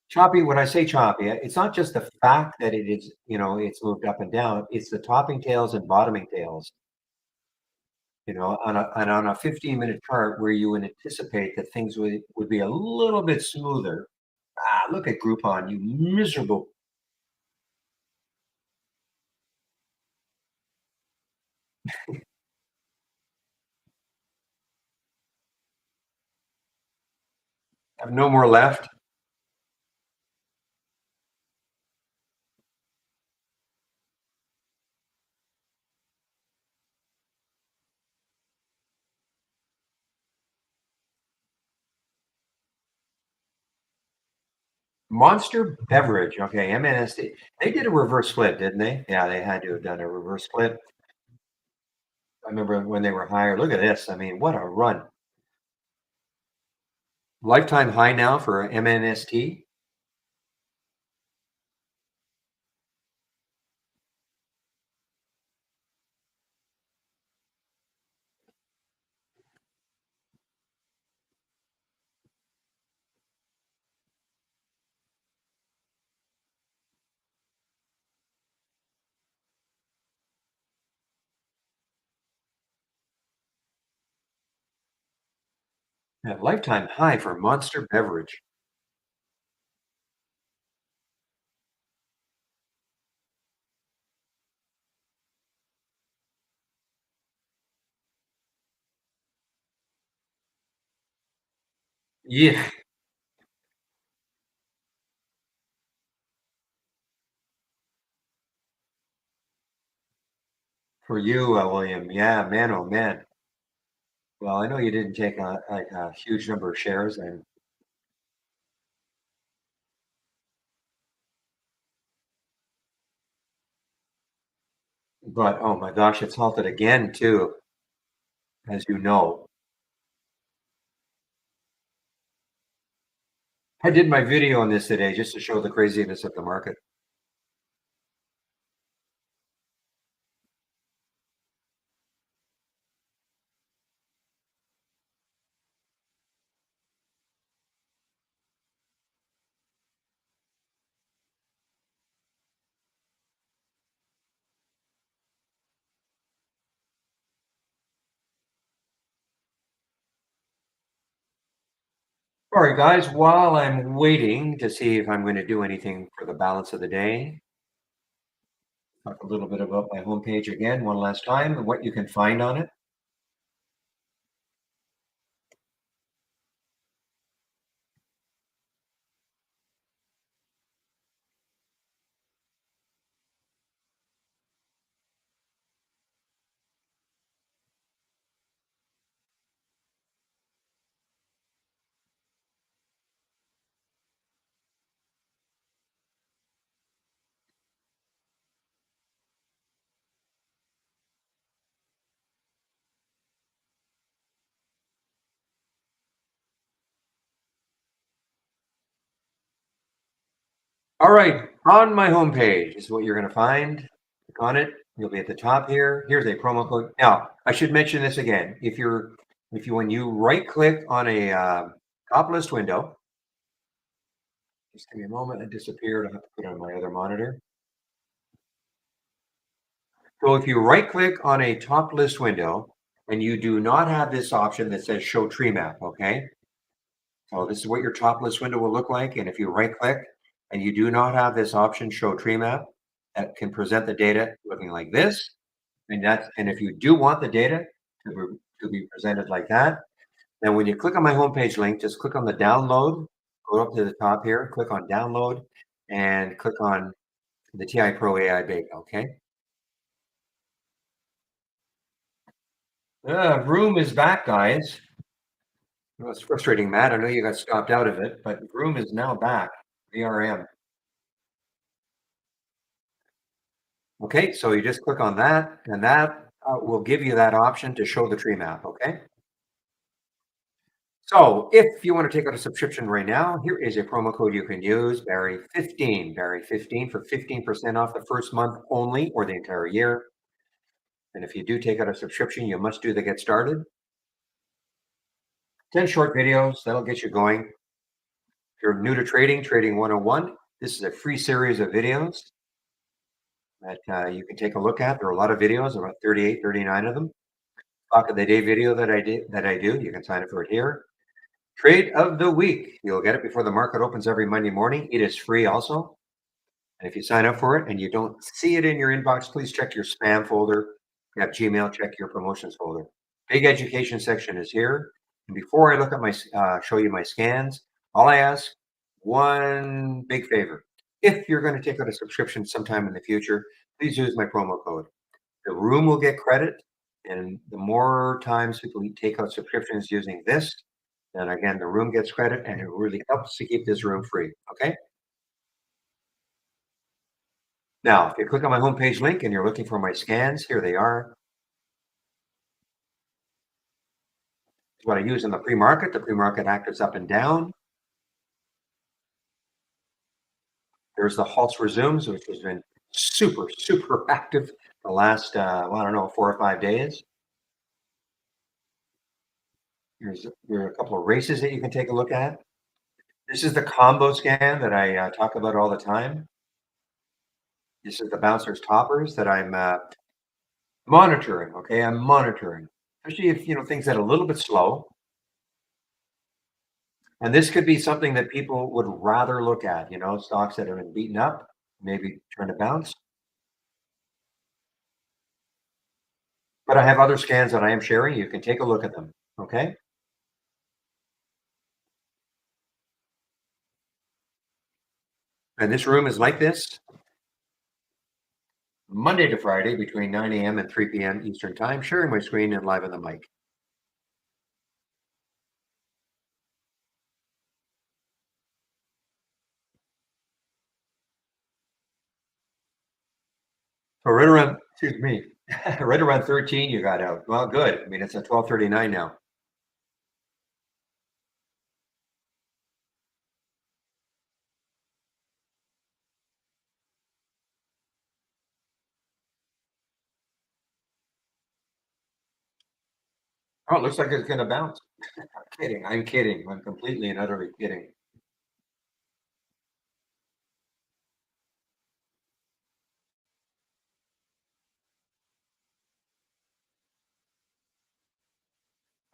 Choppy, when I say choppy, it's not just the fact that it is, it's moved up and down. It's the topping tails and bottoming tails. And on a 15-minute chart where you would anticipate that things would be a little bit smoother. Ah, look at Groupon, you miserable. Have no more left. Monster Beverage, okay, MNSD. They did a reverse split, didn't they? Yeah, they had to have done a reverse split. I remember when they were higher. Look at this. I mean, what a run. Lifetime high now for MNST. Yeah, lifetime high for Monster Beverage. Yeah, for you, William. Yeah, man, oh man. Well, I know you didn't take a huge number of shares, but oh my gosh, it's halted again too, as you know. I did my video on this today just to show the craziness of the market. All right, guys, while I'm waiting to see if I'm going to do anything for the balance of the day, Talk a little bit about my homepage again, one last time, and what you can find on it. All right, on my homepage is what you're going to find. Click on it. You'll be at the top here. Here's a promo code. Now, I should mention this again. When you right click on a top list window, just give me a moment. It disappeared. I have to put it on my other monitor. So if you right click on a top list window and you do not have this option that says show tree map, okay? So this is what your top list window will look like. And if you right click and you do not have this option, show tree map, that can present the data looking like this. And if you do want the data to be presented like that, then when you click on my homepage link, just click on the download, go up to the top here, click on download, and click on the TI Pro AI Beta, okay? Vroom is back, guys. Well, it's frustrating, Matt. I know you got stopped out of it, but Vroom is now back. VRM. Okay, so you just click on that, and that will give you that option to show the tree map, okay? So if you want to take out a subscription right now, here is a promo code you can use, Barry15, Barry15 for 15% off the first month only or the entire year. And if you do take out a subscription, you must do the get started. 10 short videos, that'll get you going. If you're new to trading, Trading 101, this is a free series of videos that you can take a look at. There are a lot of videos, about 38, 39 of them. Talk of the day video that I do, you can sign up for it here. Trade of the week, you'll get it before the market opens every Monday morning. It is free also. And if you sign up for it and you don't see it in your inbox, please check your spam folder. If you have Gmail, check your promotions folder. Big education section is here. And before I look at my show you my scans, all I ask, one big favor. If you're going to take out a subscription sometime in the future, please use my promo code. The room will get credit, and the more times people take out subscriptions using this, then again, the room gets credit, and it really helps to keep this room free, okay? Now, if you click on my homepage link and you're looking for my scans, here they are. It's what I use in the pre-market. The pre-market actors up and down. There's the halts resumes, which has been super, super active the last, well, I don't know, 4 or 5 days. There are a couple of races that you can take a look at. This is the combo scan that I talk about all the time. This is the bouncers toppers that I'm monitoring. Okay, I'm monitoring, especially if things that are a little bit slow. And this could be something that people would rather look at. Stocks that have been beaten up, maybe trying to bounce. But I have other scans that I am sharing. You can take a look at them. Okay. And this room is like this Monday to Friday between 9 a.m. and 3 p.m. Eastern Time, sharing my screen and live on the mic. So right around, excuse me, right around 13, you got out. Well, good. I mean, it's at 12:39 now. Oh, it looks like it's going to bounce. I'm kidding. I'm kidding. I'm completely and utterly kidding.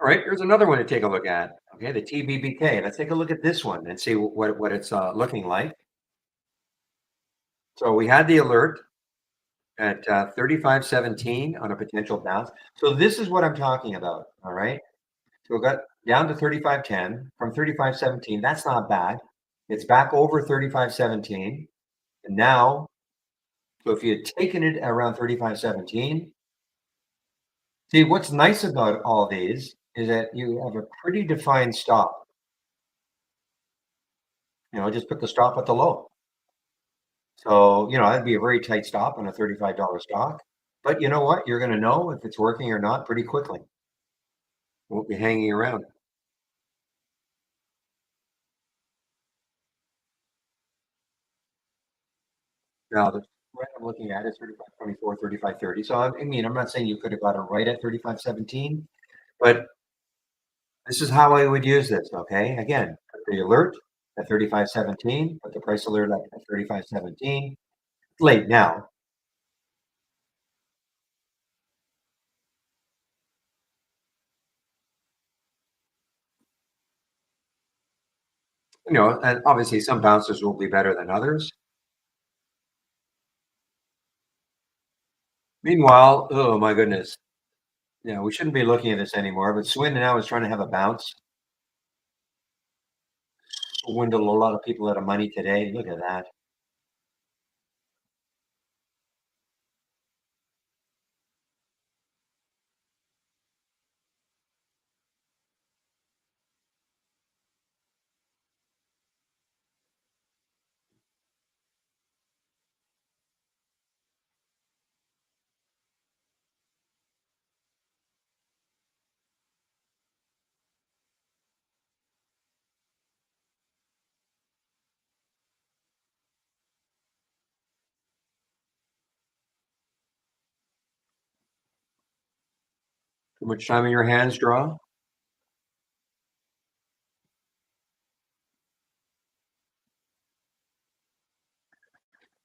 All right, here's another one to take a look at. Okay, the TBBK. Let's take a look at this one and see what it's looking like. So we had the alert, at 35.17 on a potential bounce. So this is what I'm talking about. All right. So it got down to 35.10 from 35.17. That's not bad. It's back over 35.17. And now, so if you had taken it around 35.17, see what's nice about all these is that you have a pretty defined stop. Just put the stop at the low. So, that'd be a very tight stop on a $35 stock. But you know what? You're going to know if it's working or not pretty quickly. Won't be hanging around. Now, the right I'm looking at is 35.24, 35.30. So, I mean, I'm not saying you could have got it right at 35.17, but this is how I would use this. Okay. Again, put the alert at 35.17, put the price alert at 35.17. Late now. And obviously some bounces will be better than others. Meanwhile, oh my goodness. Yeah, we shouldn't be looking at this anymore, but Swin now is trying to have a bounce. Swindled a lot of people out of money today. Look at that. Too much time in your hands, draw.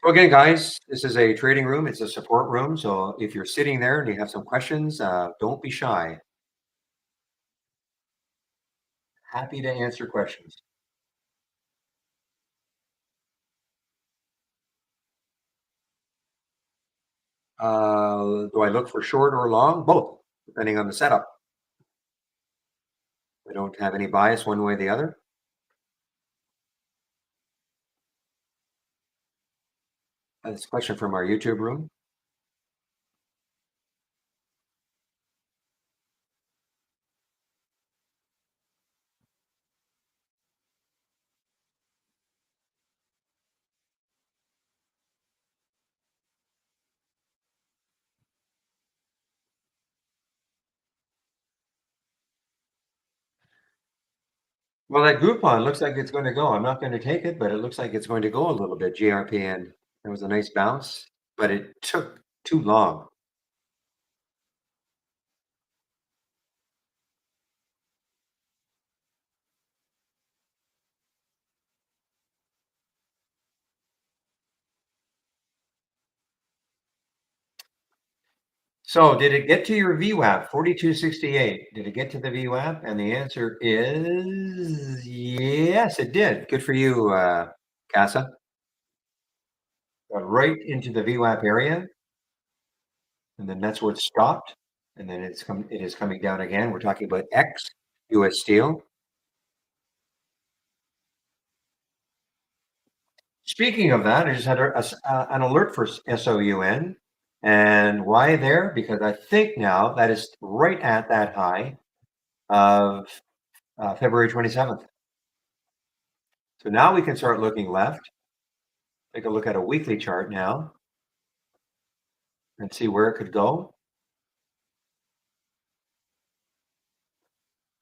So again, guys, this is a trading room. It's a support room. So if you're sitting there and you have some questions, don't be shy. Happy to answer questions. Do I look for short or long? Both, depending on the setup. I don't have any bias one way or the other. That's a question from our YouTube room. Well, that Groupon looks like it's going to go. I'm not going to take it, but it looks like it's going to go a little bit. GRPN. It was a nice bounce, but it took too long. So, did it get to your VWAP 4268? Did it get to the VWAP? And the answer is yes, it did. Good for you, Casa. Got right into the VWAP area, and then that's where it stopped. And then it is coming down again. We're talking about X US Steel. Speaking of that, I just had an alert for SOUN. And why there? Because I think now that is right at that high of February 27th. So now we can start looking left. Take a look at a weekly chart now and see where it could go.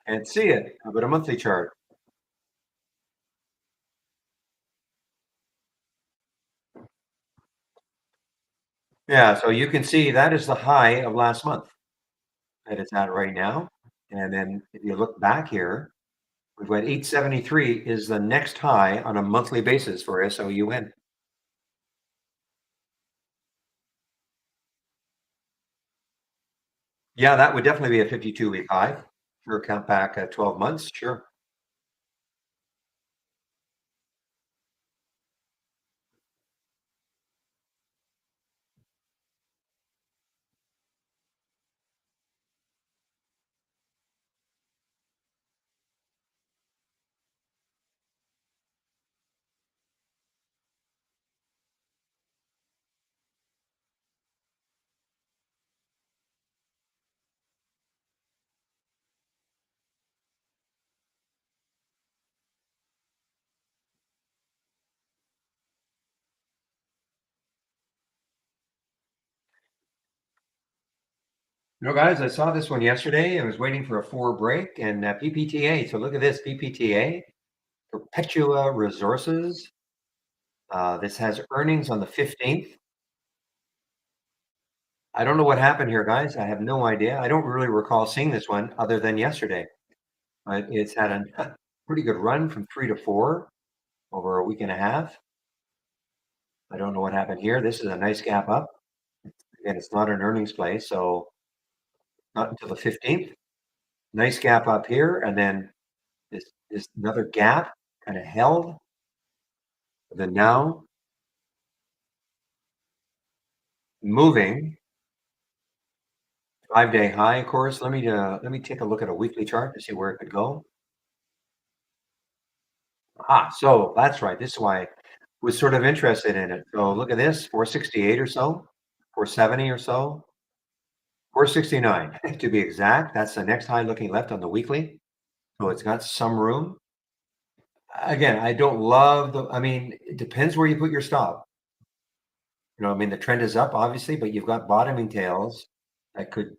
And see it. How about a monthly chart? Yeah, so you can see that is the high of last month that it's at right now. And then if you look back here, we've got 873 is the next high on a monthly basis for SOUN. Yeah, that would definitely be a 52-week high. Sure, count back 12 months. Sure. Guys, I saw this one yesterday. I was waiting for a 4 break and PPTA. So look at this PPTA, Perpetua Resources. This has earnings on the 15th. I don't know what happened here, guys. I have no idea. I don't really recall seeing this one other than yesterday. It's had a pretty good run from 3 to 4 over a week and a half. I don't know what happened here. This is a nice gap up. Again, it's not an earnings play, so not until the 15th. Nice gap up here, and then this another gap kind of held. Then now moving 5-day high, of course. Let me take a look at a weekly chart to see where it could go. So that's right. This is why I was sort of interested in it. So look at this, 468 or so, 470 or so, 469 to be exact. That's the next high looking left on the weekly. So it's got some room. Again, I don't love I mean, it depends where you put your stop. I mean, the trend is up, obviously, but you've got bottoming tails that could,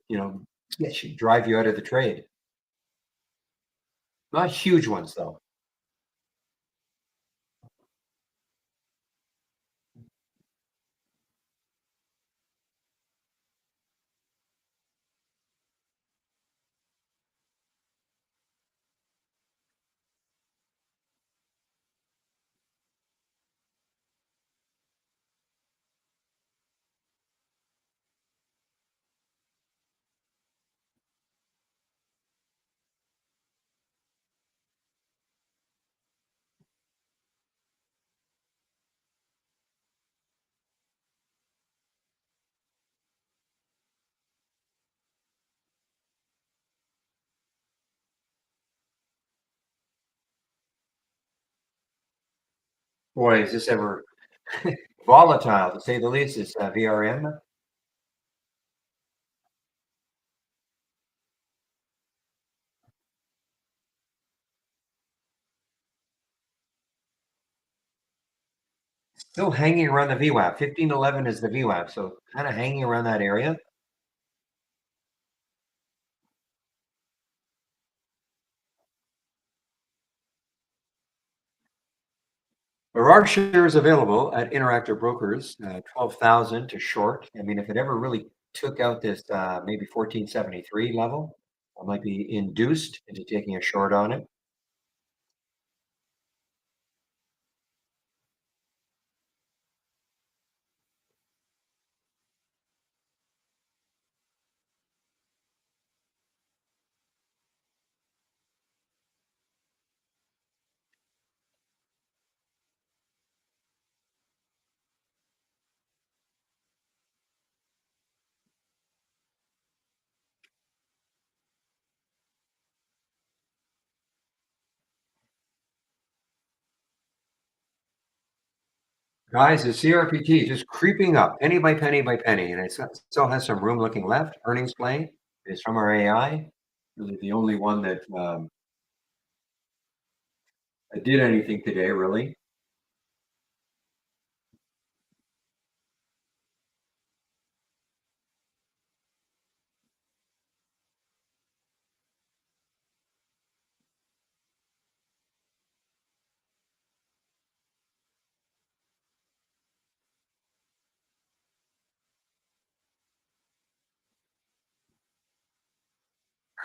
drive you out of the trade. Not huge ones, though. Boy, is this ever volatile, to say the least, this VRM. Still hanging around the VWAP. 1511 is the VWAP, so kind of hanging around that area. There are shares available at Interactive Brokers, 12,000 to short. I mean, if it ever really took out this maybe 1473 level, I might be induced into taking a short on it. Guys, the CRPT just creeping up penny by penny, and it still has some room looking left. Earnings play is from our AI. Really the only one that did anything today, really.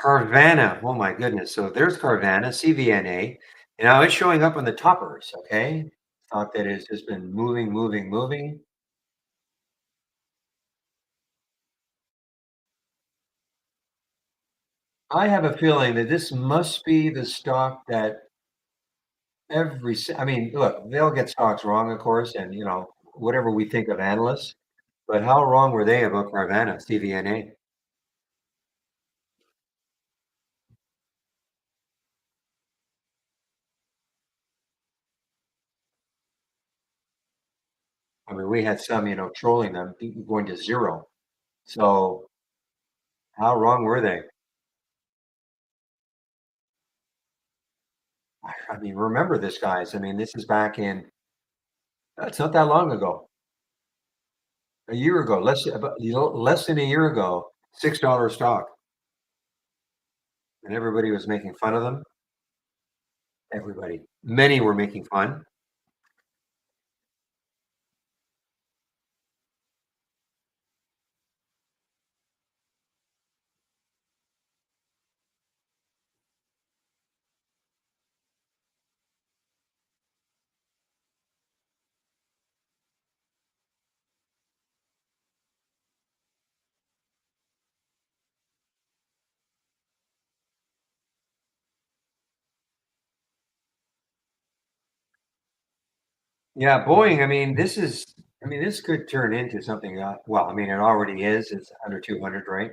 Carvana, oh my goodness. So there's Carvana, CVNA. And now it's showing up on the toppers, okay? Stock that has just been moving, moving, moving. I have a feeling that this must be the stock that I mean, look, they'll get stocks wrong, of course, and whatever we think of analysts, but how wrong were they about Carvana, CVNA? I mean, we had some, trolling them, going to zero. So how wrong were they? I mean, remember this, guys. I mean, this is back in, it's not that long ago. A year ago, less than a year ago, $6 stock, and everybody was making fun of them. Everybody, many were making fun. Yeah, Boeing, I mean, this could turn into something, well, I mean, it already is. It's under 200, right?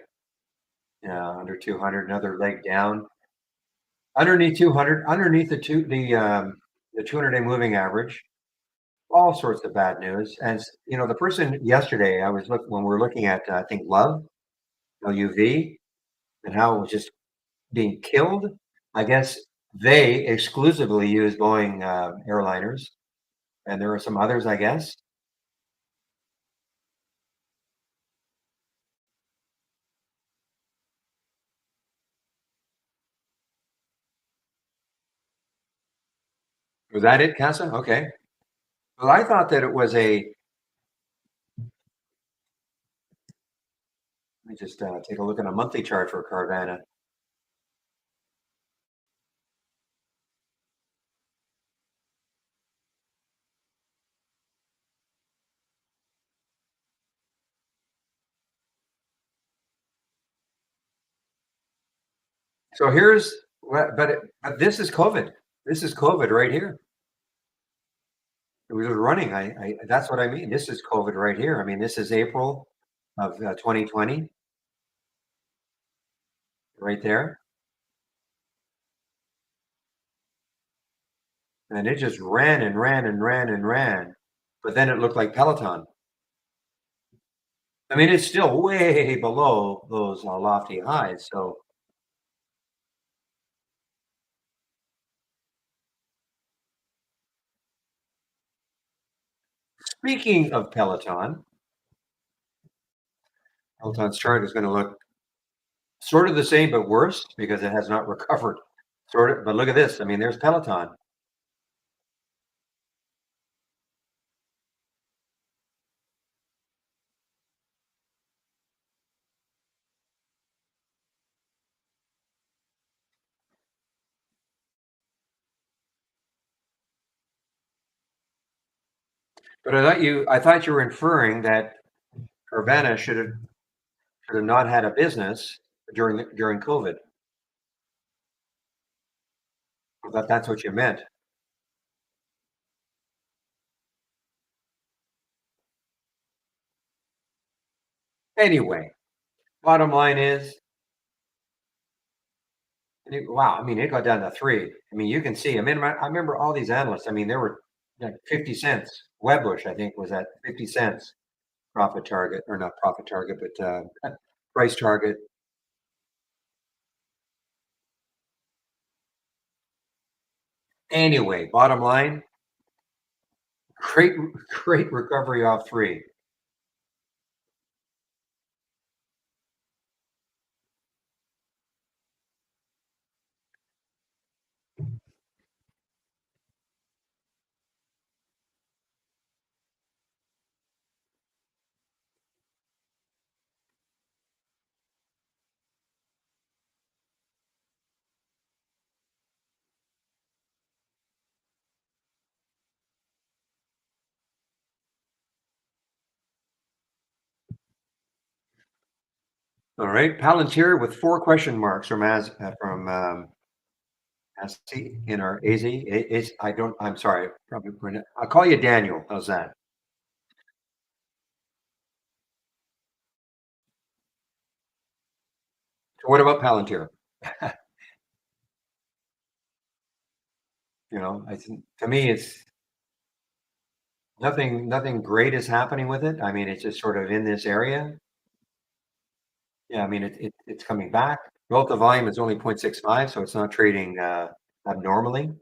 Yeah, under 200, another leg down. Underneath 200, underneath the 200-day moving average, all sorts of bad news. As you know, the person yesterday, I was look when we were looking at, I think Love, LUV, and how it was just being killed. I guess they exclusively use Boeing airliners, and there are some others, I guess. Was that it, Casa? Okay. Well, I thought that it was a. Let me just take a look at a monthly chart for Carvana. So here's, but this is COVID. This is COVID right here. It was running. That's what I mean. This is COVID right here. I mean, this is April of 2020, right there, and it just ran and ran and ran and ran. But then it looked like Peloton. I mean, it's still way below those lofty highs. So speaking of Peloton, Peloton's chart is going to look sort of the same but worse because it has not recovered. Sort of, but look at this. I mean, there's Peloton. But I thought you were inferring that Carvana should have not had a business during COVID. I thought that's what you meant. Anyway, bottom line is, wow. I mean, it got down to 3. I mean, you can see. I mean, I remember all these analysts. I mean, there were like 50 cents. Wedbush, I think, was at 50 cents profit target, or not profit target, but price target. Anyway, bottom line, great, great recovery off 3. All right, Palantir with 4 question marks from Asty in our AZ. Is I don't. I'm sorry. I'll call you Daniel. How's that? So what about Palantir? You know, I think to me, it's nothing great is happening with it. I mean, it's just sort of in this area. Yeah, I mean, it's coming back. Relative volume is only 0.65, so it's not trading abnormally.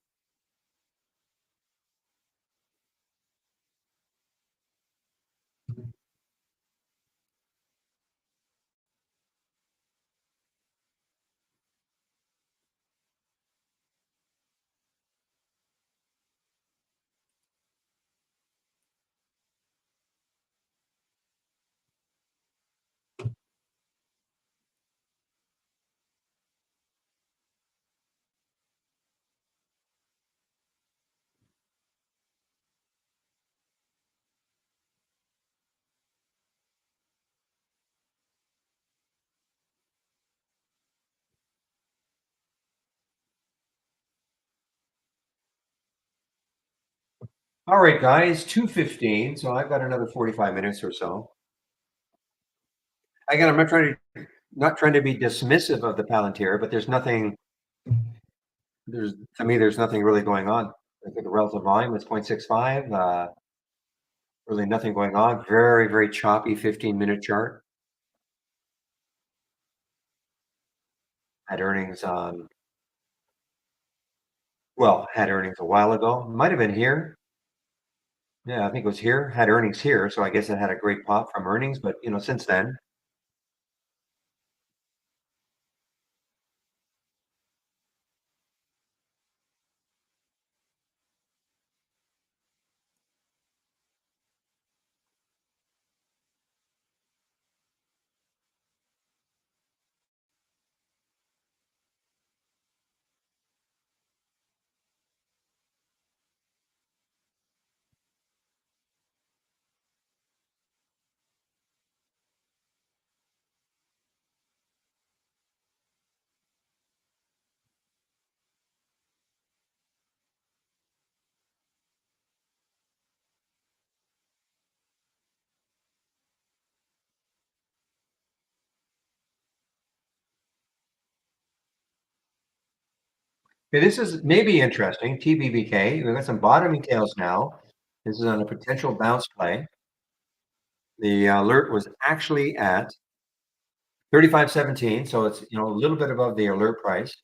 All right, guys, 2:15. So I've got another 45 minutes or so. Again, I'm not trying to be dismissive of the Palantir, but there's nothing really going on. I think the relative volume is 0.65. Really nothing going on. Very, very choppy 15-minute chart. Had earnings had earnings a while ago. Might have been here. Yeah, I think it was here. Had earnings here, so I guess it had a great pop from earnings. But since then, okay, this is maybe interesting. TBBK. We've got some bottoming tails now. This is on a potential bounce play. The alert was actually at 35.17, so it's a little bit above the alert price.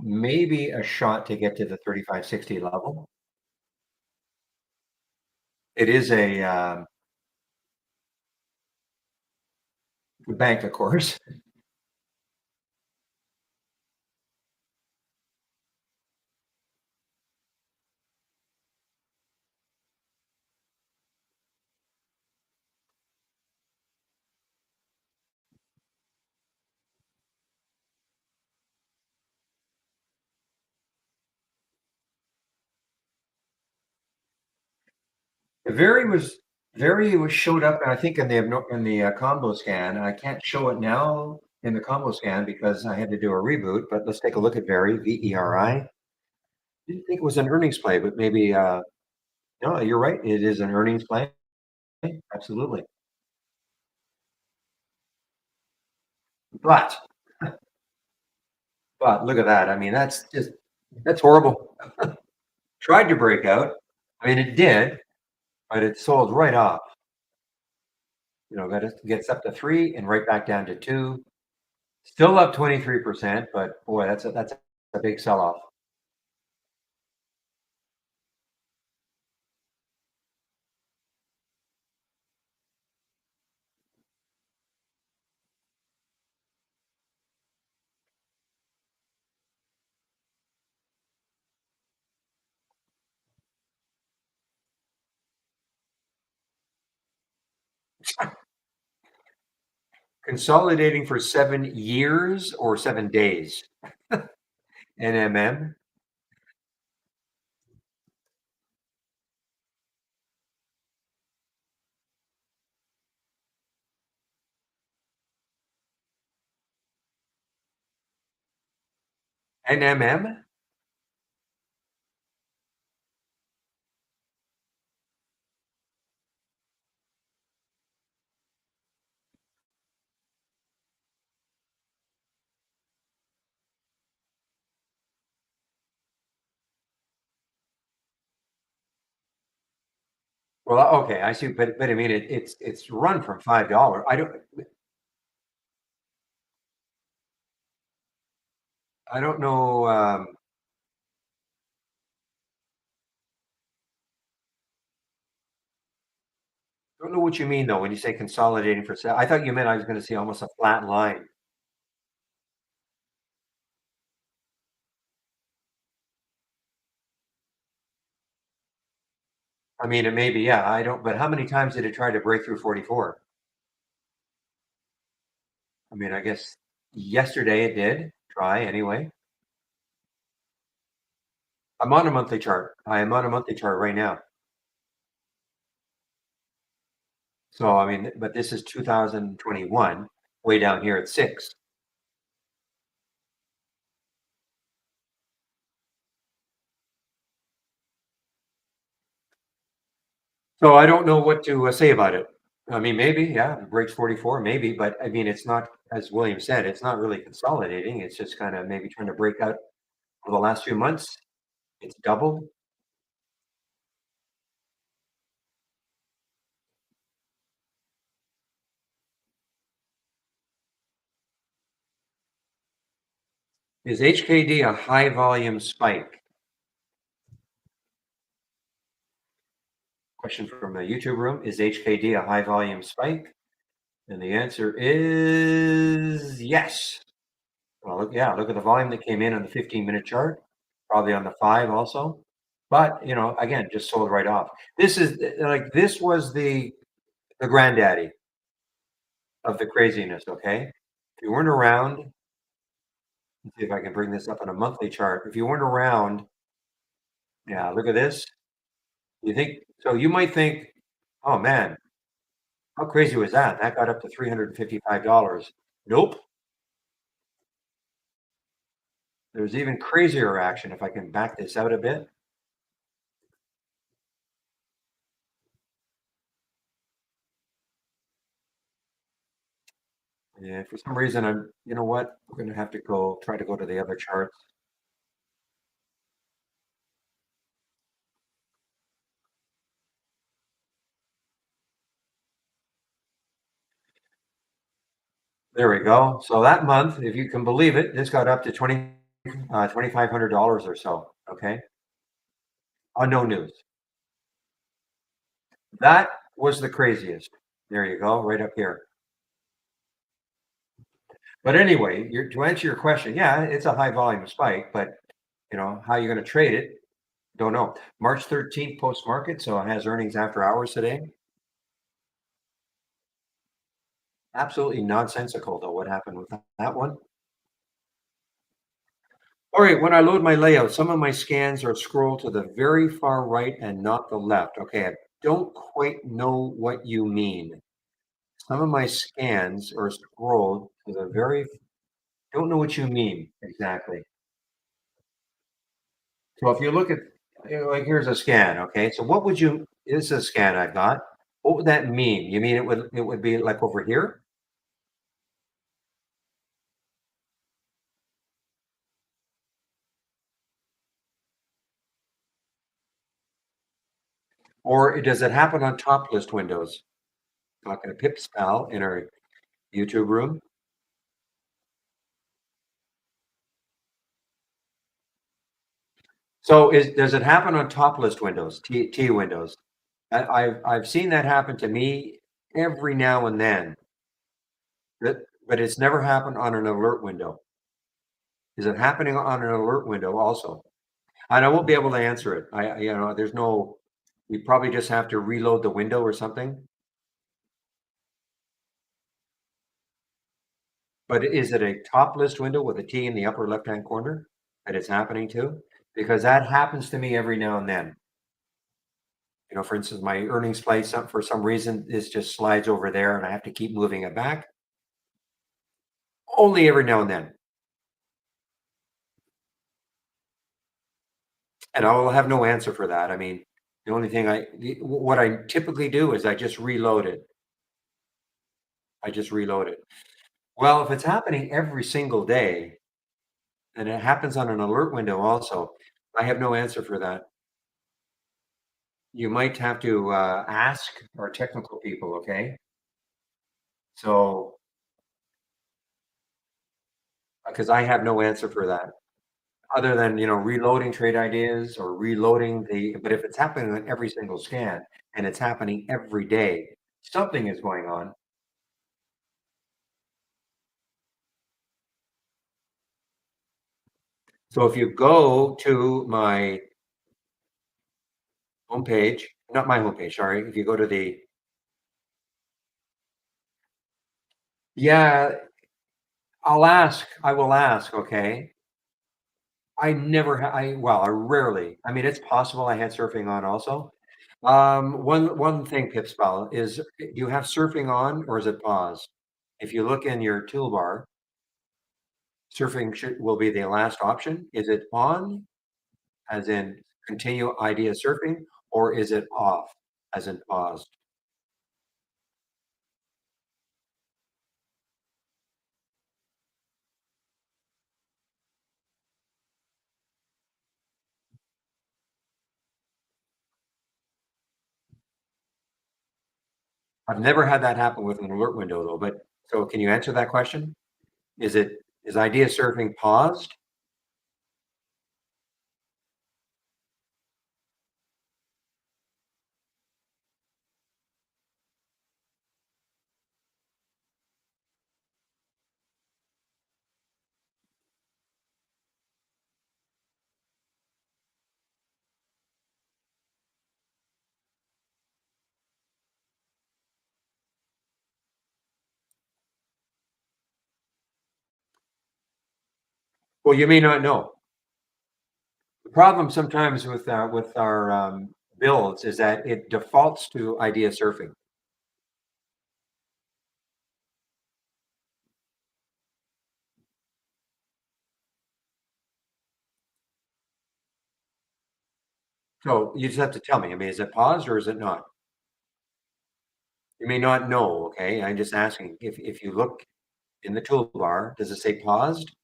Maybe a shot to get to the 35.60 level. It is a bank, of course. Very was very was showed up, I think, in the combo scan. I can't show it now in the combo scan because I had to do a reboot. But let's take a look at VERI. Didn't think it was an earnings play, but maybe. No, you're right. It is an earnings play. Absolutely. But look at that. I mean, that's horrible. Tried to break out. I mean, it did, but it sold right off. Gets up to 3 and right back down to 2. Still up 23%, but boy, that's a big sell-off. Consolidating for 7 years or 7 days? NMM? NMM? Well, okay, I see, but I mean, it's run from $5. I don't know, don't know what you mean, though, when you say consolidating for I thought you meant I was gonna see almost a flat line. I mean, it may be, yeah, I don't but how many times did it try to break through 44? I mean, I guess yesterday it did try anyway. I'm on a monthly chart. I am on a monthly chart right now. So, I mean, but this is 2021, way down here at 6. So I don't know what to say about it. I mean, maybe, yeah, it breaks 44, maybe, but I mean, it's not, as William said, it's not really consolidating. It's just kind of maybe trying to break out for the last few months. It's doubled. Is HKD a high volume spike? Question from the YouTube room. Is HKD a high volume spike? And the answer is yes. Well, look, yeah, look at the volume that came in on the 15-minute chart, probably on the 5 also. But, again, just sold right off. This is like this was the granddaddy of the craziness, okay? If you weren't around, let's see if I can bring this up on a monthly chart. If you weren't around, yeah, look at this. You think so you might think, "Oh man, how crazy was that? That got up to $355." Nope. There's even crazier action if I can back this out a bit. Yeah, for some reason you know what? We're gonna have to try to go to the other charts. There we go. So that month, if you can believe it, this got up to $2,500 or so. Okay. On no news. That was the craziest. There you go, right up here. But anyway, to answer your question, yeah, it's a high volume spike, but how you're going to trade it, don't know. March 13th post market, so it has earnings after hours today. Absolutely nonsensical, though, what happened with that one. All right, when I load my layout, some of my scans are scrolled to the very far right and not the left. Okay, I don't quite know what you mean. Some of my scans are scrolled to the very, don't know what you mean exactly. So if you look at, like, here's a scan, okay? So what would you, this is a scan I've got. What would that mean? You mean it would be like over here? Or does it happen on top list windows? Talking to Pip's pal in our YouTube room. So does it happen on top list windows, T windows? I've seen that happen to me every now and then. But it's never happened on an alert window. Is it happening on an alert window also? And I won't be able to answer it. There's no, you probably just have to reload the window or something. But is it a top list window with a T in the upper left-hand corner that it's happening to? Because that happens to me every now and then. For instance, my earnings place, for some reason, this just slides over there and I have to keep moving it back. Only every now and then. And I will have no answer for that. I mean, the only thing what I typically do is I just reload it. I just reload it. Well, if it's happening every single day, and it happens on an alert window also, I have no answer for that. You might have to ask our technical people, okay? So, because I have no answer for that, other than reloading trade ideas or reloading the. But if it's happening on every single scan and it's happening every day, something is going on. So if you go to my homepage, not my homepage, sorry, if you go to the, yeah, I will ask, okay? I rarely, I mean, it's possible I had surfing on also. One thing, Pipspell, is do you have surfing on or is it pause? If you look in your toolbar, surfing will be the last option. Is it on, as in continue idea surfing, or is it off, as in paused. I've never had that happen with an alert window though, but so can you answer that question? Is idea surfing paused? Well, you may not know. The problem sometimes with our builds is that it defaults to idea surfing. So you just have to tell me. I mean, is it paused or is it not? You may not know. Okay, I'm just asking. If you look in the toolbar, does it say paused?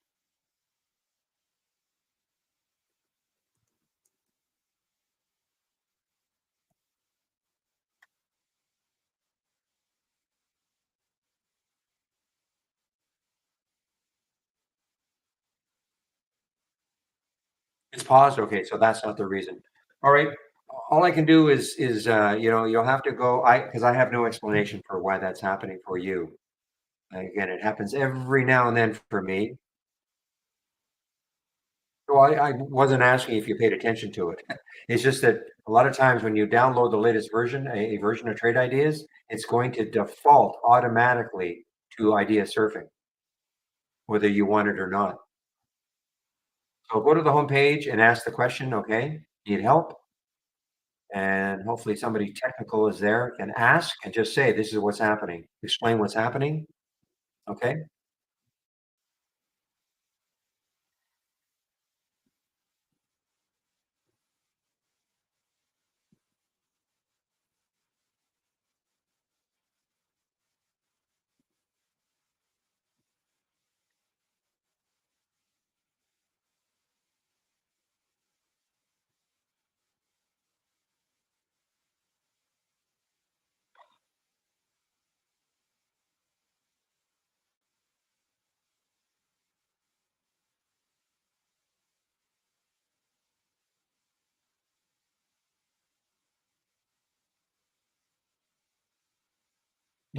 It's paused. Okay, so that's not the reason. All right. All I can do is you'll have to go. I because I have no explanation for why that's happening for you. Again, it happens every now and then for me. Well, I wasn't asking if you paid attention to it. It's just that a lot of times when you download the latest version, a version of Trade Ideas, it's going to default automatically to idea surfing, whether you want it or not. So go to the home page and ask the question, okay, need help? And hopefully somebody technical is there, can ask and just say, this is what's happening. Explain what's happening. Okay.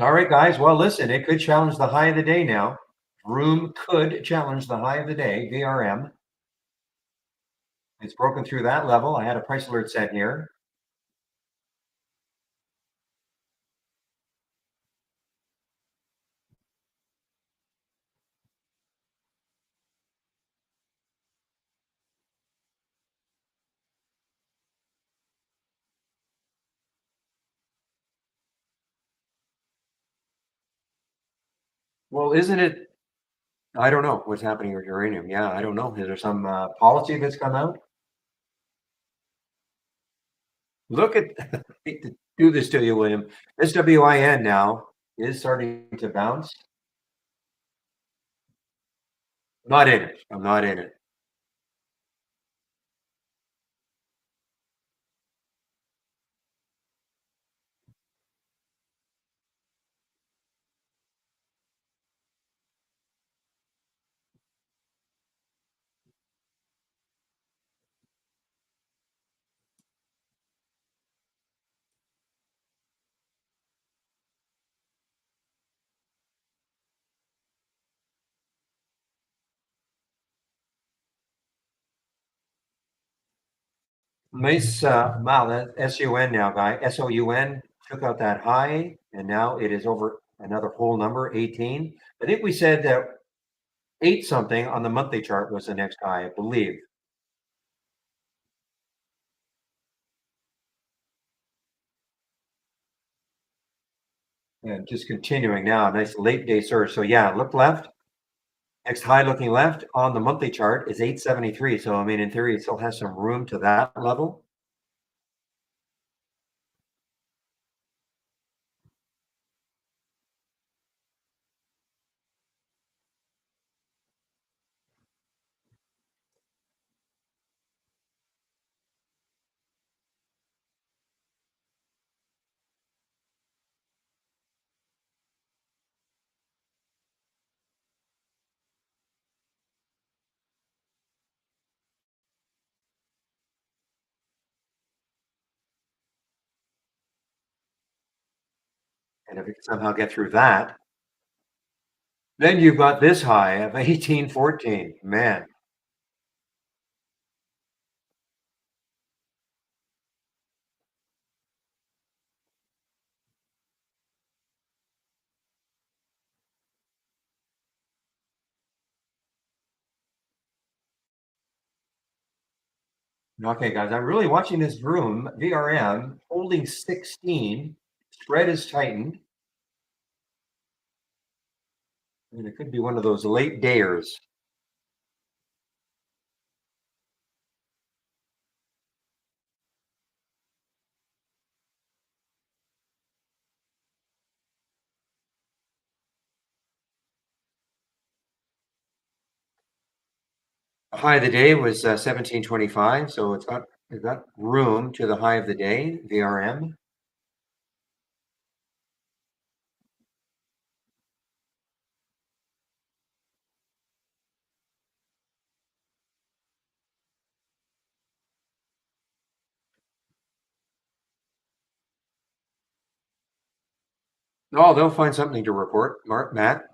All right, guys. Well, listen, it could challenge the high of the day now. Room could challenge the high of the day, VRM. It's broken through that level. I had a price alert set here. Well, isn't it? I don't know what's happening with uranium. Yeah, I don't know. Is there some policy that's come out? Look at I hate to do this to you, William. SWIN now is starting to bounce. Not in it. I'm not in it. Nice, wow, that SUN now, guy. SOUN took out that high, and now it is over another whole number, 18. I think we said that 8 something on the monthly chart was the next high, I believe. And just continuing now, nice late day surge. So yeah, look left. Next high looking left on the monthly chart is 873. So I mean, in theory, it still has some room to that level. And if we can somehow get through that, then you've got this high of 1814. Man. Okay, guys, I'm really watching this room, VRM, holding 16. Spread is tightened. And it could be one of those late dayers. The high of the day was 1725, so it's got room to the high of the day, VRM. Oh, they'll find something to report, Matt.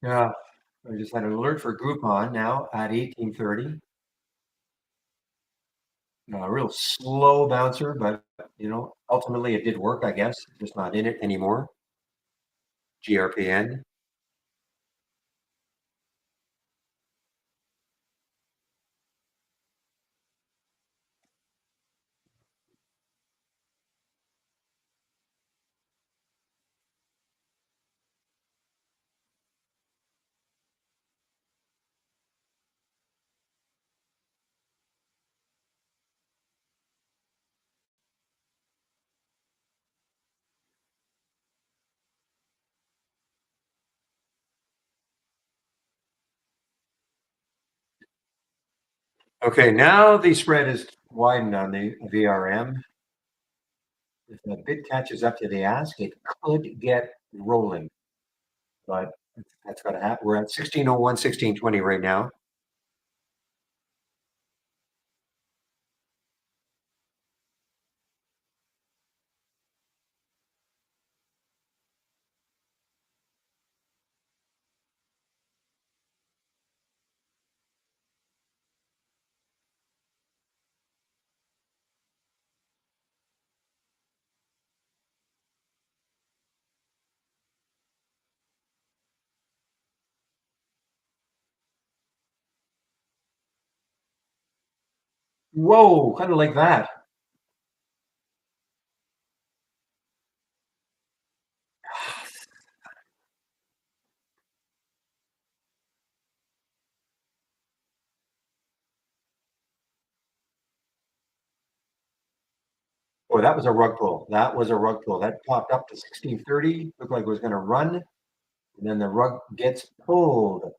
Yeah, I just had an alert for Groupon now at 1830. A real slow bouncer, but ultimately it did work, I guess. Just not in it anymore. GRPN. Okay, now the spread is widened on the VRM. If the bid catches up to the ask, it could get rolling, but that's got to happen. We're at 1601, 1620 right now. Whoa, kind of like that. Boy, that was a rug pull. That was a rug pull. That popped up to 1630. Looked like it was going to run, and then the rug gets pulled.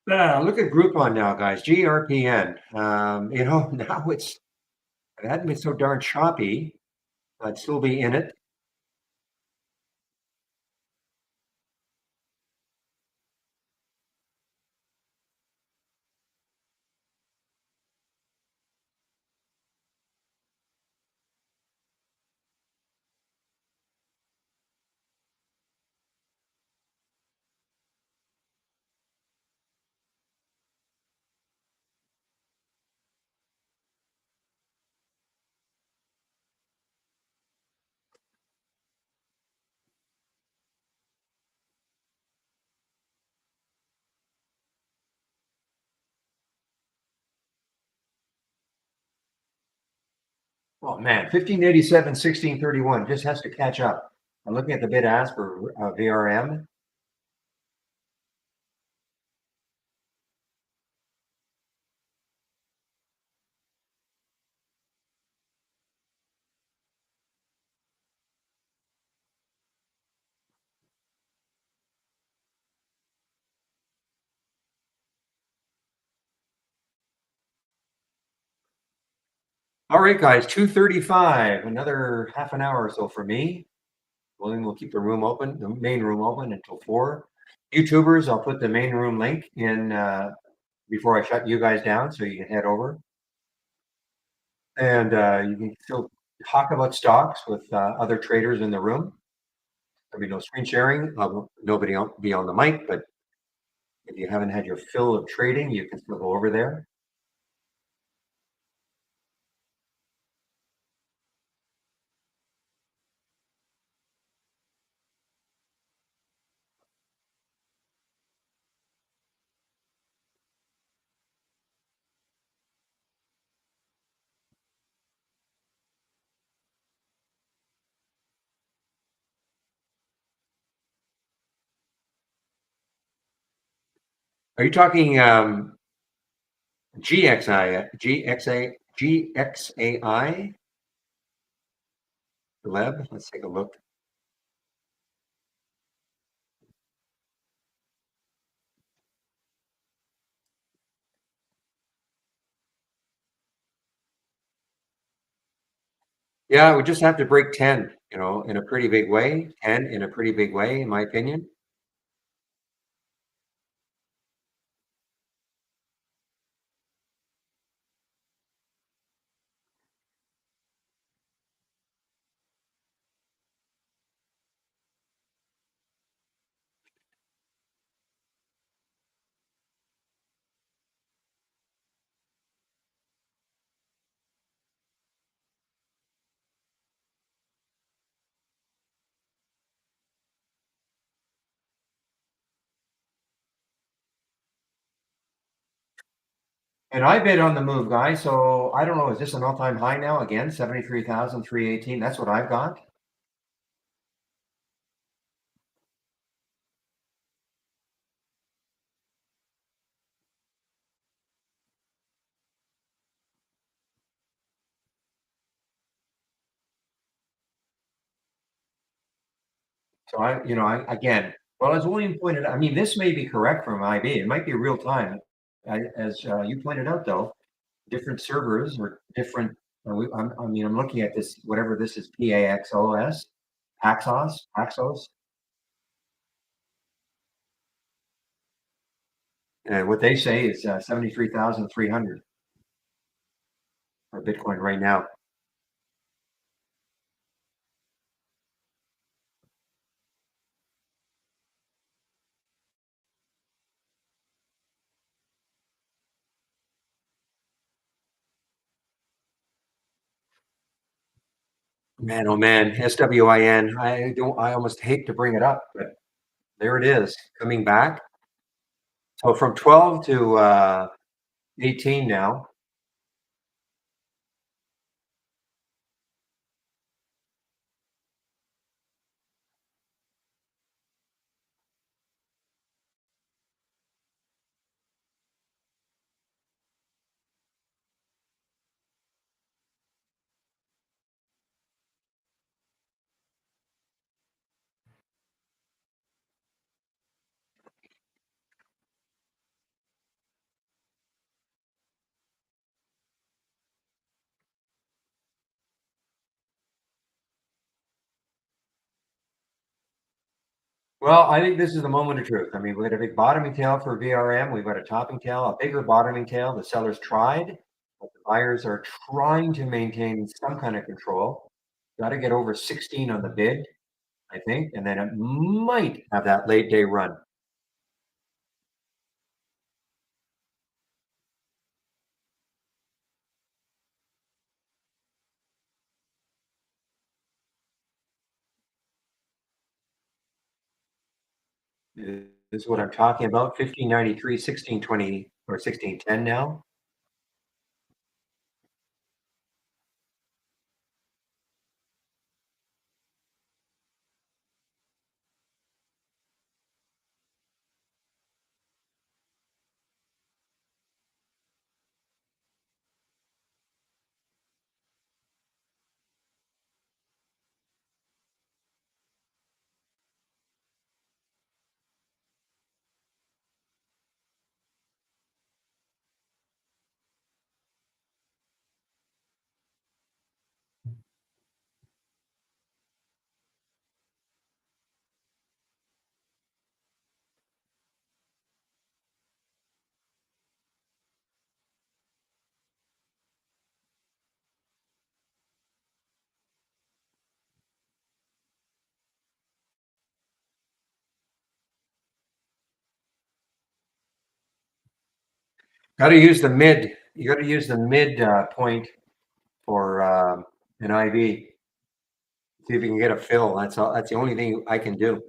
Look at Groupon now, guys. GRPN. Now it hadn't been so darn choppy. I'd still be in it. Oh man, 1587, 1631 just has to catch up. I'm looking at the bid ask for VRM. All right, guys, 2:35, another half an hour or so for me. William will keep the room open, the main room open until 4. YouTubers, I'll put the main room link in before I shut you guys down so you can head over. And you can still talk about stocks with other traders in the room. There'll be no screen sharing. Nobody will be on the mic, but if you haven't had your fill of trading, you can still go over there. Are you talking GXI, GXAI, Leb? Let's take a look. Yeah, we just have to break 10, in a pretty big way. 10 in a pretty big way, in my opinion. And I bid on the move, guys. So I don't know, is this an all-time high now again? 73,318. That's what I've got. So again, well, as William pointed out, I mean, this may be correct from IB. It might be real time. As you pointed out, though, different servers or different. I'm looking at this, whatever this is, PAXOS, Paxos, and what they say is 73,300 for Bitcoin right now. Man, oh man, SWIN. I almost hate to bring it up, but there it is, coming back. So from 12 to 18 now. Well, I think this is the moment of truth. I mean, we got a big bottoming tail for VRM. We've got a topping tail, a bigger bottoming tail. The sellers tried, but the buyers are trying to maintain some kind of control. Got to get over 16 on the bid, I think, and then it might have that late day run. This is what I'm talking about. 1593, 1620, or 1610 now. Got to use the mid. You got to use the mid point for an IV. See if you can get a fill. That's all. That's the only thing I can do.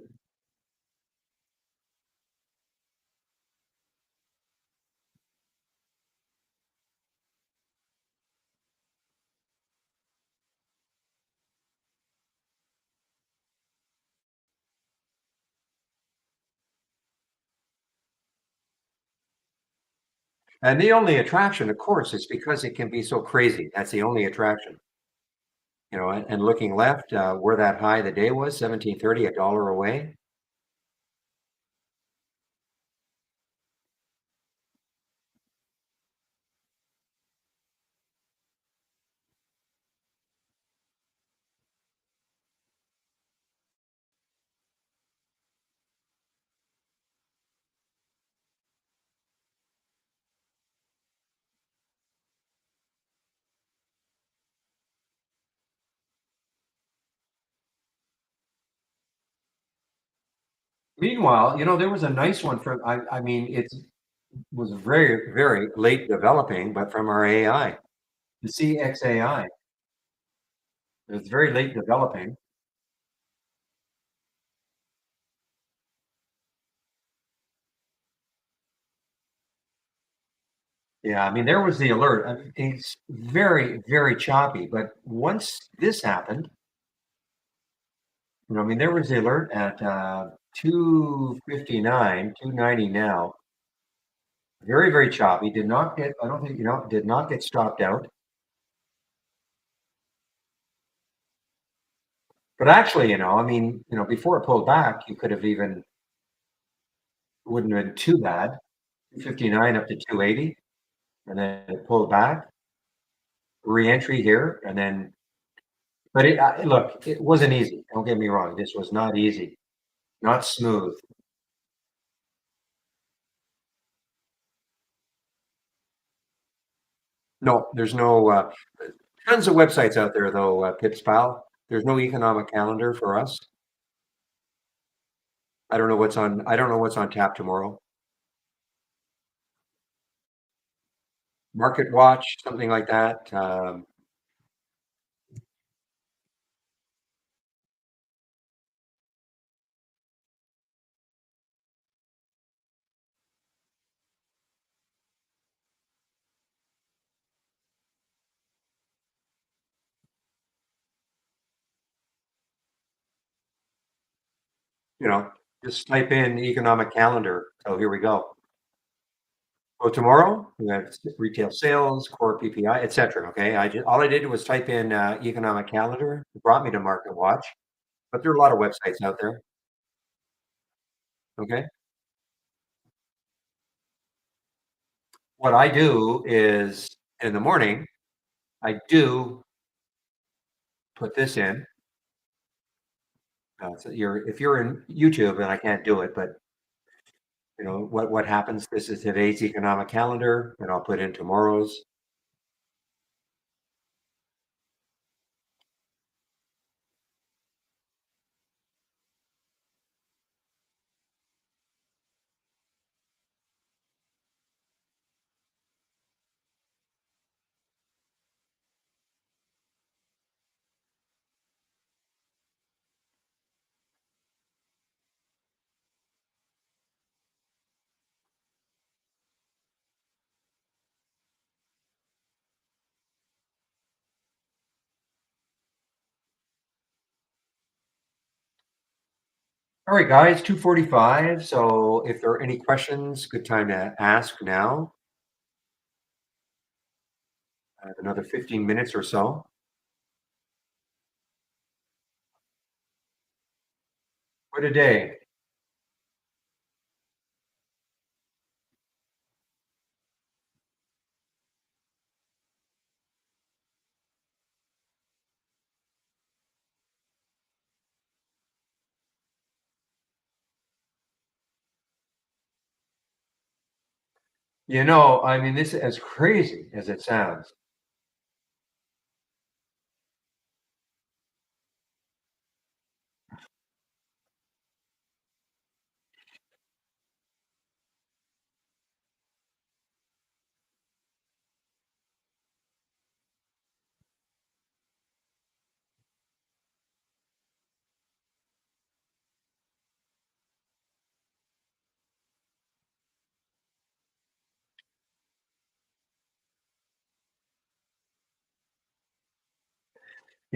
And the only attraction, of course, is because it can be so crazy. That's the only attraction. And looking left, where that high of the day was, 1730, $1 away. Meanwhile, there was a nice one from, I mean, it was very, very late developing, but from our AI, the CXAI. It was very late developing. Yeah, I mean, there was the alert. I mean, it's very, very choppy. But once this happened, I mean, there was the alert at 259, 290 now. Very, very choppy. Did not get, I don't think, did not get stopped out. But actually, I mean, before it pulled back, you could have even, wouldn't have been too bad. 259 up to 280, and then it pulled back. Re-entry here, and then, but look, it wasn't easy. Don't get me wrong. This was not easy, not smooth. No, there's no tons of websites out there though, Pips pal. There's no economic calendar for us. I don't know what's on tap tomorrow. Market Watch, something like that. You know, just type in economic calendar. So here we go. So tomorrow we have retail sales, core PPI, etc. Okay, all I did was type in economic calendar. It brought me to Market Watch, but there are a lot of websites out there. Okay, what I do is in the morning I do put this in. So if you're in YouTube, and I can't do it, but what happens. This is today's economic calendar, and I'll put in tomorrow's. All right, guys, 2:45. So if there are any questions, good time to ask now. I have another 15 minutes or so. What a day. I mean, this is as crazy as it sounds.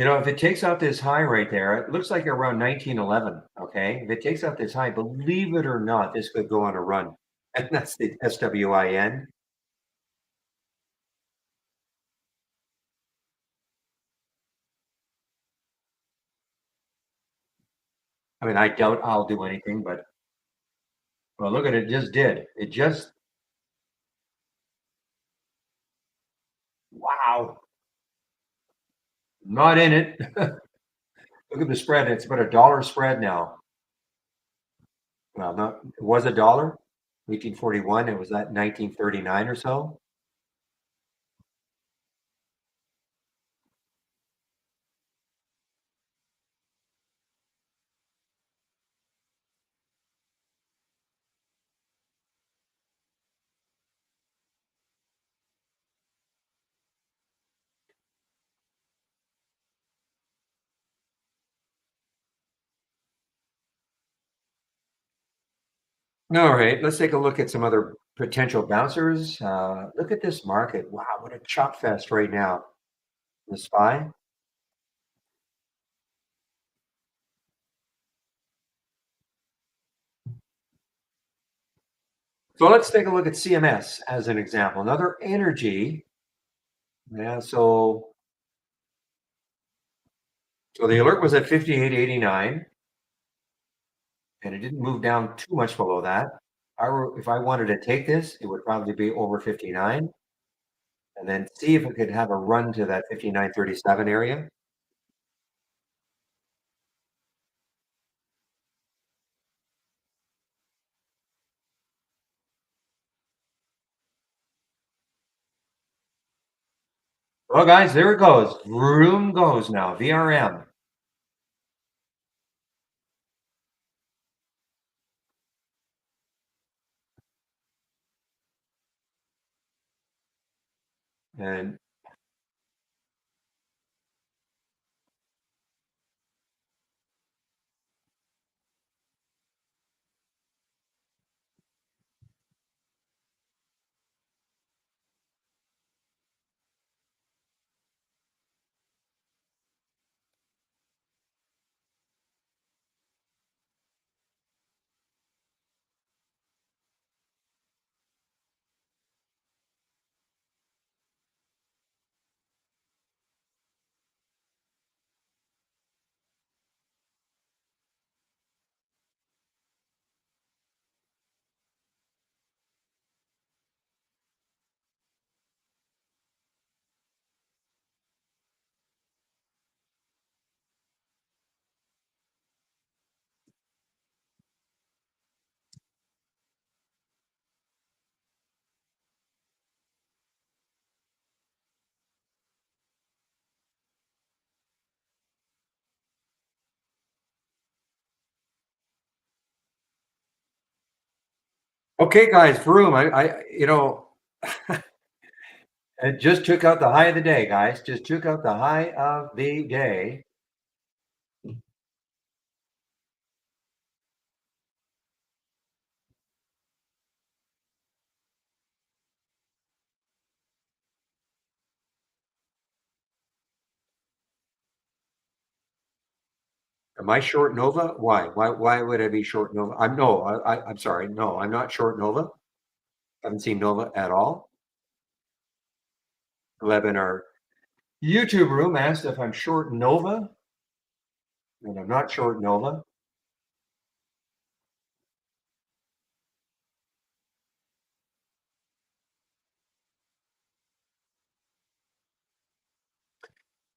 If it takes out this high right there, it looks like around 1911. Okay. If it takes out this high, believe it or not, this could go on a run. And that's the SWIN. I mean, I doubt I'll do anything, but well, look at it, just did. It just, wow, not in it. Look at the spread. It's about $1 spread now. Well, not, it was $1, 1841. It was at 1939 or so. All right, let's take a look at some other potential bouncers. Look at this market. Wow, what a chop fest right now. The SPY. So let's take a look at CMS as an example. Another energy. Yeah, so the alert was at 58.89 and it didn't move down too much below that. If I wanted to take this, it would probably be over 59 and then see if it could have a run to that 59.37 area. Well, guys, there it goes. Room goes now. VRM. And okay, guys, Vroom. It just took out the high of the day, guys. Just took out the high of the day. Am I short Nova? Why? Why would I be short Nova? I'm sorry. No, I'm not short Nova. Haven't seen Nova at all. 11, our YouTube room asked if I'm short Nova, and I'm not short Nova.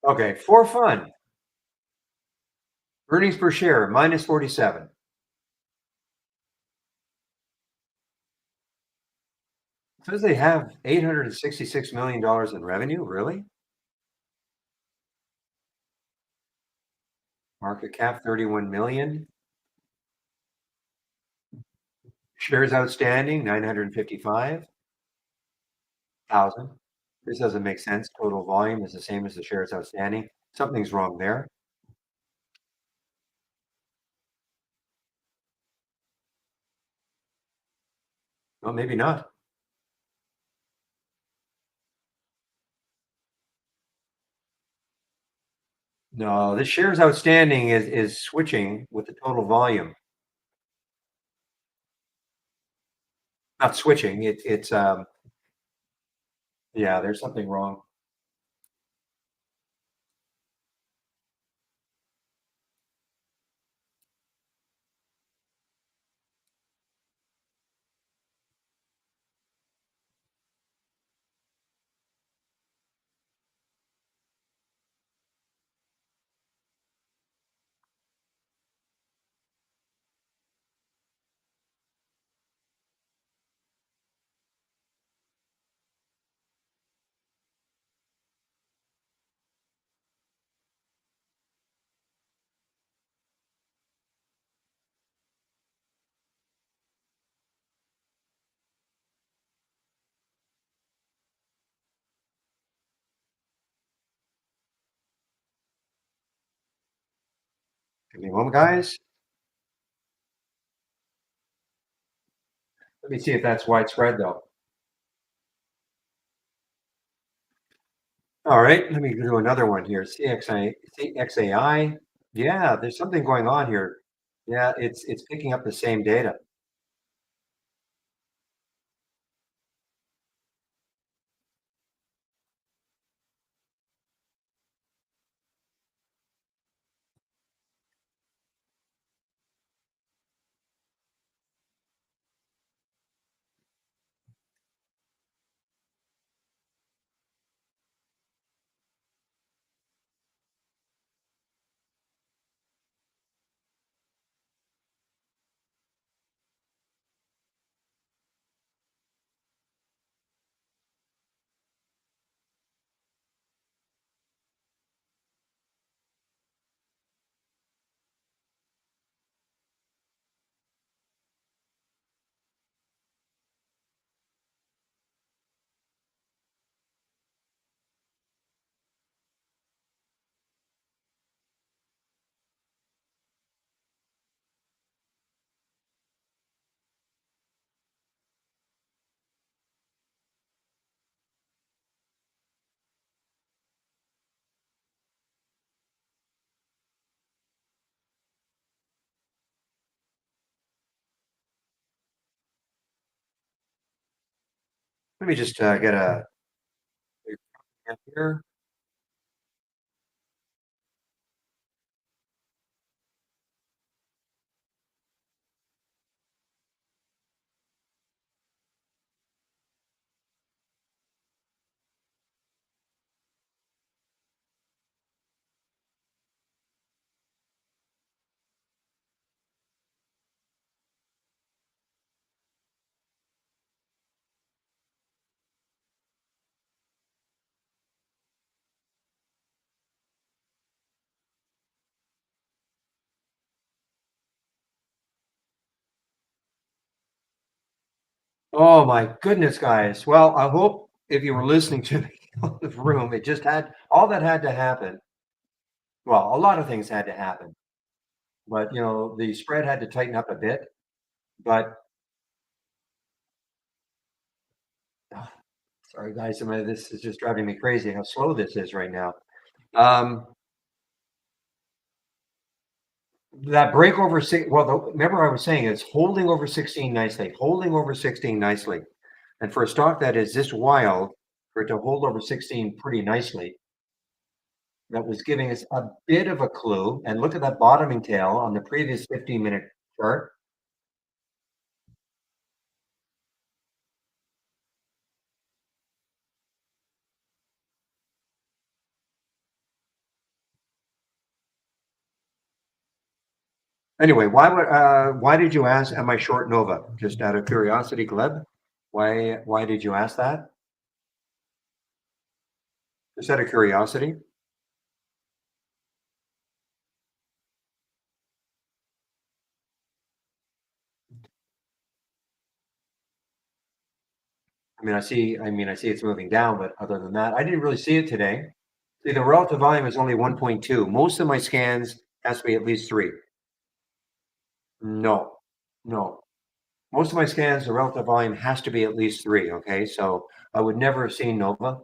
Okay, for fun, earnings per share minus 47. Says they have $866 million in revenue. Really? Market cap 31 million. Shares outstanding 955,000. This doesn't make sense. Total volume is the same as the shares outstanding. Something's wrong there. Well, maybe not. No, the shares outstanding is switching with the total volume. Not switching, it's yeah, there's something wrong. Give me a moment, guys. Let me see if that's widespread, though. All right, let me do another one here. CXAI. Yeah, there's something going on here. Yeah, it's picking up the same data. Let me just get a here. Oh my goodness, guys. Well, I hope if you were listening to the room, it just had all that had to happen. Well, a lot of things had to happen, but the spread had to tighten up a bit. But ah, sorry, guys, this is just driving me crazy how slow this is right now. Um, that break over six. Well, remember I was saying it's holding over 16 nicely, holding over 16 nicely, and for a stock that is this wild, for it to hold over 16 pretty nicely, that was giving us a bit of a clue. And look at that bottoming tail on the previous 15-minute chart. Anyway, why did you ask, am I short Nova? Just out of curiosity, Gleb. Why did you ask that? Just out of curiosity. I see it's moving down, but other than that, I didn't really see it today. See, the relative volume is only 1.2. Most of my scans has to be at least 3. No, no. Most of my scans, the relative volume has to be at least 3. Okay, so I would never have seen Nova.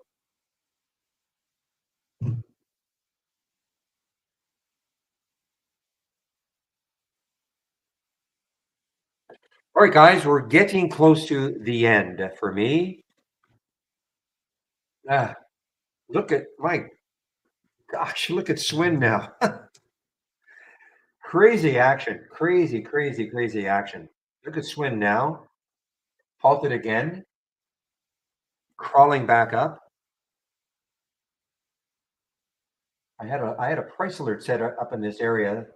All right, guys, we're getting close to the end for me. Ah, look at my gosh, look at Swin now. Crazy action. Crazy, crazy, crazy action. Look at Swin now. Halted again, crawling back up. I had a price alert set up in this area.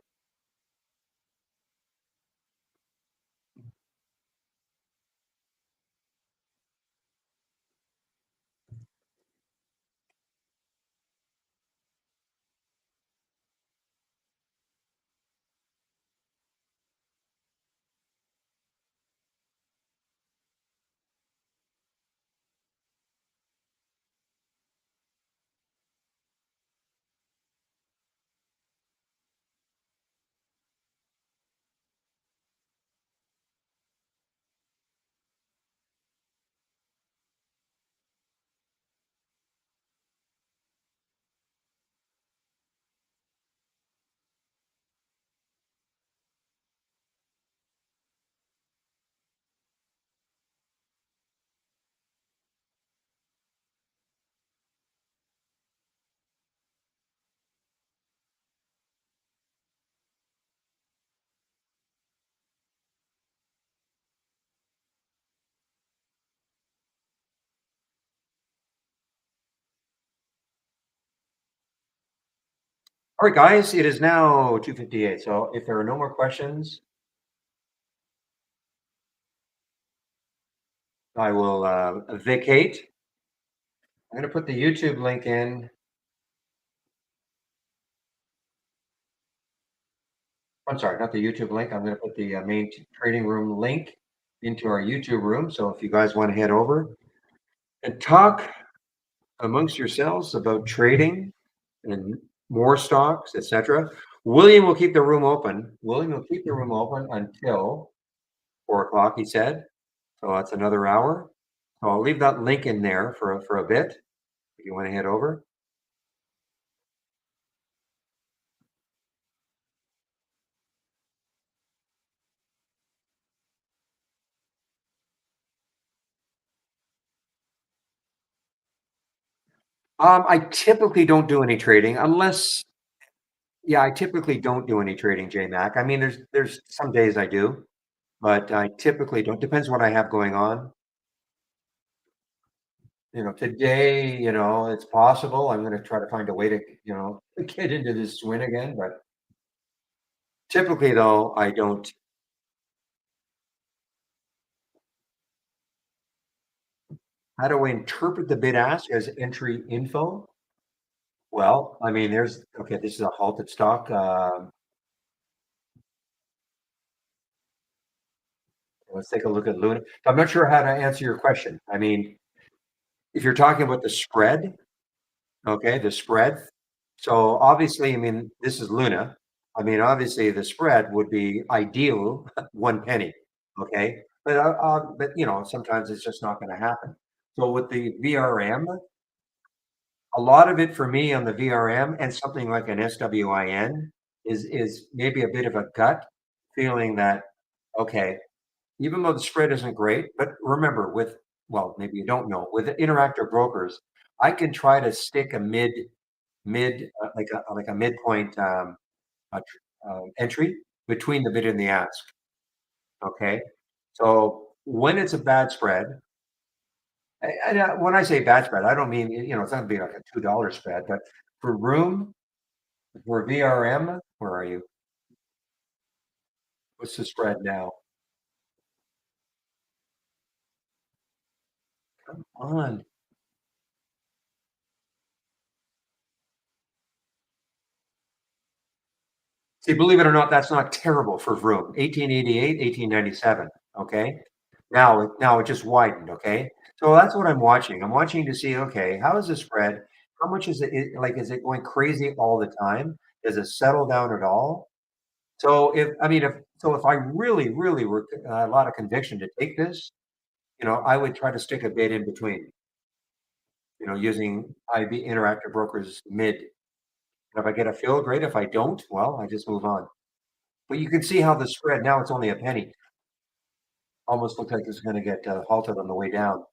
All right, guys, it is now 2:58. So if there are no more questions, I will vacate. I'm going to put the YouTube link in. I'm sorry, not the YouTube link. I'm going to put the main trading room link into our YouTube room. So if you guys want to head over and talk amongst yourselves about trading and more stocks, etc., William will keep the room open. William will keep the room open until 4 o'clock, he said. So that's another hour. So I'll leave that link in there for a bit if you want to head over. I typically don't do any trading unless, yeah, I typically don't do any trading, JMac. I mean, there's some days I do, but I typically don't. Depends what I have going on. Today, it's possible. I'm going to try to find a way to, get into this swing again. But typically, though, I don't. How do I interpret the bid ask as entry info? Well, I mean, okay, this is a halted stock. Let's take a look at Luna. I'm not sure how to answer your question. I mean, if you're talking about the spread, okay, the spread. So obviously, I mean, this is Luna. I mean, obviously, the spread would be ideal 1 penny, okay? But sometimes it's just not going to happen. So with the VRM, a lot of it for me on the VRM and something like an SWIN is maybe a bit of a gut feeling that okay, even though the spread isn't great, but remember well, maybe you don't know, with Interactive Brokers, I can try to stick a like a midpoint entry between the bid and the ask. Okay, so when it's a bad spread, and when I say bad spread, I don't mean it's not gonna be like a $2 spread, but for room for VRM, where are you? What's the spread now? Come on. See, believe it or not, that's not terrible for Vroom. 1888, 1897. Okay. Now it just widened. Okay. So that's what I'm watching. I'm watching to see, okay, how is the spread? How much is like, is it going crazy all the time? Does it settle down at all? So if I really, really were a lot of conviction to take this, I would try to stick a bid in between, using IB Interactive Brokers mid. If I get a fill, great. If I don't, well, I just move on. But you can see how the spread now it's only a penny. almost looked like it was going to get halted on the way down.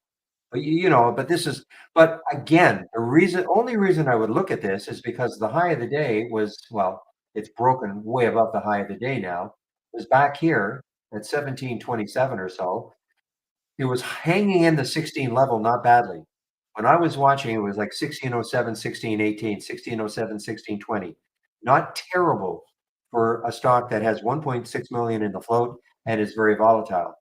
But you know, but this is, but again, the only reason I would look at this is because the high of the day was, well, it's broken way above the high of the day now. It was back here at 1727 or so. It was hanging in the 16 level, not badly. When I was watching, it was like 1607, 1618, 1607, 1620. Not terrible for a stock that has 1.6 million in the float and is very volatile.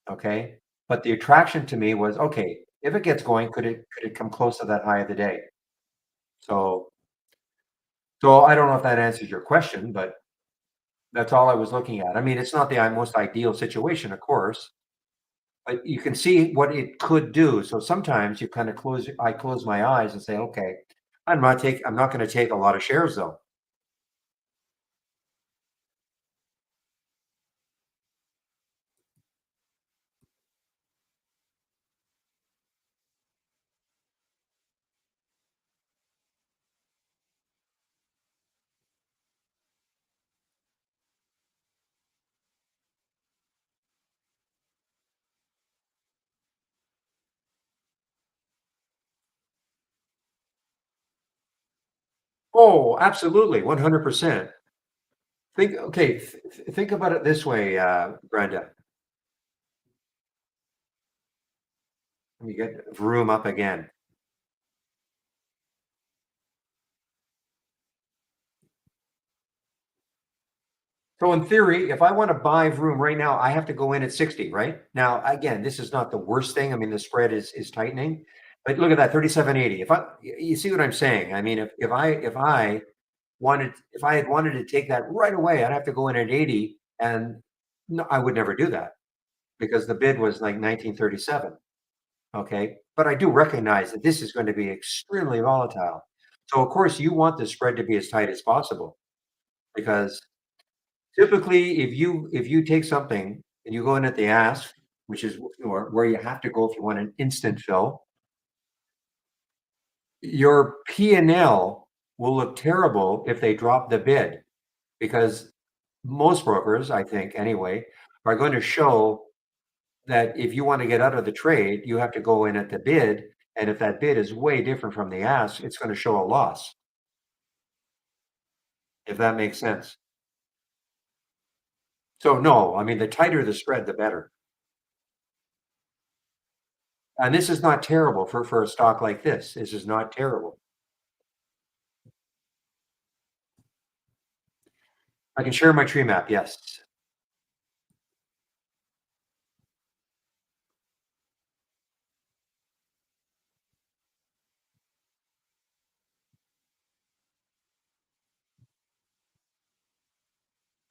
Okay. But the attraction to me was, okay, if it gets going, could it come close to that high of the day? So I don't know if that answers your question, but that's all I was looking at. I mean, it's not the most ideal situation, of course, but you can see what it could do. So sometimes you kind of I close my eyes and say, okay, I'm not going to take a lot of shares though. Oh, absolutely, 100%. Think about it this way, Brenda. Let me get Vroom up again. So in theory, if I want to buy Vroom right now, I have to go in at 60, right? Now, again, this is not the worst thing. I mean, the spread is tightening, but look at that 37.80. You see what I'm saying? I mean, if I had wanted to take that right away, I'd have to go in at 80, and no, I would never do that because the bid was like 1937. Okay, but I do recognize that this is going to be extremely volatile. So of course, you want the spread to be as tight as possible because typically, if you take something and you go in at the ask, which is where you have to go if you want an instant fill, your P&L will look terrible if they drop the bid because most brokers, I think anyway, are going to show that if you want to get out of the trade, you have to go in at the bid, and if that bid is way different from the ask, it's going to show a loss, if that makes sense. So no, I mean the tighter the spread, the better. And this is not terrible for a stock like this. This is not terrible. I can share my tree map, yes.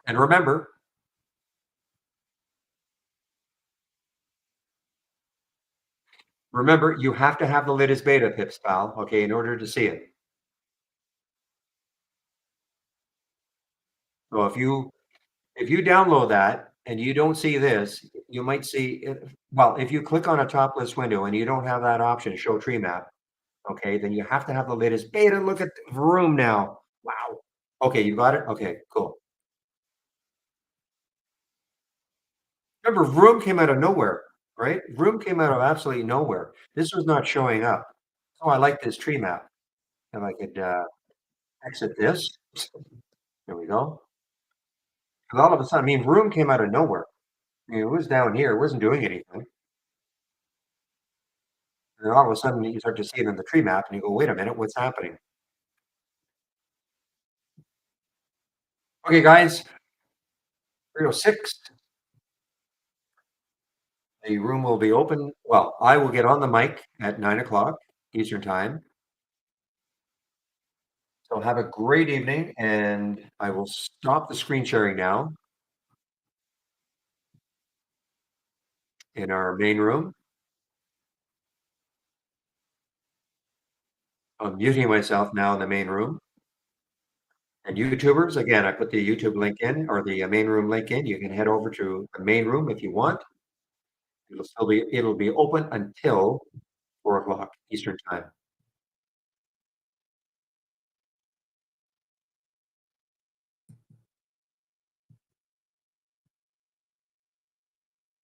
And remember, you have to have the latest beta pips, pal, okay, in order to see it. So if you download that and you don't see this, you might see it. Well, if you click on a top list window and you don't have that option, show tree map, okay, then you have to have the latest beta. Look at Vroom now. Wow. Okay, you got it? Okay, cool. Remember, Vroom came out of nowhere, right? Vroom came out of absolutely nowhere. This was not showing up. Oh, I like this tree map. If I could exit this, there we go. And all of a sudden, I mean, Vroom came out of nowhere. I mean, it was down here, it wasn't doing anything. And all of a sudden, you start to see it in the tree map, and you go, "Wait a minute, what's happening?" Okay, guys, 3:06. The room will be open. Well, I will get on the mic at 9 o'clock Eastern time. So have a great evening, and I will stop the screen sharing now in our main room. I'm muting myself now in the main room. And YouTubers, again, I put the YouTube link in or the main room link in. You can head over to the main room if you want. It'll be open until 4 o'clock Eastern time.